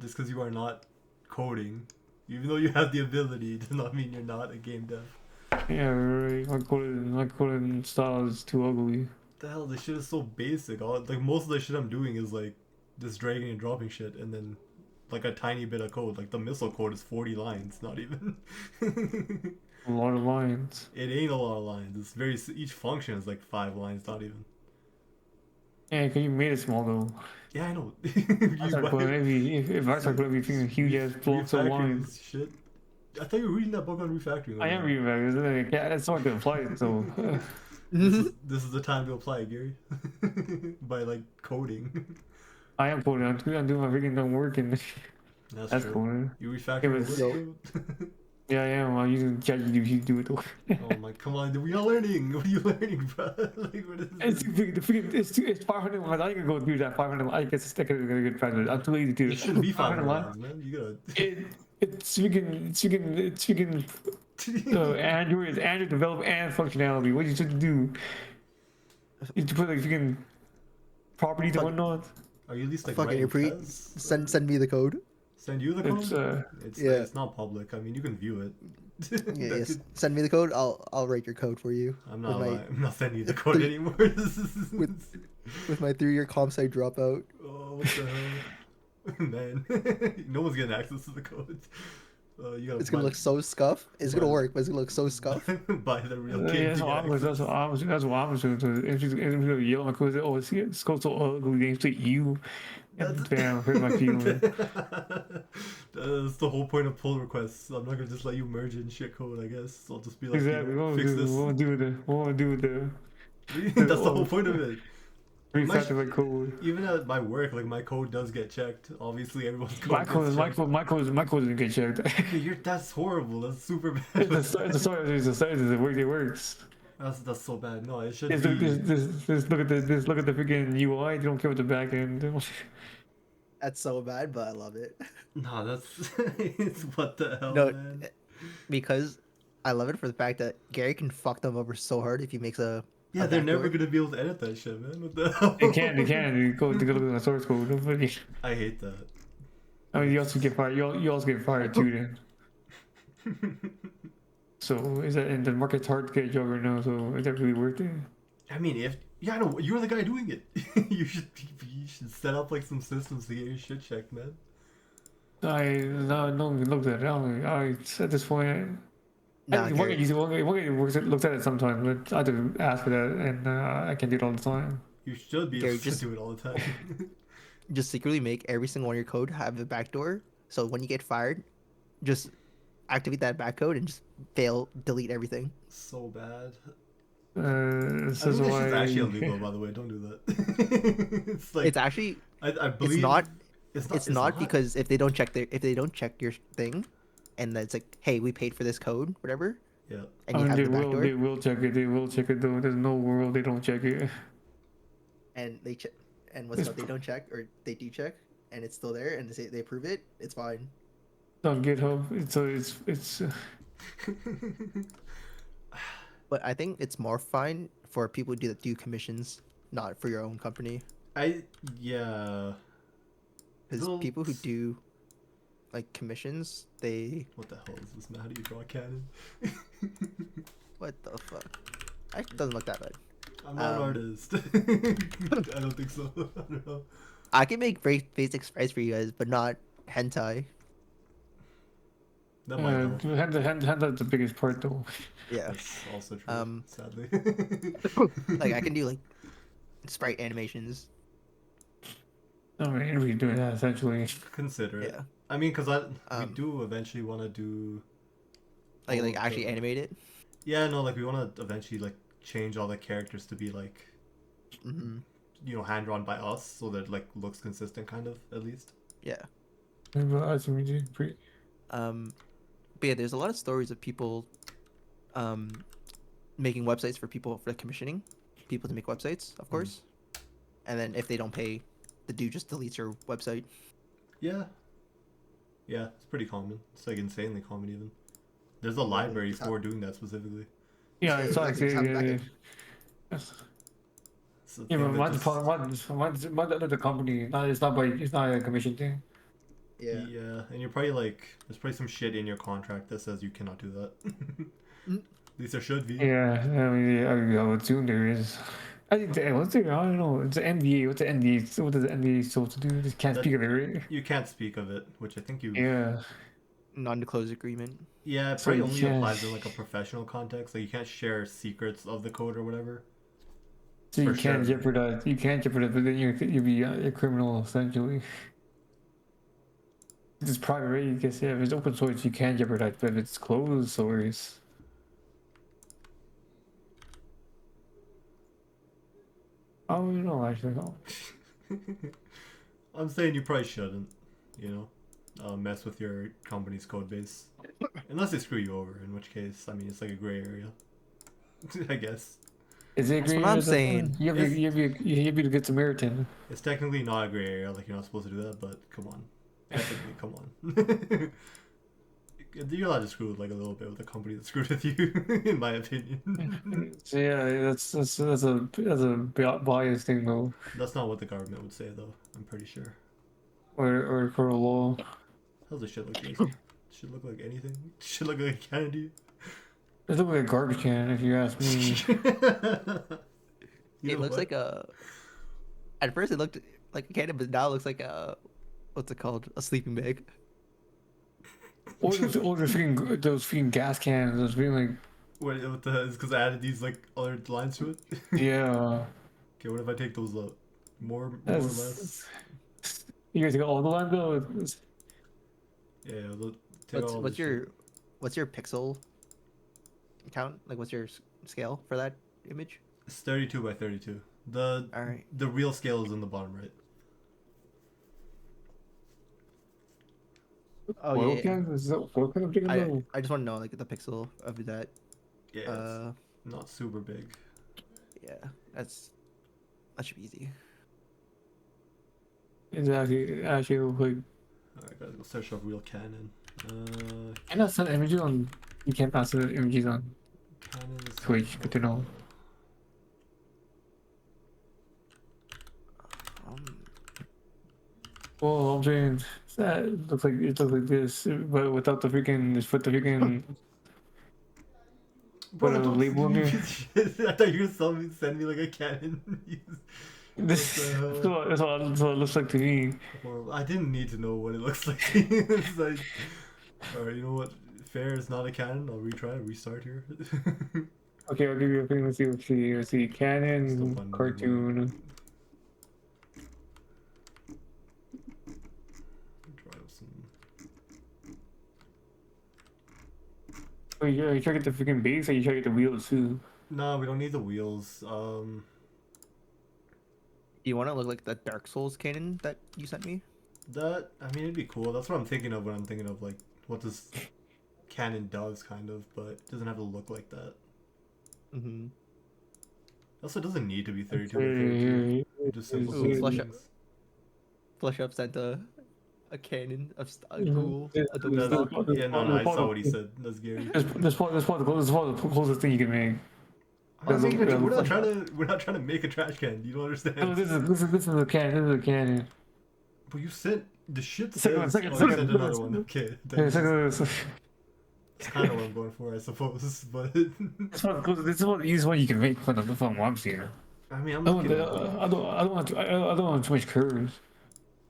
Speaker 3: Just because you are not coding, even though you have the ability, does not mean you're not a game dev.
Speaker 2: Yeah, right. My coding style is too ugly.
Speaker 3: The hell, this shit is so basic. Like most of the shit I'm doing is like just dragging and dropping shit, and then like a tiny bit of code. Like the missile code is 40 lines, not even.
Speaker 2: A lot of lines.
Speaker 3: It ain't a lot of lines. It's very each function is like 5 lines, not even.
Speaker 2: Yeah, cause you made it small though.
Speaker 3: Yeah, I know.
Speaker 2: I start putting if I start putting everything huge ass blocks of
Speaker 3: refactoring
Speaker 2: lines.
Speaker 3: is shit. I thought you were reading that book on refactoring.
Speaker 2: I am reading back. Yeah, that's not gonna apply it. So
Speaker 3: This is the time to apply it, Gary. By like coding.
Speaker 2: I am coding. I'm doing my freaking dumb work and that's
Speaker 3: true.
Speaker 2: cool.
Speaker 3: You refactoring
Speaker 2: was-
Speaker 3: the code?
Speaker 2: Yeah, I am. I'm using ChatGPT to do it though.
Speaker 3: Oh my, come on, we are learning. What are you learning, bro? Like, what is
Speaker 2: It's
Speaker 3: this?
Speaker 2: it's 500 lines. I can go through that 500 lines. I guess it's gonna get faster. I'm too lazy to do
Speaker 3: It shouldn't be 500
Speaker 2: lines.
Speaker 3: lines, man. You
Speaker 2: It's freaking
Speaker 3: gotta.
Speaker 2: Android is Android develop and functionality. What you should do is to put like freaking properties and
Speaker 4: Fuck.
Speaker 2: whatnot.
Speaker 3: Are you at least like
Speaker 4: Fucking
Speaker 3: writing
Speaker 4: pre-
Speaker 3: tests?
Speaker 4: send me the code.
Speaker 3: Send you the code?
Speaker 2: It's
Speaker 4: Yeah.
Speaker 3: It's not public. I mean, you can view it.
Speaker 4: Yeah,
Speaker 3: That
Speaker 4: yes.
Speaker 3: could-
Speaker 4: Send me the code. I'll write your code for you.
Speaker 3: I'm not.
Speaker 4: with my,
Speaker 3: I'm not sending you the code anymore.
Speaker 4: with my 3-year comp sci dropout.
Speaker 3: Oh, what the hell, man! No one's getting access to the codes. You gotta
Speaker 4: It's gonna
Speaker 3: buy-
Speaker 4: look so scuff. It's gonna work, but it's gonna look so scuff.
Speaker 3: buy the real
Speaker 2: yeah,
Speaker 3: game.
Speaker 2: that's
Speaker 3: to
Speaker 2: what
Speaker 3: get
Speaker 2: I'm that's what I'm that's what I'm doing. So if she's gonna yell at my code, oh, it's called so ugly. Games to you. And damn, hurt my feelings.
Speaker 3: That's the whole point of pull requests. I'm not gonna just let you merge in shit code. I guess I'll just be like,
Speaker 2: Exactly.
Speaker 3: "Here,
Speaker 2: What
Speaker 3: fix
Speaker 2: we
Speaker 3: this.
Speaker 2: do with the
Speaker 3: That's the whole point of it.
Speaker 2: refactor my code.
Speaker 3: Even at my work, like my code does get checked. Obviously, everyone's code.
Speaker 2: My code,
Speaker 3: gets
Speaker 2: my
Speaker 3: checked.
Speaker 2: code, my code, my code doesn't get checked.
Speaker 3: That's horrible. That's super bad.
Speaker 2: It's a sort of it works.
Speaker 3: That's so bad. No, it should
Speaker 2: Just
Speaker 3: be.
Speaker 2: look at the freaking UI. They don't care about the back end.
Speaker 4: That's so bad, but I love it.
Speaker 3: No, that's it's what the hell,
Speaker 4: No,
Speaker 3: man.
Speaker 4: because I love it for the fact that Gary can fuck them over so hard if he makes a.
Speaker 3: Yeah,
Speaker 4: a
Speaker 3: they're never
Speaker 4: backdoor.
Speaker 3: gonna be able to edit that shit, man. What the hell?
Speaker 2: They can. You go look at the source code. Nobody.
Speaker 3: I hate that.
Speaker 2: I mean, you also get fired. You also get fired too. Then. So is that and the market's hard to get a job right now? So is that really worth it?
Speaker 3: I mean, if yeah, no, you're the guy doing it. you should set up like some systems to get your shit checked, man.
Speaker 2: No one looks at it. I at this point.
Speaker 4: Nah,
Speaker 2: One
Speaker 4: Gary,
Speaker 2: guy looks at it sometimes, but I have to ask for that, and I can do it all the time.
Speaker 3: You should be
Speaker 4: Gary,
Speaker 3: able
Speaker 4: just-
Speaker 3: to do it all the time.
Speaker 4: just secretly make every single one of your code have a backdoor. So when you get fired, just activate that back code and just delete everything.
Speaker 3: So bad.
Speaker 2: This
Speaker 3: I
Speaker 2: is
Speaker 3: think this
Speaker 2: why.
Speaker 3: is actually illegal, by the way. Don't do that. It's like
Speaker 4: It's actually
Speaker 3: I believe
Speaker 4: it's not
Speaker 3: It's
Speaker 4: not because if they don't check your thing, and then it's like, hey, we paid for this code, whatever,
Speaker 3: Yeah.
Speaker 4: and you have the backdoor,
Speaker 2: they will check it. They will check it though. There's no world they don't check it.
Speaker 4: and they check, and what's called they don't check or they do check, and it's still there, and they approve it, it's fine.
Speaker 2: on GitHub. So it's
Speaker 4: But I think it's more fine for people that do commissions, not for your own company.
Speaker 3: Yeah.
Speaker 4: Because
Speaker 3: It'll-
Speaker 4: people who do like commissions, they
Speaker 3: What the hell is this, man? How do you draw a cannon?
Speaker 4: what the fuck? It doesn't look that bad.
Speaker 3: I'm not an
Speaker 4: Um,
Speaker 3: artist. I don't think so. I don't know.
Speaker 4: I can make very basic sprites for you guys, but not hentai.
Speaker 3: That might help.
Speaker 2: hand the biggest part though.
Speaker 4: Yeah.
Speaker 3: That's also true.
Speaker 4: Um,
Speaker 3: Sadly.
Speaker 4: Like I can do like sprite animations.
Speaker 2: I mean, we doing that essentially.
Speaker 3: Consider it.
Speaker 4: Yeah.
Speaker 3: I mean, because we
Speaker 4: Um,
Speaker 3: do eventually want to do.
Speaker 4: Like
Speaker 3: all
Speaker 4: like
Speaker 3: of
Speaker 4: actually
Speaker 3: the-
Speaker 4: animate it.
Speaker 3: Yeah, no, like we want to eventually like change all the characters to be like,
Speaker 4: Hmm.
Speaker 3: hand drawn by us, so that like looks consistent, kind of at least.
Speaker 4: Yeah.
Speaker 2: That's what we do.
Speaker 4: But yeah, there's a lot of stories of people making websites for people for commissioning people to make websites, of course. And then if they don't pay, the dude just deletes your website.
Speaker 3: Yeah. Yeah, it's pretty common. It's like insanely common even. There's a library
Speaker 4: it's not-
Speaker 3: for doing that specifically.
Speaker 2: Yeah,
Speaker 4: Yeah,
Speaker 2: it's like
Speaker 4: exactly, it's
Speaker 2: yeah,
Speaker 4: not
Speaker 2: yeah.
Speaker 3: It's a
Speaker 2: Yeah,
Speaker 3: thing
Speaker 2: but
Speaker 3: that
Speaker 2: mine's
Speaker 3: just-
Speaker 2: under the company. It's not a commission thing.
Speaker 4: Yeah.
Speaker 3: Yeah, and you're probably like, there's probably some shit in your contract that says you cannot do that. At least there should be.
Speaker 2: Yeah, I mean, yeah, I would assume there is. I think what's there? I don't know. It's the NBA. What's the NBA? What does the NBA supposed to do? Just can't
Speaker 3: That-
Speaker 2: speak of it, right?
Speaker 3: You can't speak of it, which I think you.
Speaker 2: Yeah.
Speaker 4: Non-disclosure agreement.
Speaker 3: Yeah, it
Speaker 2: So
Speaker 3: probably
Speaker 2: you
Speaker 3: only
Speaker 2: can't-
Speaker 3: applies in like a professional context. Like you can't share secrets of the code or whatever.
Speaker 2: So you
Speaker 3: For
Speaker 2: can't
Speaker 3: sure.
Speaker 2: jeopardize. You can't jeopardize, but then you'll be a criminal essentially. If it's private, right? You guess yeah. If it's open source, you can jeopardize, but if it's closed source. I don't know. Actually, no.
Speaker 3: I'm saying you probably shouldn't, mess with your company's code base. Unless they screw you over, in which case, I mean, it's like a gray area. I guess.
Speaker 2: Is it
Speaker 4: That's
Speaker 2: green
Speaker 4: what I'm
Speaker 2: or something?
Speaker 4: saying.
Speaker 2: You have to get Samaritan.
Speaker 3: It's technically not a gray area, like you're not supposed to do that, but come on. Ethically, come on. You're allowed to screw with like a little bit with a company that screwed with you, in my opinion.
Speaker 2: So yeah, that's a bias thing though,
Speaker 3: That's not what the government would say, though. I'm pretty sure.
Speaker 2: or for a law.
Speaker 3: How's this shit look like? Should look like anything. Should look like a candy.
Speaker 2: It looks like a garbage can, if you ask me.
Speaker 4: It looks like a. At first, it looked like a cannon, but now it looks like a. What's it called? A sleeping bag.
Speaker 2: Or those freaking gas cans. Those freaking like
Speaker 3: Wait, what the hell? It's because I added these like other lines to it.
Speaker 2: yeah.
Speaker 3: Okay, what if I take those out? More or less.
Speaker 2: You guys got all the lines though. It's-
Speaker 3: Yeah, take all
Speaker 4: What's
Speaker 3: this
Speaker 4: what's your pixel count? Like, what's your scale for that image?
Speaker 3: shit. It's 32 by 32. The
Speaker 4: All right.
Speaker 3: the real scale is in the bottom right.
Speaker 4: Oh
Speaker 2: oil
Speaker 4: yeah.
Speaker 2: cans? Is that oil can I'm taking though?
Speaker 4: I just want to know like the pixel of that.
Speaker 3: Yeah, it's not super big.
Speaker 4: Yeah, that should be easy.
Speaker 2: It's actually look like.
Speaker 3: Alright, guys, go search up real Canon.
Speaker 2: And not send images on. You can't not send images on
Speaker 3: Canon's
Speaker 2: Twitch. Good to know.
Speaker 4: Um,
Speaker 2: Well, I'm saying that it looks like this, but without the freaking just put the freaking.
Speaker 3: Bro,
Speaker 2: Put a
Speaker 3: don't
Speaker 2: label on
Speaker 3: send me shit. I thought you were going to send me like a Canon.
Speaker 2: This
Speaker 3: the hell?
Speaker 2: that's what it looks like to me.
Speaker 3: Horrible. I didn't need to know what it looks like. It's like, alright, you know what? Fair is not a Canon. I'll retry, restart here.
Speaker 2: Okay, I'll give you a thing. Let's see.
Speaker 3: Still
Speaker 2: Canon
Speaker 3: fun,
Speaker 2: cartoon.
Speaker 3: Try out some.
Speaker 2: Oh, you try to get the freaking base, or you try to get the wheels too.
Speaker 3: No, we don't need the wheels.
Speaker 4: do you want to look like the Dark Souls cannon that you sent me?
Speaker 3: That, I mean, it'd be cool. That's what I'm thinking of when I'm thinking of like what this Canon does, kind of, but it doesn't have to look like that.
Speaker 4: Mm-hmm.
Speaker 3: Also, it doesn't need to be 32 by
Speaker 2: Here,
Speaker 3: 32.
Speaker 2: here,
Speaker 3: It just
Speaker 2: here,
Speaker 3: simplifies
Speaker 4: flush
Speaker 3: things.
Speaker 4: Flush up Santa a cannon of a
Speaker 2: Mhm.
Speaker 4: dual
Speaker 2: Yeah,
Speaker 4: Adobe
Speaker 3: That's,
Speaker 4: stock.
Speaker 3: yeah, no, I saw what he said. That's Gary.
Speaker 2: That's probably the closest thing you can make.
Speaker 3: I'm not making
Speaker 2: Yeah,
Speaker 3: we're not
Speaker 2: flush
Speaker 3: trying to. We're not trying to make a trash can. You don't
Speaker 2: No,
Speaker 3: understand.
Speaker 2: this is a cannon. This is a cannon.
Speaker 3: But you sent the shit
Speaker 2: Second one,
Speaker 3: says.
Speaker 2: second,
Speaker 3: Oh, you
Speaker 2: second,
Speaker 3: sent another
Speaker 2: second.
Speaker 3: one. Okay,
Speaker 2: Yeah,
Speaker 3: that's
Speaker 2: second,
Speaker 3: kind of what I'm going for, I suppose. But
Speaker 2: this is about the easiest one you can make from what I'm seeing.
Speaker 3: I mean, I'm
Speaker 2: I
Speaker 3: looking.
Speaker 2: don't want too much curves.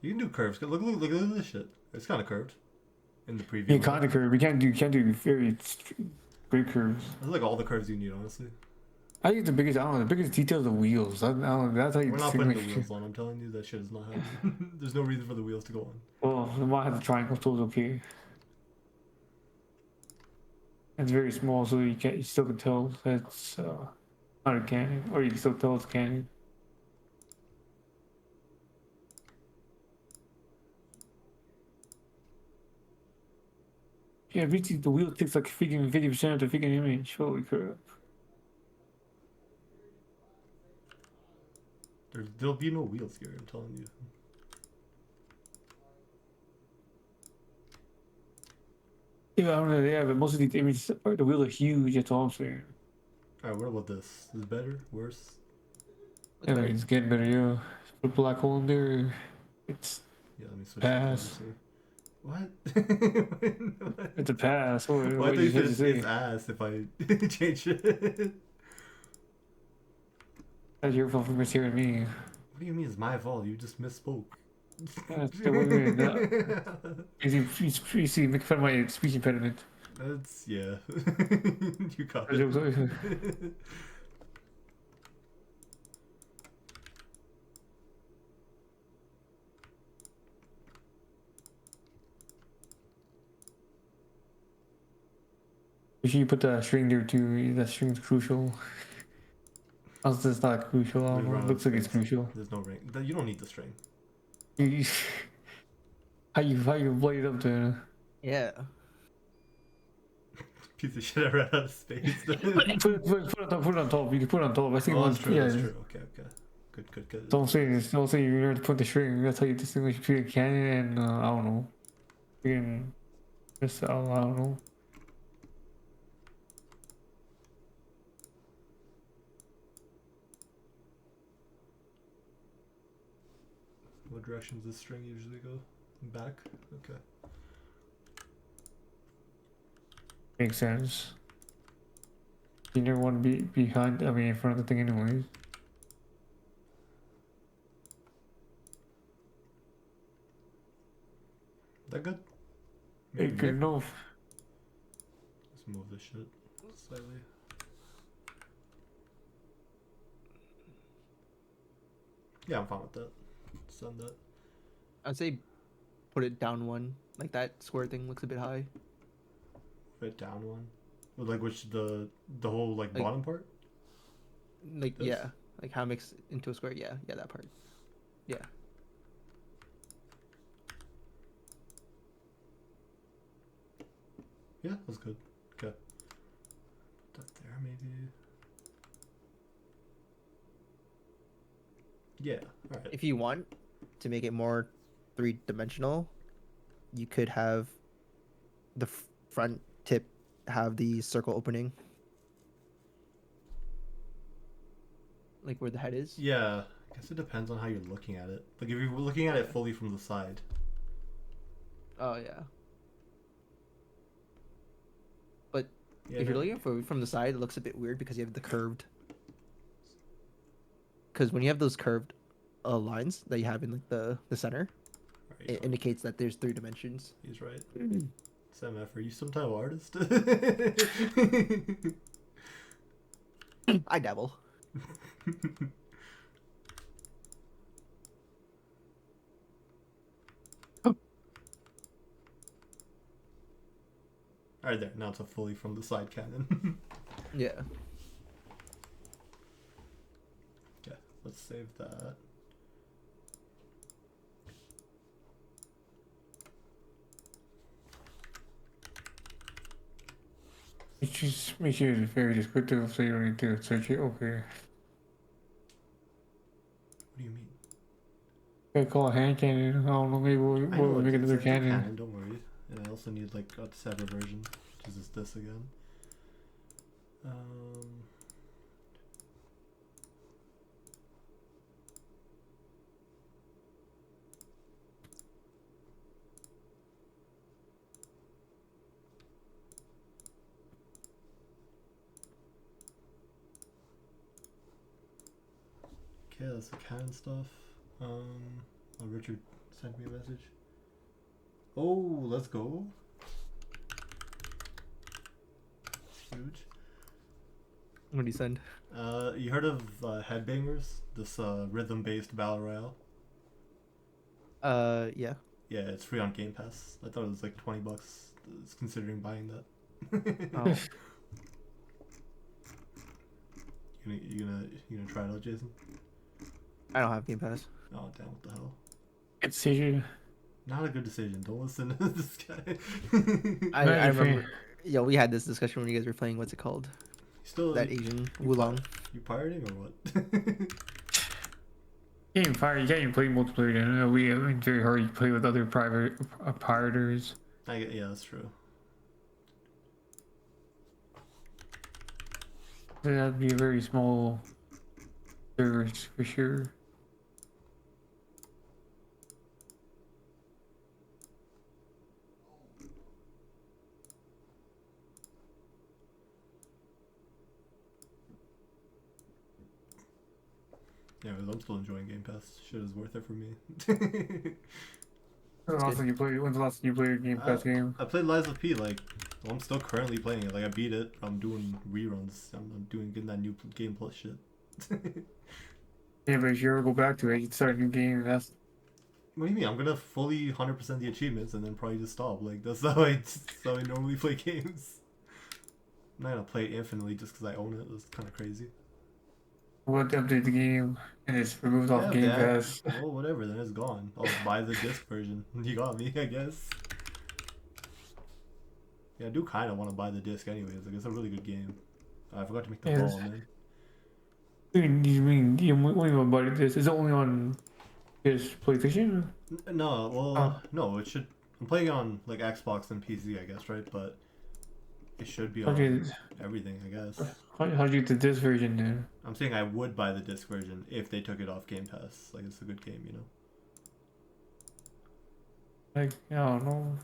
Speaker 3: You can do curves. Look at this shit. It's kind of curved. In the preview.
Speaker 2: You kind of curve. We can't do very great curves.
Speaker 3: That's like all the curves you need, honestly.
Speaker 2: I think the biggest detail is the wheels. I don't, that's how you
Speaker 3: We're not putting the
Speaker 2: distinguish.
Speaker 3: wheels on. I'm telling you, that shit is not happening. There's no reason for the wheels to go on.
Speaker 2: Well, the might have the triangle tools okay. It's very small, so you still can tell that's not a cannon, or you can still tell it's a cannon. Yeah, basically the wheel takes like freaking 50% of the freaking image. Holy crap!
Speaker 3: There'll be no wheels here. I'm telling you.
Speaker 2: Yeah, I don't know. Yeah, but most of these images, the wheels are huge. That's all I'm saying.
Speaker 3: All right, what about this? Is it better? Worse?
Speaker 4: What's
Speaker 2: I
Speaker 4: better?
Speaker 2: mean, it's getting better. Yeah, put a black hole in there. It's
Speaker 3: Yeah, let me switch.
Speaker 2: Pass.
Speaker 3: What? What?
Speaker 2: it's a pass. What,
Speaker 3: Why
Speaker 2: what
Speaker 3: do
Speaker 2: did
Speaker 3: you
Speaker 2: you
Speaker 3: think
Speaker 2: say?
Speaker 3: it's ass if I change it?
Speaker 2: That's your fault for mishearing me.
Speaker 3: What do you mean it's my fault? You just misspoke.
Speaker 2: That's the way you see, make fun of my speech impediment.
Speaker 3: That's yeah. You got
Speaker 2: That joke's
Speaker 3: it.
Speaker 2: over. Make sure you put that string there too. That string's crucial. Also, it's not crucial. I don't know. It looks like it's crucial.
Speaker 3: There's no ring. You don't need the string.
Speaker 2: How you blade it up there?
Speaker 4: Yeah.
Speaker 3: Piece of shit, I ran out of space.
Speaker 2: Put it on top. You can put it on top. I think
Speaker 3: Oh,
Speaker 2: once,
Speaker 3: that's true.
Speaker 2: yeah.
Speaker 3: That's true. Okay. Good.
Speaker 2: Don't say this. Don't say you learn to put the string. That's how you distinguish between a cannon and I don't know. Freaking, just I don't know.
Speaker 3: What direction does this string usually go? Back? Okay.
Speaker 2: Makes sense. You never want to be behind. I mean, in front of the thing, anyways.
Speaker 3: That good?
Speaker 2: Hey, good enough.
Speaker 3: Let's move this shit slightly. Yeah, I'm fine with that. Send that.
Speaker 4: I'd say put it down one. Like that square thing looks a bit high.
Speaker 3: Right down one. Like which the whole like bottom part?
Speaker 4: Like
Speaker 3: This?
Speaker 4: yeah. Like how it makes into a square. Yeah, that part. Yeah.
Speaker 3: Yeah, that's good. Okay. Put that there maybe. Yeah, alright.
Speaker 4: If you want to make it more three-dimensional, you could have the front tip have the circle opening. Like where the head is.
Speaker 3: Yeah, I guess it depends on how you're looking at it. Like if you're looking at it fully from the side.
Speaker 4: Oh yeah. But
Speaker 3: Yeah,
Speaker 4: if you're
Speaker 3: no-
Speaker 4: looking for from the side, it looks a bit weird because you have the curved. Because when you have those curved lines that you have in like the center,
Speaker 3: Alright,
Speaker 4: it indicates that there's 3 dimensions.
Speaker 3: he's right. Sam F, are you some type of artist?
Speaker 4: I dabble.
Speaker 3: Alright, there. Now it's a fully from the side cannon.
Speaker 4: Yeah.
Speaker 3: Okay, let's save that.
Speaker 2: Just make sure it's very descriptive so you don't need to search it. Okay.
Speaker 3: What do you mean?
Speaker 2: I call a hand cannon. I don't know. Maybe
Speaker 3: I know
Speaker 2: we'll make another
Speaker 3: it's a
Speaker 2: cannon.
Speaker 3: cannon. Don't worry. And I also need like a separate version, which is this again. Um. Okay, that's the cannon stuff. Oh, Richard sent me a message. Oh, let's go. Huge.
Speaker 4: What do you send?
Speaker 3: You heard of Headbangers? This rhythm-based battle royale.
Speaker 4: Yeah.
Speaker 3: Yeah, it's free on Game Pass. I thought it was like $20. I was considering buying that.
Speaker 4: Oh.
Speaker 3: You gonna try it out, Jason?
Speaker 4: I don't have Game Pass.
Speaker 3: Oh damn! What the hell?
Speaker 2: Good decision.
Speaker 3: Not a good decision. Don't listen to this guy.
Speaker 4: I remember. Yeah, we had this discussion when you guys were playing. What's it called?
Speaker 3: Still
Speaker 4: That Asian Wulong.
Speaker 3: You pirating or what?
Speaker 2: You can't even play multiplayer. Then it's very hard to play with other private pirators.
Speaker 3: Yeah, that's true.
Speaker 2: That'd be a very small servers for sure.
Speaker 3: Yeah, I'm still enjoying Game Pass. Shit is worth it for me.
Speaker 2: When's the last time you played a Game Pass game?
Speaker 3: I played Lies of P. Like, well, I'm still currently playing it. Like, I beat it. I'm doing reruns. I'm getting that new Game Plus shit.
Speaker 2: Yeah, but if you ever go back to it, you'd start a new game. That's
Speaker 3: What do you mean? I'm gonna fully 100% the achievements and then probably just stop. Like, that's how I normally play games. I'm not gonna play it infinitely just because I own it. That's kind of crazy.
Speaker 2: what update the game and it's removed off Game
Speaker 3: damn.
Speaker 2: Pass.
Speaker 3: Well, whatever. Then it's gone. I'll buy the disc version. You got me, I guess. Yeah, I do kind of want to buy the disc anyways. Like, it's a really good game. I forgot to make the
Speaker 2: Yes.
Speaker 3: ball, man.
Speaker 2: What do you mean about this? Is it only on just PlayStation?
Speaker 3: No, well,
Speaker 2: Oh.
Speaker 3: no. It should. I'm playing on like Xbox and PC, I guess, right? But it should be on
Speaker 2: Okay,
Speaker 3: everything, I guess.
Speaker 2: how'd you get this version then?
Speaker 3: I'm saying I would buy the disc version if they took it off Game Pass. Like, it's a good game, you know.
Speaker 2: Like, I don't know.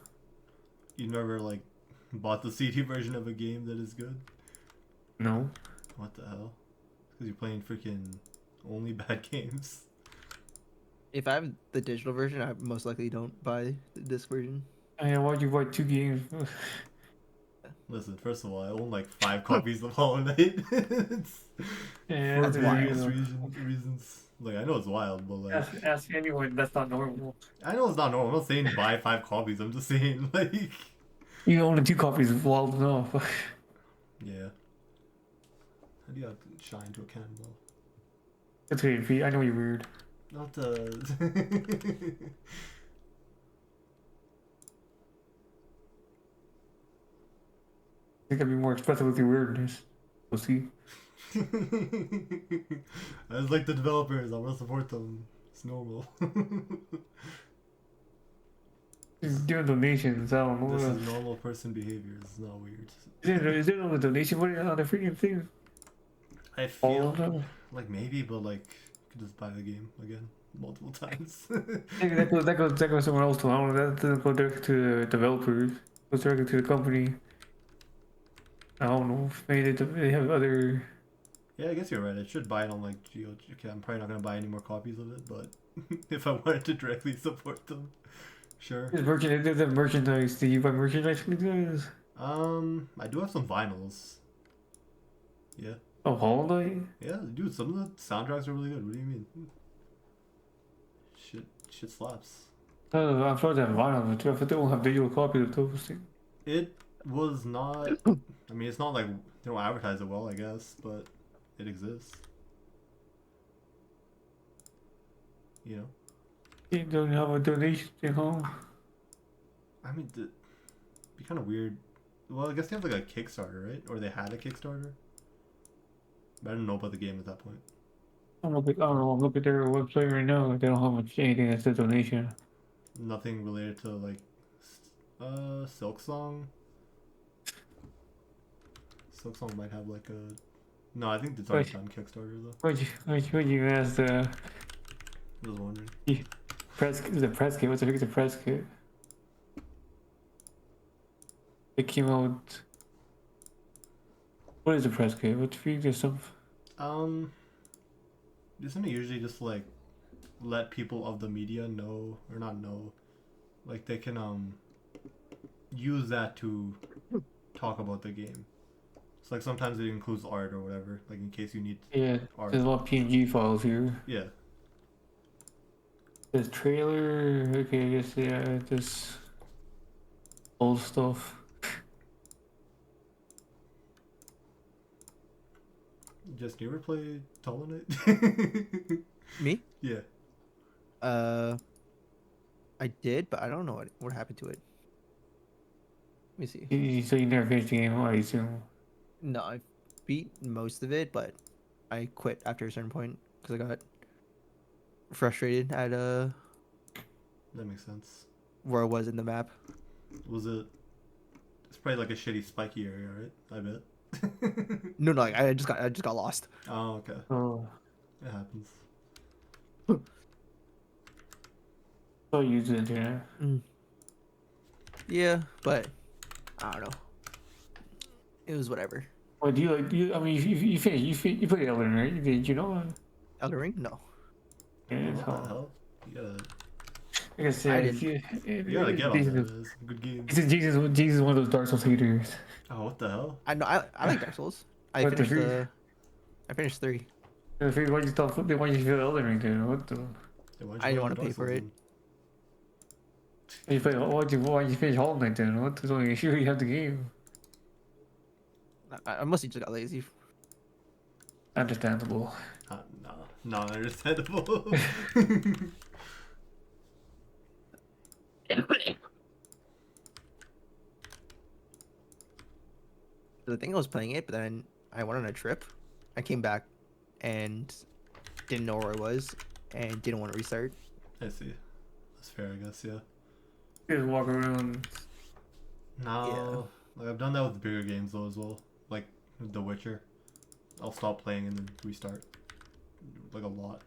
Speaker 3: You never like bought the CD version of a game that is good.
Speaker 2: No.
Speaker 3: What the hell? Because you're playing freaking only bad games.
Speaker 4: If I have the digital version, I most likely don't buy the disc version.
Speaker 2: Why'd you buy 2 games?
Speaker 3: Listen, first of all, I own like 5 copies of Hollow Knight. It's
Speaker 2: Yeah,
Speaker 3: for
Speaker 2: that's
Speaker 3: various
Speaker 2: wild.
Speaker 3: reasons. Like, I know it's wild, but like,
Speaker 2: Ask anyone, that's not normal.
Speaker 3: I know it's not normal. I'm not saying buy 5 copies. I'm just saying like,
Speaker 2: You own 2 copies is wild enough.
Speaker 3: yeah. How do you have to shine to a cannonball?
Speaker 2: That's okay, Pete. I know you're weird.
Speaker 3: Not the.
Speaker 2: I think I'd be more expressive with your weirdness. We'll see.
Speaker 3: I was like the developers. I want to support them. It's normal.
Speaker 2: Just doing donations, I don't know.
Speaker 3: This is normal person behavior. It's not weird.
Speaker 2: Is there no donation money on the freaking thing?
Speaker 3: I
Speaker 2: All
Speaker 3: feel
Speaker 2: of them?
Speaker 3: like maybe, but like, you could just buy the game again multiple times.
Speaker 2: I think that goes somewhere else too. I don't know. That doesn't go directly to the developers. It goes directly to the company. I don't know. Maybe they have other.
Speaker 3: Yeah, I guess you're right. I should buy it on like GOG. Okay, I'm probably not gonna buy any more copies of it, but if I wanted to directly support them, sure.
Speaker 2: There's a merchandise. Do you buy merchandise from these guys?
Speaker 3: I do have some vinyls. Yeah,
Speaker 2: Oh, Hollow Knight?
Speaker 3: yeah, dude. Some of the soundtracks are really good. What do you mean? Shit slaps.
Speaker 2: I'm sure they have vinyl too. If they don't have digital copies of those things.
Speaker 3: It was not. I mean, it's not like they don't advertise it well, I guess, but it exists. You know.
Speaker 2: You don't have a donation thing, huh?
Speaker 3: I mean, it'd be kind of weird. Well, I guess they have like a Kickstarter, right? Or they had a Kickstarter. But I didn't know about the game at that point.
Speaker 2: I don't know. Look at their website right now. They don't have much anything that says donation.
Speaker 3: Nothing related to like, Silk Song. Silk Song might have like a. No, I think it's already done Kickstarter though.
Speaker 2: Would you ask the
Speaker 3: Just wondering.
Speaker 2: the press kit? What's the press kit? It came out. What is the press kit? What's the stuff?
Speaker 3: Isn't it usually just like let people of the media know or not know, like they can use that to talk about the game. It's like sometimes it includes art or whatever, like in case you need
Speaker 2: Yeah,
Speaker 3: art.
Speaker 2: there's a lot of PNG files here.
Speaker 3: Yeah.
Speaker 2: There's trailer. Okay, I guess yeah. This old stuff.
Speaker 3: Just you ever play Hollow Knight?
Speaker 4: Me?
Speaker 3: Yeah.
Speaker 4: I did, but I don't know what happened to it. Let me see.
Speaker 2: So you never finished the game, I assume.
Speaker 4: No, I beat most of it, but I quit after a certain point because I got frustrated at
Speaker 3: That makes sense.
Speaker 4: where I was in the map.
Speaker 3: Was it? It's probably like a shitty spiky area, right? I bet.
Speaker 4: No, like I just got lost.
Speaker 3: Oh, okay.
Speaker 2: Oh,
Speaker 3: It happens.
Speaker 2: so you use the internet.
Speaker 4: Yeah, but I don't know. It was whatever.
Speaker 2: What do you like? I mean, you finished. You played Elden Ring, did you know?
Speaker 4: Elden Ring? No.
Speaker 2: Yeah, it's
Speaker 3: What the
Speaker 2: hard.
Speaker 3: hell? You gotta,
Speaker 2: Like I said,
Speaker 4: didn't-
Speaker 3: you gotta get on
Speaker 2: Jesus,
Speaker 3: that. It's a good game.
Speaker 2: Jesus is one of those Dark Souls haters.
Speaker 3: Oh, what the hell?
Speaker 4: I know. I like Dark Souls. I
Speaker 2: What the
Speaker 4: finished
Speaker 2: freak?
Speaker 4: I finished 3.
Speaker 2: Why'd you stop? Why'd you feel Elden Ring then? What the?
Speaker 3: Hey, why'd you
Speaker 4: I didn't
Speaker 3: play
Speaker 4: wanna
Speaker 3: Dark
Speaker 4: pay for
Speaker 3: Souls
Speaker 4: it.
Speaker 3: then?
Speaker 2: You play? Why'd you finish Hollow Knight then? What? So you sure you have the game?
Speaker 4: I mostly just got lazy.
Speaker 2: Understandable.
Speaker 3: No, not understandable.
Speaker 4: The thing I was playing it, but then I went on a trip. I came back and didn't know where I was and didn't want to restart.
Speaker 3: I see. That's fair, I guess. Yeah.
Speaker 2: Just walk around.
Speaker 3: No, like I've done that with bigger games though as well. Like The Witcher. I'll stop playing and then restart. Like a lot.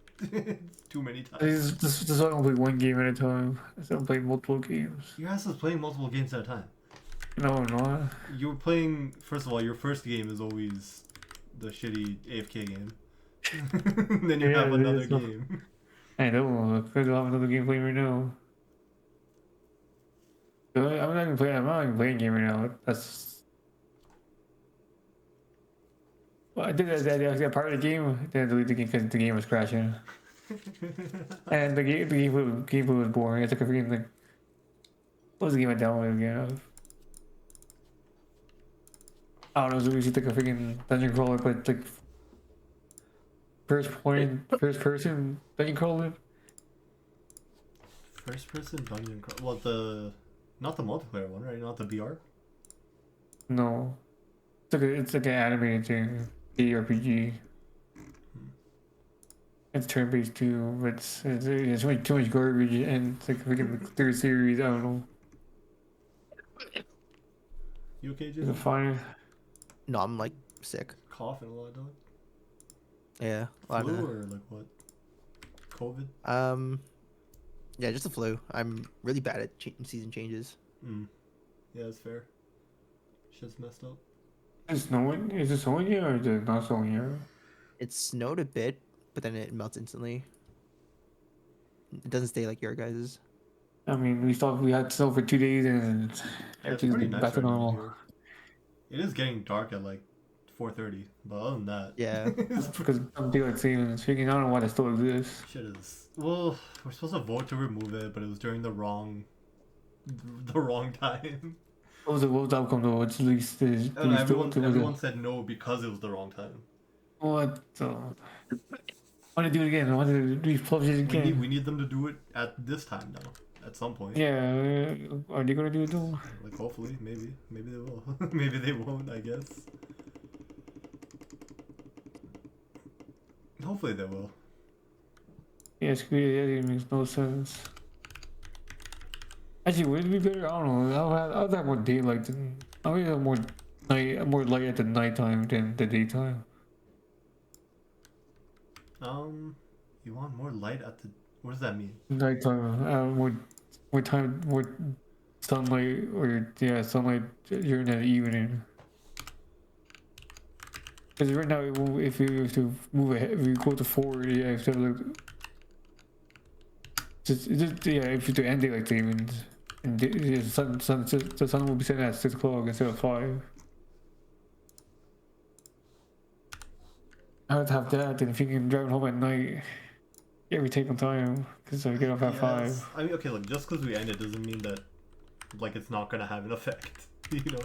Speaker 3: Too many times.
Speaker 2: This I don't play one game at a time. I don't play multiple games.
Speaker 3: Your ass is playing multiple games at a time.
Speaker 2: No, I'm not.
Speaker 3: You were playing. First of all, your first game is always the shitty AFK game. Then you
Speaker 2: Yeah,
Speaker 3: have
Speaker 2: it
Speaker 3: another
Speaker 2: is.
Speaker 3: game.
Speaker 2: I know. I don't have another game playing right now. I'm not even playing. I'm not even playing a game right now. That's. Well, I did that part of the game. Then I deleted the game because the game was crashing, and the gameplay was boring. It's like a freaking like. What was the game I downloaded again? I don't know. It was just like a freaking dungeon crawler, but it's like first person dungeon crawler.
Speaker 3: First person dungeon crawl. Well, not the multiplayer one, right? Not the VR.
Speaker 2: No, it's like an animated thing, JRPG. It's turn-based too, but it's too much garbage, and it's like a freaking third series. I don't know.
Speaker 3: You okay,
Speaker 2: It's
Speaker 3: Jason?
Speaker 2: fine.
Speaker 4: No, I'm like sick.
Speaker 3: Coughing a lot, dog.
Speaker 4: Yeah, a lot
Speaker 3: Flu
Speaker 4: of
Speaker 3: or like what? COVID.
Speaker 4: yeah, just the flu. I'm really bad at season changes.
Speaker 3: Yeah, that's fair. Shit's messed up.
Speaker 2: Is it snowing here or is it not snowing here?
Speaker 4: It snowed a bit, but then it melts instantly. It doesn't stay like your guys's.
Speaker 2: I mean, we had snow for 2 days and
Speaker 3: Yeah, it's
Speaker 2: everything's
Speaker 3: pretty nice
Speaker 2: back to
Speaker 3: right now
Speaker 2: normal.
Speaker 3: here. It is getting dark at like 4:30, but other than that,
Speaker 4: Yeah.
Speaker 3: it's
Speaker 2: Because I'm daylight savings. Freaking, I don't know why that still exists.
Speaker 3: shit is. Well, we're supposed to vote to remove it, but it was during the wrong time.
Speaker 2: What was the outcome though? It's at least
Speaker 3: And everyone said no because it was the wrong time.
Speaker 2: What the? I want to do it again. I want to republish it again.
Speaker 3: We need them to do it at this time now. At some point.
Speaker 2: Yeah, are they gonna do it though?
Speaker 3: Like hopefully, maybe they will. Maybe they won't. I guess. Hopefully they will.
Speaker 2: Yeah, screw it, that makes no sense. Actually, would it be better? I don't know. I'll have more daylight than. I mean, have more light at the nighttime than the daytime.
Speaker 3: You want more light at the. What does that mean?
Speaker 2: Nighttime, more time, more sunlight, or yeah, sunlight during the evening. Because right now, if you have to move ahead, if you go to forward, yeah, you have to have like, just yeah, if you do end daylight savings, and the sun will be setting at 6 o'clock instead of 5. I would have that, and if you can drive home at night, yeah, we take on time because I get off at 5.
Speaker 3: I mean, okay, look, just because we end it doesn't mean that, like, it's not gonna have an effect. You know,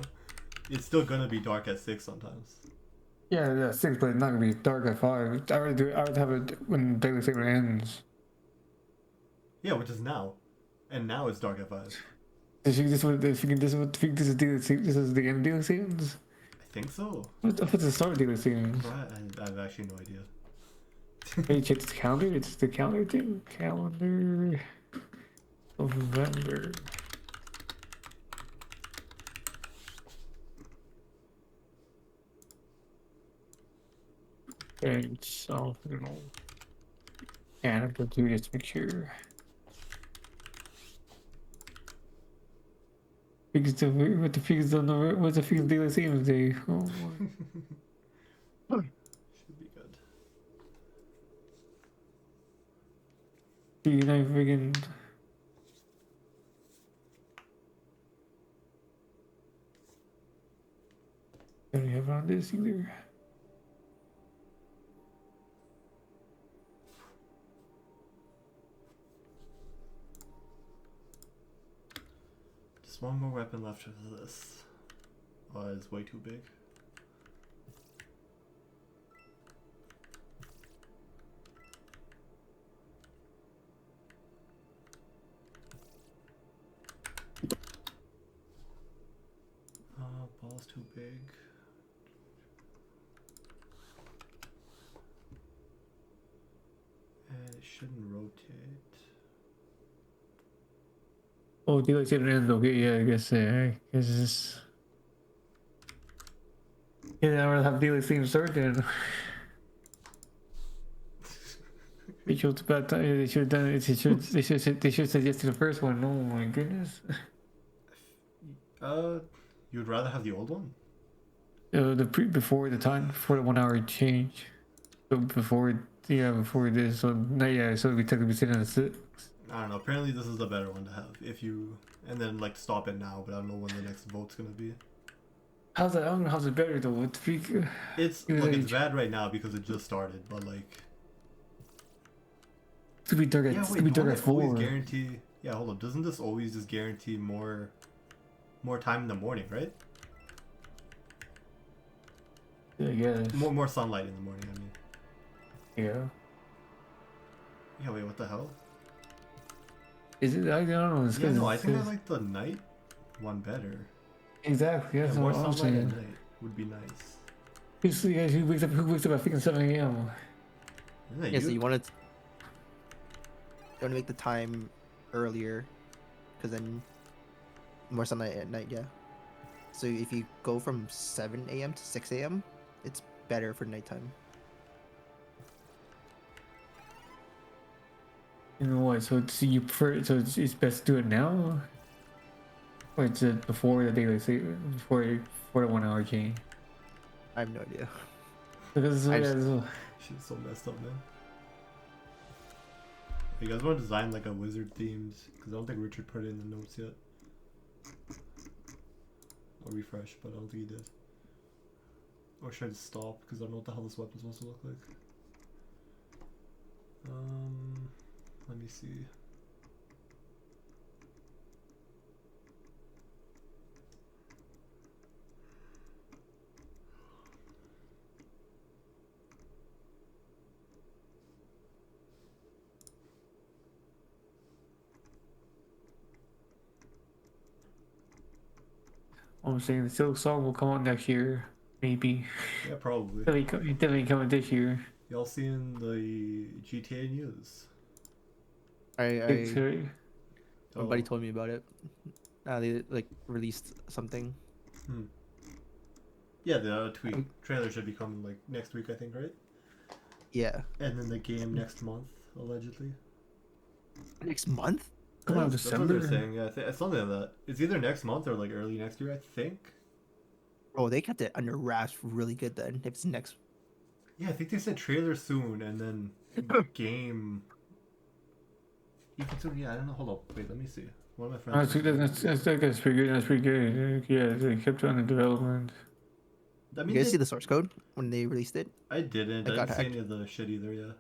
Speaker 3: it's still gonna be dark at 6 sometimes.
Speaker 2: Yeah, yeah, 6, but it's not gonna be dark at 5. I would have it when daylight saving ends.
Speaker 3: Yeah, which is now, and now it's dark at 5.
Speaker 2: If you this is this is the end of daylight savings.
Speaker 3: I think so.
Speaker 2: What's the start of daylight savings?
Speaker 3: I have actually no idea.
Speaker 2: Hey, check the calendar. It's the calendar thing. Calendar of November. Okay, so I don't know. Yeah, I have to do this to make sure. Because what the figures on the what's the figures daylight savings day? Oh,
Speaker 3: Should be good.
Speaker 2: you know, friggin'. I don't have it on this either.
Speaker 3: Just one more weapon left of this. Oh, it's way too big. Ball's too big. And it shouldn't rotate.
Speaker 2: Oh, daylight saving ends. Okay, yeah, I guess this. Yeah, I would have daylight saving start then. They chose bad time. They should have done it. They should said yes to the first one. Oh my goodness.
Speaker 3: You'd rather have the old one?
Speaker 2: Before the 1 hour change. So before this. So no, yeah. So we technically sitting at 6.
Speaker 3: I don't know. Apparently, this is the better one to have. If you and then like stop it now, but I don't know when the next vote's gonna be.
Speaker 2: How's that? I don't know how's it better though. What freak?
Speaker 3: It's look, it's bad right now because it just started, but like.
Speaker 2: To be dark at
Speaker 3: Yeah,
Speaker 2: to
Speaker 3: wait.
Speaker 2: be dark
Speaker 3: Don't
Speaker 2: at
Speaker 3: it always
Speaker 2: 4.
Speaker 3: guarantee? Yeah, hold up. Doesn't this always just guarantee more time in the morning, right?
Speaker 2: Yeah, I guess.
Speaker 3: More sunlight in the morning. I mean.
Speaker 2: Yeah.
Speaker 3: Yeah. Wait. What the hell?
Speaker 2: Is it? I don't know. It's
Speaker 3: Yeah, no. I
Speaker 2: it
Speaker 3: think I
Speaker 2: says-
Speaker 3: like the night one better.
Speaker 2: Exactly. That's
Speaker 3: Yeah, more
Speaker 2: what I'm
Speaker 3: sunlight at
Speaker 2: saying.
Speaker 3: night would be nice.
Speaker 2: Who wakes up? Who wakes up at freaking 7 a.m.?
Speaker 3: Isn't that
Speaker 4: Yeah,
Speaker 3: you?
Speaker 4: so you want to make the time earlier, because then more sunlight at night. Yeah. So if you go from 7 a.m. to 6 a.m., it's better for nighttime.
Speaker 2: You know what? So you prefer? So it's best to do it now, or it's before the daylight saving, before the 1 hour change?
Speaker 4: I have no idea.
Speaker 2: Because
Speaker 4: I
Speaker 2: yeah,
Speaker 4: just-
Speaker 2: so-
Speaker 3: Shit's so messed up, man. You guys want to design like a wizard themed? Because I don't think Richard put it in the notes yet. I'll refresh, but I don't think he did. Or should I just stop? Because I don't know what the hell this weapon's supposed to look like. Let me see.
Speaker 2: I'm saying the Silk Song will come out next year, maybe.
Speaker 3: Yeah, probably.
Speaker 2: Definitely coming this year.
Speaker 3: Y'all seen the GTA news?
Speaker 2: It's,
Speaker 4: My buddy
Speaker 3: Oh,
Speaker 4: told me about it. They like released something.
Speaker 3: yeah, the tweet trailer should be coming like next week, I think, right?
Speaker 4: Yeah.
Speaker 3: And then the game next month, allegedly.
Speaker 4: Next month?
Speaker 2: Come out
Speaker 3: That's what they're
Speaker 2: December.
Speaker 3: saying. Yeah, it's something like that. It's either next month or like early next year, I think.
Speaker 4: Oh, they kept it under wraps really good then. If it's next.
Speaker 3: Yeah, I think they said trailer soon, and then game. Even soon, yeah, I don't know. Hold up, wait, let me see. One of my friends.
Speaker 2: That's pretty good. That's pretty good. Yeah, they kept on the development.
Speaker 3: I
Speaker 4: You
Speaker 3: mean,
Speaker 4: guys see the source code when they released it?
Speaker 3: I didn't.
Speaker 4: I
Speaker 3: I
Speaker 4: got
Speaker 3: didn't see
Speaker 4: hacked.
Speaker 3: any of the shit either. Yeah.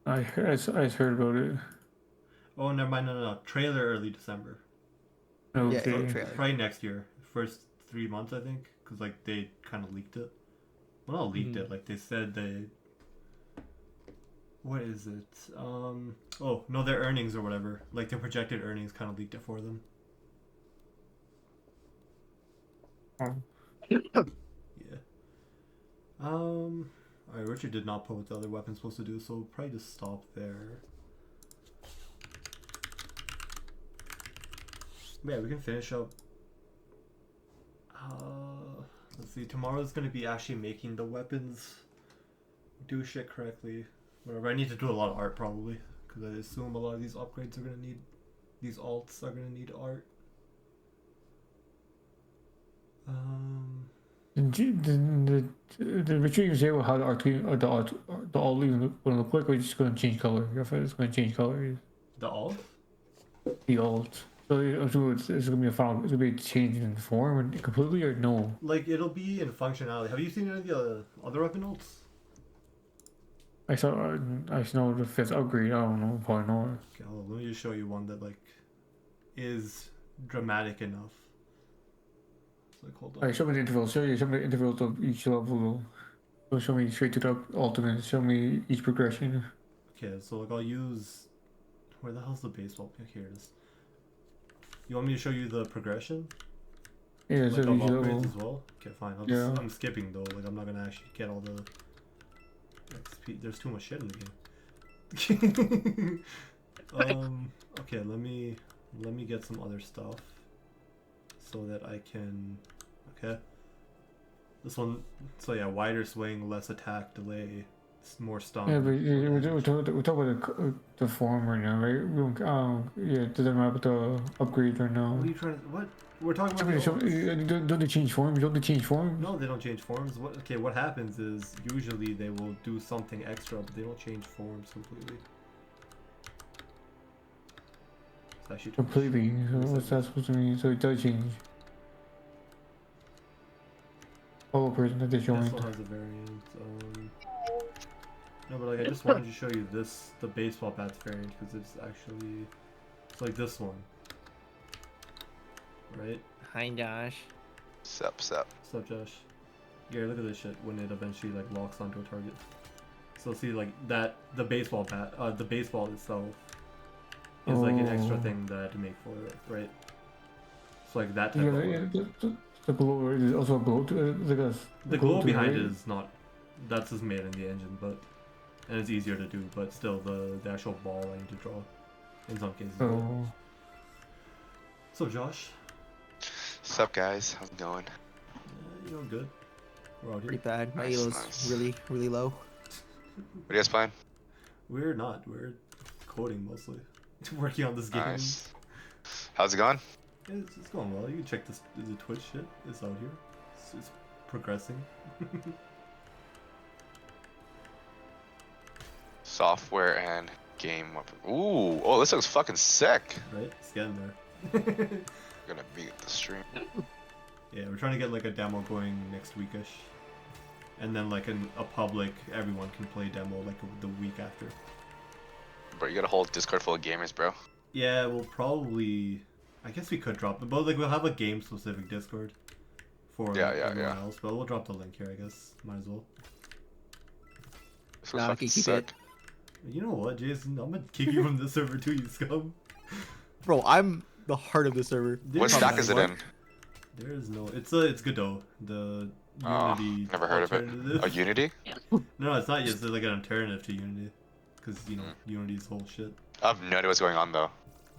Speaker 2: I heard about it.
Speaker 3: Oh, never mind. No. Trailer early December.
Speaker 4: Yeah,
Speaker 2: Okay.
Speaker 4: trailer.
Speaker 3: Probably next year. First 3 months, I think, because like they kind of leaked it. Well, not leaked it. Like they said they. What is it? Oh no, their earnings or whatever. Like their projected earnings kind of leaked it for them.
Speaker 2: Oh.
Speaker 3: Yeah. Alright, Richard did not put what the other weapon's supposed to do, so we'll probably just stop there. Yeah, we can finish up. Let's see. Tomorrow's gonna be actually making the weapons do shit correctly. Whatever. I need to do a lot of art probably, because I assume a lot of these upgrades are gonna need. These alts are gonna need art.
Speaker 2: The Richard you say how the art or the all leaves gonna look like, or it's just gonna change color. It's gonna change color.
Speaker 3: The alt?
Speaker 2: The alt. So it's gonna be a final. It's gonna be a change in form completely, or no?
Speaker 3: Like it'll be in functionality. Have you seen any of the other weapon alts?
Speaker 2: I saw. I know the fifth upgrade. I don't know if I know.
Speaker 3: Okay, hold on, let me just show you one that like is dramatic enough. It's like hold on.
Speaker 2: Alright, show me the intervals. Show me the intervals of each level. So show me straight to the ultimate. Show me each progression.
Speaker 3: Okay, so like I'll use. Where the hell's the baseball? Okay, here it is. You want me to show you the progression?
Speaker 2: Yeah,
Speaker 3: Like
Speaker 2: so
Speaker 3: of
Speaker 2: each level.
Speaker 3: upgrades as well? Okay, fine.
Speaker 2: Yeah.
Speaker 3: I'm skipping though. Like I'm not gonna actually get all the XP. There's too much shit in the game. Okay, let me get some other stuff so that I can. Okay. This one. So yeah, wider swing, less attack, delay, more stun.
Speaker 2: Yeah, but we're talking about the form right now, right? We don't, yeah, it doesn't matter about the upgrade right now.
Speaker 3: What are you trying to? What? We're talking about.
Speaker 2: Don't they change form? Don't they change form?
Speaker 3: No, they don't change forms. What? Okay, what happens is usually they will do something extra, but they don't change forms completely. It's actually
Speaker 2: Completely. So what's that supposed to mean? So it does change. Follow person that they
Speaker 3: This
Speaker 2: joined.
Speaker 3: one has a variant. No, but like I just wanted to show you this, the baseball bats variant, because it's actually, it's like this one, right?
Speaker 4: Hi, Josh.
Speaker 5: Sup.
Speaker 3: What's up, Josh? Yeah, look at this shit when it eventually like locks onto a target. So see, like that, the baseball bat, the baseball itself is like an extra thing that I had to make for it, right? So like that type
Speaker 2: Yeah,
Speaker 3: of work.
Speaker 2: the glow is also a glow to it. Like
Speaker 3: The glow
Speaker 2: to
Speaker 3: behind
Speaker 2: right?
Speaker 3: it is not, that's just made in the engine, but and it's easier to do. But still, the actual ball I need to draw in some cases.
Speaker 2: Oh.
Speaker 3: So Josh,
Speaker 5: Sup, guys? How's it going?
Speaker 3: you know, good. We're out
Speaker 4: Pretty
Speaker 3: here.
Speaker 4: bad. My
Speaker 5: Nice,
Speaker 4: elo's
Speaker 5: nice.
Speaker 4: really low.
Speaker 5: What are you guys playing?
Speaker 3: We're not. We're coding mostly. Working on this game.
Speaker 5: Nice. How's it going?
Speaker 3: It's going well. You can check this. The Twitch shit. It's out here. It's progressing.
Speaker 5: Software and game weapon. Ooh, oh, this looks fucking sick.
Speaker 3: Right? It's getting there.
Speaker 5: I'm gonna beat the stream.
Speaker 3: Yeah, we're trying to get like a demo going next weekish, and then like a public, everyone can play demo like the week after.
Speaker 5: Bro, you got a whole Discord full of gamers, bro.
Speaker 3: Yeah, we'll probably. I guess we could drop it, but like we'll have a game specific Discord for
Speaker 5: Yeah,
Speaker 3: everyone
Speaker 5: yeah.
Speaker 3: else. But we'll drop the link here, I guess. Might as well.
Speaker 5: This looks
Speaker 4: Nah,
Speaker 5: fucking
Speaker 4: keep
Speaker 5: sick.
Speaker 4: it.
Speaker 3: You know what, Jason? I'm gonna kick you from the server too, you scum.
Speaker 4: Bro, I'm the heart of the server.
Speaker 3: There's
Speaker 5: What stack is it
Speaker 3: what?
Speaker 5: in?
Speaker 3: There is no. It's Godot. The
Speaker 5: Oh,
Speaker 3: Unity.
Speaker 5: never heard of it.
Speaker 3: alternative.
Speaker 5: Oh, Unity?
Speaker 3: No, it's not. It's like an alternative to Unity. because you know Unity's whole shit.
Speaker 5: I have no idea what's going on though.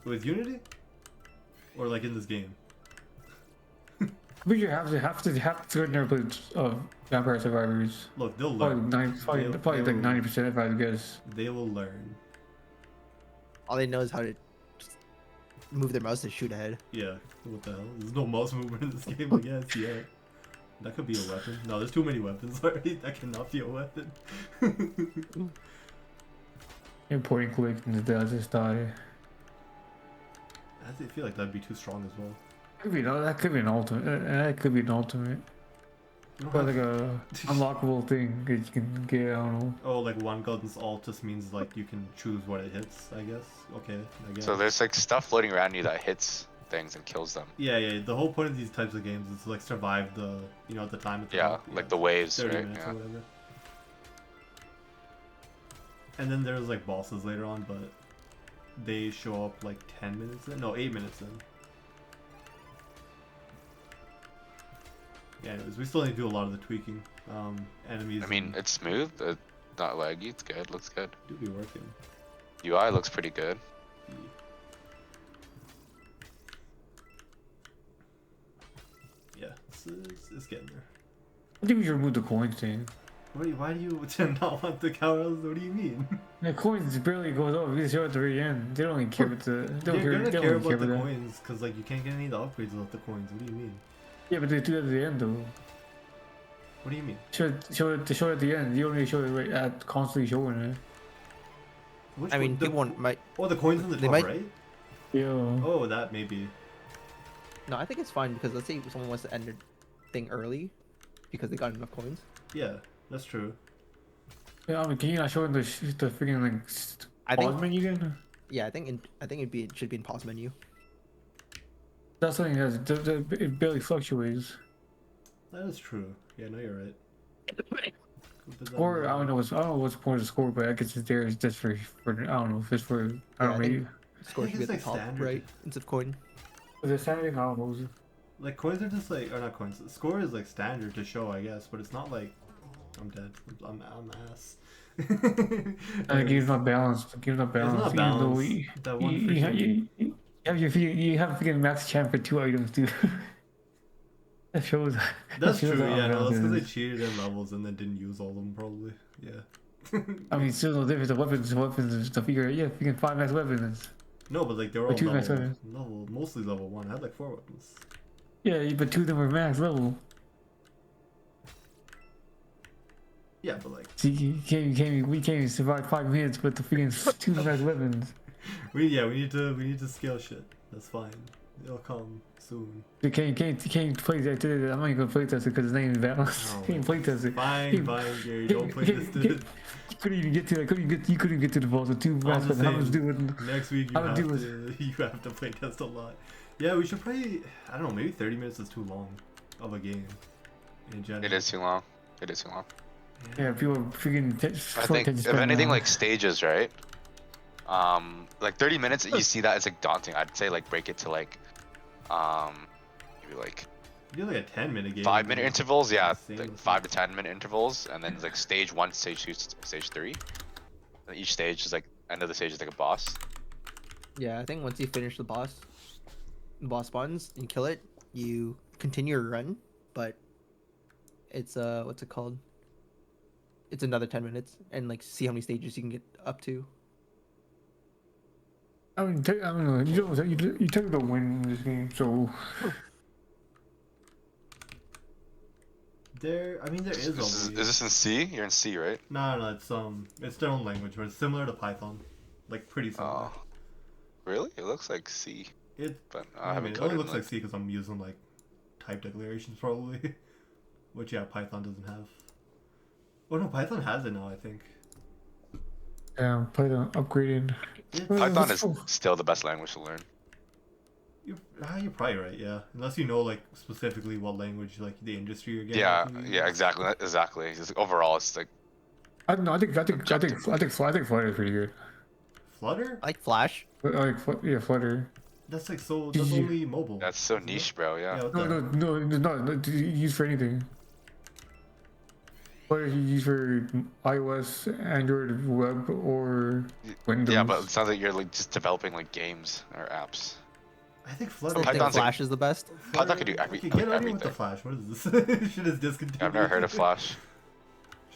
Speaker 3: With Unity, or like in this game.
Speaker 2: But you have to never played Vampire Survivors.
Speaker 3: Look, they'll
Speaker 2: Probably
Speaker 3: learn.
Speaker 2: probably like 90% if I had to guess.
Speaker 3: They will learn.
Speaker 4: All they know is how to just move their mouse and shoot ahead.
Speaker 3: Yeah. What the hell? There's no mouse movement in this game, I guess. Yeah. That could be a weapon. No, there's too many weapons already. That cannot be a weapon.
Speaker 2: You point and click and it just die.
Speaker 3: I feel like that'd be too strong as well.
Speaker 2: That could be an ultimate. That could be an ultimate.
Speaker 3: You don't
Speaker 2: But
Speaker 3: have-
Speaker 2: like a unlockable thing that you can get. I don't know.
Speaker 3: Oh, like one gun's alt just means like you can choose what it hits, I guess. Okay, I guess.
Speaker 5: So there's like stuff floating around you that hits things and kills them.
Speaker 3: Yeah. The whole point of these types of games is to like survive the, you know, the time. At
Speaker 5: Yeah, like the waves,
Speaker 3: 30
Speaker 5: right?
Speaker 3: minutes
Speaker 5: Yeah.
Speaker 3: or whatever. And then there's like bosses later on, but they show up like 10 minutes in. No, 8 minutes in. Yeah, anyways, we still need to do a lot of the tweaking. Enemies.
Speaker 5: I mean, it's smooth, not laggy, it's good, looks good.
Speaker 3: do be working.
Speaker 5: UI looks pretty good.
Speaker 3: Yeah, it's getting there.
Speaker 2: I think we should remove the coins thing.
Speaker 3: Why do you not want the cows? What do you mean?
Speaker 2: The coins barely goes up. We show at the very end. They don't even care about the. They don't
Speaker 3: You're gonna
Speaker 2: they don't
Speaker 3: care
Speaker 2: really
Speaker 3: about the
Speaker 2: that.
Speaker 3: coins because like you can't get any of the upgrades without the coins. What do you mean?
Speaker 2: Yeah, but they do it at the end though.
Speaker 3: What do you mean?
Speaker 2: Show it at the end. You only show it right at constantly showing it.
Speaker 3: Which
Speaker 4: I mean,
Speaker 3: one? The,
Speaker 4: people might.
Speaker 3: oh, the coins on the
Speaker 4: they
Speaker 3: top
Speaker 4: might-
Speaker 3: right?
Speaker 2: Yeah.
Speaker 3: Oh, that maybe.
Speaker 4: No, I think it's fine because let's say someone wants to end their thing early because they got enough coins.
Speaker 3: Yeah, that's true.
Speaker 2: Yeah, I mean, can you not show the freaking like
Speaker 4: I think.
Speaker 2: pause menu again?
Speaker 4: Yeah, I think it should be in pause menu.
Speaker 2: That's something it barely fluctuates.
Speaker 3: That is true. Yeah, no, you're right.
Speaker 2: Score, I don't know what's the point of the score, but I guess it's there. It's just for I don't know if it's for I
Speaker 4: Yeah,
Speaker 2: don't
Speaker 4: I
Speaker 2: know.
Speaker 4: think-
Speaker 2: Maybe
Speaker 4: Score should be at
Speaker 3: it's
Speaker 4: the
Speaker 3: like
Speaker 4: top
Speaker 3: standard.
Speaker 4: right instead of coin.
Speaker 2: is it standing? I don't know.
Speaker 3: Like coins are just like, or not coins. Score is like standard to show, I guess, but it's not like I'm dead. I'm ass.
Speaker 2: The game's not balanced. The game's not
Speaker 3: It's
Speaker 2: balanced.
Speaker 3: not
Speaker 2: Even though
Speaker 3: balanced. That one
Speaker 2: you have freaking max champ for 2 items, dude. That shows.
Speaker 3: That's
Speaker 2: that shows
Speaker 3: true.
Speaker 2: how
Speaker 3: Yeah, no, that's because they
Speaker 2: unbalanced it is.
Speaker 3: cheated in levels and then didn't use all of them, probably. Yeah.
Speaker 2: I mean, still no difference. The weapons and stuff. You can 5 max weapons.
Speaker 3: No, but like they were
Speaker 2: Or
Speaker 3: all
Speaker 2: 2 max
Speaker 3: level,
Speaker 2: weapons.
Speaker 3: mostly level 1. I had like 4 weapons.
Speaker 2: Yeah, but 2 of them were max level.
Speaker 3: Yeah, but like
Speaker 2: See, we can't even survive 5 minutes with the freaking 2 max weapons.
Speaker 3: we need to scale shit. That's fine. It'll come soon.
Speaker 2: You can't play that. I'm not even gonna play test it because it's not even balanced.
Speaker 3: Oh,
Speaker 2: Can't play test it.
Speaker 3: Fine, Gary. Don't play this. Dude.
Speaker 2: You couldn't even get to that. You couldn't get to the boss with 2 max
Speaker 3: just
Speaker 2: weapons. How much
Speaker 3: saying.
Speaker 2: do it?
Speaker 3: Next week you
Speaker 2: I would
Speaker 3: have
Speaker 2: do
Speaker 3: to you have to play test a lot. Yeah, we should probably I don't know, maybe 30 minutes is too long of a game in general.
Speaker 5: It is too long. It is too long.
Speaker 2: Yeah, people freaking.
Speaker 5: I think if anything like stages, right? Like 30 minutes, you see that it's like daunting. I'd say like break it to like, maybe like
Speaker 3: You do like a 10-minute game.
Speaker 5: 5-minute intervals. Yeah,
Speaker 3: Insane.
Speaker 5: like 5 to 10 minute intervals, and then like stage 1, stage 2, stage 3. And each stage is like end of the stage is like a boss.
Speaker 4: Yeah, I think once you finish the boss spawns, you kill it, you continue your run, but it's what's it called? It's another 10 minutes, and like see how many stages you can get up to.
Speaker 2: I mean, I don't know. You took the win in this game, so
Speaker 3: I mean there is
Speaker 5: Is
Speaker 3: only
Speaker 5: this in C? You're in C, right?
Speaker 3: No, it's their own language, but it's similar to Python. Like pretty similar.
Speaker 5: Oh, really? It looks like C,
Speaker 3: It
Speaker 5: but
Speaker 3: I
Speaker 5: I
Speaker 3: mean,
Speaker 5: haven't
Speaker 3: it
Speaker 5: coded
Speaker 3: only
Speaker 5: in,
Speaker 3: looks like C because I'm using like type declarations probably, which yeah, Python doesn't have. Oh no, Python has it now. I think.
Speaker 2: Python upgraded.
Speaker 5: Python is still the best language to learn.
Speaker 3: You're probably right. Yeah, unless you know like specifically what language like the industry you're getting.
Speaker 5: Yeah,
Speaker 3: into.
Speaker 5: yeah, exactly. It's just, overall, it's like
Speaker 2: I don't know. I think Flutter is pretty good.
Speaker 3: Flutter?
Speaker 4: I like Flash.
Speaker 2: Flutter.
Speaker 3: That's like so. That's
Speaker 2: you-
Speaker 3: only mobile.
Speaker 5: that's so niche, bro. Yeah.
Speaker 3: Yeah, what
Speaker 2: No,
Speaker 3: the-
Speaker 2: no, no, it's not. It's used for anything. What if you use for iOS, Android, web, or Windows?
Speaker 5: Yeah, but it sounds like you're like just developing like games or apps.
Speaker 3: I think
Speaker 4: I
Speaker 3: Flutter.
Speaker 4: still think
Speaker 5: Python's like-
Speaker 4: Flash is the best.
Speaker 5: Python can do
Speaker 3: Okay,
Speaker 5: like
Speaker 3: get out of here with the
Speaker 5: everything.
Speaker 3: Flash. What is this? Shit is discontinued.
Speaker 5: I've never heard of Flash.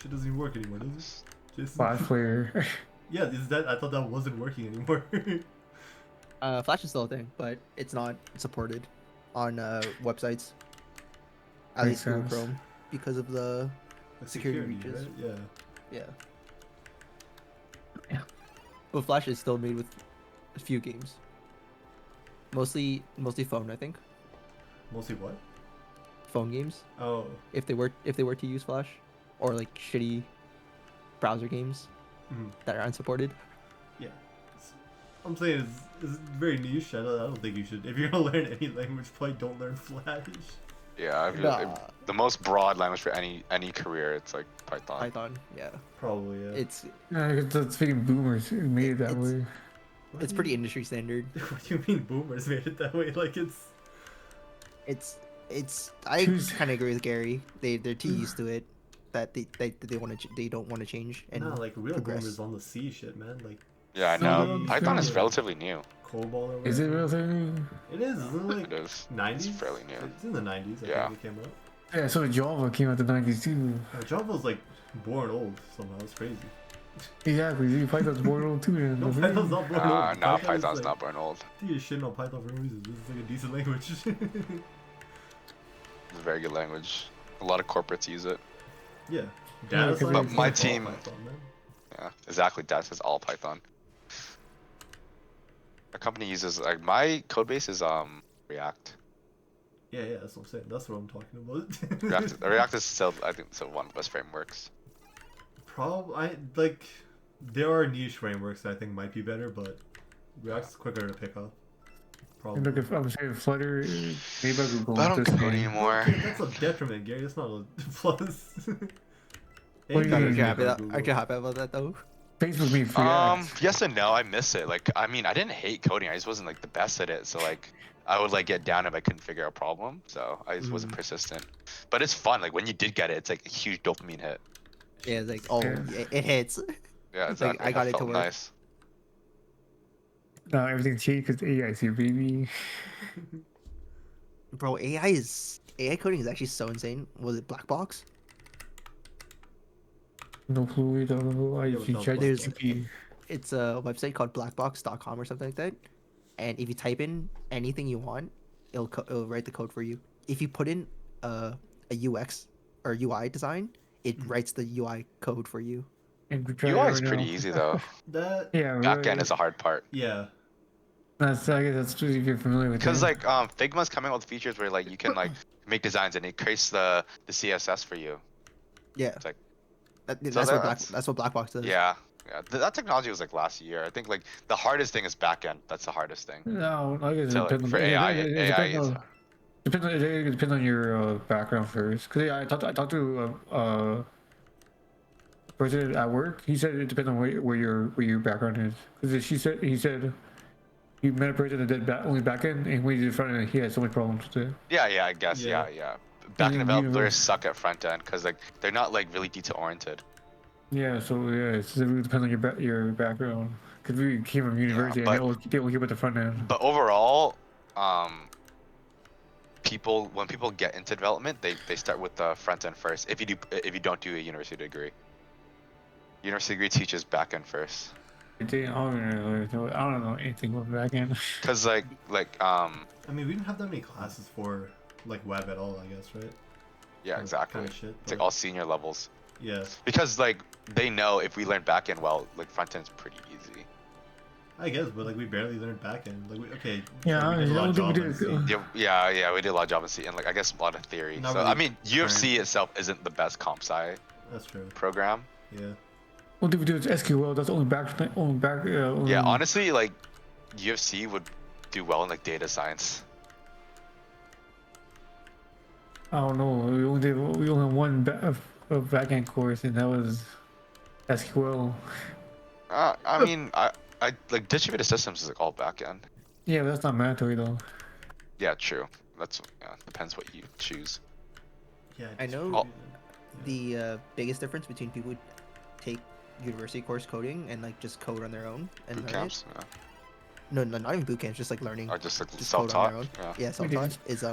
Speaker 3: Shit doesn't even work anymore, does it? Jason?
Speaker 2: Flash player.
Speaker 3: Yeah, is that? I thought that wasn't working anymore.
Speaker 4: Flash is still a thing, but it's not supported on websites. At
Speaker 2: Makes
Speaker 4: least Google
Speaker 2: sense.
Speaker 4: Chrome, because of the
Speaker 3: Like
Speaker 4: Security breaches.
Speaker 3: right? Yeah.
Speaker 4: yeah. But Flash is still made with a few games. Mostly phone, I think.
Speaker 3: Mostly what?
Speaker 4: Phone games,
Speaker 3: Oh,
Speaker 4: if they were to use Flash, or like shitty browser games
Speaker 3: mhm.
Speaker 4: that are unsupported.
Speaker 3: Yeah. I'm saying it's very niche. I don't think you should. If you're gonna learn any language, probably don't learn Flash.
Speaker 5: Yeah, I feel
Speaker 4: Nah.
Speaker 5: the most broad language for any career, it's like Python.
Speaker 4: Python, yeah.
Speaker 3: Probably, yeah.
Speaker 4: It's
Speaker 2: Yeah, because the freaking boomers made it that
Speaker 4: It's-
Speaker 2: way.
Speaker 3: What
Speaker 4: it's
Speaker 3: do
Speaker 4: pretty
Speaker 3: you-
Speaker 4: industry standard.
Speaker 3: What do you mean boomers made it that way? Like it's.
Speaker 4: It's I
Speaker 2: Choose-
Speaker 4: kind of agree with Gary. They're too used to it that they don't want to change and
Speaker 3: Nah, like real
Speaker 4: progress.
Speaker 3: boomers on the C shit, man. Like
Speaker 5: Yeah, I know.
Speaker 3: So-
Speaker 5: Python is
Speaker 3: so-
Speaker 5: relatively new.
Speaker 3: COBOL or
Speaker 2: Is it
Speaker 3: whatever.
Speaker 2: real thing?
Speaker 3: It is, isn't it? Like
Speaker 5: It is.
Speaker 3: 90s.
Speaker 5: It's fairly new.
Speaker 3: It's in the 90s. I
Speaker 5: Yeah.
Speaker 3: think it came out.
Speaker 2: Yeah, so Java came out the 90s too.
Speaker 3: Java's like born old somehow. It's crazy.
Speaker 2: Exactly. See, Python's born old too. Then.
Speaker 3: No, Python's not born old.
Speaker 5: Nah,
Speaker 3: Python is,
Speaker 5: Python's
Speaker 3: like,
Speaker 5: not born old.
Speaker 3: I think you're shitting on Python for no reason. This is like a decent language.
Speaker 5: It's a very good language. A lot of corporates use it.
Speaker 3: yeah.
Speaker 2: Yeah,
Speaker 3: Data
Speaker 2: 'cause
Speaker 3: science
Speaker 5: But my
Speaker 3: is all
Speaker 5: team-
Speaker 3: Python, man.
Speaker 5: Yeah, exactly. That's is all Python. Our company uses like my code base is React.
Speaker 3: Yeah, that's what I'm saying. That's what I'm talking about.
Speaker 5: React is still I think so one of the best frameworks.
Speaker 3: I like there are niche frameworks that I think might be better, but React's quicker to pick up. Probably.
Speaker 2: And look, if I'm saying Flutter, maybe I could go
Speaker 5: But I don't
Speaker 2: with this
Speaker 5: code
Speaker 2: thing.
Speaker 5: anymore.
Speaker 3: Okay, that's a detriment, Gary. That's not a plus.
Speaker 2: What do you
Speaker 3: Anything
Speaker 2: mean?
Speaker 4: Aren't
Speaker 3: is
Speaker 4: you
Speaker 3: better
Speaker 4: happy,
Speaker 3: than
Speaker 4: that,
Speaker 3: Google.
Speaker 4: aren't you happy about that though?
Speaker 2: Facebook being free ads.
Speaker 5: Yes and no. I miss it. Like I mean, I didn't hate coding. I just wasn't like the best at it. So like, I would like get down if I couldn't figure out a problem. So I just wasn't persistent. But it's fun. Like when you did get it, it's like a huge dopamine hit.
Speaker 4: Yeah, it's like oh,
Speaker 2: Yeah.
Speaker 4: it hits.
Speaker 5: Yeah,
Speaker 4: It's like,
Speaker 5: exactly.
Speaker 4: I got
Speaker 5: That
Speaker 4: it to
Speaker 5: felt
Speaker 4: work.
Speaker 5: nice.
Speaker 2: Now everything's changed because AI's here, baby.
Speaker 4: Bro, AI coding is actually so insane. Was it Black Box?
Speaker 2: No clue. We don't know. I
Speaker 3: Yeah,
Speaker 2: usually
Speaker 3: without
Speaker 2: check
Speaker 4: There's-
Speaker 2: GP.
Speaker 4: It's a website called blackbox.com or something like that. And if you type in anything you want, it'll write the code for you. If you put in a UX or UI design, it writes the UI code for you.
Speaker 2: And we try it
Speaker 5: UI is
Speaker 2: right
Speaker 5: pretty
Speaker 2: now.
Speaker 5: easy though.
Speaker 3: That
Speaker 2: Yeah,
Speaker 5: Backend
Speaker 2: right.
Speaker 5: is the hard part.
Speaker 3: yeah.
Speaker 2: That's I guess that's true if you're familiar with
Speaker 5: Because
Speaker 2: that.
Speaker 5: like Figma's coming out with features where like you can like make designs and it creates the CSS for you.
Speaker 4: Yeah.
Speaker 5: It's like
Speaker 4: That's what Blackbox does.
Speaker 5: yeah. Yeah, that technology was like last year. I think like the hardest thing is backend. That's the hardest thing.
Speaker 2: No, I guess it
Speaker 5: So like,
Speaker 2: depends on
Speaker 5: for AI,
Speaker 2: it
Speaker 5: AI
Speaker 2: depends
Speaker 5: is
Speaker 2: on- it depends on your background first. Cause yeah, I talked to person at work. He said it depends on where your background is. Cause he said he met a person that did only backend, and when he did front end, he had so many problems with it.
Speaker 5: Yeah, I guess.
Speaker 3: Yeah.
Speaker 5: Yeah. Backend
Speaker 2: Yeah,
Speaker 5: developers
Speaker 2: universe.
Speaker 5: suck at front end because like they're not like really detail oriented.
Speaker 2: Yeah, so yeah, it really depends on your background. Cause we came from university,
Speaker 5: but-
Speaker 2: and they only keep at the front end.
Speaker 5: But overall, when people get into development, they start with the front end first. If you don't do a university degree, university degree teaches backend first.
Speaker 2: I don't know anything about backend.
Speaker 5: Cause like
Speaker 3: I mean, we didn't have that many classes for like web at all, I guess, right?
Speaker 5: yeah, exactly.
Speaker 3: Kind of shit.
Speaker 5: It's like
Speaker 3: but-
Speaker 5: all senior levels.
Speaker 3: Yeah.
Speaker 5: Because like they know if we learn backend well, like front end's pretty easy.
Speaker 3: I guess, but like we barely learned backend. Like okay.
Speaker 2: Yeah,
Speaker 3: so we did a
Speaker 2: I
Speaker 3: lot of
Speaker 2: don't think we
Speaker 3: Java and
Speaker 2: did.
Speaker 3: C.
Speaker 5: Yeah, we did a lot of Java and C and like I guess a lot of theory.
Speaker 3: Not
Speaker 5: So
Speaker 3: really
Speaker 5: I mean, UFC
Speaker 3: current.
Speaker 5: itself isn't the best comp sci
Speaker 3: That's true.
Speaker 5: program.
Speaker 3: Yeah.
Speaker 2: What do we do? It's SQL. That's only back.
Speaker 5: Yeah, honestly, like UFC would do well in like data science.
Speaker 2: I don't know. We only had one a backend course, and that was SQL.
Speaker 5: I mean, I like distributed systems is like all backend.
Speaker 2: Yeah, but that's not mandatory though.
Speaker 5: Yeah, true. That's depends what you choose.
Speaker 3: Yeah.
Speaker 4: I
Speaker 3: just
Speaker 4: know-
Speaker 3: really-
Speaker 4: the biggest difference between people who take university course coding and like just code on their own and
Speaker 5: Boot
Speaker 4: learn
Speaker 5: camps. Yeah.
Speaker 4: it. No, not even boot camps, just like learning.
Speaker 5: Or just like
Speaker 4: Just code on
Speaker 5: self-taught.
Speaker 4: their own.
Speaker 5: Yeah.
Speaker 4: Yeah, self-taught is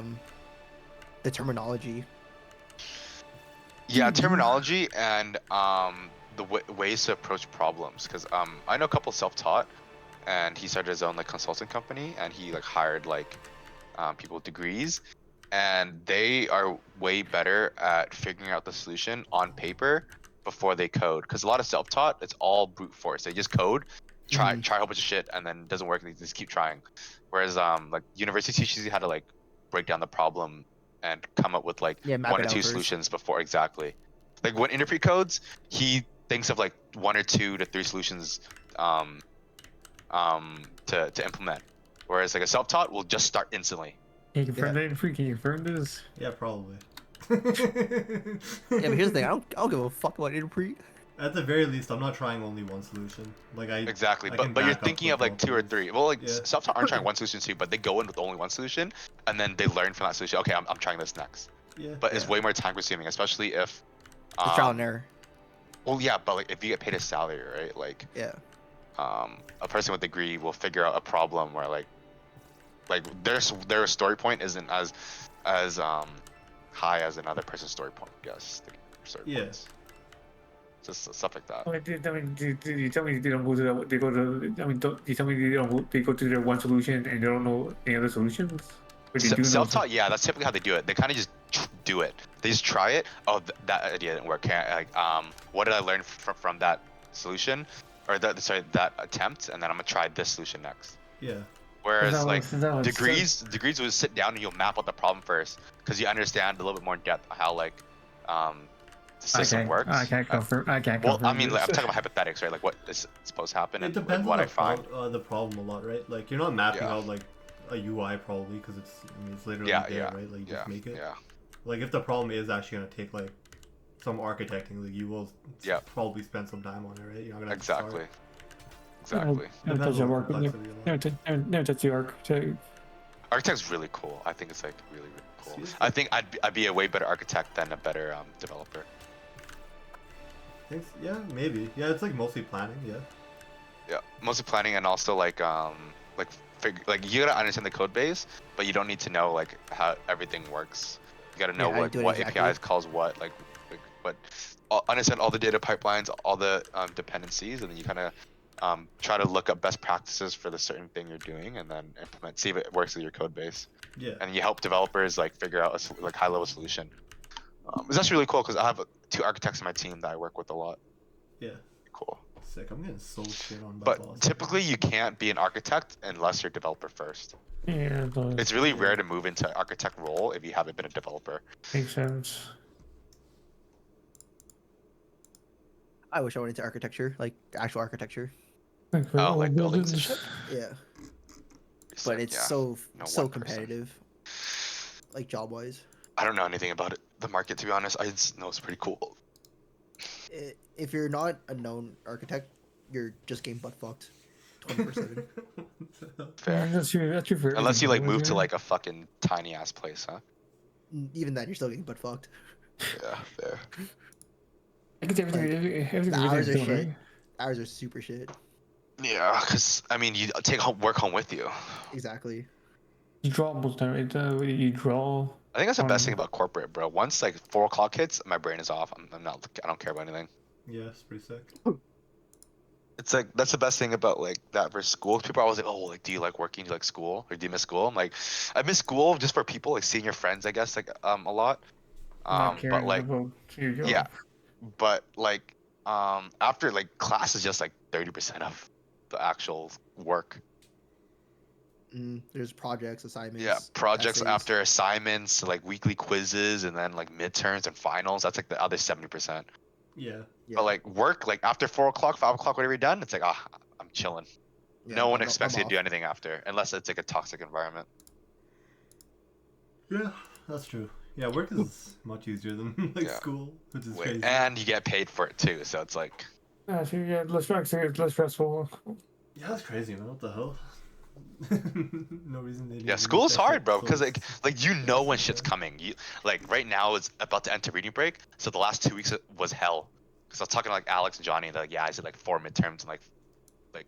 Speaker 4: the terminology.
Speaker 5: Yeah, terminology and the ways to approach problems. Because I know a couple self-taught, and he started his own like consulting company, and he like hired like people with degrees, and they are way better at figuring out the solution on paper before they code. Because a lot of self-taught, it's all brute force. They just code, try a whole bunch of shit, and then it doesn't work, and they just keep trying. Whereas like university teaches you how to like break down the problem and come up with like
Speaker 4: Yeah, map
Speaker 5: one
Speaker 4: it
Speaker 5: or
Speaker 4: out
Speaker 5: two
Speaker 4: first.
Speaker 5: solutions before exactly. Like when Interpret codes, he thinks of like 1 or 2 to 3 solutions to implement. Whereas like a self-taught will just start instantly.
Speaker 2: Can you confirm that? Can you confirm this?
Speaker 3: Yeah, probably.
Speaker 4: Yeah, but here's the thing. I don't give a fuck about interpret.
Speaker 3: At the very least, I'm not trying only one solution. Like
Speaker 5: Exactly,
Speaker 3: I
Speaker 5: but
Speaker 3: can
Speaker 5: you're
Speaker 3: back up
Speaker 5: thinking
Speaker 3: with
Speaker 5: of like 2 or
Speaker 3: multiples.
Speaker 5: 3. Well, like
Speaker 3: Yeah.
Speaker 5: self-taught aren't trying one solution too, but they go in with only one solution, and then they learn from that solution. Okay, I'm trying this next.
Speaker 3: Yeah.
Speaker 5: But it's
Speaker 3: yeah.
Speaker 5: way more time-consuming, especially if.
Speaker 4: It's trial and error.
Speaker 5: Well, yeah, but like if you get paid a salary, right? Like
Speaker 4: Yeah.
Speaker 5: a person with a degree will figure out a problem where like their story point isn't as high as another person's story point. Yes, story
Speaker 3: Yeah.
Speaker 5: points. Just stuff like that.
Speaker 2: I mean, did you tell me they don't go to the, they go to, I mean, you tell me they don't go, they go to their one solution and they don't know any other solutions? Or they do know
Speaker 5: Self-taught, yeah, that's typically how they do it. They kind of just do it. They just try it. Oh, that idea didn't work. Like, what did I learn from that solution, or that attempt, and then I'm gonna try this solution next.
Speaker 3: Yeah.
Speaker 5: Whereas
Speaker 2: that
Speaker 5: like
Speaker 2: what-
Speaker 5: degrees will sit down and you'll map out the problem first, because you understand a little bit more in depth how like the system works.
Speaker 2: I can't confirm. I can't
Speaker 5: Well,
Speaker 2: confirm.
Speaker 5: I mean, like, I'm
Speaker 2: this.
Speaker 5: talking about hypothetics, right? Like what is supposed to happen
Speaker 3: It
Speaker 5: and like,
Speaker 3: depends
Speaker 5: what
Speaker 3: on
Speaker 5: I find.
Speaker 3: the problem a lot, right? Like you're not mapping
Speaker 5: Yeah.
Speaker 3: out like a UI probably because it's literally
Speaker 5: Yeah,
Speaker 3: there,
Speaker 5: yeah,
Speaker 3: right? Like you
Speaker 5: yeah,
Speaker 3: just make it.
Speaker 5: yeah.
Speaker 3: Like if the problem is actually gonna take like some architecting, like you will
Speaker 5: Yeah.
Speaker 3: probably spend some time on it, right? You're not gonna
Speaker 5: Exactly.
Speaker 3: Start.
Speaker 5: Exactly.
Speaker 2: Never
Speaker 3: Depends
Speaker 2: touch the
Speaker 3: on
Speaker 2: work.
Speaker 3: complexity a lot.
Speaker 2: Never touch the architect.
Speaker 5: Architect's really cool. I think it's like really, really cool.
Speaker 3: Seriously?
Speaker 5: I think I'd be a way better architect than a better developer.
Speaker 3: Thanks. Yeah, maybe. Yeah, it's like mostly planning. Yeah.
Speaker 5: Yeah, mostly planning and also like you gotta understand the code base, but you don't need to know like how everything works. You gotta know
Speaker 4: Yeah, I
Speaker 5: like
Speaker 4: do it
Speaker 5: what
Speaker 4: exactly.
Speaker 5: APIs calls what, like what understand all the data pipelines, all the dependencies, and then you kind of try to look up best practices for the certain thing you're doing, and then implement, see if it works with your code base,
Speaker 3: Yeah.
Speaker 5: and you help developers like figure out a high level solution. It's actually really cool because I have 2 architects on my team that I work with a lot.
Speaker 3: Yeah.
Speaker 5: Cool.
Speaker 3: Sick. I'm getting so shit on by
Speaker 5: But
Speaker 3: boss.
Speaker 5: typically you can't be an architect unless you're a developer first.
Speaker 2: Yeah, but
Speaker 5: It's really rare to move into architect role if you haven't been a developer.
Speaker 2: makes sense.
Speaker 4: I wish I went into architecture, like actual architecture.
Speaker 2: Like, for
Speaker 5: Oh,
Speaker 2: all
Speaker 5: like buildings and
Speaker 2: buildings.
Speaker 5: shit?
Speaker 4: Yeah.
Speaker 5: It's
Speaker 4: But
Speaker 5: like,
Speaker 4: it's
Speaker 5: yeah,
Speaker 4: so
Speaker 5: no
Speaker 4: so
Speaker 5: one person.
Speaker 4: competitive. Like job wise.
Speaker 5: I don't know anything about it, the market, to be honest. I just know it's pretty cool.
Speaker 4: If you're not a known architect, you're just getting butt fucked 24/7.
Speaker 5: Fair.
Speaker 2: That's true for
Speaker 5: Unless you like
Speaker 2: everything,
Speaker 5: move to
Speaker 2: yeah.
Speaker 5: like a fucking tiny ass place, huh?
Speaker 4: Even then, you're still getting butt fucked.
Speaker 5: Yeah, fair.
Speaker 2: I guess everything
Speaker 4: The hours are
Speaker 2: doing,
Speaker 4: shit.
Speaker 2: right?
Speaker 4: Hours are super shit.
Speaker 5: Yeah, because I mean, you take work home with you.
Speaker 4: Exactly.
Speaker 2: You draw most of the time, right? You draw.
Speaker 5: I think that's the best thing
Speaker 2: Um,
Speaker 5: about corporate, bro. Once like 4 o'clock hits, my brain is off. I'm not. I don't care about anything.
Speaker 3: Yeah, it's pretty sick.
Speaker 5: It's like that's the best thing about like that versus school. People are always like, "Oh, like, do you like working? Do you like school, or do you miss school?" I'm like, I miss school just for people like seeing your friends. I guess like a lot.
Speaker 2: not
Speaker 5: But
Speaker 2: caring
Speaker 5: like
Speaker 2: about your job.
Speaker 5: yeah, but like after like class is just like 30% of the actual work.
Speaker 4: There's projects, assignments.
Speaker 5: Yeah, projects
Speaker 4: essays.
Speaker 5: after assignments, like weekly quizzes, and then like midterms and finals. That's like the other 70%.
Speaker 3: Yeah.
Speaker 4: Yeah.
Speaker 5: But like work, like after 4 o'clock, 5 o'clock, whatever you're done, it's like I'm chilling.
Speaker 4: Yeah,
Speaker 5: No one
Speaker 4: I'm
Speaker 5: expects you to
Speaker 4: off.
Speaker 5: do anything after, unless it's like a toxic environment.
Speaker 3: Yeah, that's true. Yeah, work is much easier than like
Speaker 5: Yeah.
Speaker 3: school, which is crazy.
Speaker 5: And you get paid for it too, so it's like
Speaker 2: Yeah, less stressful.
Speaker 3: Yeah, that's crazy, man. What the hell? No reason they.
Speaker 5: Yeah,
Speaker 3: didn't
Speaker 5: school
Speaker 3: make
Speaker 5: is
Speaker 3: that
Speaker 5: hard,
Speaker 3: shit
Speaker 5: bro,
Speaker 3: so
Speaker 5: because like you know when
Speaker 3: so
Speaker 5: shit's
Speaker 3: hard.
Speaker 5: coming. You like right now it's about to enter reading break, so the last 2 weeks was hell. Because I was talking to like Alex and Johnny, and they're like, yeah, I said like 4 midterms in like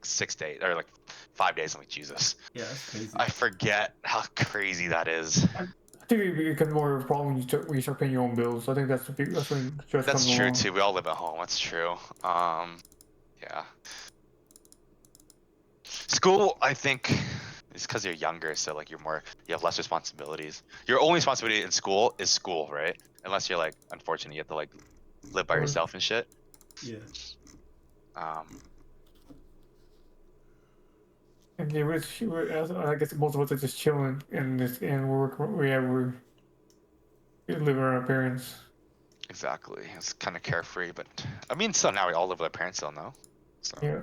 Speaker 5: 6 days or like 5 days. I'm like, Jesus,
Speaker 3: Yeah, that's crazy.
Speaker 5: I forget how crazy that is.
Speaker 2: I think it becomes more of a problem when you start paying your own bills. I think that's when stress
Speaker 5: That's
Speaker 2: comes
Speaker 5: true
Speaker 2: along.
Speaker 5: too. We all live at home. That's true. Yeah. School, I think, is because you're younger, so like you have less responsibilities. Your only responsibility in school is school, right? Unless you're like unfortunate, you have to like live by
Speaker 2: Or-
Speaker 5: yourself and shit.
Speaker 3: Yeah.
Speaker 5: Um,
Speaker 2: And yeah, I guess most of us are just chilling and we're living with our parents.
Speaker 5: exactly. It's kind of carefree, but I mean, still now we all live with our parents, still no. So
Speaker 2: Yeah.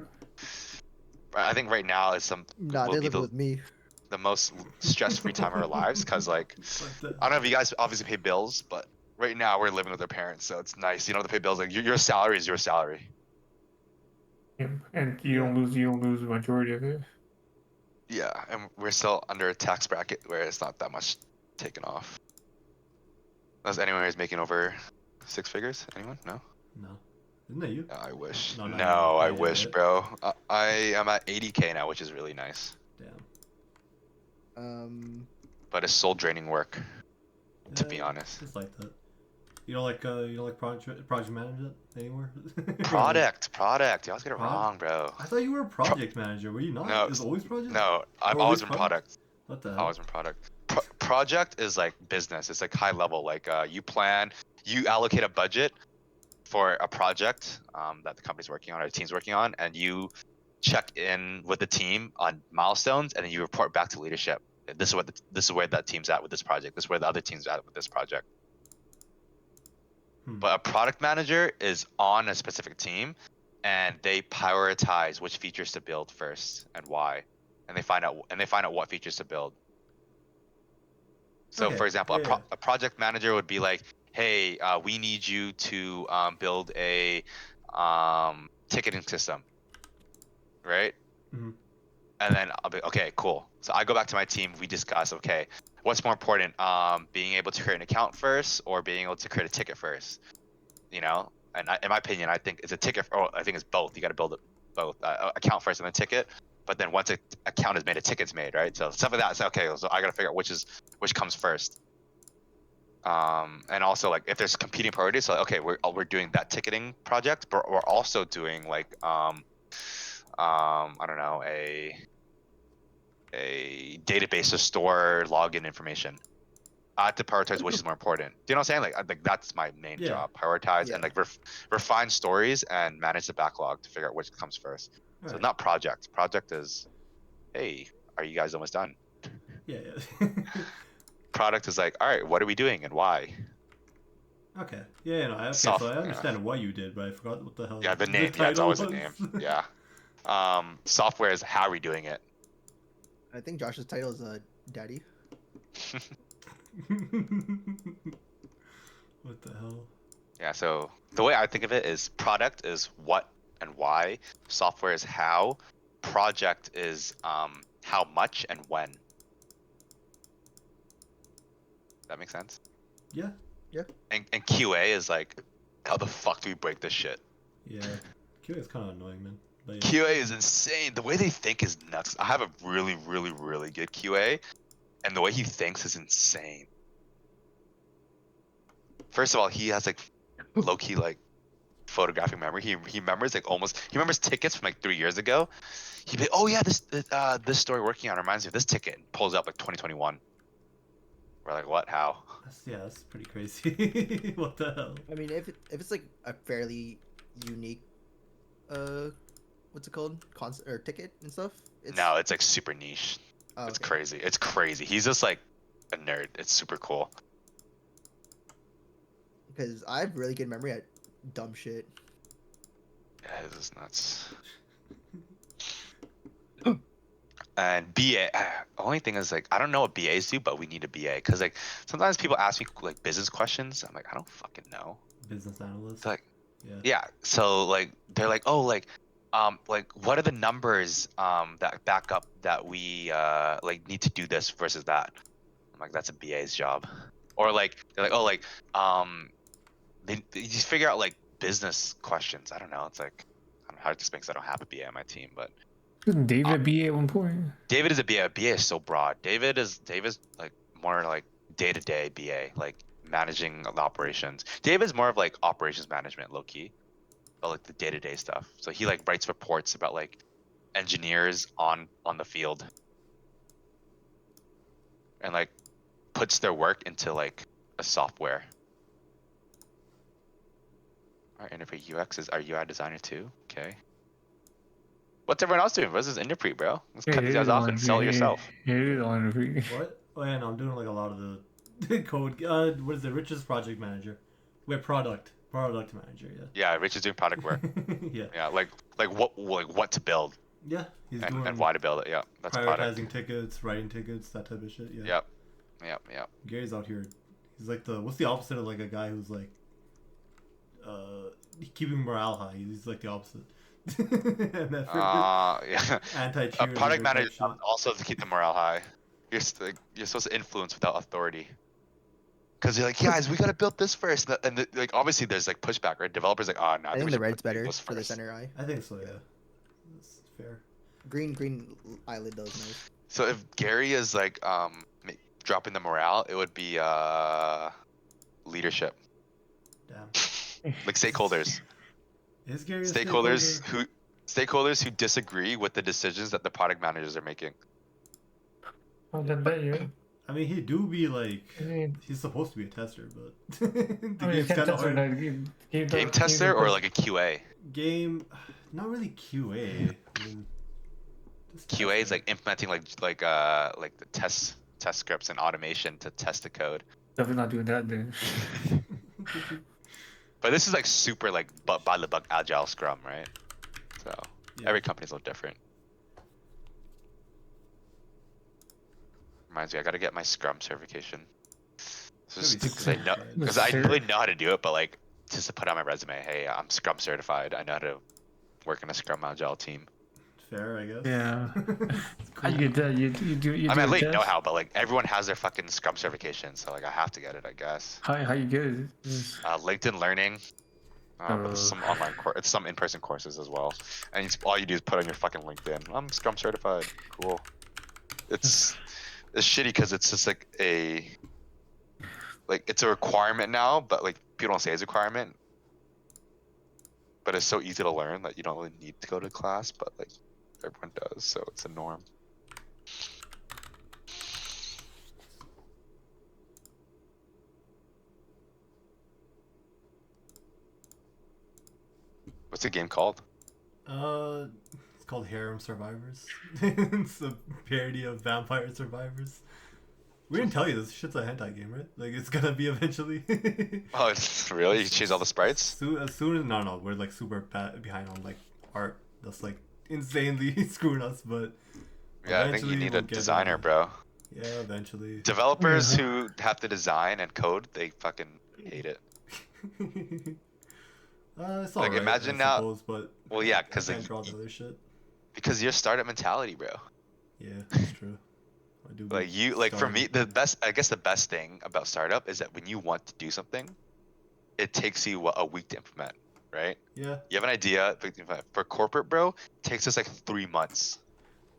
Speaker 5: I think right now is
Speaker 4: Nah,
Speaker 5: will
Speaker 4: they
Speaker 5: be
Speaker 4: live with me.
Speaker 5: the most stress-free time of our lives, because like
Speaker 3: What the-
Speaker 5: I don't know if you guys obviously pay bills, but right now we're living with our parents, so it's nice. You don't have to pay bills. Like your salary is your salary.
Speaker 2: Yeah. And
Speaker 3: Yeah.
Speaker 2: you don't lose the majority of it.
Speaker 5: Yeah, and we're still under a tax bracket where it's not that much taken off. Unless anyone is making over 6 figures? Anyone? No?
Speaker 3: No. Isn't that you?
Speaker 5: No, I wish.
Speaker 3: No, not
Speaker 5: No,
Speaker 3: you.
Speaker 5: I
Speaker 3: Not
Speaker 5: wish,
Speaker 3: yet.
Speaker 5: bro. I am at 80K now, which is really nice.
Speaker 3: Damn.
Speaker 5: But it's soul draining work, to be
Speaker 3: Yeah,
Speaker 5: honest.
Speaker 3: It's like that. You don't like project management anymore?
Speaker 5: Product. You always get it
Speaker 3: Prod-
Speaker 5: wrong, bro.
Speaker 3: I thought you were a project manager. Were you not?
Speaker 5: No,
Speaker 3: It was always project.
Speaker 5: No, I've
Speaker 3: Or
Speaker 5: always
Speaker 3: always
Speaker 5: been
Speaker 3: product?
Speaker 5: product.
Speaker 3: What the hell?
Speaker 5: Always been product. Project is like business. It's like high level. Like you allocate a budget for a project that the company's working on or the team's working on, and you check in with the team on milestones, and then you report back to leadership. This is where that team's at with this project. This is where the other team's at with this project. But a product manager is on a specific team, and they prioritize which features to build first and why, and they find out what features to build. So,
Speaker 3: Okay,
Speaker 5: for example,
Speaker 3: yeah.
Speaker 5: a project manager would be like, "Hey, we need you to build a ticketing system, right?"
Speaker 3: Mhm.
Speaker 5: And then I'll be okay, cool. So I go back to my team. We discuss, okay, what's more important, being able to create an account first or being able to create a ticket first? You know, and in my opinion, I think it's a ticket. I think it's both. You got to build it both, account first and then ticket. But then once an account is made, a ticket's made, right? So stuff like that. So okay, so I got to figure out which comes first. And also like if there's competing priorities, so okay, we're doing that ticketing project, but we're also doing like I don't know, a database to store login information. I have to prioritize which is more important. Do you know what I'm saying? Like that's my main
Speaker 3: Yeah.
Speaker 5: job: prioritize
Speaker 4: Yeah.
Speaker 5: and like refine stories and manage the backlog to figure out which comes first. So
Speaker 3: Alright.
Speaker 5: not project. Project is, hey, are you guys almost done?
Speaker 3: Yeah.
Speaker 5: Product is like, all right, what are we doing and why?
Speaker 3: Okay. Yeah. No. Okay.
Speaker 5: Soft-
Speaker 3: So I
Speaker 5: yeah.
Speaker 3: understand what you did, but I forgot what the hell.
Speaker 5: Yeah, the name. Yeah, it's
Speaker 3: title
Speaker 5: always the
Speaker 3: was.
Speaker 5: name. Yeah. Software is how are we doing it?
Speaker 4: I think Josh's title is Daddy.
Speaker 3: What the hell?
Speaker 5: Yeah, so the way I think of it is product is what and why, software is how, project is how much and when. That makes sense?
Speaker 3: Yeah.
Speaker 5: And QA is like, how the fuck do we break this shit?
Speaker 3: Yeah. QA is kind of annoying, man. But yeah.
Speaker 5: QA is insane. The way they think is nuts. I have a really, really, really good QA, and the way he thinks is insane. First of all, he has like low key like photographic memory. He remembers like he remembers tickets from like 3 years ago. He'd be, oh yeah, this story working on reminds me of this ticket. And pulls up like 2021. We're like, what? How?
Speaker 3: That's pretty crazy. What the hell?
Speaker 4: I mean, if it's like a fairly unique, what's it called, concert or ticket and stuff.
Speaker 5: No, it's like super niche.
Speaker 4: Oh,
Speaker 5: It's
Speaker 4: okay.
Speaker 5: crazy. It's crazy. He's just like a nerd. It's super cool.
Speaker 4: Because I have really good memory at dumb shit.
Speaker 5: Yeah, this is nuts. And BA, only thing is like I don't know what BAs do, but we need a BA because like sometimes people ask me like business questions. I'm like I don't fucking know.
Speaker 3: Business analyst.
Speaker 5: It's like
Speaker 3: Yeah.
Speaker 5: yeah, so like they're like oh like like what are the numbers that back up that we like need to do this versus that? I'm like, that's a BA's job. Or like they're like, oh, like they just figure out like business questions. I don't know. It's like I don't know how to explain because I don't have a BA on my team, but
Speaker 2: Isn't David a BA at one point?
Speaker 5: David is a BA. BA is so broad. David's like more like day-to-day BA, like managing the operations. David's more of like operations management, low key, but like the day-to-day stuff. So he like writes reports about like engineers on the field, and like puts their work into like a software. Our interpret UX is our UI designer too. Okay. What's everyone else doing? What's this interpret, bro? Let's cut these guys off and sell it yourself.
Speaker 2: Yeah, it is on the
Speaker 3: What? Oh yeah, no, I'm doing like a lot of the code. What is it? Rich's project manager. Wait, product manager. Yeah.
Speaker 5: Yeah, Rich is doing product work.
Speaker 3: Yeah.
Speaker 5: Yeah, like what to build
Speaker 3: Yeah. He's doing
Speaker 5: and why to build it. Yeah, that's product.
Speaker 3: prioritizing tickets, writing tickets, that type of shit. Yeah.
Speaker 5: Yep.
Speaker 3: Gary's out here. He's like what's the opposite of like a guy who's like keeping morale high. He's like the opposite.
Speaker 5: Yeah. A product manager
Speaker 3: shit.
Speaker 5: also to keep the morale high. You're supposed to influence without authority. Because you're like, guys, we gotta build this first, and like obviously there's like pushback, right? Developers like, oh no,
Speaker 4: I think the red's better for the center eye.
Speaker 3: I think so, yeah. That's fair.
Speaker 4: Green eyelid does nice.
Speaker 5: So if Gary is like dropping the morale, it would be leadership,
Speaker 3: Damn.
Speaker 5: like stakeholders.
Speaker 3: Is Gary a
Speaker 5: stakeholders who disagree with the decisions that the product managers are making.
Speaker 2: Oh, then bet you.
Speaker 3: I mean, he do be like
Speaker 2: I mean,
Speaker 3: he's supposed to be a tester, but the
Speaker 2: I mean,
Speaker 3: game's kind of hard.
Speaker 5: Game tester or like a QA?
Speaker 3: Game, not really QA. I mean, just
Speaker 5: QA is
Speaker 3: testing.
Speaker 5: like implementing like the test scripts and automation to test the code.
Speaker 2: Definitely not doing that then.
Speaker 5: But this is like super like by the book agile scrum, right? So
Speaker 3: Yeah.
Speaker 5: every company's a little different. Reminds me, I gotta get my scrum certification.
Speaker 3: That'd be
Speaker 5: Because I
Speaker 3: sick,
Speaker 5: know,
Speaker 3: right?
Speaker 5: because I really know how to do it, but like just to put on my resume, hey, I'm scrum certified. I know how to work in a scrum agile team.
Speaker 3: Fair, I guess.
Speaker 2: Yeah.
Speaker 3: It's
Speaker 2: How you get that? You do.
Speaker 5: I mean, I
Speaker 2: a
Speaker 5: like
Speaker 2: test?
Speaker 5: know how, but like everyone has their fucking scrum certification, so like I have to get it, I guess.
Speaker 2: How you get it?
Speaker 5: LinkedIn Learning. But there's some online it's some in-person courses as well, and all you do is put on your fucking LinkedIn. I'm Scrum certified. Cool. It's shitty because it's just like it's a requirement now, but like people don't say it's a requirement. But it's so easy to learn that you don't really need to go to class, but like everyone does, so it's a norm. What's the game called?
Speaker 3: It's called Harem Survivors. It's a parody of Vampire Survivors. We didn't tell you this shit's a hentai game, right? Like it's gonna be eventually.
Speaker 5: Oh, it's really? You chase all the sprites?
Speaker 3: As soon as no, we're like super behind on like art. That's like insanely screwing us, but
Speaker 5: Yeah, I think you
Speaker 3: eventually
Speaker 5: need
Speaker 3: we'll
Speaker 5: a
Speaker 3: get
Speaker 5: designer,
Speaker 3: there.
Speaker 5: bro.
Speaker 3: Yeah, eventually.
Speaker 5: Developers who have to design and code, they fucking hate it.
Speaker 3: It's
Speaker 5: Like,
Speaker 3: alright,
Speaker 5: imagine
Speaker 3: I
Speaker 5: now-
Speaker 3: suppose, but
Speaker 5: Well, yeah,
Speaker 3: I
Speaker 5: because
Speaker 3: can't draw the other shit.
Speaker 5: because you're startup mentality, bro.
Speaker 3: Yeah, that's true. I do. be
Speaker 5: Like you, like for me,
Speaker 3: starting-
Speaker 5: I guess the best thing about startup is that when you want to do something, it takes you a week to implement, right?
Speaker 3: Yeah,
Speaker 5: You have an idea, but for corporate, bro, it takes us like 3 months.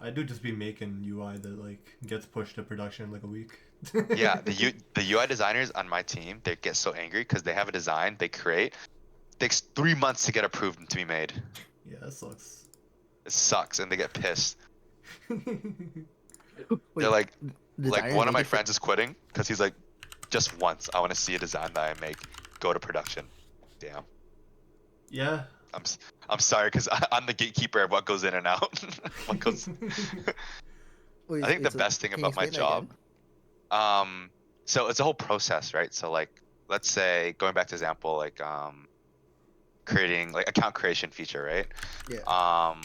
Speaker 3: I do just be making UI that like gets pushed to production in like a week.
Speaker 5: Yeah, the UI designers on my team, they get so angry because they have a design they create, takes 3 months to get approved and to be made.
Speaker 3: Yeah, that sucks.
Speaker 5: It sucks, and they get pissed.
Speaker 4: Wait,
Speaker 5: They're like
Speaker 4: designers
Speaker 5: one of
Speaker 4: make
Speaker 5: my
Speaker 4: it for-
Speaker 5: friends is quitting because he's like, just once I want to see a design that I make go to production. Damn.
Speaker 3: Yeah.
Speaker 5: I'm sorry because I'm the gatekeeper of what goes in and out. What goes.
Speaker 4: Wait,
Speaker 5: I think the
Speaker 4: so
Speaker 5: best thing
Speaker 4: can you
Speaker 5: about my
Speaker 4: explain that
Speaker 5: job,
Speaker 4: again?
Speaker 5: so it's a whole process, right? So like, let's say going back to example, like creating like account creation feature, right?
Speaker 4: Yeah.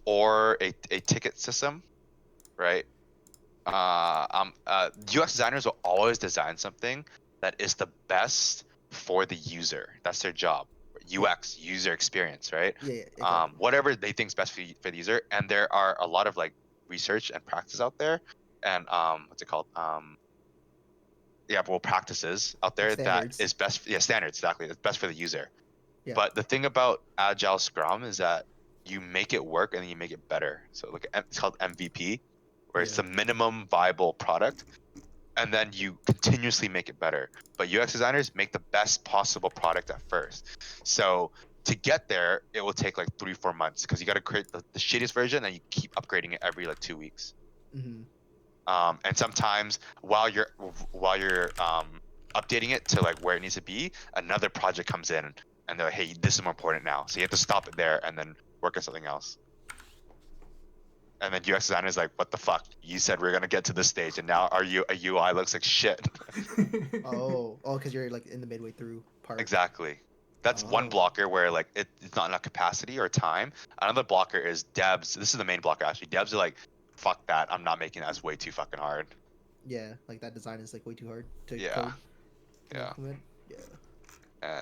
Speaker 5: Or a ticket system, right? UX designers will always design something that is the best for the user. That's their job. UX, user experience, right?
Speaker 4: Yeah, exactly.
Speaker 5: Whatever they think's best for the user. And there are a lot of like research and practice out there, and what's it called? Yeah, well, practices out there that
Speaker 4: standards.
Speaker 5: is best. Yeah, standards, exactly. It's best for the user.
Speaker 4: Yeah.
Speaker 5: But the thing about Agile Scrum is that you make it work and then you make it better. So like it's called MVP, where it's
Speaker 3: Yeah.
Speaker 5: the minimum viable product, and then you continuously make it better. But UX designers make the best possible product at first. So to get there, it will take like 3-4 months because you got to create the shittiest version and you keep upgrading it every like 2 weeks.
Speaker 4: Hmm.
Speaker 5: And sometimes while you're updating it to like where it needs to be, another project comes in and they're like, hey, this is more important now. So you have to stop it there and then work on something else. And then UX designer is like, what the fuck? You said we are gonna get to this stage, and now a UI looks like shit.
Speaker 4: Oh, because you're like in the midway through part.
Speaker 5: Exactly. That's one
Speaker 4: Oh.
Speaker 5: blocker where like it's not enough capacity or time. Another blocker is devs. This is the main blocker actually. Devs are like, fuck that. I'm not making that. It's way too fucking hard.
Speaker 4: Yeah, like that design is like way too hard to
Speaker 5: Yeah.
Speaker 4: code. and
Speaker 5: Yeah.
Speaker 4: implement. Yeah.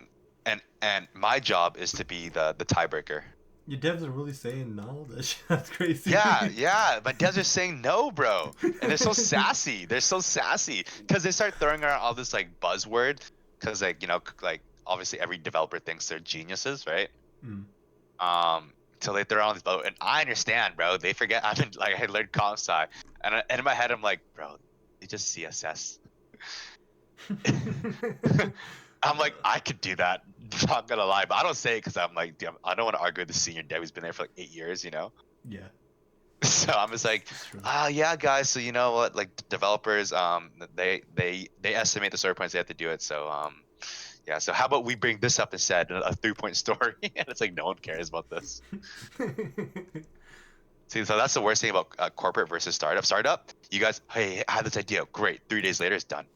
Speaker 5: And my job is to be the tiebreaker.
Speaker 3: Your devs are really saying no. That's crazy.
Speaker 5: Yeah. My devs are saying no, bro, and they're so sassy. They're so sassy because they start throwing around all this like buzzword. Because like like obviously every developer thinks they're geniuses, right?
Speaker 3: Mm.
Speaker 5: So they throw around this boat, and I understand, bro. They forget I learned comp sci, and in my head I'm like, bro, they just CSS. I'm like, I could do that. Not gonna lie, but I don't say it because I'm like, damn, I don't want to argue with the senior dev who's been there for like 8 years,
Speaker 3: Yeah.
Speaker 5: So I'm just like,
Speaker 3: That's true.
Speaker 5: yeah, guys. So you know what? Like developers, they estimate the story points they have to do it. So yeah. So how about we bring this up instead, a 3-point story? And it's like no one cares about this. See, so that's the worst thing about corporate versus startup. Startup, you guys, hey, I had this idea. Great. 3 days later, it's done.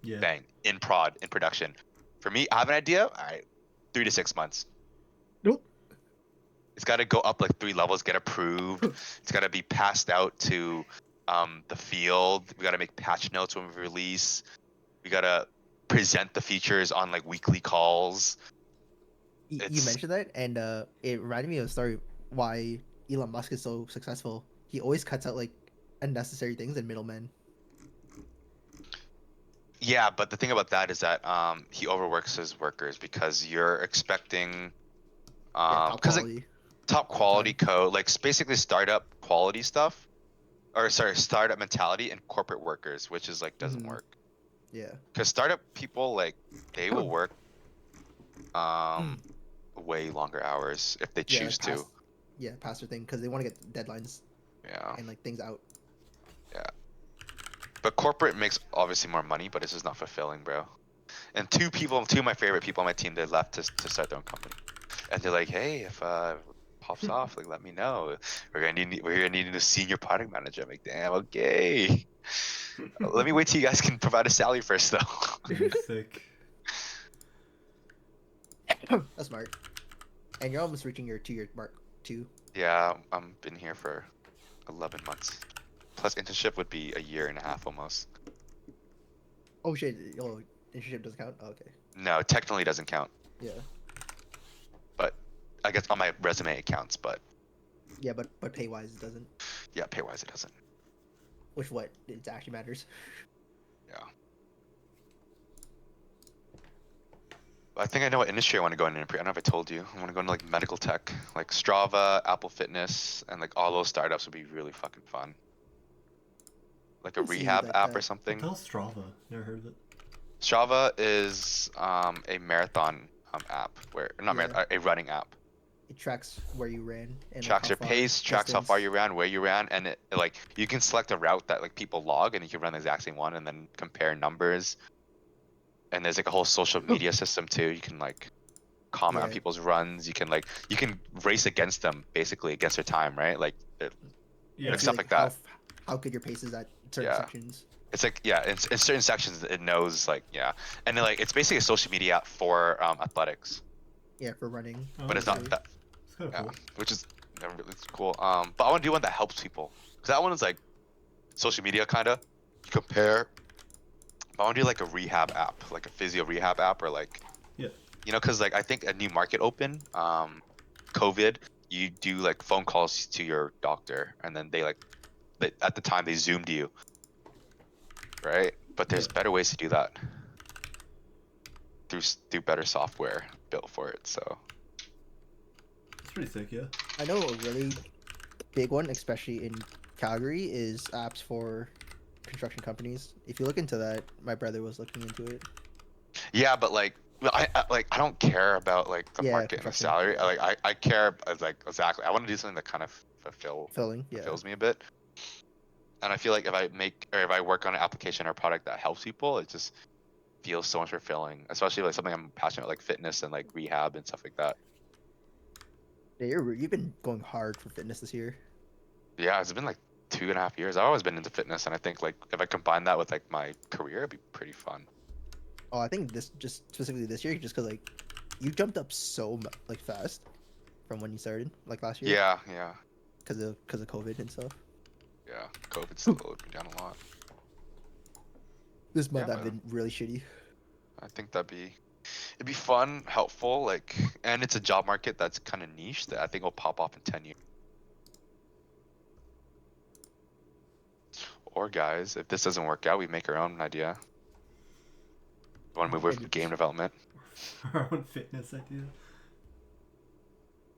Speaker 3: Yeah.
Speaker 5: Bang, in production. For me, I have an idea. All right, 3 to 6 months.
Speaker 4: Nope.
Speaker 5: It's got to go up like 3 levels, get approved. It's got to be passed out to the field. We got to make patch notes when we release. We got to present the features on like weekly calls.
Speaker 4: You
Speaker 5: It's-
Speaker 4: mentioned that, and it reminded me of a story why Elon Musk is so successful. He always cuts out like unnecessary things and middlemen.
Speaker 5: Yeah, but the thing about that is that he overworks his workers because you're expecting
Speaker 4: Top
Speaker 5: because like
Speaker 4: quality.
Speaker 5: top quality code, like basically startup quality stuff, or sorry, startup mentality and corporate workers, which is like doesn't
Speaker 4: Mhm.
Speaker 5: work.
Speaker 4: Yeah.
Speaker 5: Because startup people like they will work way longer hours if they
Speaker 4: Yeah,
Speaker 5: choose to.
Speaker 4: past- Yeah, past their thing because they want to get deadlines
Speaker 5: Yeah.
Speaker 4: and like things out.
Speaker 5: But corporate makes obviously more money, but it's just not fulfilling, bro. And two of my favorite people on my team, they left to start their own company, and they're like, hey, if pops off, like let me know. We're gonna need a senior product manager. I'm like, damn, okay. Let me wait till you guys can provide a salary first, though.
Speaker 3: You're sick.
Speaker 4: That's smart. And you're almost reaching your 2-year mark too.
Speaker 5: Yeah, I'm been here for 11 months. Plus internship would be a year and a half almost.
Speaker 4: Oh shit! Oh, internship doesn't count. Oh, okay.
Speaker 5: No, technically doesn't count.
Speaker 4: Yeah.
Speaker 5: But I guess on my resume it counts. But
Speaker 4: Yeah, but pay wise it doesn't.
Speaker 5: yeah, pay wise it doesn't.
Speaker 4: Which what it actually matters.
Speaker 5: Yeah. I think I know what industry I want to go into. I don't know if I told you. I want to go into like medical tech, like Strava, Apple Fitness, and like all those startups would be really fucking fun. Like a
Speaker 4: I can see
Speaker 5: rehab
Speaker 4: that-
Speaker 5: app or
Speaker 4: that-
Speaker 5: something.
Speaker 3: Tell Strava. Never heard of it.
Speaker 5: Strava is a marathon app where not
Speaker 4: Yeah.
Speaker 5: marathon, a running app.
Speaker 4: It tracks where you ran and
Speaker 5: Tracks
Speaker 4: like,
Speaker 5: your
Speaker 4: how far,
Speaker 5: pace, tracks how far
Speaker 4: distance.
Speaker 5: you ran, where you ran, and it like you can select a route that like people log, and you can run the exact same one, and then compare numbers. And there's like a whole social media system too. You can like comment on
Speaker 4: Yeah.
Speaker 5: people's runs. You can race against them, basically against their time, right? Like
Speaker 3: Yeah.
Speaker 5: Like
Speaker 4: See,
Speaker 5: stuff like that.
Speaker 4: How good your pace is at certain
Speaker 5: Yeah.
Speaker 4: sections.
Speaker 5: it's like yeah, in certain sections it knows like yeah, and then, like it's basically a social media app for athletics,
Speaker 4: Yeah, for running.
Speaker 3: Oh,
Speaker 5: but it's
Speaker 3: okay.
Speaker 5: not that
Speaker 3: It's kind of
Speaker 5: yeah,
Speaker 3: cool.
Speaker 5: which is really cool. But I want to do one that helps people because that one is like social media kind of you compare. But I want to do like a rehab app, like a physio rehab app, or like
Speaker 3: Yeah.
Speaker 5: You know, because like I think a new market open, COVID, you do like phone calls to your doctor, and then at the time they zoomed you, right? But there's
Speaker 3: Yeah.
Speaker 5: better ways to do that through better software built for it. So
Speaker 3: It's pretty sick, yeah.
Speaker 4: I know a really big one, especially in Calgary, is apps for construction companies. If you look into that, my brother was looking into it.
Speaker 5: yeah, but like. Well, I don't care about like the
Speaker 4: Yeah,
Speaker 5: market and the
Speaker 4: construction,
Speaker 5: salary.
Speaker 4: yeah.
Speaker 5: I care like exactly. I want to do something that kind of
Speaker 4: Filling, yeah.
Speaker 5: fulfills me a bit. And I feel like if I work on an application or product that helps people, it just feels so much fulfilling. Especially like something I'm passionate about, like fitness and like rehab and stuff like that.
Speaker 4: Yeah, you've been going hard for fitness this year.
Speaker 5: Yeah, it's been like 2.5 years. I've always been into fitness, and I think like if I combine that with like my career, it'd be pretty fun.
Speaker 4: Oh, I think this just specifically this year, just because like you jumped up so like fast from when you started like last year.
Speaker 5: Yeah.
Speaker 4: Because of COVID and stuff.
Speaker 5: Yeah, COVID slowed me down a lot.
Speaker 4: This month
Speaker 5: Yeah,
Speaker 4: I've been really shitty.
Speaker 5: I think it'd be fun, helpful, like, and it's a job market that's kind of niche that I think will pop off in 10 years. Or guys, if this doesn't work out, we make our own idea. Want to move away from game development?
Speaker 3: Our own fitness idea.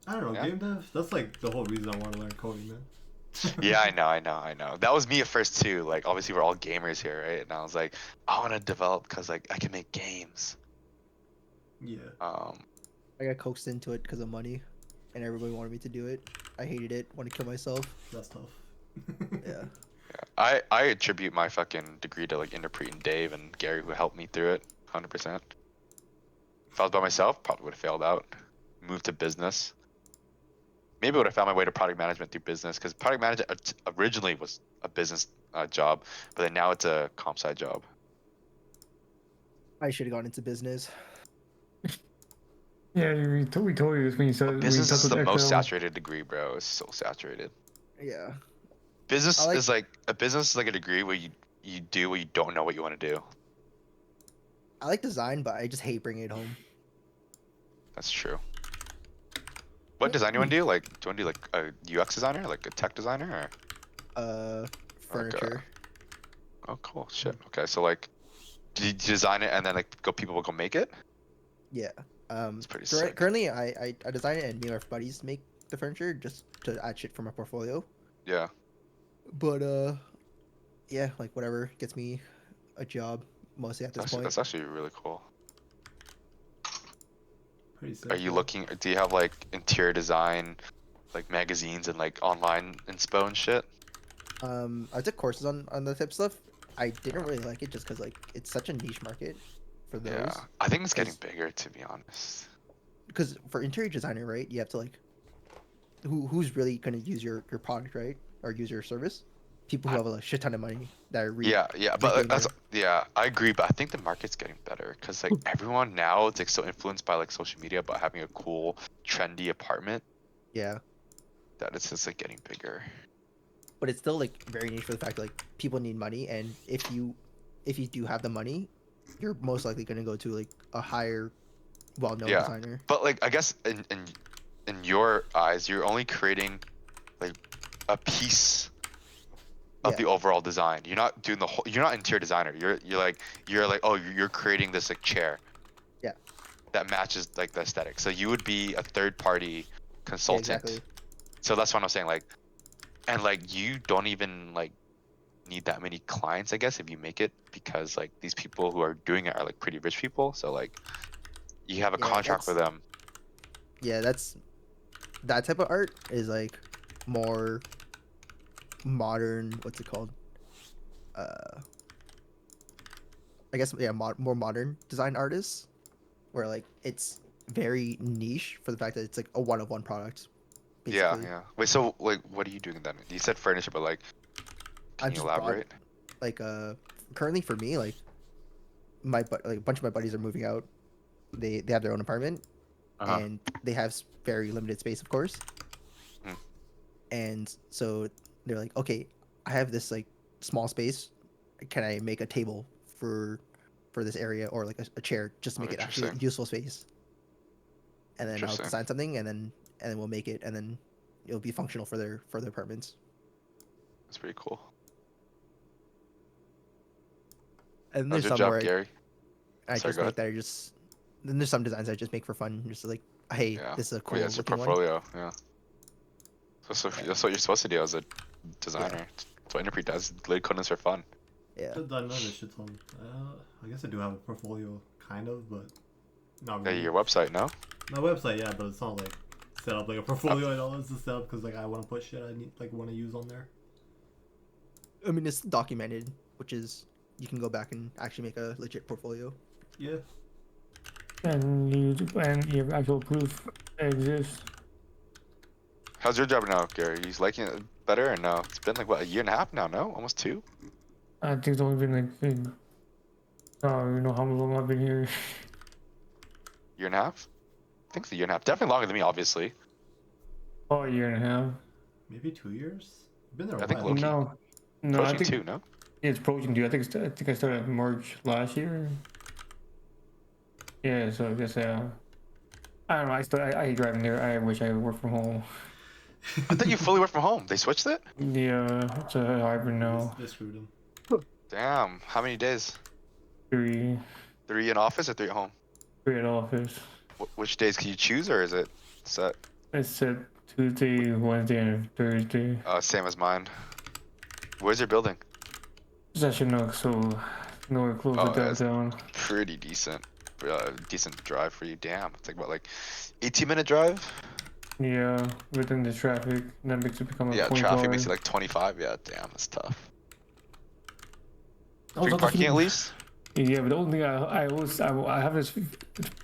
Speaker 3: I don't know,
Speaker 5: Yeah.
Speaker 3: game dev. That's like the whole reason I want to learn coding, man.
Speaker 5: Yeah, I know. That was me at first too. Like, obviously, we're all gamers here, right? And I was like, I want to develop because like I can make games.
Speaker 3: Yeah.
Speaker 4: I got coaxed into it because of money, and everybody wanted me to do it. I hated it. Want to kill myself.
Speaker 3: That's tough.
Speaker 4: Yeah.
Speaker 5: I attribute my fucking degree to like Interpret and Dave and Gary who helped me through it, 100%. If I was by myself, probably would have failed out. Moved to business. Maybe would have found my way to product management through business because product management originally was a business job, but then now it's a comp sci job.
Speaker 4: I should have gone into business.
Speaker 2: Yeah, we told you this when you said
Speaker 5: But
Speaker 2: when you
Speaker 5: business
Speaker 2: talked
Speaker 5: is the
Speaker 2: with
Speaker 5: most
Speaker 2: Excel.
Speaker 5: saturated degree, bro. It's so saturated.
Speaker 4: Yeah.
Speaker 5: Business
Speaker 4: I like-
Speaker 5: is like a business is like a degree where you do what you don't know what you want to do.
Speaker 4: I like design, but I just hate bringing it home.
Speaker 5: That's true. What design do you want to do? Like, do you want to do like a UX designer, like a tech designer, or?
Speaker 4: Furniture.
Speaker 5: Oh, cool. Shit. Okay, so like, do you design it and then like people will go make it?
Speaker 4: Yeah.
Speaker 5: It's pretty sick.
Speaker 4: Currently, I design it, and me and my buddies make the furniture just to add shit for my portfolio.
Speaker 5: Yeah.
Speaker 4: But yeah, like whatever gets me a job, mostly at this point.
Speaker 5: That's actually really cool.
Speaker 3: Pretty sick.
Speaker 5: Are you
Speaker 3: yeah.
Speaker 5: looking? Do you have like interior design, like magazines and like online inspo and shit?
Speaker 4: I took courses on the tip stuff. I didn't really like it just because like it's such a niche market for those.
Speaker 5: Yeah. I think it's getting
Speaker 4: 'cause-
Speaker 5: bigger, to be honest.
Speaker 4: Because for interior designer, right, you have to like, who's really gonna use your product, right, or use your service? People who have a shit ton of money that are
Speaker 5: Yeah, but like,
Speaker 4: beginner.
Speaker 5: yeah, I agree. But I think the market's getting better because like everyone now is like so influenced by like social media about having a cool, trendy apartment
Speaker 4: Yeah,
Speaker 5: that it's just like getting bigger.
Speaker 4: but it's still like very niche for the fact that, like people need money, and if you do have the money, you're most likely gonna go to like a higher, well-known
Speaker 5: Yeah.
Speaker 4: designer.
Speaker 5: But like I guess in your eyes, you're only creating like a piece of
Speaker 4: Yeah.
Speaker 5: the overall design. You're not doing the whole. You're not interior designer. You're like oh you're creating this like chair.
Speaker 4: Yeah.
Speaker 5: That matches like the aesthetic. So you would be a third party
Speaker 4: Yeah,
Speaker 5: consultant.
Speaker 4: exactly.
Speaker 5: So that's what I'm saying. Like, and like you don't even like need that many clients, I guess, if you make it because like these people who are doing it are like pretty rich people. So like you have a
Speaker 4: Yeah,
Speaker 5: contract with them.
Speaker 4: Yeah, that type of art is like more modern. What's it called? I guess yeah, more modern design artists, where like it's very niche for the fact that it's like a one-of-one product.
Speaker 5: Yeah,
Speaker 4: Basically.
Speaker 5: yeah. Wait, so like, what are you doing then? You said furniture, but like,
Speaker 4: I
Speaker 5: can you
Speaker 4: just bought,
Speaker 5: elaborate?
Speaker 4: Like currently for me, like like a bunch of my buddies are moving out. They have their own apartment,
Speaker 5: Uh-huh.
Speaker 4: and they have very limited space, of course.
Speaker 5: Hmm.
Speaker 4: And so they're like, okay, I have this like small space. Can I make a table for this area, or like a chair, just to
Speaker 5: Oh,
Speaker 4: make it actually a
Speaker 5: interesting.
Speaker 4: useful space? and then I'll
Speaker 5: Interesting.
Speaker 4: design something, and then we'll make it, and then it'll be functional for their apartments.
Speaker 5: That's pretty cool.
Speaker 4: And
Speaker 5: How's
Speaker 4: there's
Speaker 5: your
Speaker 4: some
Speaker 5: job,
Speaker 4: where
Speaker 5: Gary?
Speaker 4: I
Speaker 5: Sorry,
Speaker 4: just
Speaker 5: go
Speaker 4: make that are just. Then there's some designs I just make for fun, just like, hey,
Speaker 5: Yeah.
Speaker 4: this is a
Speaker 5: Oh,
Speaker 4: cool
Speaker 5: yeah, it's your
Speaker 4: looking one.
Speaker 5: portfolio. Yeah. That's what you're supposed to do as a designer. That's what Interpret does. Lead code is for fun.
Speaker 4: Yeah.
Speaker 3: I've done other shit on. I guess I do have a portfolio, kind of, but not
Speaker 5: Yeah,
Speaker 3: really.
Speaker 5: your website, no?
Speaker 3: My website, yeah, but it's not like set up like a portfolio at all. It's just set up because like I want to put shit I need, like want to use on there.
Speaker 4: I mean, it's documented, which is you can go back and actually make a legit portfolio.
Speaker 3: Yeah.
Speaker 2: And you have actual proof that exists.
Speaker 5: How's your job now, Gary? You liking it better or no? It's been like what, a year and a half now, no? Almost 2?
Speaker 2: I think it's only been like, I don't even know how long I've been here.
Speaker 5: Year and a half? I think it's a year and a half. Definitely longer than me, obviously.
Speaker 2: Oh, a year and a half.
Speaker 3: Maybe 2 years. Been there a
Speaker 5: I think
Speaker 3: while.
Speaker 5: low-key.
Speaker 2: No, I
Speaker 5: Approaching
Speaker 2: think
Speaker 5: 2, no?
Speaker 2: it's approaching 2. I think I started in March last year. Yeah, so I guess I don't know. I hate driving there. I wish I worked from home.
Speaker 5: I thought you fully work from home. They switched it?
Speaker 2: Yeah, it's a hybrid now.
Speaker 3: They screwed him.
Speaker 5: Damn. How many days?
Speaker 2: 3
Speaker 5: 3 in office or 3 at home?
Speaker 2: at office.
Speaker 5: Which days can you choose or is it set?
Speaker 2: It's set Tuesday, Wednesday, and Thursday.
Speaker 5: Same as mine. Where's your building?
Speaker 2: It's actually not so nowhere close
Speaker 5: Oh,
Speaker 2: to
Speaker 5: that's-
Speaker 2: downtown.
Speaker 5: Pretty decent. Decent drive for you. Damn. It's like about like 18-minute drive?
Speaker 2: Yeah, within the traffic, that makes it become a
Speaker 5: Yeah,
Speaker 2: point
Speaker 5: traffic
Speaker 2: bar.
Speaker 5: makes it like 25. Yeah, damn, that's tough.
Speaker 2: I was
Speaker 5: Free
Speaker 2: also
Speaker 5: parking at
Speaker 2: thinking-
Speaker 5: least?
Speaker 2: Yeah, but the only thing I have this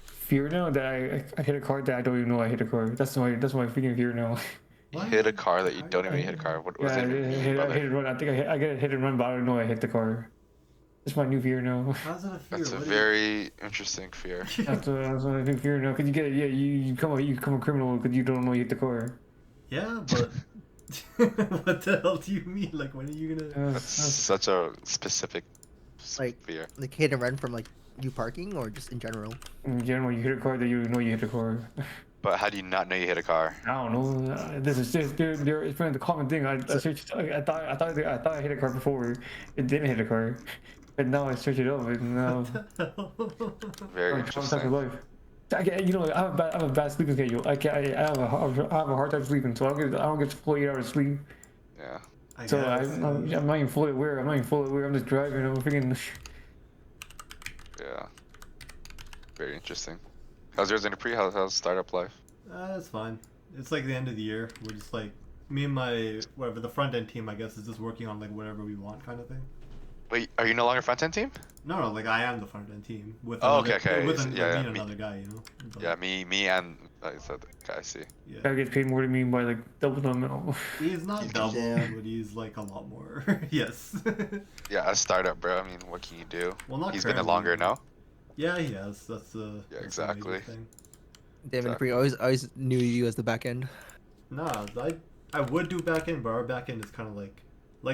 Speaker 2: fear now that I hit a car that I don't even know I hit a car. That's my freaking fear now.
Speaker 5: You hit a car that you don't even hit a car. What does
Speaker 2: Yeah,
Speaker 5: that
Speaker 2: I
Speaker 5: even mean,
Speaker 2: hit
Speaker 5: brother?
Speaker 2: and run. I think I get a hit and run, but I don't know I hit the car. That's my new fear now.
Speaker 3: How's that a fear?
Speaker 5: That's a
Speaker 3: What do
Speaker 5: very interesting fear.
Speaker 2: That's my new fear now. Cause you get you become a criminal because you don't know you hit the car.
Speaker 3: Yeah, but what the hell do you mean? Like, when are you gonna?
Speaker 5: That's such a specific
Speaker 4: Like-
Speaker 5: fear.
Speaker 4: Like hit and run from like you parking or just in general.
Speaker 2: In general, you hit a car that you know you hit the car.
Speaker 5: But how do you not know you hit a car?
Speaker 2: I don't know. This is just it's been the common thing. I searched. I thought I hit a car before. It didn't hit a car, and now I search it up and now.
Speaker 5: Very
Speaker 2: I'm traumatized for
Speaker 5: interesting.
Speaker 2: life. I have a bad sleeping schedule. I have a hard time sleeping, so I don't get full 8 hours of sleep.
Speaker 5: Yeah.
Speaker 3: I
Speaker 2: So
Speaker 3: guess,
Speaker 2: I'm not even fully aware. I'm just driving. I'm freaking.
Speaker 5: Yeah. Very interesting. How's yours, Interpre? How's startup life?
Speaker 3: it's fine. It's like the end of the year. We're just like me and my whatever the front end team. I guess is just working on like whatever we want, kind of thing.
Speaker 5: Wait, are you no longer front end team?
Speaker 3: No, like I am the front end team with
Speaker 5: Oh,
Speaker 3: another,
Speaker 5: okay.
Speaker 3: with
Speaker 5: Yeah,
Speaker 3: me
Speaker 5: yeah,
Speaker 3: and
Speaker 5: me-
Speaker 3: another guy, you know. But,
Speaker 5: Yeah, me and the other guy. I see.
Speaker 3: yeah.
Speaker 2: Guy gets paid more than me by like double the amount.
Speaker 3: He's not double,
Speaker 4: Yeah.
Speaker 3: but he's like a lot more. Yes.
Speaker 5: Yeah, a startup, bro. I mean, what can you do?
Speaker 3: Well, not
Speaker 5: He's been there
Speaker 3: currently.
Speaker 5: longer, no?
Speaker 3: Yeah, he has. That's the
Speaker 5: Yeah,
Speaker 3: that's the major
Speaker 5: exactly.
Speaker 3: thing.
Speaker 4: Damn,
Speaker 5: Exactly.
Speaker 4: I always knew you as the back end.
Speaker 3: Nah, I would do backend, but our backend is kind of like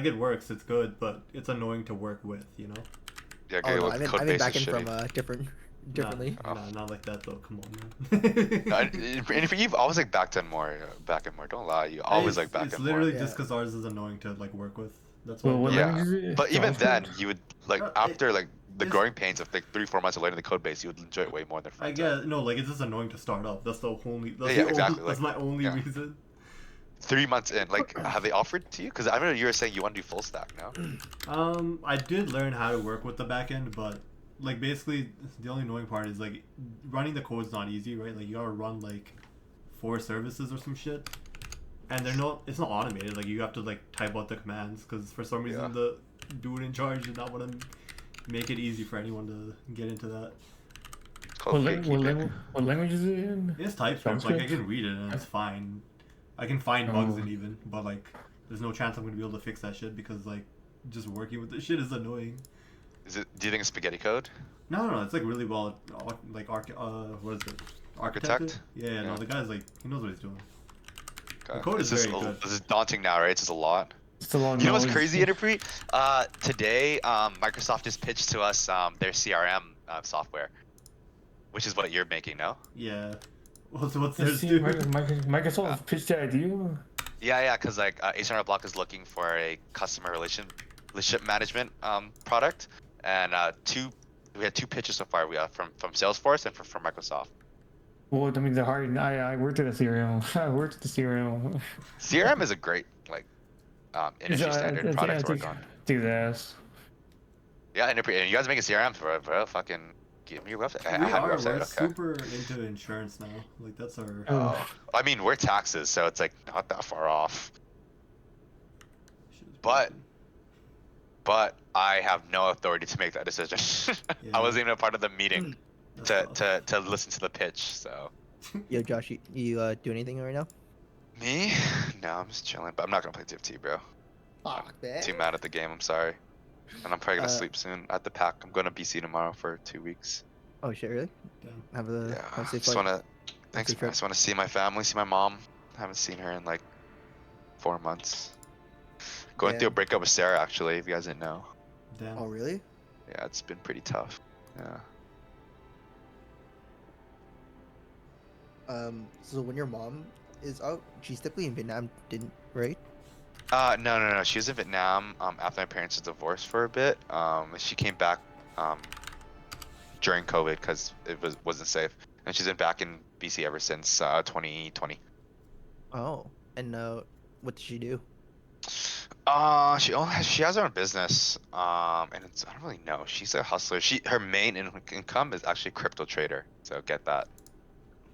Speaker 3: it works. It's good, but it's annoying to work with, you know.
Speaker 5: Yeah,
Speaker 4: Oh
Speaker 5: Gary,
Speaker 4: no,
Speaker 5: look,
Speaker 4: I mean
Speaker 5: code base
Speaker 4: back
Speaker 5: is
Speaker 4: end
Speaker 5: shitty.
Speaker 4: from differently.
Speaker 5: Oh.
Speaker 3: Nah, not like that though. Come on, man.
Speaker 5: And if you've always like back end more, Don't lie. You always
Speaker 3: It's-
Speaker 5: like back
Speaker 3: It's
Speaker 5: end
Speaker 3: literally
Speaker 5: more.
Speaker 3: just
Speaker 4: Yeah.
Speaker 3: because ours is annoying to like work with. That's why.
Speaker 2: Well, what
Speaker 5: Yeah,
Speaker 2: language is it?
Speaker 5: but even then,
Speaker 2: JavaScript?
Speaker 5: you would like
Speaker 3: No,
Speaker 5: after like the
Speaker 3: it's-
Speaker 5: growing pains of like 3-4 months of learning the code base, you would enjoy it way more than
Speaker 3: I
Speaker 5: front
Speaker 3: get
Speaker 5: end.
Speaker 3: no, like it's just annoying to start up. That's the only. That's
Speaker 5: Yeah,
Speaker 3: the
Speaker 5: exactly,
Speaker 3: Only, that's
Speaker 5: like,
Speaker 3: my only
Speaker 5: yeah.
Speaker 3: reason.
Speaker 5: 3 months in, like, have they offered to you? Because I remember you were saying you want to do full stack now.
Speaker 3: I did learn how to work with the backend, but like basically the only annoying part is like running the code's not easy, right? Like you gotta run like 4 services or some shit, and it's not automated. Like you have to like type out the commands because for some reason
Speaker 5: Yeah.
Speaker 3: the dude in charge did not want to make it easy for anyone to get into that.
Speaker 5: It's called gatekeeping.
Speaker 2: What language is it in?
Speaker 3: It's TypeScript. Like I
Speaker 2: JavaScript?
Speaker 3: can read it and it's fine. I can find bugs
Speaker 2: Oh.
Speaker 3: in even, but like there's no chance I'm gonna be able to fix that shit because like just working with this shit is annoying.
Speaker 5: Is it? Do you think it's spaghetti code?
Speaker 3: No, it's like really well, like what is it?
Speaker 5: Architect?
Speaker 3: Yeah,
Speaker 5: Yeah.
Speaker 3: no, the guy's like he knows what he's doing.
Speaker 5: Okay.
Speaker 3: code is very good.
Speaker 5: This is daunting now, right? It's just a lot.
Speaker 2: It's a long
Speaker 5: You know what's
Speaker 2: knowledge.
Speaker 5: crazy, Interpre? Today, Microsoft just pitched to us their CRM software, which is what you're making, no?
Speaker 3: Yeah, What's
Speaker 2: You
Speaker 3: theirs
Speaker 2: see,
Speaker 3: do?
Speaker 2: Microsoft pitched the idea.
Speaker 5: Yeah, because like H&R Block is looking for a customer relationship management product, and we had two pitches so far. We got from Salesforce and from Microsoft.
Speaker 2: Well, I mean, the hard. I worked at a CRM. I worked at the CRM.
Speaker 5: CRM is a great like industry standard product to work on.
Speaker 2: Take the ass.
Speaker 5: Yeah, and you guys making CRMs, bro. Fucking give me your website. I
Speaker 3: We
Speaker 5: have your
Speaker 3: are.
Speaker 5: website.
Speaker 3: We're
Speaker 5: Okay.
Speaker 3: super into insurance now. Like that's our.
Speaker 2: Oh.
Speaker 5: I mean, we're taxes, so it's like not that far off.
Speaker 3: Shit is
Speaker 5: But-
Speaker 3: broken.
Speaker 5: But I have no authority to make that decision.
Speaker 3: Yeah.
Speaker 5: I wasn't even a part of the meeting
Speaker 3: That's tough.
Speaker 5: to listen to the pitch. So
Speaker 4: Yo, Josh, you do anything right now?
Speaker 5: me? No, I'm just chilling. But I'm not gonna play TFT, bro.
Speaker 4: Fuck, man.
Speaker 5: Too mad at the game. I'm sorry. And I'm probably gonna
Speaker 4: Uh,
Speaker 5: sleep soon at the pack. I'm going to BC tomorrow for 2 weeks.
Speaker 4: Oh shit, really?
Speaker 3: Damn.
Speaker 4: Have a
Speaker 5: Yeah.
Speaker 4: have a safe
Speaker 5: Just
Speaker 4: flight.
Speaker 5: wanna. Thanks.
Speaker 4: safe
Speaker 5: Man. I
Speaker 4: trip.
Speaker 5: just wanna see my family, see my mom. Haven't seen her in like 4 months. Going through a
Speaker 4: Damn.
Speaker 5: breakup with Sarah, actually. If you guys didn't know.
Speaker 3: Damn.
Speaker 4: Oh really?
Speaker 5: Yeah, it's been pretty tough. Yeah.
Speaker 4: So when your mom is out, she's typically in Vietnam, didn't right?
Speaker 5: No. She was in Vietnam after my parents' divorced for a bit. She came back during COVID because it wasn't safe, and she's been back in BC ever since 2020.
Speaker 4: Oh, and what did she do?
Speaker 5: She has her own business. And I don't really know. She's a hustler. Her main income is actually crypto trader. So get that.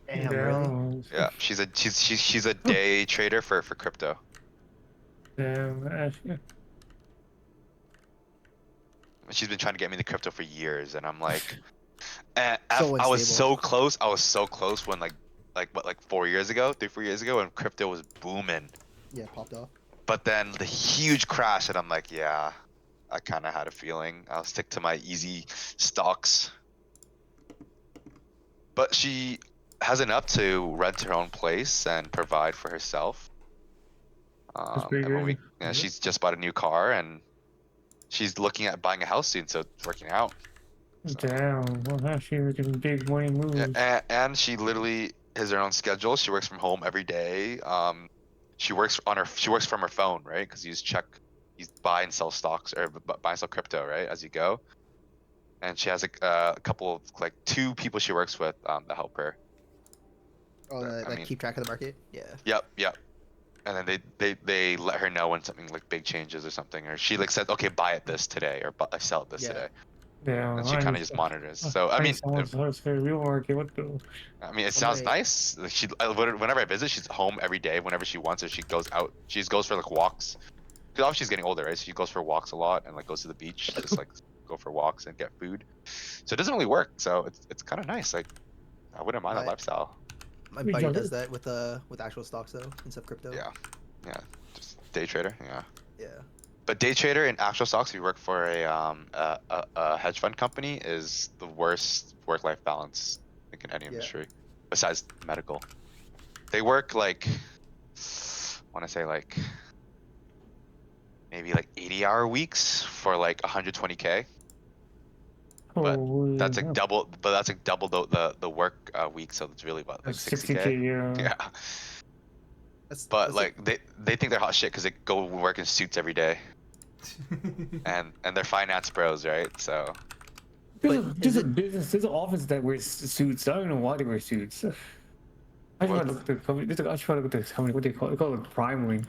Speaker 4: Damn, really?
Speaker 5: Yeah, she's a day trader for crypto.
Speaker 2: Damn. Actually.
Speaker 5: She's been trying to get me into crypto for years, and I'm like, and
Speaker 4: So
Speaker 5: I was
Speaker 4: unstable.
Speaker 5: so close. I was so close when like 4 years ago, 3-4 years ago, when crypto was booming.
Speaker 4: Yeah, popped off.
Speaker 5: But then the huge crash, and I'm like, yeah, I kind of had a feeling. I'll stick to my easy stocks. But she has enough to rent her own place and provide for herself.
Speaker 2: pretty
Speaker 5: and when
Speaker 2: good.
Speaker 5: she's just bought a new car, and she's looking at buying a house soon, so it's working out. So-
Speaker 2: Damn. Well, now she's making big money moves.
Speaker 5: And she literally has her own schedule. She works from home every day. She works from her phone, right? Because you buy and sell stocks or buy and sell crypto, right, as you go. And she has a couple of like 2 people she works with that help her.
Speaker 4: Oh,
Speaker 5: I
Speaker 4: like
Speaker 5: mean-
Speaker 4: keep track of the market. Yeah.
Speaker 5: Yep. And then they let her know when something like big changes or something, or she like said, okay, buy it this today, or sell it this
Speaker 4: Yeah.
Speaker 5: today,
Speaker 2: Damn.
Speaker 5: and she kind of just monitors. So I mean,
Speaker 2: someone's real market. What the?
Speaker 5: it sounds
Speaker 4: Somebody-
Speaker 5: nice. Like whenever I visit, she's home every day. Whenever she wants, or she goes out. She just goes for like walks. Because obviously she's getting older, right? So she goes for walks a lot and like goes to the beach, just like go for walks and get food. So it doesn't really work. So it's kind of nice. Like I wouldn't mind that
Speaker 4: Right.
Speaker 5: lifestyle.
Speaker 4: My
Speaker 2: Wait,
Speaker 4: buddy
Speaker 2: Josh-
Speaker 4: does that with actual stocks though, instead of crypto.
Speaker 5: Yeah. Just day trader. Yeah.
Speaker 4: Yeah.
Speaker 5: But day trader in actual stocks, if you work for a hedge fund company, is the worst work-life balance I think in any
Speaker 4: Yeah.
Speaker 5: industry, besides medical. They work like, I want to say like maybe like 80-hour weeks for like 120K. But
Speaker 2: Holy
Speaker 5: That's like
Speaker 2: hell.
Speaker 5: double. But that's like double the work week, so it's really about like
Speaker 2: That's
Speaker 5: 60K.
Speaker 2: Yeah.
Speaker 5: Yeah.
Speaker 4: That's,
Speaker 5: But
Speaker 4: that's
Speaker 5: like they think they're hot shit because they go work in suits every day, and they're finance bros, right? So.
Speaker 4: But
Speaker 2: There's
Speaker 4: is
Speaker 2: a business. There's an office that wears suits. I don't know why they wear suits. I just
Speaker 5: What?
Speaker 2: want to look at the company. I just want to look at the company. What they call it? They call it Prime Link.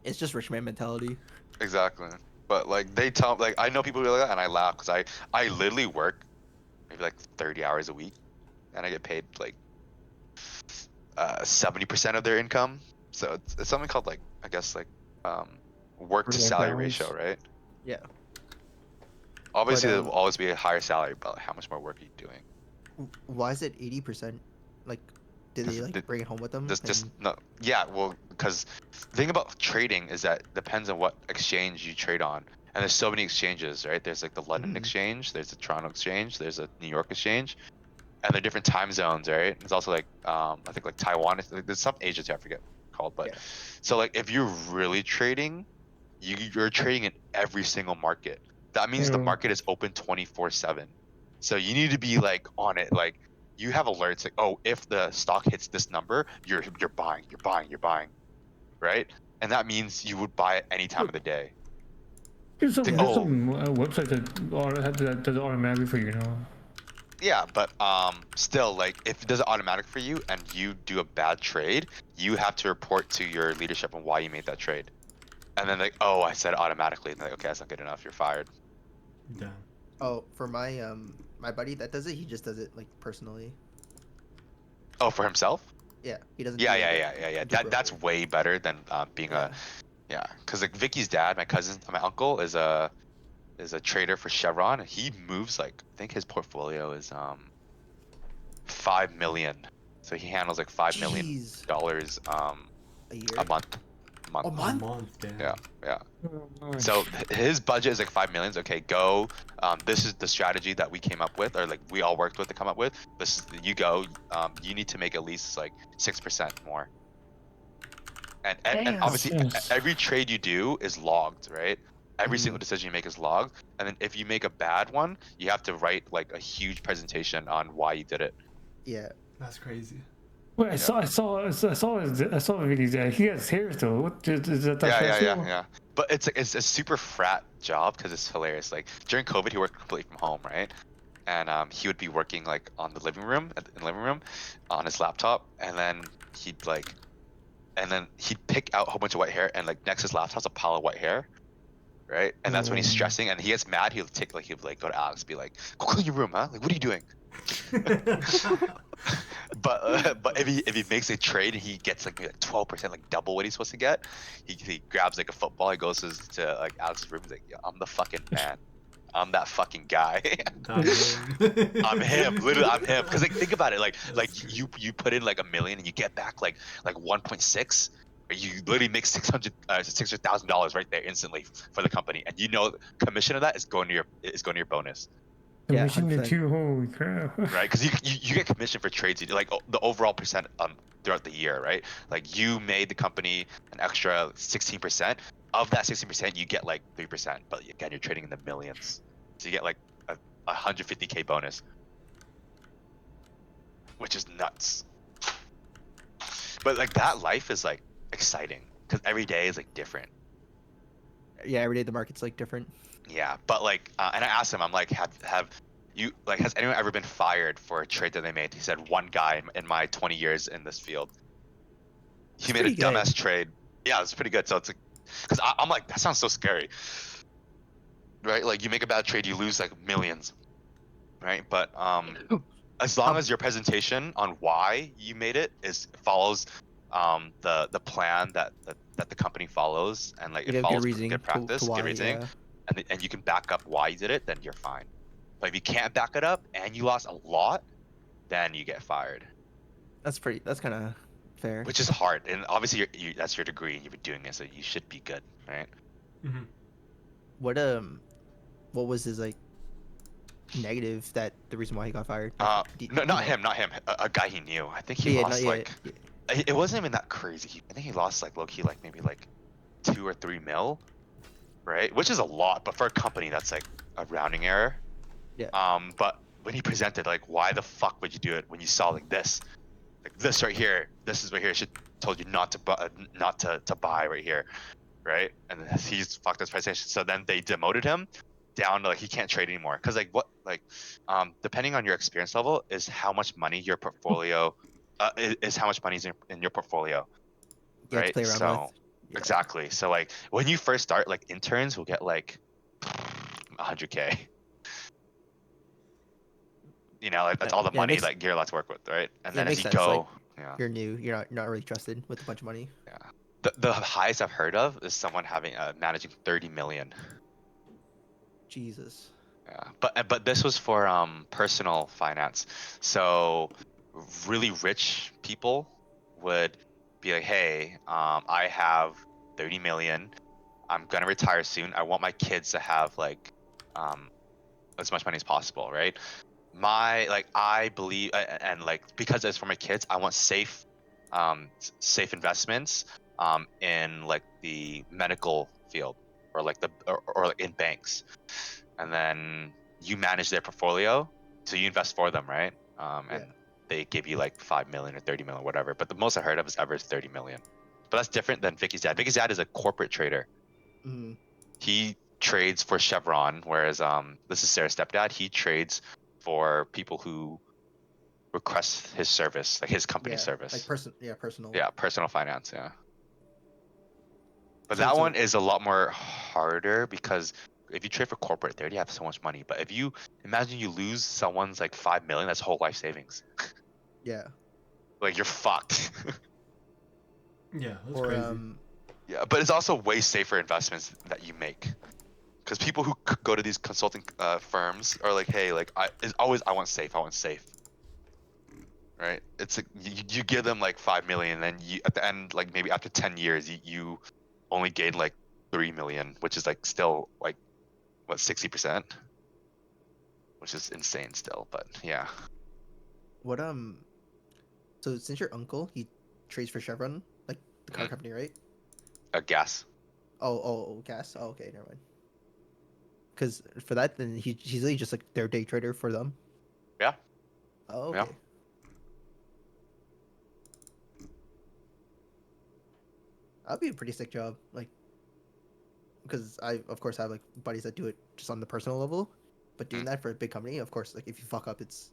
Speaker 4: it's just rich man mentality.
Speaker 5: Exactly. But like they tell like I know people who do that and I laugh because I literally work maybe like 30 hours a week and I get paid like 70% of their income. So it's something called like I guess like work to
Speaker 2: Work-life
Speaker 5: salary
Speaker 2: balance.
Speaker 5: ratio, right?
Speaker 4: Yeah.
Speaker 5: Obviously there
Speaker 4: um,
Speaker 5: will always be a higher salary, but like, how much more work are you doing?
Speaker 4: Why is it 80%? Like, did they
Speaker 5: Just
Speaker 4: like
Speaker 5: the-
Speaker 4: bring it home with them?
Speaker 5: Just
Speaker 4: and-
Speaker 5: no, yeah. Well, because the thing about trading is that depends on what exchange you trade on, and there's so many exchanges, right? There's like the London
Speaker 4: Mhm.
Speaker 5: exchange, there's the Toronto exchange, there's a New York exchange, and they're different time zones, right? There's also like I think like Taiwan. There's some Asia too, I forget what it's called, but
Speaker 4: Yeah.
Speaker 5: so like if you're really trading, you're trading in every single market. That means the
Speaker 2: Yeah.
Speaker 5: market is open 24/7. So you need to be like on it, like you have alerts like, oh, if the stock hits this number, you're buying, right? And that means you would buy it any time of the day.
Speaker 2: There's
Speaker 5: It's like,
Speaker 2: there's
Speaker 5: oh,
Speaker 2: some websites that does it automatically for you now.
Speaker 5: yeah, but still, like, if it does it automatic for you and you do a bad trade, you have to report to your leadership on why you made that trade. And then like, oh, I said it automatically. And they're like, okay, that's not good enough. You're fired.
Speaker 3: Damn.
Speaker 4: Oh, for my my buddy that does it, he just does it like personally.
Speaker 5: Oh, for himself?
Speaker 4: Yeah, he doesn't.
Speaker 5: Yeah,
Speaker 4: do,
Speaker 5: yeah,
Speaker 4: like,
Speaker 5: yeah, yeah, yeah.
Speaker 4: do
Speaker 5: That's
Speaker 4: broker.
Speaker 5: way better than being
Speaker 4: Yeah.
Speaker 5: a yeah. Cause like Vicky's dad, my uncle is a trader for Chevron. And he moves like I think his portfolio is 5 million. So he handles like $5 million
Speaker 4: A year.
Speaker 5: a month.
Speaker 4: A
Speaker 3: A
Speaker 4: month?
Speaker 3: month, damn.
Speaker 5: Yeah, yeah.
Speaker 2: Oh, nice.
Speaker 5: So his budget is like 5 million. Okay, go. This is the strategy that we came up with, or like we all worked with to come up with. This is, you go. You need to make at least like 6% more. And
Speaker 4: Damn.
Speaker 5: obviously
Speaker 2: Yes.
Speaker 5: every trade you do is logged, right? Every
Speaker 3: Mhm.
Speaker 5: single decision you make is logged. And then if you make a bad one, you have to write like a huge presentation on why you did it.
Speaker 4: Yeah.
Speaker 3: That's crazy.
Speaker 2: Wait, I saw Vicky's dad. He has hair still. What is that?
Speaker 5: Yeah. But it's a super frat job because it's hilarious. Like during COVID, he worked completely from home, right? And he would be working like on the living room, in the living room, on his laptop, and then he'd pick out a whole bunch of white hair, and like next to his laptop's a pile of white hair, right? And that's when he's stressing, and he gets mad. He'll go to Alex, be like, "Go clean your room, huh? Like, what are you doing?" But if he makes a trade and he gets like maybe like 12%, like double what he's supposed to get, he grabs like a football, he goes to like Alex's room, he's like, "Yo, I'm the fucking man, I'm that fucking guy."
Speaker 3: That's
Speaker 5: I'm him, literally, I'm him. Because like think about it, like you put in like 1 million and you get back like 1.6. You literally make $600,000 right there instantly for the company, and you know commission of that is going to your bonus.
Speaker 4: Yeah,
Speaker 2: Commission to
Speaker 4: 100%.
Speaker 2: two. Holy crap!
Speaker 5: Right, because you get commission for trades you do, like the overall percent throughout the year, right? Like you made the company an extra 16%. Of that 16%, you get like 3%, but again, you're trading in the millions, so you get like a 150K bonus, which is nuts. But like that life is like exciting because every day is like different.
Speaker 4: Yeah, every day the market's like different.
Speaker 5: Yeah, but like, and I asked him, I'm like, have you like, has anyone ever been fired for a trade that they made? He said one guy in my 20 years in this field. He made a
Speaker 4: pretty good.
Speaker 5: dumbass trade. Yeah, it's pretty good. So it's like, because I'm like, that sounds so scary, right? Like you make a bad trade, you lose like millions, right? But as long as your presentation on why you made it follows the plan that the company follows, and like
Speaker 4: You
Speaker 5: it
Speaker 4: have good
Speaker 5: follows
Speaker 4: reasoning
Speaker 5: good practice,
Speaker 4: to why.
Speaker 5: good reasoning,
Speaker 4: Yeah.
Speaker 5: and you can back up why you did it, then you're fine. But if you can't back it up and you lost a lot, then you get fired,
Speaker 4: That's kind of fair.
Speaker 5: which is hard. And obviously, that's your degree and you've been doing it, so you should be good, right?
Speaker 3: Mhm.
Speaker 4: What was his like negative that the reason why he got fired?
Speaker 5: No,
Speaker 4: Do you
Speaker 5: not
Speaker 4: know?
Speaker 5: him. A guy he knew. I think he
Speaker 4: Yeah,
Speaker 5: lost
Speaker 4: no,
Speaker 5: like it wasn't even that crazy. I think he lost like low key like maybe like 2 or 3 mil, right? Which is a lot, but for a company that's like a rounding error.
Speaker 4: Yeah.
Speaker 5: But when he presented like, why the fuck would you do it when you saw like this right here? This is right here. Should told you not to buy right here, right? And then he's fucked his presentation. So then they demoted him down to like he can't trade anymore because like what like depending on your experience level is how much money your portfolio is how much money's in your portfolio,
Speaker 4: You have to
Speaker 5: right?
Speaker 4: play around
Speaker 5: So
Speaker 4: with. Yeah.
Speaker 5: exactly. So like when you first start, like interns will get like 100K. You know, like that's all the
Speaker 4: Yeah, it
Speaker 5: money
Speaker 4: makes-
Speaker 5: that you're allowed to work with, right? And
Speaker 4: Yeah,
Speaker 5: then
Speaker 4: it
Speaker 5: as
Speaker 4: makes
Speaker 5: you
Speaker 4: sense,
Speaker 5: go,
Speaker 4: like,
Speaker 5: yeah,
Speaker 4: You're new. You're not really trusted with a bunch of money.
Speaker 5: yeah. The highest I've heard of is someone having managing 30 million.
Speaker 4: Jesus.
Speaker 5: Yeah, but this was for personal finance. So really rich people would be like, hey, I have 30 million. I'm gonna retire soon. I want my kids to have like as much money as possible, right? I believe and like because it's for my kids, I want safe investments in like the medical field or like or like in banks, and then you manage their portfolio, so you invest for them, right? And
Speaker 4: Yeah.
Speaker 5: they give you like 5 million or 30 million, whatever. But the most I heard of is ever is 30 million. But that's different than Vicky's dad. Vicky's dad is a corporate trader.
Speaker 4: Mm,
Speaker 5: He trades for Chevron, whereas this is Sarah's stepdad. He trades for people who request his service, like his company
Speaker 4: yeah,
Speaker 5: service.
Speaker 4: like personal.
Speaker 5: Yeah, personal finance. Yeah. But
Speaker 4: So-
Speaker 5: that
Speaker 4: so-
Speaker 5: one is a lot more harder because if you trade for corporate, they already have so much money. But if you imagine you lose someone's like 5 million, that's whole life savings.
Speaker 4: Yeah.
Speaker 5: Like you're fucked.
Speaker 3: Yeah, that's
Speaker 4: Or
Speaker 3: crazy.
Speaker 5: Yeah, but it's also way safer investments that you make. Because people who go to these consulting firms are like, hey, like it's always I want safe, right? It's like you give them like 5 million, and then you at the end, like maybe after 10 years, you only gain like 3 million, which is like still like what 60%, which is insane still. But yeah,
Speaker 4: what So since your uncle he trades for Chevron, like the car
Speaker 5: Mhm.
Speaker 4: company, right?
Speaker 5: gas.
Speaker 4: Oh, gas. Oh, okay, never mind. Because for that, then he's really just like their day trader for them.
Speaker 5: Yeah.
Speaker 4: Oh,
Speaker 5: Yeah.
Speaker 4: okay. That'd be a pretty sick job, like, because I of course have like buddies that do it just on the personal level, but doing that for a big company, of course, like if you fuck up, it's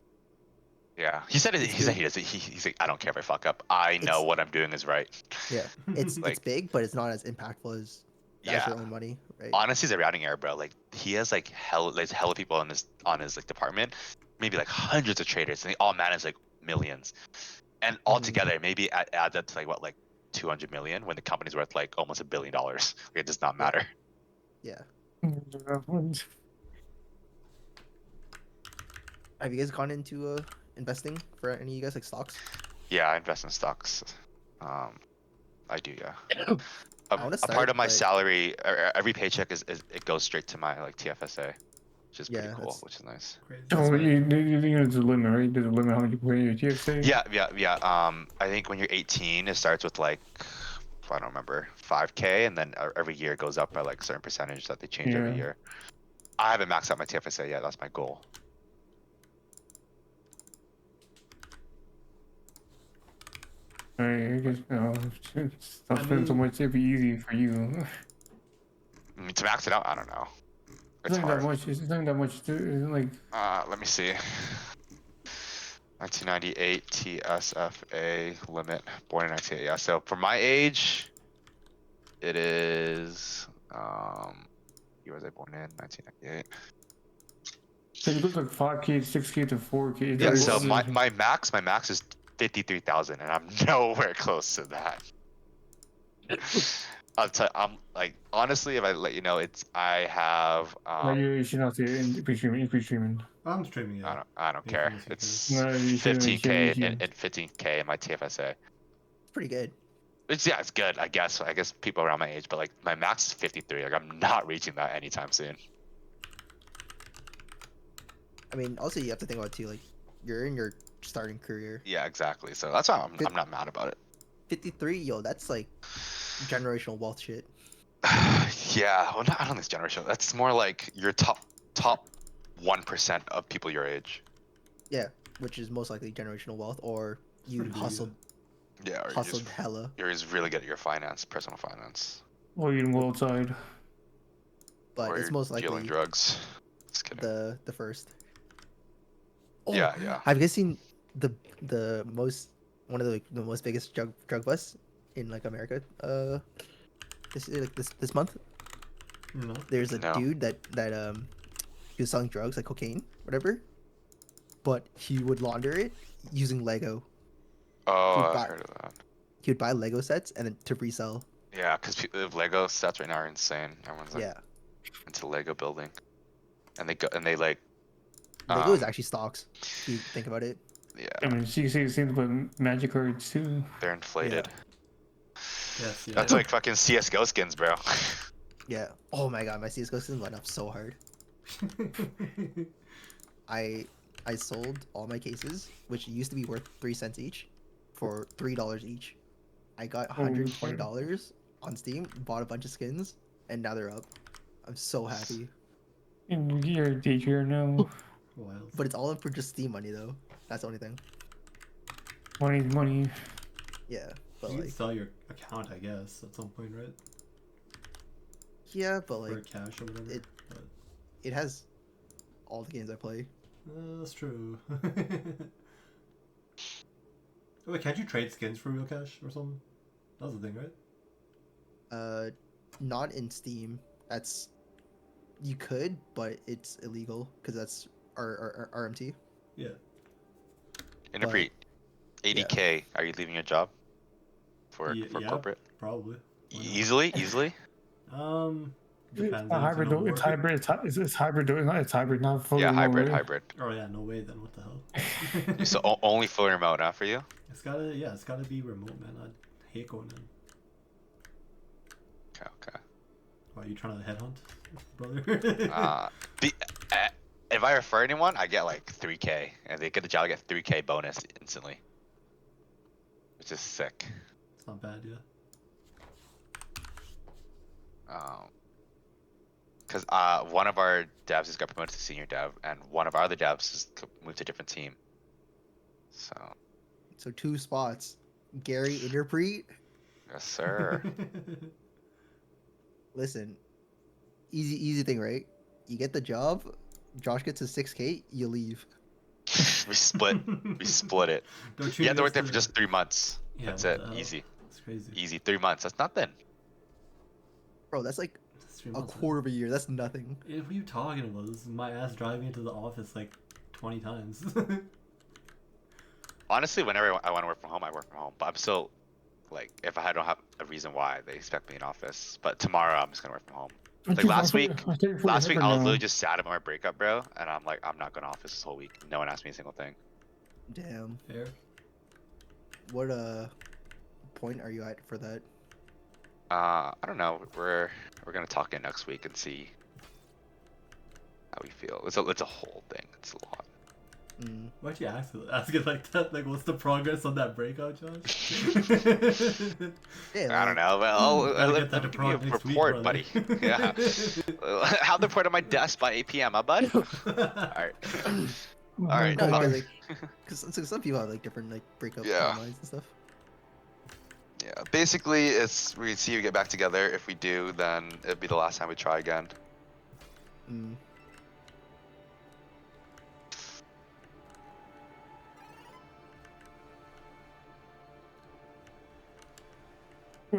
Speaker 5: Yeah, he said it.
Speaker 4: It's
Speaker 5: He said
Speaker 4: good.
Speaker 5: he does it. He's like, I don't care if I fuck up. I know
Speaker 4: It's-
Speaker 5: what I'm doing is right.
Speaker 4: yeah, it's
Speaker 5: Like-
Speaker 4: big, but it's not as impactful as
Speaker 5: Yeah.
Speaker 4: your own money, right?
Speaker 5: Honestly, he's a rounding error, bro. Like he has like hella people on his like department, maybe like hundreds of traders, and they all manage like millions. And altogether, maybe add that to like what, like 200 million when the company's worth like almost $1 billion. Like, it does not
Speaker 4: Yeah.
Speaker 5: matter.
Speaker 4: Yeah.
Speaker 2: Yeah,
Speaker 4: Have you guys gone into investing for any of you guys, like stocks?
Speaker 5: Yeah, I invest in stocks. I do, yeah.
Speaker 4: I wanna
Speaker 5: A part
Speaker 4: start,
Speaker 5: of my
Speaker 4: but-
Speaker 5: salary, every paycheck is it goes straight to my like TFSA, which is pretty
Speaker 4: Yeah,
Speaker 5: cool,
Speaker 4: that's-
Speaker 5: which is nice.
Speaker 3: Crazy.
Speaker 2: Oh,
Speaker 4: what-
Speaker 2: there's a limit, right? There's a limit how much you put in your TFSA.
Speaker 5: Yeah. I think when you're 18, it starts with like I don't remember 5K, and then every year it goes up by like a certain percentage that they change every
Speaker 2: Yeah.
Speaker 5: year. I haven't maxed out my TFSA yet. That's my goal.
Speaker 2: I guess stop spending so
Speaker 3: mean-
Speaker 2: much. It'd be easy for you.
Speaker 5: I mean, to max it out, I don't know.
Speaker 2: It's
Speaker 5: It's
Speaker 2: not that
Speaker 5: hard.
Speaker 2: much. It's not that much. It's like
Speaker 5: Let me see. 1998 TSFA limit. Born in 1988. Yeah. So for my age, it is. Year was I born in? 1998.
Speaker 2: so it goes like 5K, 6K to 4K.
Speaker 5: Yeah.
Speaker 2: It's
Speaker 5: So
Speaker 2: like-
Speaker 5: my max is 53,000, and I'm nowhere close to that. I'm like honestly, if I let you know, I have
Speaker 2: No, you should not say increase streaming.
Speaker 3: I'm streaming it.
Speaker 5: I don't
Speaker 3: Yeah,
Speaker 5: care.
Speaker 3: yes, you
Speaker 5: It's
Speaker 2: can. No, you shouldn't,
Speaker 5: 15K
Speaker 2: you shouldn't.
Speaker 5: and 15K in my TFSA.
Speaker 4: It's pretty good.
Speaker 5: It's good, I guess. I guess people around my age, but like my max is 53. Like I'm not reaching that anytime soon.
Speaker 4: I mean, also you have to think about too, like you're in your starting career.
Speaker 5: Yeah, exactly. So that's why I'm not mad about it.
Speaker 4: 53, yo, that's like generational wealth shit.
Speaker 5: Yeah, well, I don't think it's generational. That's more like your top 1% of people your age.
Speaker 4: Yeah, which is most likely generational wealth, or you
Speaker 3: Indeed.
Speaker 4: hustled
Speaker 5: Yeah, or
Speaker 4: hustled hella.
Speaker 5: you're just really good at your finance, personal finance,
Speaker 2: Or you can go outside.
Speaker 4: But
Speaker 5: or
Speaker 4: it's
Speaker 5: you're
Speaker 4: most
Speaker 5: dealing
Speaker 4: likely
Speaker 5: drugs. Just kidding.
Speaker 4: the first. Oh,
Speaker 5: Yeah, yeah.
Speaker 4: Have you guys seen the most one of the most biggest drug busts in like America? This month.
Speaker 3: No.
Speaker 4: There's a
Speaker 5: No.
Speaker 4: dude that he was selling drugs like cocaine, whatever, but he would launder it using Lego.
Speaker 5: Oh,
Speaker 4: Dude,
Speaker 5: I
Speaker 4: buy-
Speaker 5: heard of that.
Speaker 4: He would buy Lego sets and then to resell.
Speaker 5: Yeah, because the Lego sets right now are insane. Everyone's like
Speaker 4: Yeah,
Speaker 5: into Lego building, and they like.
Speaker 4: Lego is
Speaker 5: um,
Speaker 4: actually stocks. If you think about it.
Speaker 5: Yeah,
Speaker 2: I mean, you see the same about magic cards too.
Speaker 5: they're inflated.
Speaker 3: Yes. Yeah.
Speaker 5: That's like fucking CS:GO skins, bro.
Speaker 4: Yeah. Oh my god, my CS:GO skin went up so hard. I sold all my cases, which used to be worth 3 cents each, for $3 each. I got
Speaker 2: Holy
Speaker 4: $120 on Steam, bought a bunch of skins, and now they're up. I'm so happy.
Speaker 2: And you're a day trader now.
Speaker 3: Wild.
Speaker 4: But it's all for just Steam money though. That's the only thing.
Speaker 2: Money's money.
Speaker 4: Yeah, but
Speaker 3: You can
Speaker 4: like,
Speaker 3: sell your account, I guess, at some point, right?
Speaker 4: yeah, but
Speaker 3: For
Speaker 4: like,
Speaker 3: cash or whatever.
Speaker 4: it-
Speaker 3: But,
Speaker 4: it has all the games I play.
Speaker 3: that's true. Wait, can't you trade skins for real cash or something? That was the thing, right?
Speaker 4: Not in Steam. That's you could, but it's illegal because that's our RMT.
Speaker 3: Yeah.
Speaker 5: Interpret. 80K. Are you leaving your job for
Speaker 3: Yeah,
Speaker 5: corporate?
Speaker 3: probably. Why not?
Speaker 5: Easily.
Speaker 2: It's
Speaker 3: Depends.
Speaker 2: not
Speaker 3: I need to
Speaker 2: hybrid
Speaker 3: know
Speaker 2: though. It's
Speaker 3: more.
Speaker 2: hybrid. It's hybrid though. It's hybrid, not fully
Speaker 5: Yeah,
Speaker 2: remote,
Speaker 5: hybrid.
Speaker 3: Oh yeah, no way then. What the hell?
Speaker 5: So only fully remote, huh, for you?
Speaker 3: It's gotta be remote, man. I hate going in.
Speaker 5: Okay.
Speaker 3: Why are you trying to headhunt, brother?
Speaker 5: If I refer anyone, I get like 3K, and they get the job, I get 3K bonus instantly, which is sick.
Speaker 3: It's not bad, yeah.
Speaker 5: Because one of our devs has got promoted to senior dev, and one of our other devs has moved to a different team. So,
Speaker 4: 2 spots. Gary Interpret.
Speaker 5: yes, sir.
Speaker 4: Listen, easy thing, right? You get the job. Josh gets his 6K. You leave.
Speaker 5: we split it.
Speaker 3: Don't
Speaker 5: You
Speaker 3: treat
Speaker 5: have to
Speaker 3: it
Speaker 5: work
Speaker 3: as
Speaker 5: there for
Speaker 3: the-
Speaker 5: just 3 months.
Speaker 3: Yeah,
Speaker 5: That's
Speaker 3: what
Speaker 5: it.
Speaker 3: the hell?
Speaker 5: Easy.
Speaker 3: It's crazy.
Speaker 5: Easy. 3 months. That's nothing.
Speaker 4: Bro, that's like
Speaker 3: It's 3
Speaker 4: a
Speaker 3: months, man.
Speaker 4: quarter of a year. That's nothing.
Speaker 3: What are you talking about? This is my ass driving into the office like 20 times.
Speaker 5: Honestly, whenever I want to work from home, I work from home. But I'm still, like, if I don't have a reason why they expect me in office. But tomorrow, I'm just gonna work from home. Like last week I was literally just sad about my breakup, bro, and I'm like, I'm not going to office this whole week. No one asked me a single thing.
Speaker 4: Damn.
Speaker 3: Fair.
Speaker 4: What point are you at for that?
Speaker 5: I don't know. We're gonna talk in next week and see how we feel. It's a whole thing. It's a lot.
Speaker 4: Mm.
Speaker 3: Why'd you ask it like that? Like, what's the progress on that breakout, Josh?
Speaker 4: Yeah,
Speaker 5: I don't know. Well,
Speaker 3: Gotta
Speaker 5: let
Speaker 3: get that
Speaker 5: me give
Speaker 3: to
Speaker 5: you a
Speaker 3: prod next week,
Speaker 5: report,
Speaker 3: brother.
Speaker 5: buddy. Yeah. Have the report on my desk by 8 p.m., huh, bud? All right. All right.
Speaker 4: No,
Speaker 5: fuck.
Speaker 4: because like, cause some people have like different like breakup
Speaker 5: Yeah.
Speaker 4: timelines and stuff.
Speaker 5: Yeah. Basically, it's we see you get back together. If we do, then it'd be the last time we try again.
Speaker 4: Mm.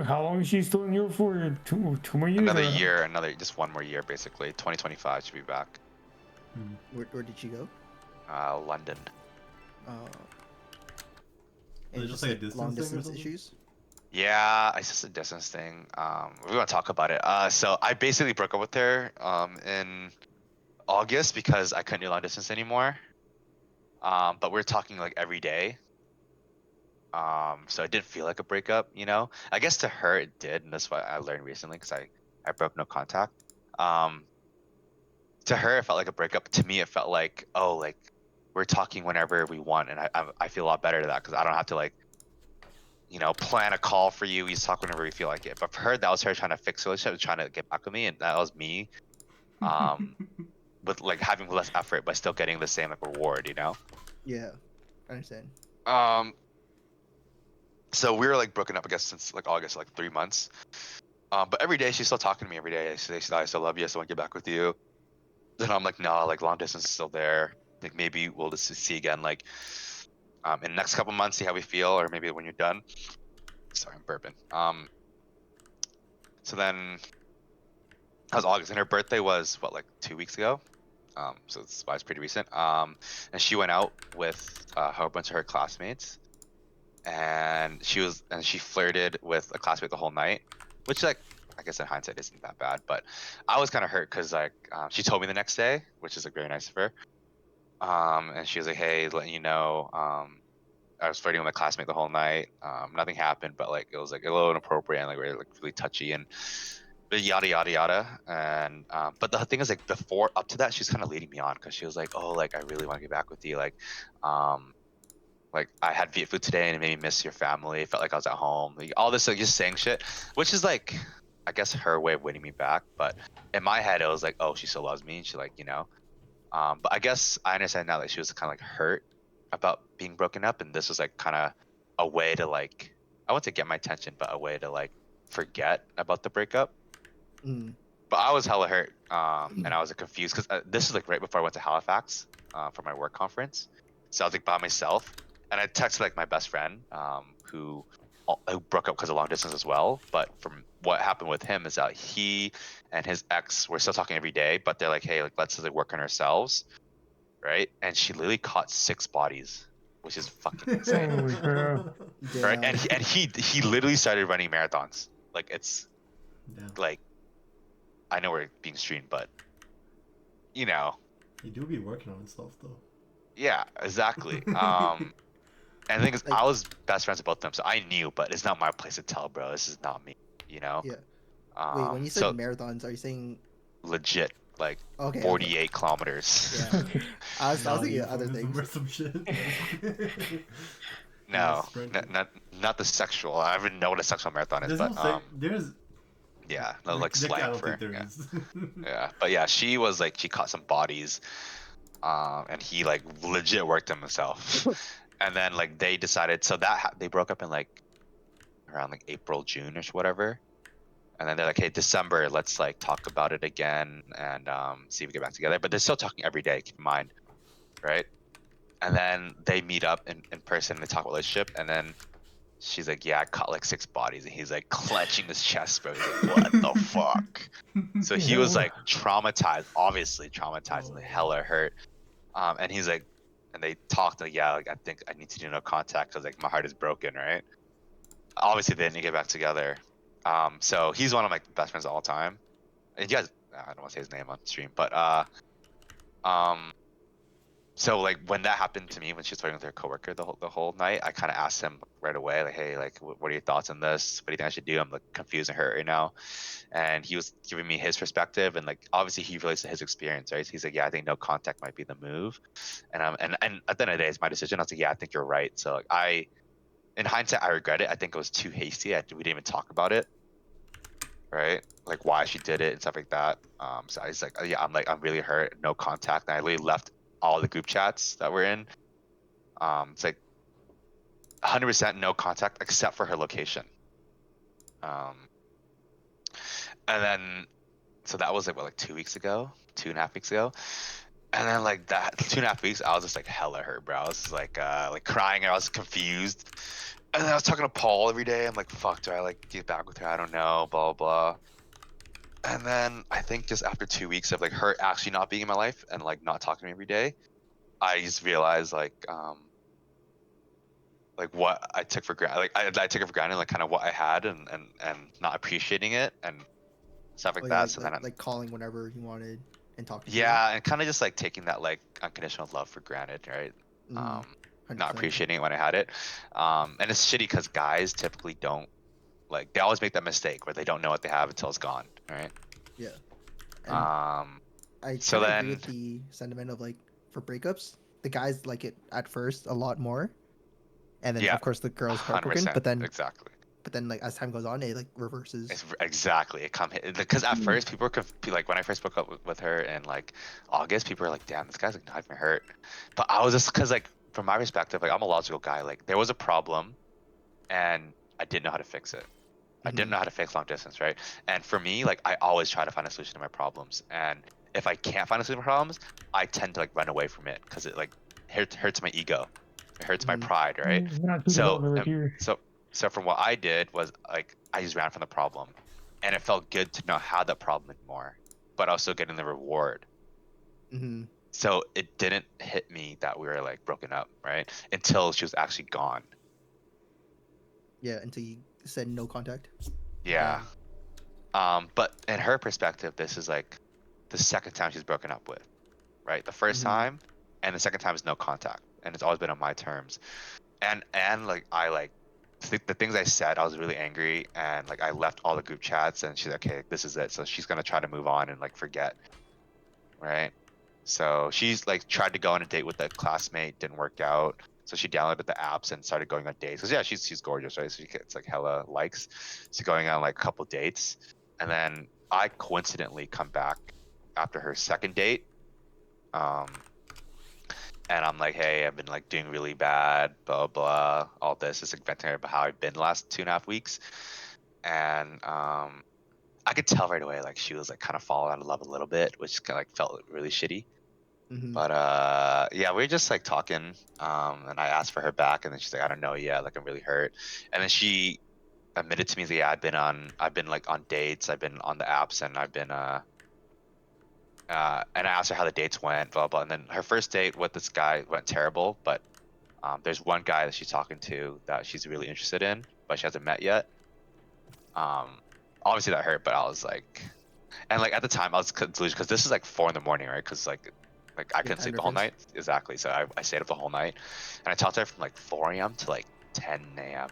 Speaker 2: How long is she still in Europe for? Two more years?
Speaker 5: Another
Speaker 2: or-
Speaker 5: year, just one more year, basically. 2025 should be back.
Speaker 4: Where did she go?
Speaker 5: London.
Speaker 3: Is it just like a distance
Speaker 4: long
Speaker 3: thing or
Speaker 4: distance
Speaker 3: something?
Speaker 4: issues?
Speaker 5: Yeah, it's just a distance thing. We want to talk about it. So I basically broke up with her in August because I couldn't do long distance anymore. But we're talking like every day. So it didn't feel like a breakup, you know. I guess to her it did, and that's what I learned recently because I broke no contact. To her it felt like a breakup. To me it felt like, oh, like we're talking whenever we want, and I feel a lot better to that because I don't have to like, you know, plan a call for you. We just talk whenever we feel like it. But for her, that was her trying to fix the relationship, trying to get back with me, and that was me, with like having less effort but still getting the same like reward, you know.
Speaker 4: Yeah, I understand.
Speaker 5: So we were like broken up, I guess, since like August, like 3 months. But every day she's still talking to me every day. She says, I still love you. I still want to get back with you. Then I'm like, no, like long distance is still there. Like maybe we'll just see again, like in the next couple months, see how we feel, or maybe when you're done. Sorry, I'm burping. So then that was August, and her birthday was what, like 2 weeks ago. So it's why it's pretty recent. And she went out with a whole bunch of her classmates. And she flirted with a classmate the whole night, which like I guess in hindsight isn't that bad, but I was kind of hurt because like she told me the next day, which is like very nice of her. And she was like, hey, letting you know, I was flirting with my classmate the whole night. Nothing happened, but like it was like a little inappropriate and like really touchy and yada yada yada. And but the thing is like before up to that, she's kind of leading me on because she was like, oh, like I really want to get back with you, like I had Viet food today and it made me miss your family. It felt like I was at home. Like, all this, like just saying shit, which is like, I guess her way of winning me back. But in my head, it was like, oh, she still loves me. And she like, you know. But I guess I understand now that she was kind of like hurt about being broken up, and this was like kind of a way to like, I want to get my attention, but a way to like forget about the breakup.
Speaker 4: Mm.
Speaker 5: But I was hella hurt, and I was like, confused because this is like right before I went to Halifax for my work conference. So I was like by myself, and I texted like my best friend, who broke up because of long distance as well. But from what happened with him is that he and his ex were still talking every day, but they're like, hey, like let's like work on ourselves, right? And she literally caught 6 bodies, which is fucking insane,
Speaker 2: Holy crap.
Speaker 5: right?
Speaker 4: Damn.
Speaker 5: And he literally started running marathons. Like it's
Speaker 3: Damn.
Speaker 5: like, I know we're being streamed, but you know,
Speaker 3: You do be working on stuff though.
Speaker 5: yeah, exactly. And the thing is,
Speaker 4: Like-
Speaker 5: I was best friends with both of them, so I knew, but it's not my place to tell, bro. This is not me, you know.
Speaker 4: Yeah. Wait, when you said
Speaker 5: So
Speaker 4: marathons, are you saying
Speaker 5: legit, like
Speaker 4: okay?
Speaker 5: 48 kilometers.
Speaker 4: Yeah. I was thinking of other
Speaker 3: Volume
Speaker 4: things.
Speaker 3: or some shit.
Speaker 5: No,
Speaker 3: Sprint.
Speaker 5: not the sexual. I don't even know what a sexual marathon is,
Speaker 3: There's
Speaker 5: but
Speaker 3: no sec- there's
Speaker 5: yeah, no, like
Speaker 3: Nick, I
Speaker 5: slang
Speaker 3: don't
Speaker 5: for
Speaker 3: think there
Speaker 5: yeah.
Speaker 3: is.
Speaker 5: Yeah, but yeah, she was like, she caught some bodies, and he like legit worked them himself. And then like they decided, so that they broke up in like around like April, June-ish, whatever. And then they're like, hey, December, let's like talk about it again and see if we get back together. But they're still talking every day, keep in mind, right? And then they meet up in person and they talk about relationship. And then she's like, yeah, I caught like 6 bodies. And he's like clenching his chest, bro. He's like, what the fuck? So he was like traumatized, obviously traumatized and like, hella hurt. And he's like, and they talked like, yeah, like I think I need to do no contact because like my heart is broken, right? Obviously they didn't get back together. So he's one of my best friends of all time. And you guys, I don't want to say his name on stream, but so like when that happened to me, when she was talking with her coworker the whole night, I kind of asked him right away, like, hey, like, what are your thoughts on this? What do you think I should do? I'm like confused and hurt right now. And he was giving me his perspective, and like obviously he relates to his experience, right? So he's like, yeah, I think no contact might be the move. And at the end of the day, it's my decision. I was like, yeah, I think you're right. So like in hindsight, I regret it. I think it was too hasty. We didn't even talk about it, right? Like why she did it and stuff like that. So I was like, oh, yeah, I'm really hurt. No contact. And I literally left all the group chats that we're in. It's like 100% no contact except for her location. And then, so that was like what, like 2 weeks ago, 2.5 weeks ago. And then like that 2.5 weeks, I was just like hella hurt, bro. I was just like crying and I was confused. And then I was talking to Paul every day. I'm like, fuck, do I like get back with her? I don't know, blah, blah. And then I think just after 2 weeks of like her actually not being in my life and like not talking to me every day, I just realized like what I took for granted. Like I took it for granted, like kind of what I had and not appreciating it and stuff like
Speaker 4: Oh,
Speaker 5: that.
Speaker 4: yeah,
Speaker 5: So
Speaker 4: like,
Speaker 5: then
Speaker 4: like calling whenever you wanted and talking. to
Speaker 5: yeah, and kind of just like taking that like unconditional love for granted, right?
Speaker 4: you.
Speaker 5: Not
Speaker 4: 100%.
Speaker 5: appreciating it when I had it. And it's shitty because guys typically don't, like, they always make that mistake where they don't know what they have until it's gone, right?
Speaker 4: Yeah. And I
Speaker 5: so
Speaker 4: kinda agree
Speaker 5: then-
Speaker 4: with the sentiment of like for breakups, the guys like it at first a lot more, and then
Speaker 5: Yeah,
Speaker 4: of course the girls heartbroken.
Speaker 5: 100%,
Speaker 4: But then like as time goes on, it like reverses.
Speaker 5: Exactly. It because at first people were like when I first broke up with her in like August, people were like, "Damn, this guy's like not even hurt." But I was just because like from my perspective, like I'm a logical guy. Like there was a problem, and I didn't know how to fix it. I didn't know how to fix long distance, right? And for me, like I always try to find a solution to my problems. And if I can't find a solution to my problems, I tend to like run away from it because it like hurts my ego, it hurts my pride, right?
Speaker 2: Not too development right here.
Speaker 5: So from what I did was like I just ran from the problem, and it felt good to not have that problem anymore, but also getting the reward.
Speaker 4: Mm-hmm.
Speaker 5: So it didn't hit me that we were like broken up, right? Until she was actually gone.
Speaker 4: Yeah, until you said no contact.
Speaker 5: Yeah. But in her perspective, this is like the second time she's broken up with, right? The 1st time and the second time is no contact, and it's always been on my terms. And like I like the things I said, I was really angry, and like I left all the group chats, and she's like, okay, this is it. So she's gonna try to move on and like forget, right? So she's like tried to go on a date with a classmate, didn't work out. So she downloaded the apps and started going on dates. Cause yeah, she's gorgeous, right? So she gets like hella likes. So going on like a couple dates, and then I coincidentally come back after her second date, and I'm like, hey, I've been like doing really bad, blah blah, all this, just like venting about how I've been the last 2.5 weeks, and I could tell right away like she was like kind of falling out of love a little bit, which kind of like felt really shitty.
Speaker 4: Hmm.
Speaker 5: But yeah, we were just like talking, and I asked for her back, and then she's like, I don't know yet, like I'm really hurt, and then she admitted to me that yeah, I've been like on dates, I've been on the apps, and I've been and I asked her how the dates went, blah blah, and then her first date with this guy went terrible, but there's one guy that she's talking to that she's really interested in, but she hasn't met yet. Um, Obviously that hurt, but I was like, and like at the time I was delusional because this is like 4 in the morning, right? Because like I
Speaker 4: Yeah,
Speaker 5: couldn't
Speaker 4: time
Speaker 5: sleep the whole night.
Speaker 4: difference.
Speaker 5: Exactly. So I stayed up the whole night, and I talked to her from like 4 a.m. to like 10 a.m.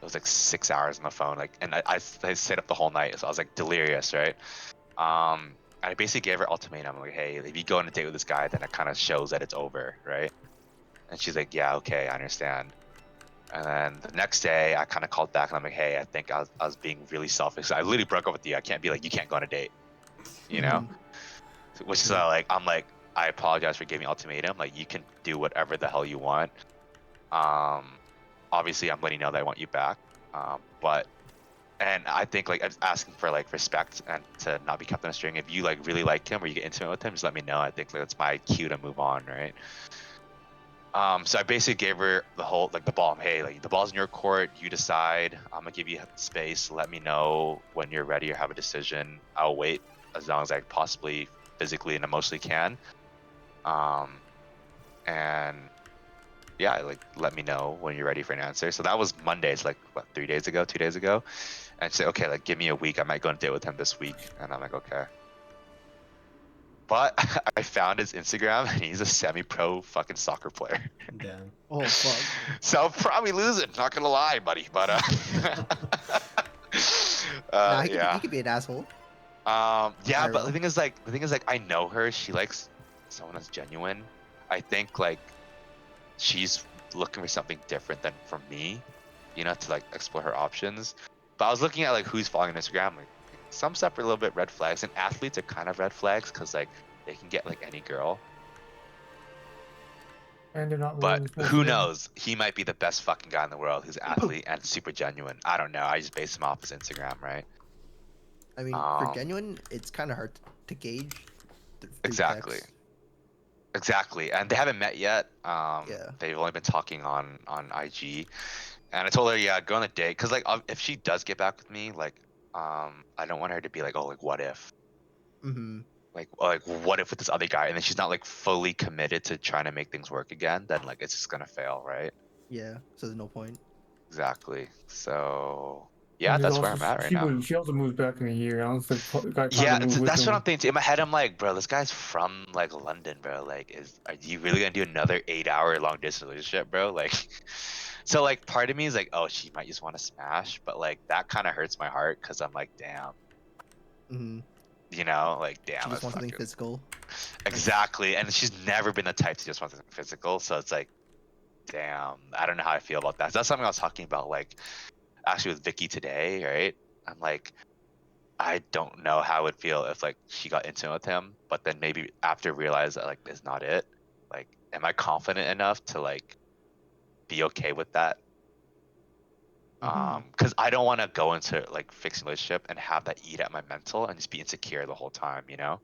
Speaker 5: It was like 6 hours on the phone, like, and I stayed up the whole night, so I was like delirious, right? And I basically gave her ultimatum, like, hey, if you go on a date with this guy, then it kind of shows that it's over, right? And she's like, yeah, okay, I understand. And then the next day, I kind of called back and I'm like, hey, I think I was being really selfish. I literally broke up with you. I can't be like, you can't go on a date, you know?
Speaker 4: Mhm.
Speaker 5: Which is
Speaker 4: Yeah.
Speaker 5: like, I'm like, I apologize for giving ultimatum. Like, you can do whatever the hell you want. Um, Obviously, I'm letting you know that I want you back. But and I think like I'm asking for like respect and to not be kept on a string. If you like really like him or you get intimate with him, just let me know. I think like, that's my cue to move on, right? So I basically gave her the whole like the ball. Hey, like the ball's in your court. You decide. I'm gonna give you space. Let me know when you're ready or have a decision. I'll wait as long as I possibly physically and emotionally can. Um, and yeah, like let me know when you're ready for an answer. So that was Monday. It's like what 3 days ago, 2 days ago. And say, okay, like give me a week. I might go on a date with him this week. And I'm like, okay. But I found his Instagram and he's a semi-pro fucking soccer player.
Speaker 3: Damn.
Speaker 4: Oh fuck.
Speaker 5: So I'll probably lose it. Not gonna lie, buddy. But
Speaker 4: Nah, he
Speaker 5: yeah.
Speaker 4: could be an asshole.
Speaker 5: Yeah. But
Speaker 4: IRL.
Speaker 5: the thing is like I know her. She likes someone that's genuine. I think like she's looking for something different than from me, you know, to like explore her options. But I was looking at like who's following on Instagram. Like some stuff are a little bit red flags, and athletes are kind of red flags because like they can get like any girl.
Speaker 2: And they're not
Speaker 5: But
Speaker 2: loyal. Most
Speaker 5: who
Speaker 2: of them.
Speaker 5: knows? He might be the best fucking guy in the world who's athlete and super genuine. I don't know. I just base him off his Instagram, right?
Speaker 4: I mean, for genuine, it's kind of hard to gauge through
Speaker 5: Exactly.
Speaker 4: text.
Speaker 5: Exactly. And they haven't met yet.
Speaker 4: Yeah.
Speaker 5: They've only been talking on IG. And I told her, yeah, go on a date. Cause like if she does get back with me, like, I don't want her to be like, oh, like what if?
Speaker 4: Mm-hmm.
Speaker 5: Like what if with this other guy, and then she's not like fully committed to trying to make things work again, then like it's just gonna fail, right?
Speaker 4: Yeah. So there's no point.
Speaker 5: Exactly. So yeah,
Speaker 2: And there's
Speaker 5: that's where
Speaker 2: also
Speaker 5: I'm at right now.
Speaker 2: she also moves back in a year. I don't think the guy
Speaker 5: Yeah,
Speaker 2: probably moved with
Speaker 5: that's what I'm
Speaker 2: him.
Speaker 5: thinking too. In my head, I'm like, bro, this guy's from like London, bro. Like, are you really gonna do another 8 hour long distance relationship, bro? Like, so like, part of me is like, oh, she might just want to smash, but like that kind of hurts my heart because I'm like, damn,
Speaker 4: Mm-hmm.
Speaker 5: you know, like,
Speaker 4: She
Speaker 5: damn,
Speaker 4: just
Speaker 5: that's
Speaker 4: wants something
Speaker 5: fucking
Speaker 4: physical.
Speaker 5: exactly. And she's never been the type to just want something physical, so it's like, damn, I don't know how I feel about that. That's something I was talking about, like, actually with Vicky today, right? I'm like, I don't know how it would feel if like she got intimate with him, but then maybe after realize that like it's not it. Like, am I confident enough to like be okay with that?
Speaker 4: Mm-hmm.
Speaker 5: Because I don't want to go into like fixing a relationship and have that eat at my mental and just be insecure the whole time, you know?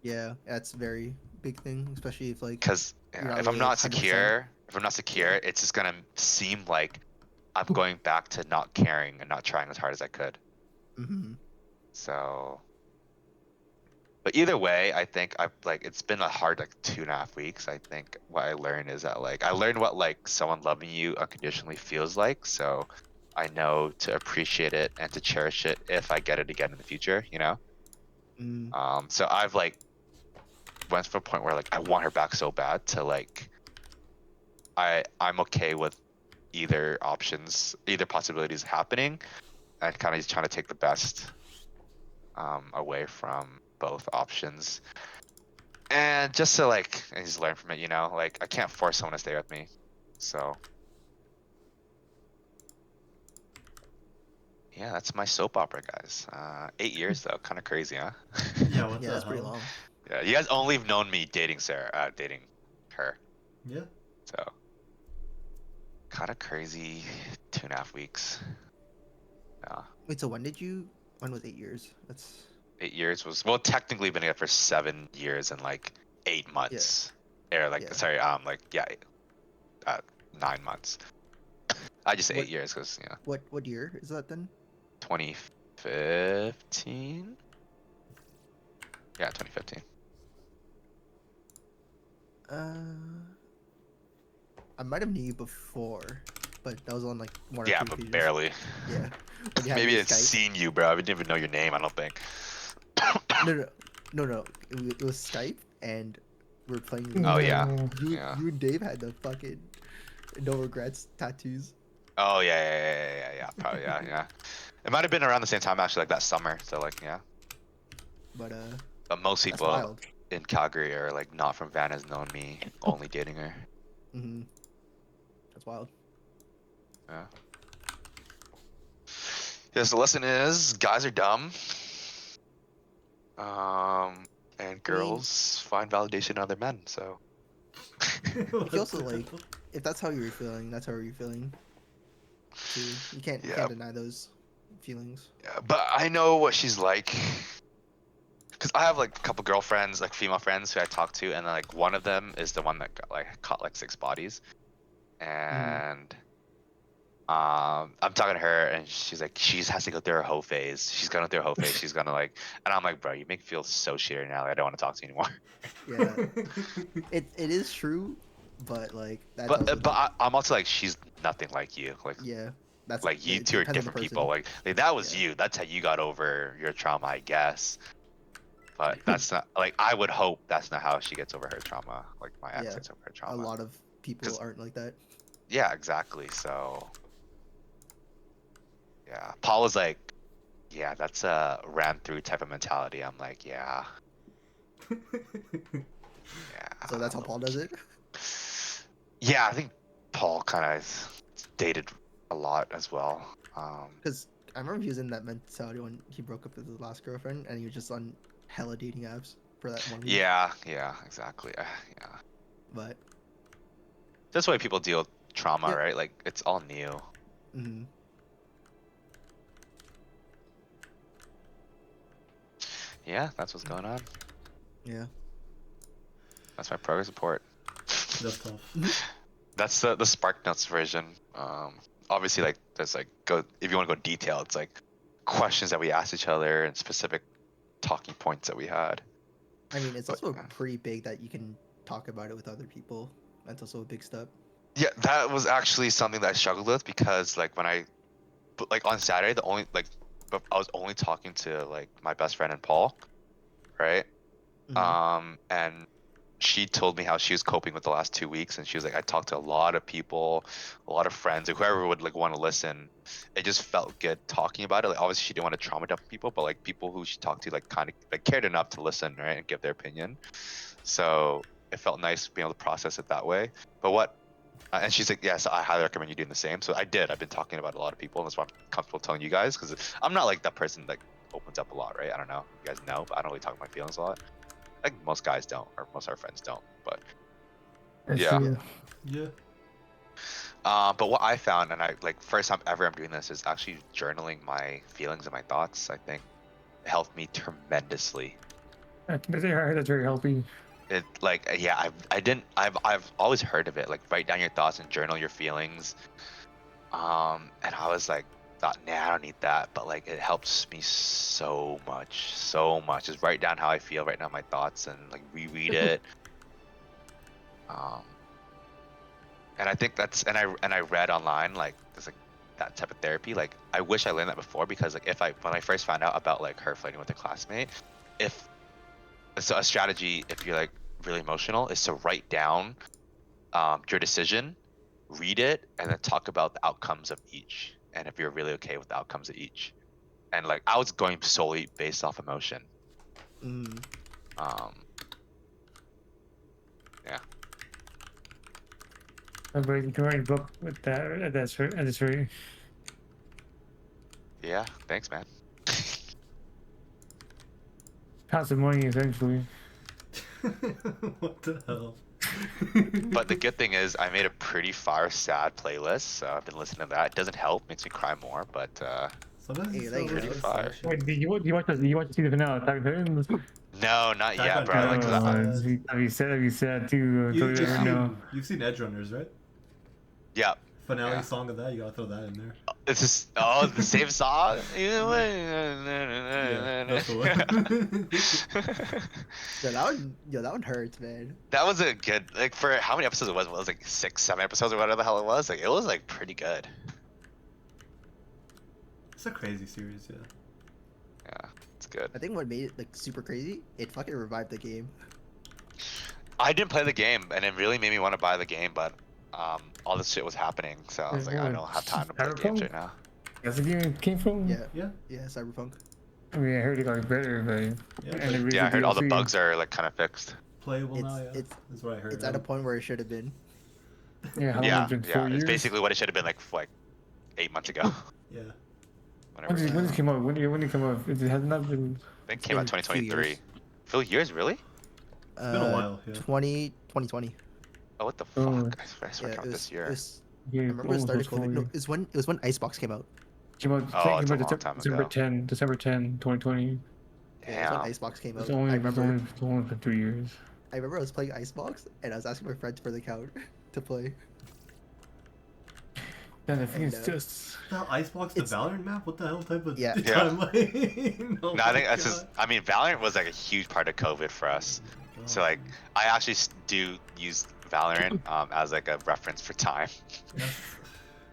Speaker 4: Yeah, that's a very big thing, especially if like
Speaker 5: Because
Speaker 4: you're not
Speaker 5: if I'm
Speaker 4: really like
Speaker 5: not
Speaker 4: 100%.
Speaker 5: secure,
Speaker 4: Yeah.
Speaker 5: it's just gonna seem like I'm going back to not caring and not trying as hard as I could.
Speaker 4: Mm-hmm.
Speaker 5: So but either way, I think I've like it's been a hard like 2.5 weeks. I think what I learned is that like I learned what like someone loving you unconditionally feels like. So I know to appreciate it and to cherish it if I get it again in the future, you know?
Speaker 4: Mm.
Speaker 5: So I've like went to a point where like I want her back so bad to like I'm okay with either options, either possibilities happening, and kind of just trying to take the best away from both options. And just to like and just learn from it, you know, like I can't force someone to stay with me. So yeah, that's my soap opera, guys. 8 years though, kind of crazy, huh?
Speaker 3: Yeah, what
Speaker 4: Yeah,
Speaker 3: the
Speaker 4: that's pretty
Speaker 3: hell?
Speaker 4: long.
Speaker 5: Yeah, you guys only have known me dating Sarah, dating her.
Speaker 3: Yeah.
Speaker 5: So kind of crazy 2.5 weeks. Yeah.
Speaker 4: Wait, so when was 8 years? That's
Speaker 5: 8 years was, well, technically been together for 7 years and like 8 months. Or like,
Speaker 4: Yeah.
Speaker 5: sorry, like, yeah, 9 months. I just say
Speaker 4: What-
Speaker 5: 8 years because, yeah,
Speaker 4: what year is that then?
Speaker 5: 2015? Yeah, 2015.
Speaker 4: I might have knew you before, but that was on like one or
Speaker 5: Yeah,
Speaker 4: two
Speaker 5: but
Speaker 4: pages.
Speaker 5: barely.
Speaker 4: Yeah. When you had
Speaker 5: Maybe
Speaker 4: your
Speaker 5: I'd
Speaker 4: Skype.
Speaker 5: seen you, bro. I didn't even know your name, I don't think.
Speaker 4: No. It was Skype, and we were playing.
Speaker 5: Oh, yeah.
Speaker 2: No.
Speaker 5: Yeah.
Speaker 4: You and Dave had the fucking no regrets tattoos.
Speaker 5: Oh, yeah. Probably, yeah. It might have been around the same time, actually, like that summer. So, like, yeah.
Speaker 4: But
Speaker 5: But most
Speaker 4: that's
Speaker 5: people
Speaker 4: wild.
Speaker 5: in Calgary are like not from Van has known me only dating her.
Speaker 4: Mm-hmm. That's wild.
Speaker 5: Yeah. Yes, the lesson is guys are dumb. And girls find validation in other men, so
Speaker 3: What
Speaker 4: You also
Speaker 3: the
Speaker 4: like
Speaker 3: hell?
Speaker 4: if that's how you're feeling, that's how you're feeling. Too. You can't
Speaker 5: Yeah.
Speaker 4: deny those feelings.
Speaker 5: yeah, but I know what she's like. Cause I have like a couple girlfriends, like female friends who I talk to, and like one of them is the one that got like caught like 6 bodies. And I'm talking to her and she's like, she just has to go through her hoe phase. She's gonna through her hoe phase. She's gonna like, and I'm like, bro, you make me feel so shitty now. Like, I don't want to talk to you anymore.
Speaker 4: Yeah. It is true, but like that's also
Speaker 5: But I'm also like, she's nothing like you. Like
Speaker 4: yeah. That's
Speaker 5: like you
Speaker 4: it
Speaker 5: two are
Speaker 4: depends on the
Speaker 5: different people.
Speaker 4: person.
Speaker 5: Like that was
Speaker 4: Yeah.
Speaker 5: you. That's how you got over your trauma, I guess. But that's not like I would hope that's not how she gets over her trauma. Like my ex
Speaker 4: Yeah.
Speaker 5: gets over her
Speaker 4: A
Speaker 5: trauma.
Speaker 4: lot of people
Speaker 5: 'Cause-
Speaker 4: aren't like that.
Speaker 5: Yeah, exactly. So yeah, Paul was like, yeah, that's a ran through type of mentality. I'm like, yeah.
Speaker 4: So that's how Paul does it.
Speaker 5: Yeah, I think Paul kind of dated a lot as well.
Speaker 4: Because I remember he was in that mentality when he broke up with his last girlfriend, and he was just on hella dating apps for that 1 week.
Speaker 5: Yeah, exactly. Yeah,
Speaker 4: But
Speaker 5: that's why people deal with trauma,
Speaker 4: Yeah.
Speaker 5: right? Like it's all new.
Speaker 4: mm-hmm.
Speaker 5: Yeah, that's what's going on.
Speaker 4: Yeah.
Speaker 5: That's my progress report.
Speaker 3: That's tough.
Speaker 5: That's the Spark Notes version. Obviously, like there's like go if you want to go detail, it's like questions that we asked each other and specific talking points that we had.
Speaker 4: I mean, it's
Speaker 5: But,
Speaker 4: also pretty big that you can talk about it with other people. That's also a big step.
Speaker 5: yeah, that was actually something that I struggled with because like when but like on Saturday, I was only talking to like my best friend and Paul, right?
Speaker 4: Mhm.
Speaker 5: And she told me how she was coping with the last 2 weeks, and she was like, I talked to a lot of people, a lot of friends, or whoever would like want to listen. It just felt good talking about it. Like obviously she didn't want to trauma dump people, but like people who she talked to like kind of like cared enough to listen, right, and give their opinion. So it felt nice being able to process it that way. But and she's like, yes, I highly recommend you doing the same. So I did. I've been talking about a lot of people, and that's why I'm comfortable telling you guys because I'm not like that person that opens up a lot, right? I don't know. You guys know, but I don't really talk about my feelings a lot. Like most guys don't, or most of our friends don't. But
Speaker 2: That's
Speaker 5: Yeah.
Speaker 2: true.
Speaker 3: Yeah.
Speaker 5: but what I found, and I like first time ever I'm doing this, is actually journaling my feelings and my thoughts. I think it helped me tremendously.
Speaker 2: That's very healthy.
Speaker 5: It like yeah, I've always heard of it. Like write down your thoughts and journal your feelings. And I was like, thought, nah, I don't need that. But like it helps me so much, so much. Just write down how I feel, write down my thoughts, and like reread it. And I think and I read online like there's like that type of therapy. Like I wish I learned that before because like when I first found out about like her flirting with a classmate, if so a strategy if you're like really emotional is to write down your decision, read it, and then talk about the outcomes of each. And if you're really okay with the outcomes of each. And like I was going solely based off emotion.
Speaker 4: Mm.
Speaker 5: Yeah.
Speaker 2: But you can write a book with that. That's very.
Speaker 5: Yeah. Thanks, man.
Speaker 2: Cost of money, essentially.
Speaker 3: What the hell?
Speaker 5: But the good thing is I made a pretty far sad playlist, so I've been listening to that. It doesn't help, makes me cry more, but
Speaker 3: Sometimes
Speaker 4: Hey,
Speaker 3: it's
Speaker 4: thank
Speaker 3: so
Speaker 4: you.
Speaker 3: good,
Speaker 5: Fire.
Speaker 3: sad
Speaker 2: Wait,
Speaker 3: shit.
Speaker 2: did you watch the season finale? Attack on Titan?
Speaker 5: no, not
Speaker 3: Attack
Speaker 5: yet,
Speaker 3: on
Speaker 5: bro. Like, 'cause
Speaker 3: Titan.
Speaker 2: Have you said too?
Speaker 3: You,
Speaker 2: Until you ever know.
Speaker 3: you've seen Edge Runners, right?
Speaker 5: yeah,
Speaker 3: Finale
Speaker 5: Yeah.
Speaker 3: song of that, you gotta throw that in there.
Speaker 5: it's just the same song.
Speaker 3: Yeah, that's the one.
Speaker 4: That one hurts, man.
Speaker 5: That was a good like for how many episodes it was? It was like 6, 7 episodes or whatever the hell it was. Like it was like pretty good.
Speaker 3: It's a crazy series, yeah.
Speaker 5: Yeah, it's good.
Speaker 4: I think what made it like super crazy, it fucking revived the game.
Speaker 5: I didn't play the game, and it really made me want to buy the game, but all this shit was happening, so I was like, I don't have time to play games right now.
Speaker 2: That's the game it came from.
Speaker 4: Yeah,
Speaker 3: Yeah,
Speaker 4: yeah, Cyberpunk.
Speaker 2: I mean, I heard it got better, but
Speaker 3: yeah.
Speaker 2: and it
Speaker 5: Yeah, I heard all the
Speaker 2: DLC.
Speaker 5: bugs are like kind of fixed.
Speaker 3: Playable now, yeah.
Speaker 4: It's
Speaker 3: That's what I heard.
Speaker 4: it's at a point where it should have been.
Speaker 2: Yeah, how long
Speaker 5: Yeah,
Speaker 2: has it been?
Speaker 5: yeah,
Speaker 2: 4
Speaker 5: it's
Speaker 2: years?
Speaker 5: basically what it should have been like 8 months ago.
Speaker 3: Yeah.
Speaker 5: Whenever
Speaker 2: When did it come out? When did it come out? It has not been.
Speaker 5: I think it came out
Speaker 4: been 2
Speaker 5: 2023.
Speaker 4: years.
Speaker 5: Few years, really?
Speaker 3: It's been a while, yeah.
Speaker 4: 2020.
Speaker 5: Oh, what the
Speaker 2: Oh.
Speaker 5: fuck? I swear
Speaker 4: Yeah,
Speaker 5: it
Speaker 4: it
Speaker 5: was
Speaker 4: was,
Speaker 5: this
Speaker 4: it
Speaker 5: year.
Speaker 4: was.
Speaker 2: Yeah,
Speaker 4: I remember it started
Speaker 2: almost
Speaker 4: COVID. No,
Speaker 2: 4
Speaker 4: it was when Icebox came out.
Speaker 2: Came out,
Speaker 5: Oh, it's a
Speaker 2: came out
Speaker 5: long time
Speaker 2: December
Speaker 5: ago.
Speaker 2: 10, December 10, 2020.
Speaker 4: Yeah, it was when
Speaker 5: Damn.
Speaker 4: Icebox came out.
Speaker 2: It's only,
Speaker 4: I remember.
Speaker 2: it's only been 3 years.
Speaker 4: I remember I was playing Icebox and I was asking my friends for the account to play.
Speaker 2: And I think
Speaker 4: And,
Speaker 2: it's just.
Speaker 3: The Icebox, the
Speaker 4: It's-
Speaker 3: Valorant map? What the hell type of
Speaker 4: Yeah.
Speaker 3: timeline? Oh
Speaker 5: No, I
Speaker 3: my
Speaker 5: think that's just.
Speaker 3: God.
Speaker 5: I mean, Valorant was like a huge part of COVID for us. So like, I actually do use Valorant as like a reference for time.
Speaker 3: Yes.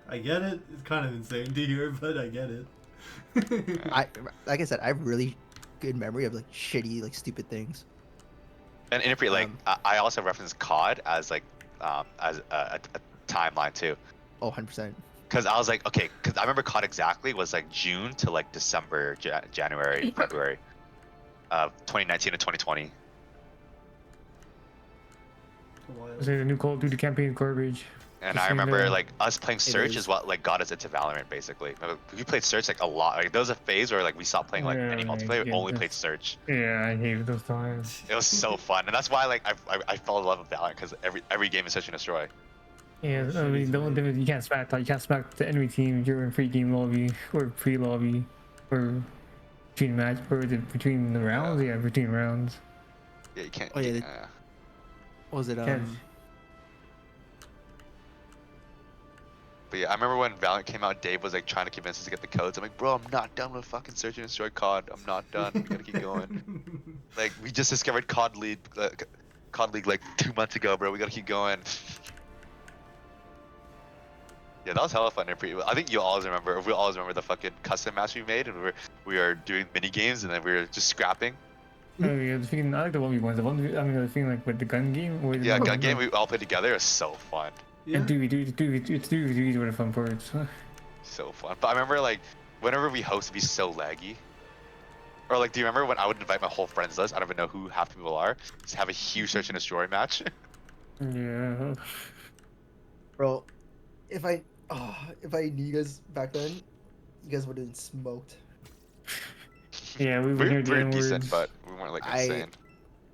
Speaker 3: I get it. It's kind of insane to hear, but I get it.
Speaker 4: Like I said, I have really good memory of like shitty, like stupid things.
Speaker 5: And Inappropriate, like,
Speaker 4: Um,
Speaker 5: I also reference COD as like as a timeline too.
Speaker 4: Oh, 100%.
Speaker 5: Cause I was like, okay, cause I remember COD exactly was like June to like December, January, February, of 2019 to 2020.
Speaker 2: Was it a new Call of Duty campaign garbage?
Speaker 5: And
Speaker 2: Just
Speaker 5: I
Speaker 2: saying
Speaker 5: remember
Speaker 2: that-
Speaker 5: like us playing Search
Speaker 4: is.
Speaker 5: is what like got us into Valorant basically. We played Search like a lot. Like there was a phase where like we stopped playing like any
Speaker 2: Yeah,
Speaker 5: multiplayer, we
Speaker 2: yeah,
Speaker 5: only
Speaker 2: that's-
Speaker 5: played Search.
Speaker 2: Yeah, I hated those times.
Speaker 5: It was so fun, and that's why like I fell in love with Valorant because every game is Search and Destroy.
Speaker 2: Yeah, I
Speaker 3: shit,
Speaker 2: mean,
Speaker 3: it's
Speaker 2: the only
Speaker 3: weird.
Speaker 2: difference you can't smack the enemy team if you're in free game lobby or pre lobby or between match or is it between the rounds. Yeah, between rounds.
Speaker 5: Yeah, you can't.
Speaker 4: Oh, yeah,
Speaker 5: you
Speaker 4: they-
Speaker 5: can't-
Speaker 4: What was it?
Speaker 2: Yes.
Speaker 5: But yeah, I remember when Valorant came out, Dave was like trying to convince us to get the codes. I'm like, bro, I'm not done with fucking Search and Destroy COD. I'm not done. We gotta keep going. Like we just discovered COD League like 2 months ago, bro. We gotta keep going. Yeah, that was hella fun. I think you always remember. We always remember the fucking custom match we made, and we were doing mini games, and then we were just scrapping.
Speaker 2: Oh yeah, the thing, I like the 1v1s. The thing like with the gun game. Or
Speaker 5: Yeah, gun game. We all played together. It was so fun.
Speaker 3: Yeah.
Speaker 2: And 2v2s were the fun parts.
Speaker 5: So fun. But I remember like whenever we host, it'd be so laggy. Or like, do you remember when I would invite my whole friends list? I don't even know who half the people are. Just have a huge Search and Destroy match.
Speaker 2: Yeah.
Speaker 4: Bro, if I knew you guys back then, you guys would have been smoked.
Speaker 2: Yeah, we
Speaker 5: We
Speaker 2: were
Speaker 5: were
Speaker 2: near the
Speaker 5: pretty decent,
Speaker 2: N-words.
Speaker 5: but we weren't like
Speaker 4: I-
Speaker 5: insane.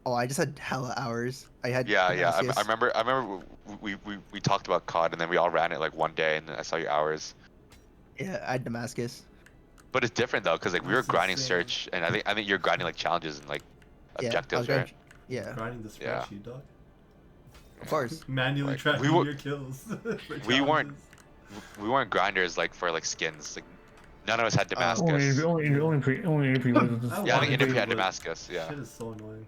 Speaker 4: Oh, I just had hella hours. I had
Speaker 5: Yeah, yeah. I
Speaker 4: Damascus.
Speaker 5: remember. We talked about COD, and then we all ran it like one day, and then I saw your hours.
Speaker 4: Yeah, I had Damascus.
Speaker 5: But it's different though, cause like we were
Speaker 3: That's
Speaker 5: grinding
Speaker 3: insane.
Speaker 5: Search, and I think you're grinding like challenges and like
Speaker 4: Yeah, I
Speaker 5: objectives,
Speaker 4: was
Speaker 5: right?
Speaker 4: going- Yeah,
Speaker 3: Grinding the
Speaker 5: Yeah.
Speaker 3: spreadsheet, dog.
Speaker 4: of course.
Speaker 3: Manually
Speaker 5: Like,
Speaker 3: tracking
Speaker 5: we were-
Speaker 3: your kills. for
Speaker 5: we weren't-
Speaker 3: challenges.
Speaker 5: We weren't grinders like for like skins. Like none of us had Damascus.
Speaker 2: Only pre was.
Speaker 3: I
Speaker 5: Yeah, I
Speaker 3: wanted
Speaker 5: think Inappropriate
Speaker 3: to,
Speaker 5: had
Speaker 3: but
Speaker 5: Damascus. Yeah.
Speaker 3: Shit is so annoying.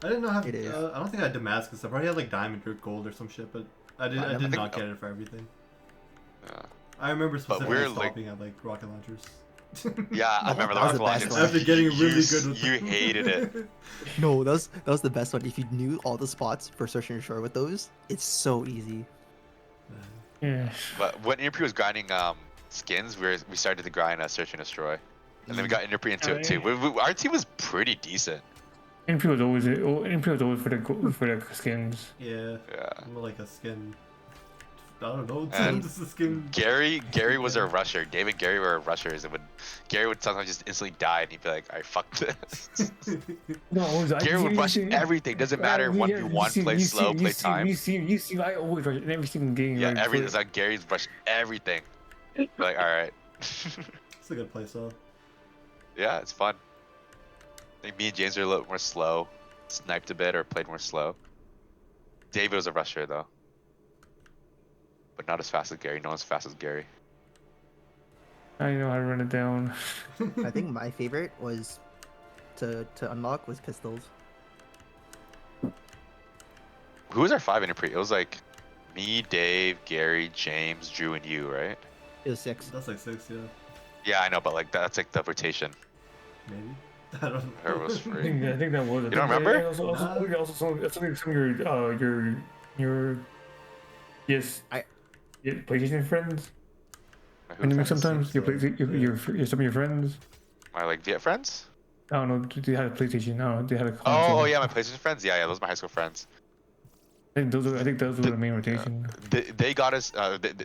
Speaker 3: I didn't know how.
Speaker 4: It is.
Speaker 3: I don't think I had Damascus. I probably had like diamond or gold or some shit, but I did.
Speaker 4: I
Speaker 3: I
Speaker 4: never
Speaker 3: did
Speaker 5: think-
Speaker 3: not get it for everything.
Speaker 5: Yeah.
Speaker 3: I remember
Speaker 5: But
Speaker 3: specifically
Speaker 5: we're, like-
Speaker 3: stopping at like rocket launchers.
Speaker 5: Yeah, I
Speaker 4: No,
Speaker 5: remember the
Speaker 4: that was
Speaker 5: rocket
Speaker 4: the
Speaker 5: launchers.
Speaker 4: best one.
Speaker 3: After getting really
Speaker 5: You-
Speaker 3: good with
Speaker 5: You
Speaker 3: them.
Speaker 5: hated it.
Speaker 4: No, that was the best one. If you knew all the spots for Search and Destroy with those, it's so easy.
Speaker 2: Yeah.
Speaker 5: But when Inappropriate was grinding skins, we started to grind Search and Destroy, and then we got Inappropriate into it too. Our team was pretty decent.
Speaker 2: NP was always for the skins.
Speaker 3: Yeah,
Speaker 5: Yeah.
Speaker 3: I'm like a skin don't know.
Speaker 5: And
Speaker 3: This game.
Speaker 5: Gary was a rusher. David Gary were rushers, and Gary would sometimes just instantly die, and he'd be like, "I fuck this."
Speaker 2: No, always,
Speaker 5: Gary would rush everything. Doesn't matter. 1v1, play slow, play time.
Speaker 2: You see, I always rush in every single game.
Speaker 5: Yeah,
Speaker 2: like,
Speaker 5: it's like Gary's rushed everything. Like, all right.
Speaker 3: It's a good play style.
Speaker 5: Yeah, it's fun. I think me and James are a little more slow, sniped a bit or played more slow. David was a rusher though, but not as fast as Gary. No one's as fast as Gary.
Speaker 2: I know how to run it down.
Speaker 4: I think my favorite was to unlock was pistols.
Speaker 5: Who was our 5 in a pre? It was like me, Dave, Gary, James, Drew, and you, right?
Speaker 4: It was 6.
Speaker 3: That's like 6, yeah.
Speaker 5: Yeah, I know, but like that's like the rotation.
Speaker 3: Maybe. I don't know.
Speaker 5: Or it was
Speaker 2: I
Speaker 5: free.
Speaker 2: think that was.
Speaker 5: You don't remember?
Speaker 2: Also, some of your yes,
Speaker 4: I-
Speaker 2: yeah, PlayStation friends.
Speaker 5: Who
Speaker 2: And you
Speaker 5: friends?
Speaker 2: sometimes your
Speaker 3: so,
Speaker 2: your some of your friends.
Speaker 5: My like Viet friends?
Speaker 2: I don't know. They had a PlayStation. No, they had a.
Speaker 5: Oh,
Speaker 2: console.
Speaker 5: yeah, my PlayStation friends. Yeah, those are my high school friends.
Speaker 2: I think those were the main rotation.
Speaker 5: They got us.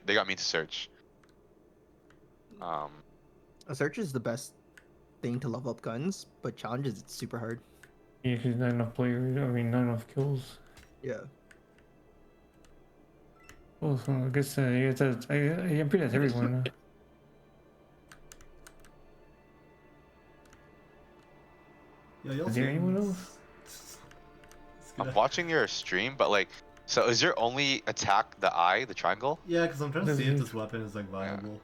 Speaker 5: They got me to search.
Speaker 4: A search is the best thing to level up guns, but challenges it's super hard.
Speaker 2: Yeah, because not enough players. I mean, not enough kills.
Speaker 4: Yeah.
Speaker 2: Oh, so I guess I'm pretty that's everyone.
Speaker 3: Yeah, y'all
Speaker 2: Is there
Speaker 3: seem-
Speaker 2: anyone else?
Speaker 3: It's
Speaker 5: I'm
Speaker 3: good.
Speaker 5: watching your stream, but like, so is your only attack the eye, the triangle,
Speaker 3: Yeah, because I'm trying to
Speaker 2: Doesn't
Speaker 3: see if
Speaker 2: mean-
Speaker 3: this weapon is like viable.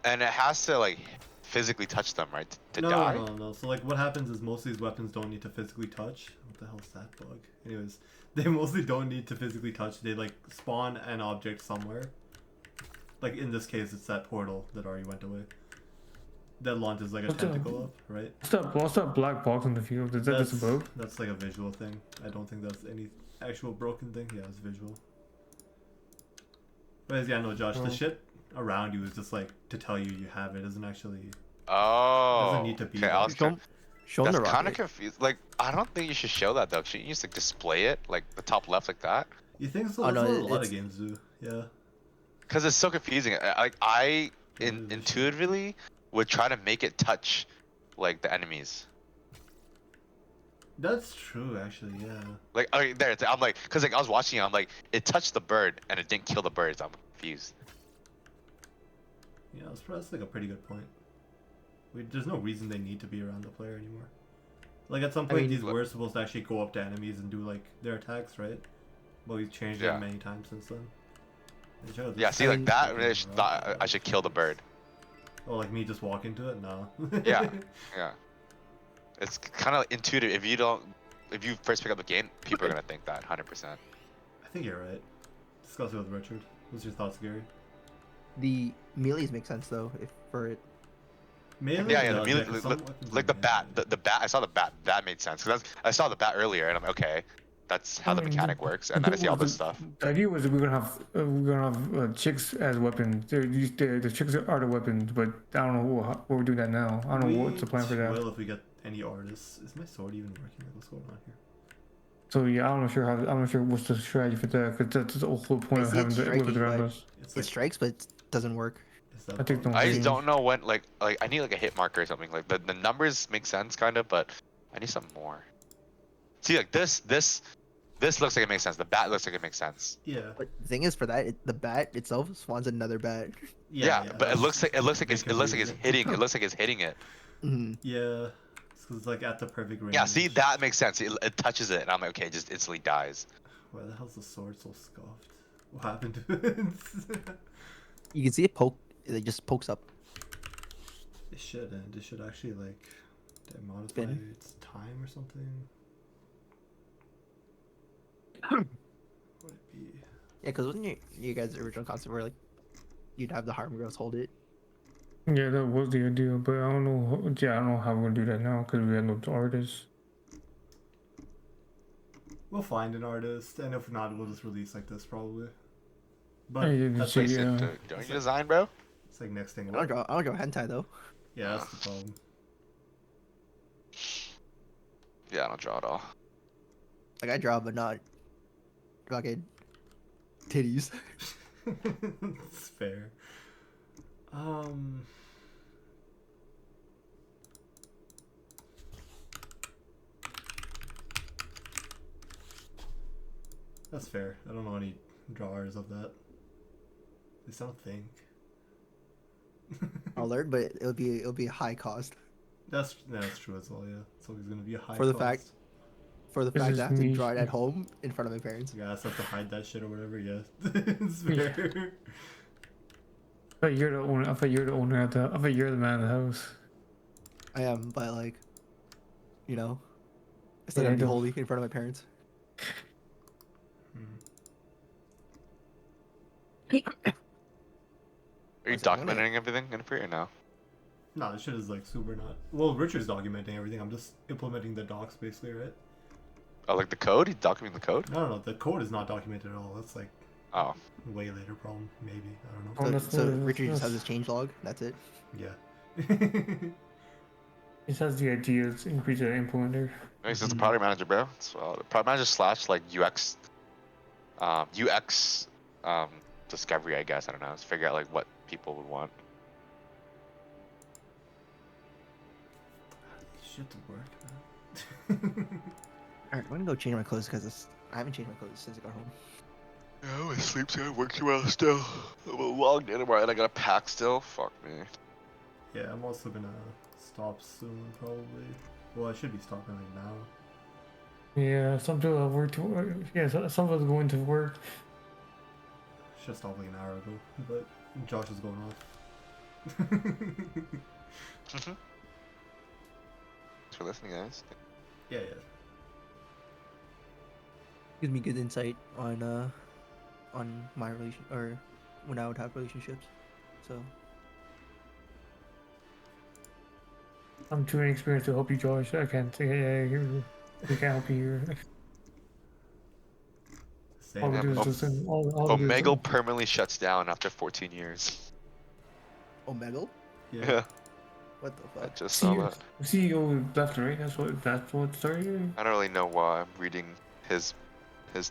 Speaker 5: and it has to like physically touch them, right, to
Speaker 3: No,
Speaker 5: die?
Speaker 3: no. So like, what happens is most of these weapons don't need to physically touch. What the hell is that bug? Anyways, they mostly don't need to physically touch. They like spawn an object somewhere. Like in this case, it's that portal that already went away. That launches like a
Speaker 2: What's that?
Speaker 3: tentacle up, right?
Speaker 2: What's that black box in the field? Is that just a bug?
Speaker 3: That's like a visual thing. I don't think that's any actual broken thing. Yeah, it's visual. But yeah, no, Josh, the
Speaker 2: Oh.
Speaker 3: shit around you is just like to tell you you have it. Doesn't actually.
Speaker 5: Oh.
Speaker 3: Doesn't need to be
Speaker 5: Okay, I
Speaker 3: there.
Speaker 5: was
Speaker 4: Show them
Speaker 5: that's
Speaker 4: the
Speaker 5: kind of
Speaker 4: rocket.
Speaker 5: confused. Like, I don't think you should show that though. Shouldn't you just like display it, like the top left, like that?
Speaker 3: You think so?
Speaker 4: Oh,
Speaker 3: That's
Speaker 4: no,
Speaker 3: what a lot
Speaker 4: it's-
Speaker 3: of games do. Yeah.
Speaker 5: Because it's so confusing. I intuitively would try to make it touch, like the enemies.
Speaker 3: That's true, actually. Yeah.
Speaker 5: Like, okay, there. I'm like, because like I was watching it, I'm like, it touched the bird and it didn't kill the birds. I'm confused.
Speaker 3: Yeah, that's like a pretty good point. There's no reason they need to be around the player anymore. Like at some point,
Speaker 4: mean,
Speaker 3: these were supposed to actually go up to enemies and do like their attacks, right? But we've changed
Speaker 5: Yeah.
Speaker 3: it many times since then. And check out
Speaker 5: Yeah,
Speaker 3: this
Speaker 5: see, like
Speaker 4: mean-
Speaker 5: that, I should kill the bird.
Speaker 3: Oh, like me just walk into it? No.
Speaker 5: Yeah. Yeah. It's kind of intuitive. If you first pick up the game, people are gonna think that 100%.
Speaker 3: I think you're right. Discuss it with Richard. What's your thoughts, Gary?
Speaker 4: The melees make sense though, if for it.
Speaker 3: Melee
Speaker 5: Yeah,
Speaker 3: does,
Speaker 5: the melee,
Speaker 3: 'cause some weapons
Speaker 5: like
Speaker 3: are
Speaker 5: the bat,
Speaker 3: melee.
Speaker 5: the bat. I saw the bat. That made sense because I saw the bat earlier, and I'm like, okay, that's how the mechanic works. And then I see all this stuff.
Speaker 2: The idea was we're gonna have chicks as weapons. The chicks are the weapons, but I don't know what we're doing that now. I don't know what's the plan for that.
Speaker 3: Well, if we get any artists, is my sword even working? Like, what's going on here?
Speaker 2: So yeah, I'm not sure what's the strategy for that, because that's the whole point of
Speaker 4: I see
Speaker 2: having
Speaker 4: it
Speaker 2: the weapons
Speaker 4: striking,
Speaker 2: around
Speaker 4: but-
Speaker 2: us.
Speaker 3: It's
Speaker 4: It strikes, but it doesn't work.
Speaker 3: is that
Speaker 2: I think
Speaker 3: bug?
Speaker 2: the-
Speaker 5: I just don't know when. Like I need like a hit marker or something. Like the numbers make sense kind of, but I need some more. See, like this looks like it makes sense. The bat looks like it makes sense.
Speaker 3: Yeah.
Speaker 4: But the thing is, for that, the bat itself spawns another bat.
Speaker 5: Yeah, but it
Speaker 3: that's
Speaker 5: looks like it's
Speaker 3: confusing.
Speaker 5: hitting. It looks like it's hitting it.
Speaker 4: Hmm.
Speaker 3: Yeah, it's like at the perfect range.
Speaker 5: Yeah, see, that makes sense. It touches it, and I'm like, okay, it just instantly dies.
Speaker 3: Why the hell's the sword so scuffed? What happened to it?
Speaker 4: You can see it poke. It just pokes up.
Speaker 3: It should, and it should actually like modify
Speaker 4: Spin.
Speaker 3: its time or something. Would it be?
Speaker 4: Yeah, because wasn't you guys' original concept where like you'd have the harm girls hold it?
Speaker 2: Yeah, that was the idea, but I don't know. Yeah, I don't know how we're gonna do that now because we have no artists.
Speaker 3: We'll find an artist, and if not, we'll just release like this probably. But
Speaker 2: Hey, you
Speaker 3: that's
Speaker 2: see,
Speaker 3: like,
Speaker 2: yeah.
Speaker 5: Don't you design, bro?
Speaker 3: it's like next thing.
Speaker 4: I don't draw hentai though.
Speaker 3: Yeah, that's the problem.
Speaker 5: Yeah, I don't draw at all.
Speaker 4: Like I draw, but not fucking titties.
Speaker 3: It's fair. That's fair. I don't know any drawers of that. They sound think.
Speaker 4: I'll learn, but it'll be a high cost
Speaker 3: That's true as well. Yeah, it's always gonna be a high
Speaker 4: for the
Speaker 3: cost.
Speaker 4: fact
Speaker 2: This
Speaker 4: that
Speaker 2: is
Speaker 4: I have to
Speaker 2: niche.
Speaker 4: draw it at home in front of my parents.
Speaker 3: Yeah, I just have to hide that shit or whatever. Yeah, it's fair.
Speaker 2: I thought you're the owner. I thought you're the owner of the. I thought you're the man of the house.
Speaker 4: I am, but like, you know, I still
Speaker 2: Yeah, I
Speaker 4: gotta be
Speaker 2: know.
Speaker 4: holy in front of my parents.
Speaker 5: Are you
Speaker 4: What's that,
Speaker 5: documenting everything in free or no?
Speaker 3: No, this shit is like super not. Well, Richard's documenting everything. I'm just implementing the docs basically, right?
Speaker 5: Oh, like the code? He's documenting the code?
Speaker 3: No, the code is not documented at all. That's like
Speaker 5: Oh.
Speaker 3: way later problem, maybe. I don't
Speaker 2: Oh,
Speaker 3: know.
Speaker 2: that's
Speaker 4: So
Speaker 2: the-
Speaker 4: Richard just
Speaker 2: that's-
Speaker 4: has his change log. That's it.
Speaker 3: Yeah.
Speaker 2: It has the idea to increase the implementer.
Speaker 5: He's just a
Speaker 3: Mhm.
Speaker 5: product manager, bro. So, product manager slash like UX, UX discovery, I guess. I don't know. Let's figure out like what people would want.
Speaker 3: Shit to work, man.
Speaker 4: All right, I'm gonna go change my clothes because I haven't changed my clothes since I got home.
Speaker 5: Yeah, my sleep's gonna work too well still. I'm logged in tomorrow and I gotta pack still. Fuck me.
Speaker 3: Yeah, I'm also gonna stop soon, probably. Well, I should be stopping like now.
Speaker 2: Yeah, some people have work to work. Yeah, some of us going to work.
Speaker 3: Should have stopped like an hour ago, but Josh is going off.
Speaker 5: Thanks for listening, guys.
Speaker 3: Yeah.
Speaker 4: Gives me good insight on my relation or when I would have relationships. So
Speaker 2: I'm too inexperienced to help you, Josh. I can't say, we can't help you here. All we
Speaker 3: Same.
Speaker 2: do is
Speaker 5: Yeah,
Speaker 2: listen. All we do is
Speaker 5: Omegle permanently shuts down after 14 years.
Speaker 4: Omegle?
Speaker 5: Yeah,
Speaker 4: What the
Speaker 5: I
Speaker 4: fuck?
Speaker 5: just saw that.
Speaker 2: CEO left, right? That's what started.
Speaker 5: I don't really know why. I'm reading his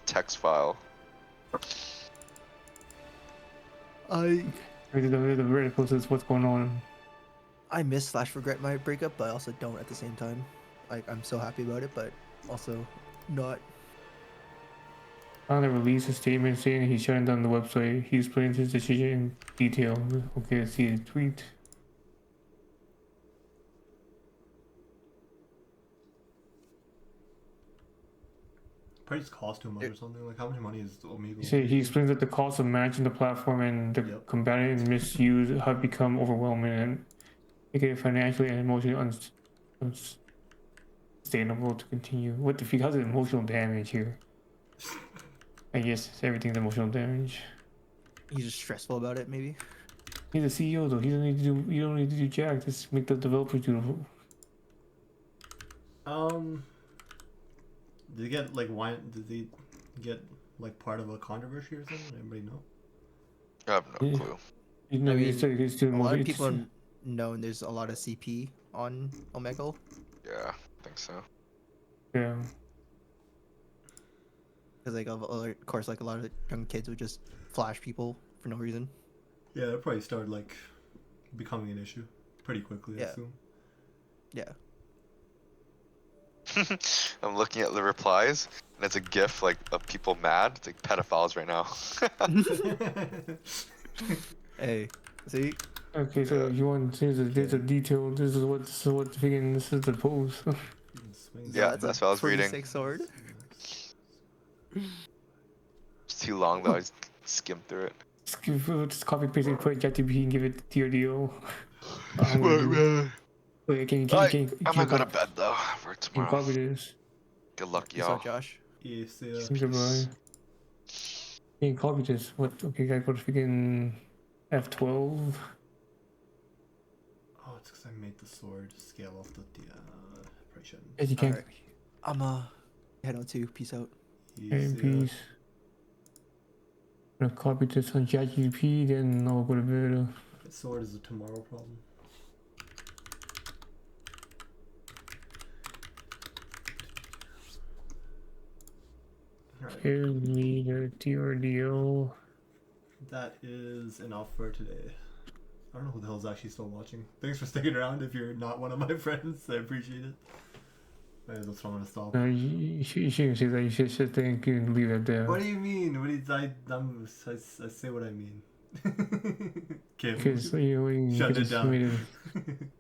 Speaker 5: text file.
Speaker 4: I
Speaker 2: The Reddit post is what's going on.
Speaker 4: miss / regret my breakup, but I also don't at the same time. Like I'm so happy about it, but also not.
Speaker 2: On the release a statement saying he's shutting down the website. He explains his decision in detail. Okay, let's see the tweet.
Speaker 3: Probably just cost too much or something. Like, how much money is Omegle?
Speaker 2: He explains that the cost of managing the platform and the
Speaker 3: Yep.
Speaker 2: combating and misuse have become overwhelming and make it financially and emotionally unsustainable to continue. What the fuck? How's the emotional damage here? I guess everything's emotional damage.
Speaker 4: He's just stressful about it, maybe.
Speaker 2: He's a CEO though. He don't need to do. You don't need to do jack. Just make the developers do.
Speaker 3: Did they get like why? Did they get like part of a controversy or something? Anybody know?
Speaker 5: I have no
Speaker 2: Yeah.
Speaker 5: clue.
Speaker 2: You know,
Speaker 4: I
Speaker 2: he's
Speaker 4: mean,
Speaker 2: doing
Speaker 4: A lot of
Speaker 2: it's-
Speaker 4: people know there's a lot of CP on Omegle.
Speaker 5: Yeah, I think so.
Speaker 2: Yeah.
Speaker 4: Because like of course, like a lot of young kids would just flash people for no reason.
Speaker 3: Yeah, that probably started like becoming an issue pretty quickly. I
Speaker 4: Yeah.
Speaker 3: assume.
Speaker 4: Yeah.
Speaker 5: I'm looking at the replies, and it's a GIF like of people mad. It's like pedophiles right now.
Speaker 4: Hey, see,
Speaker 2: Okay, so you want there's a detail. This is what freaking this is the post.
Speaker 3: Swings
Speaker 5: Yeah,
Speaker 3: out.
Speaker 5: that's what I was reading.
Speaker 4: 26 sword.
Speaker 5: It's too long though. I just skimmed through it.
Speaker 2: Just copy paste it, put ChatGPT and give it TRDO. Wait, can
Speaker 5: Alright,
Speaker 2: you
Speaker 5: I'm gonna go to bed though for
Speaker 2: Can you
Speaker 5: tomorrow.
Speaker 2: copy this?
Speaker 5: Good luck,
Speaker 4: You
Speaker 5: y'all.
Speaker 4: saw Josh.
Speaker 3: Yes,
Speaker 2: Goodbye. Can you copy this? What? Okay, gotta go to freaking F12.
Speaker 3: Oh, it's because I made the sword scale off the. Probably shouldn't.
Speaker 2: As you can.
Speaker 4: Alright. I'm head on to. Peace out.
Speaker 3: Yes,
Speaker 2: Peace. I'm gonna copy this on ChatGPT, then I'll go to bed.
Speaker 3: Sword is a tomorrow problem. Alright.
Speaker 2: Give me the TRDO.
Speaker 3: that is enough for today. I don't know who the hell's actually still watching. Thanks for sticking around. If you're not one of my friends, I appreciate it. That's what I'm gonna stop.
Speaker 2: No, you shouldn't say that. You should sit there and you can leave it there.
Speaker 3: What do you mean? What do you, I say what I mean. Kim,
Speaker 2: Because you
Speaker 3: shut it
Speaker 2: just made
Speaker 3: down.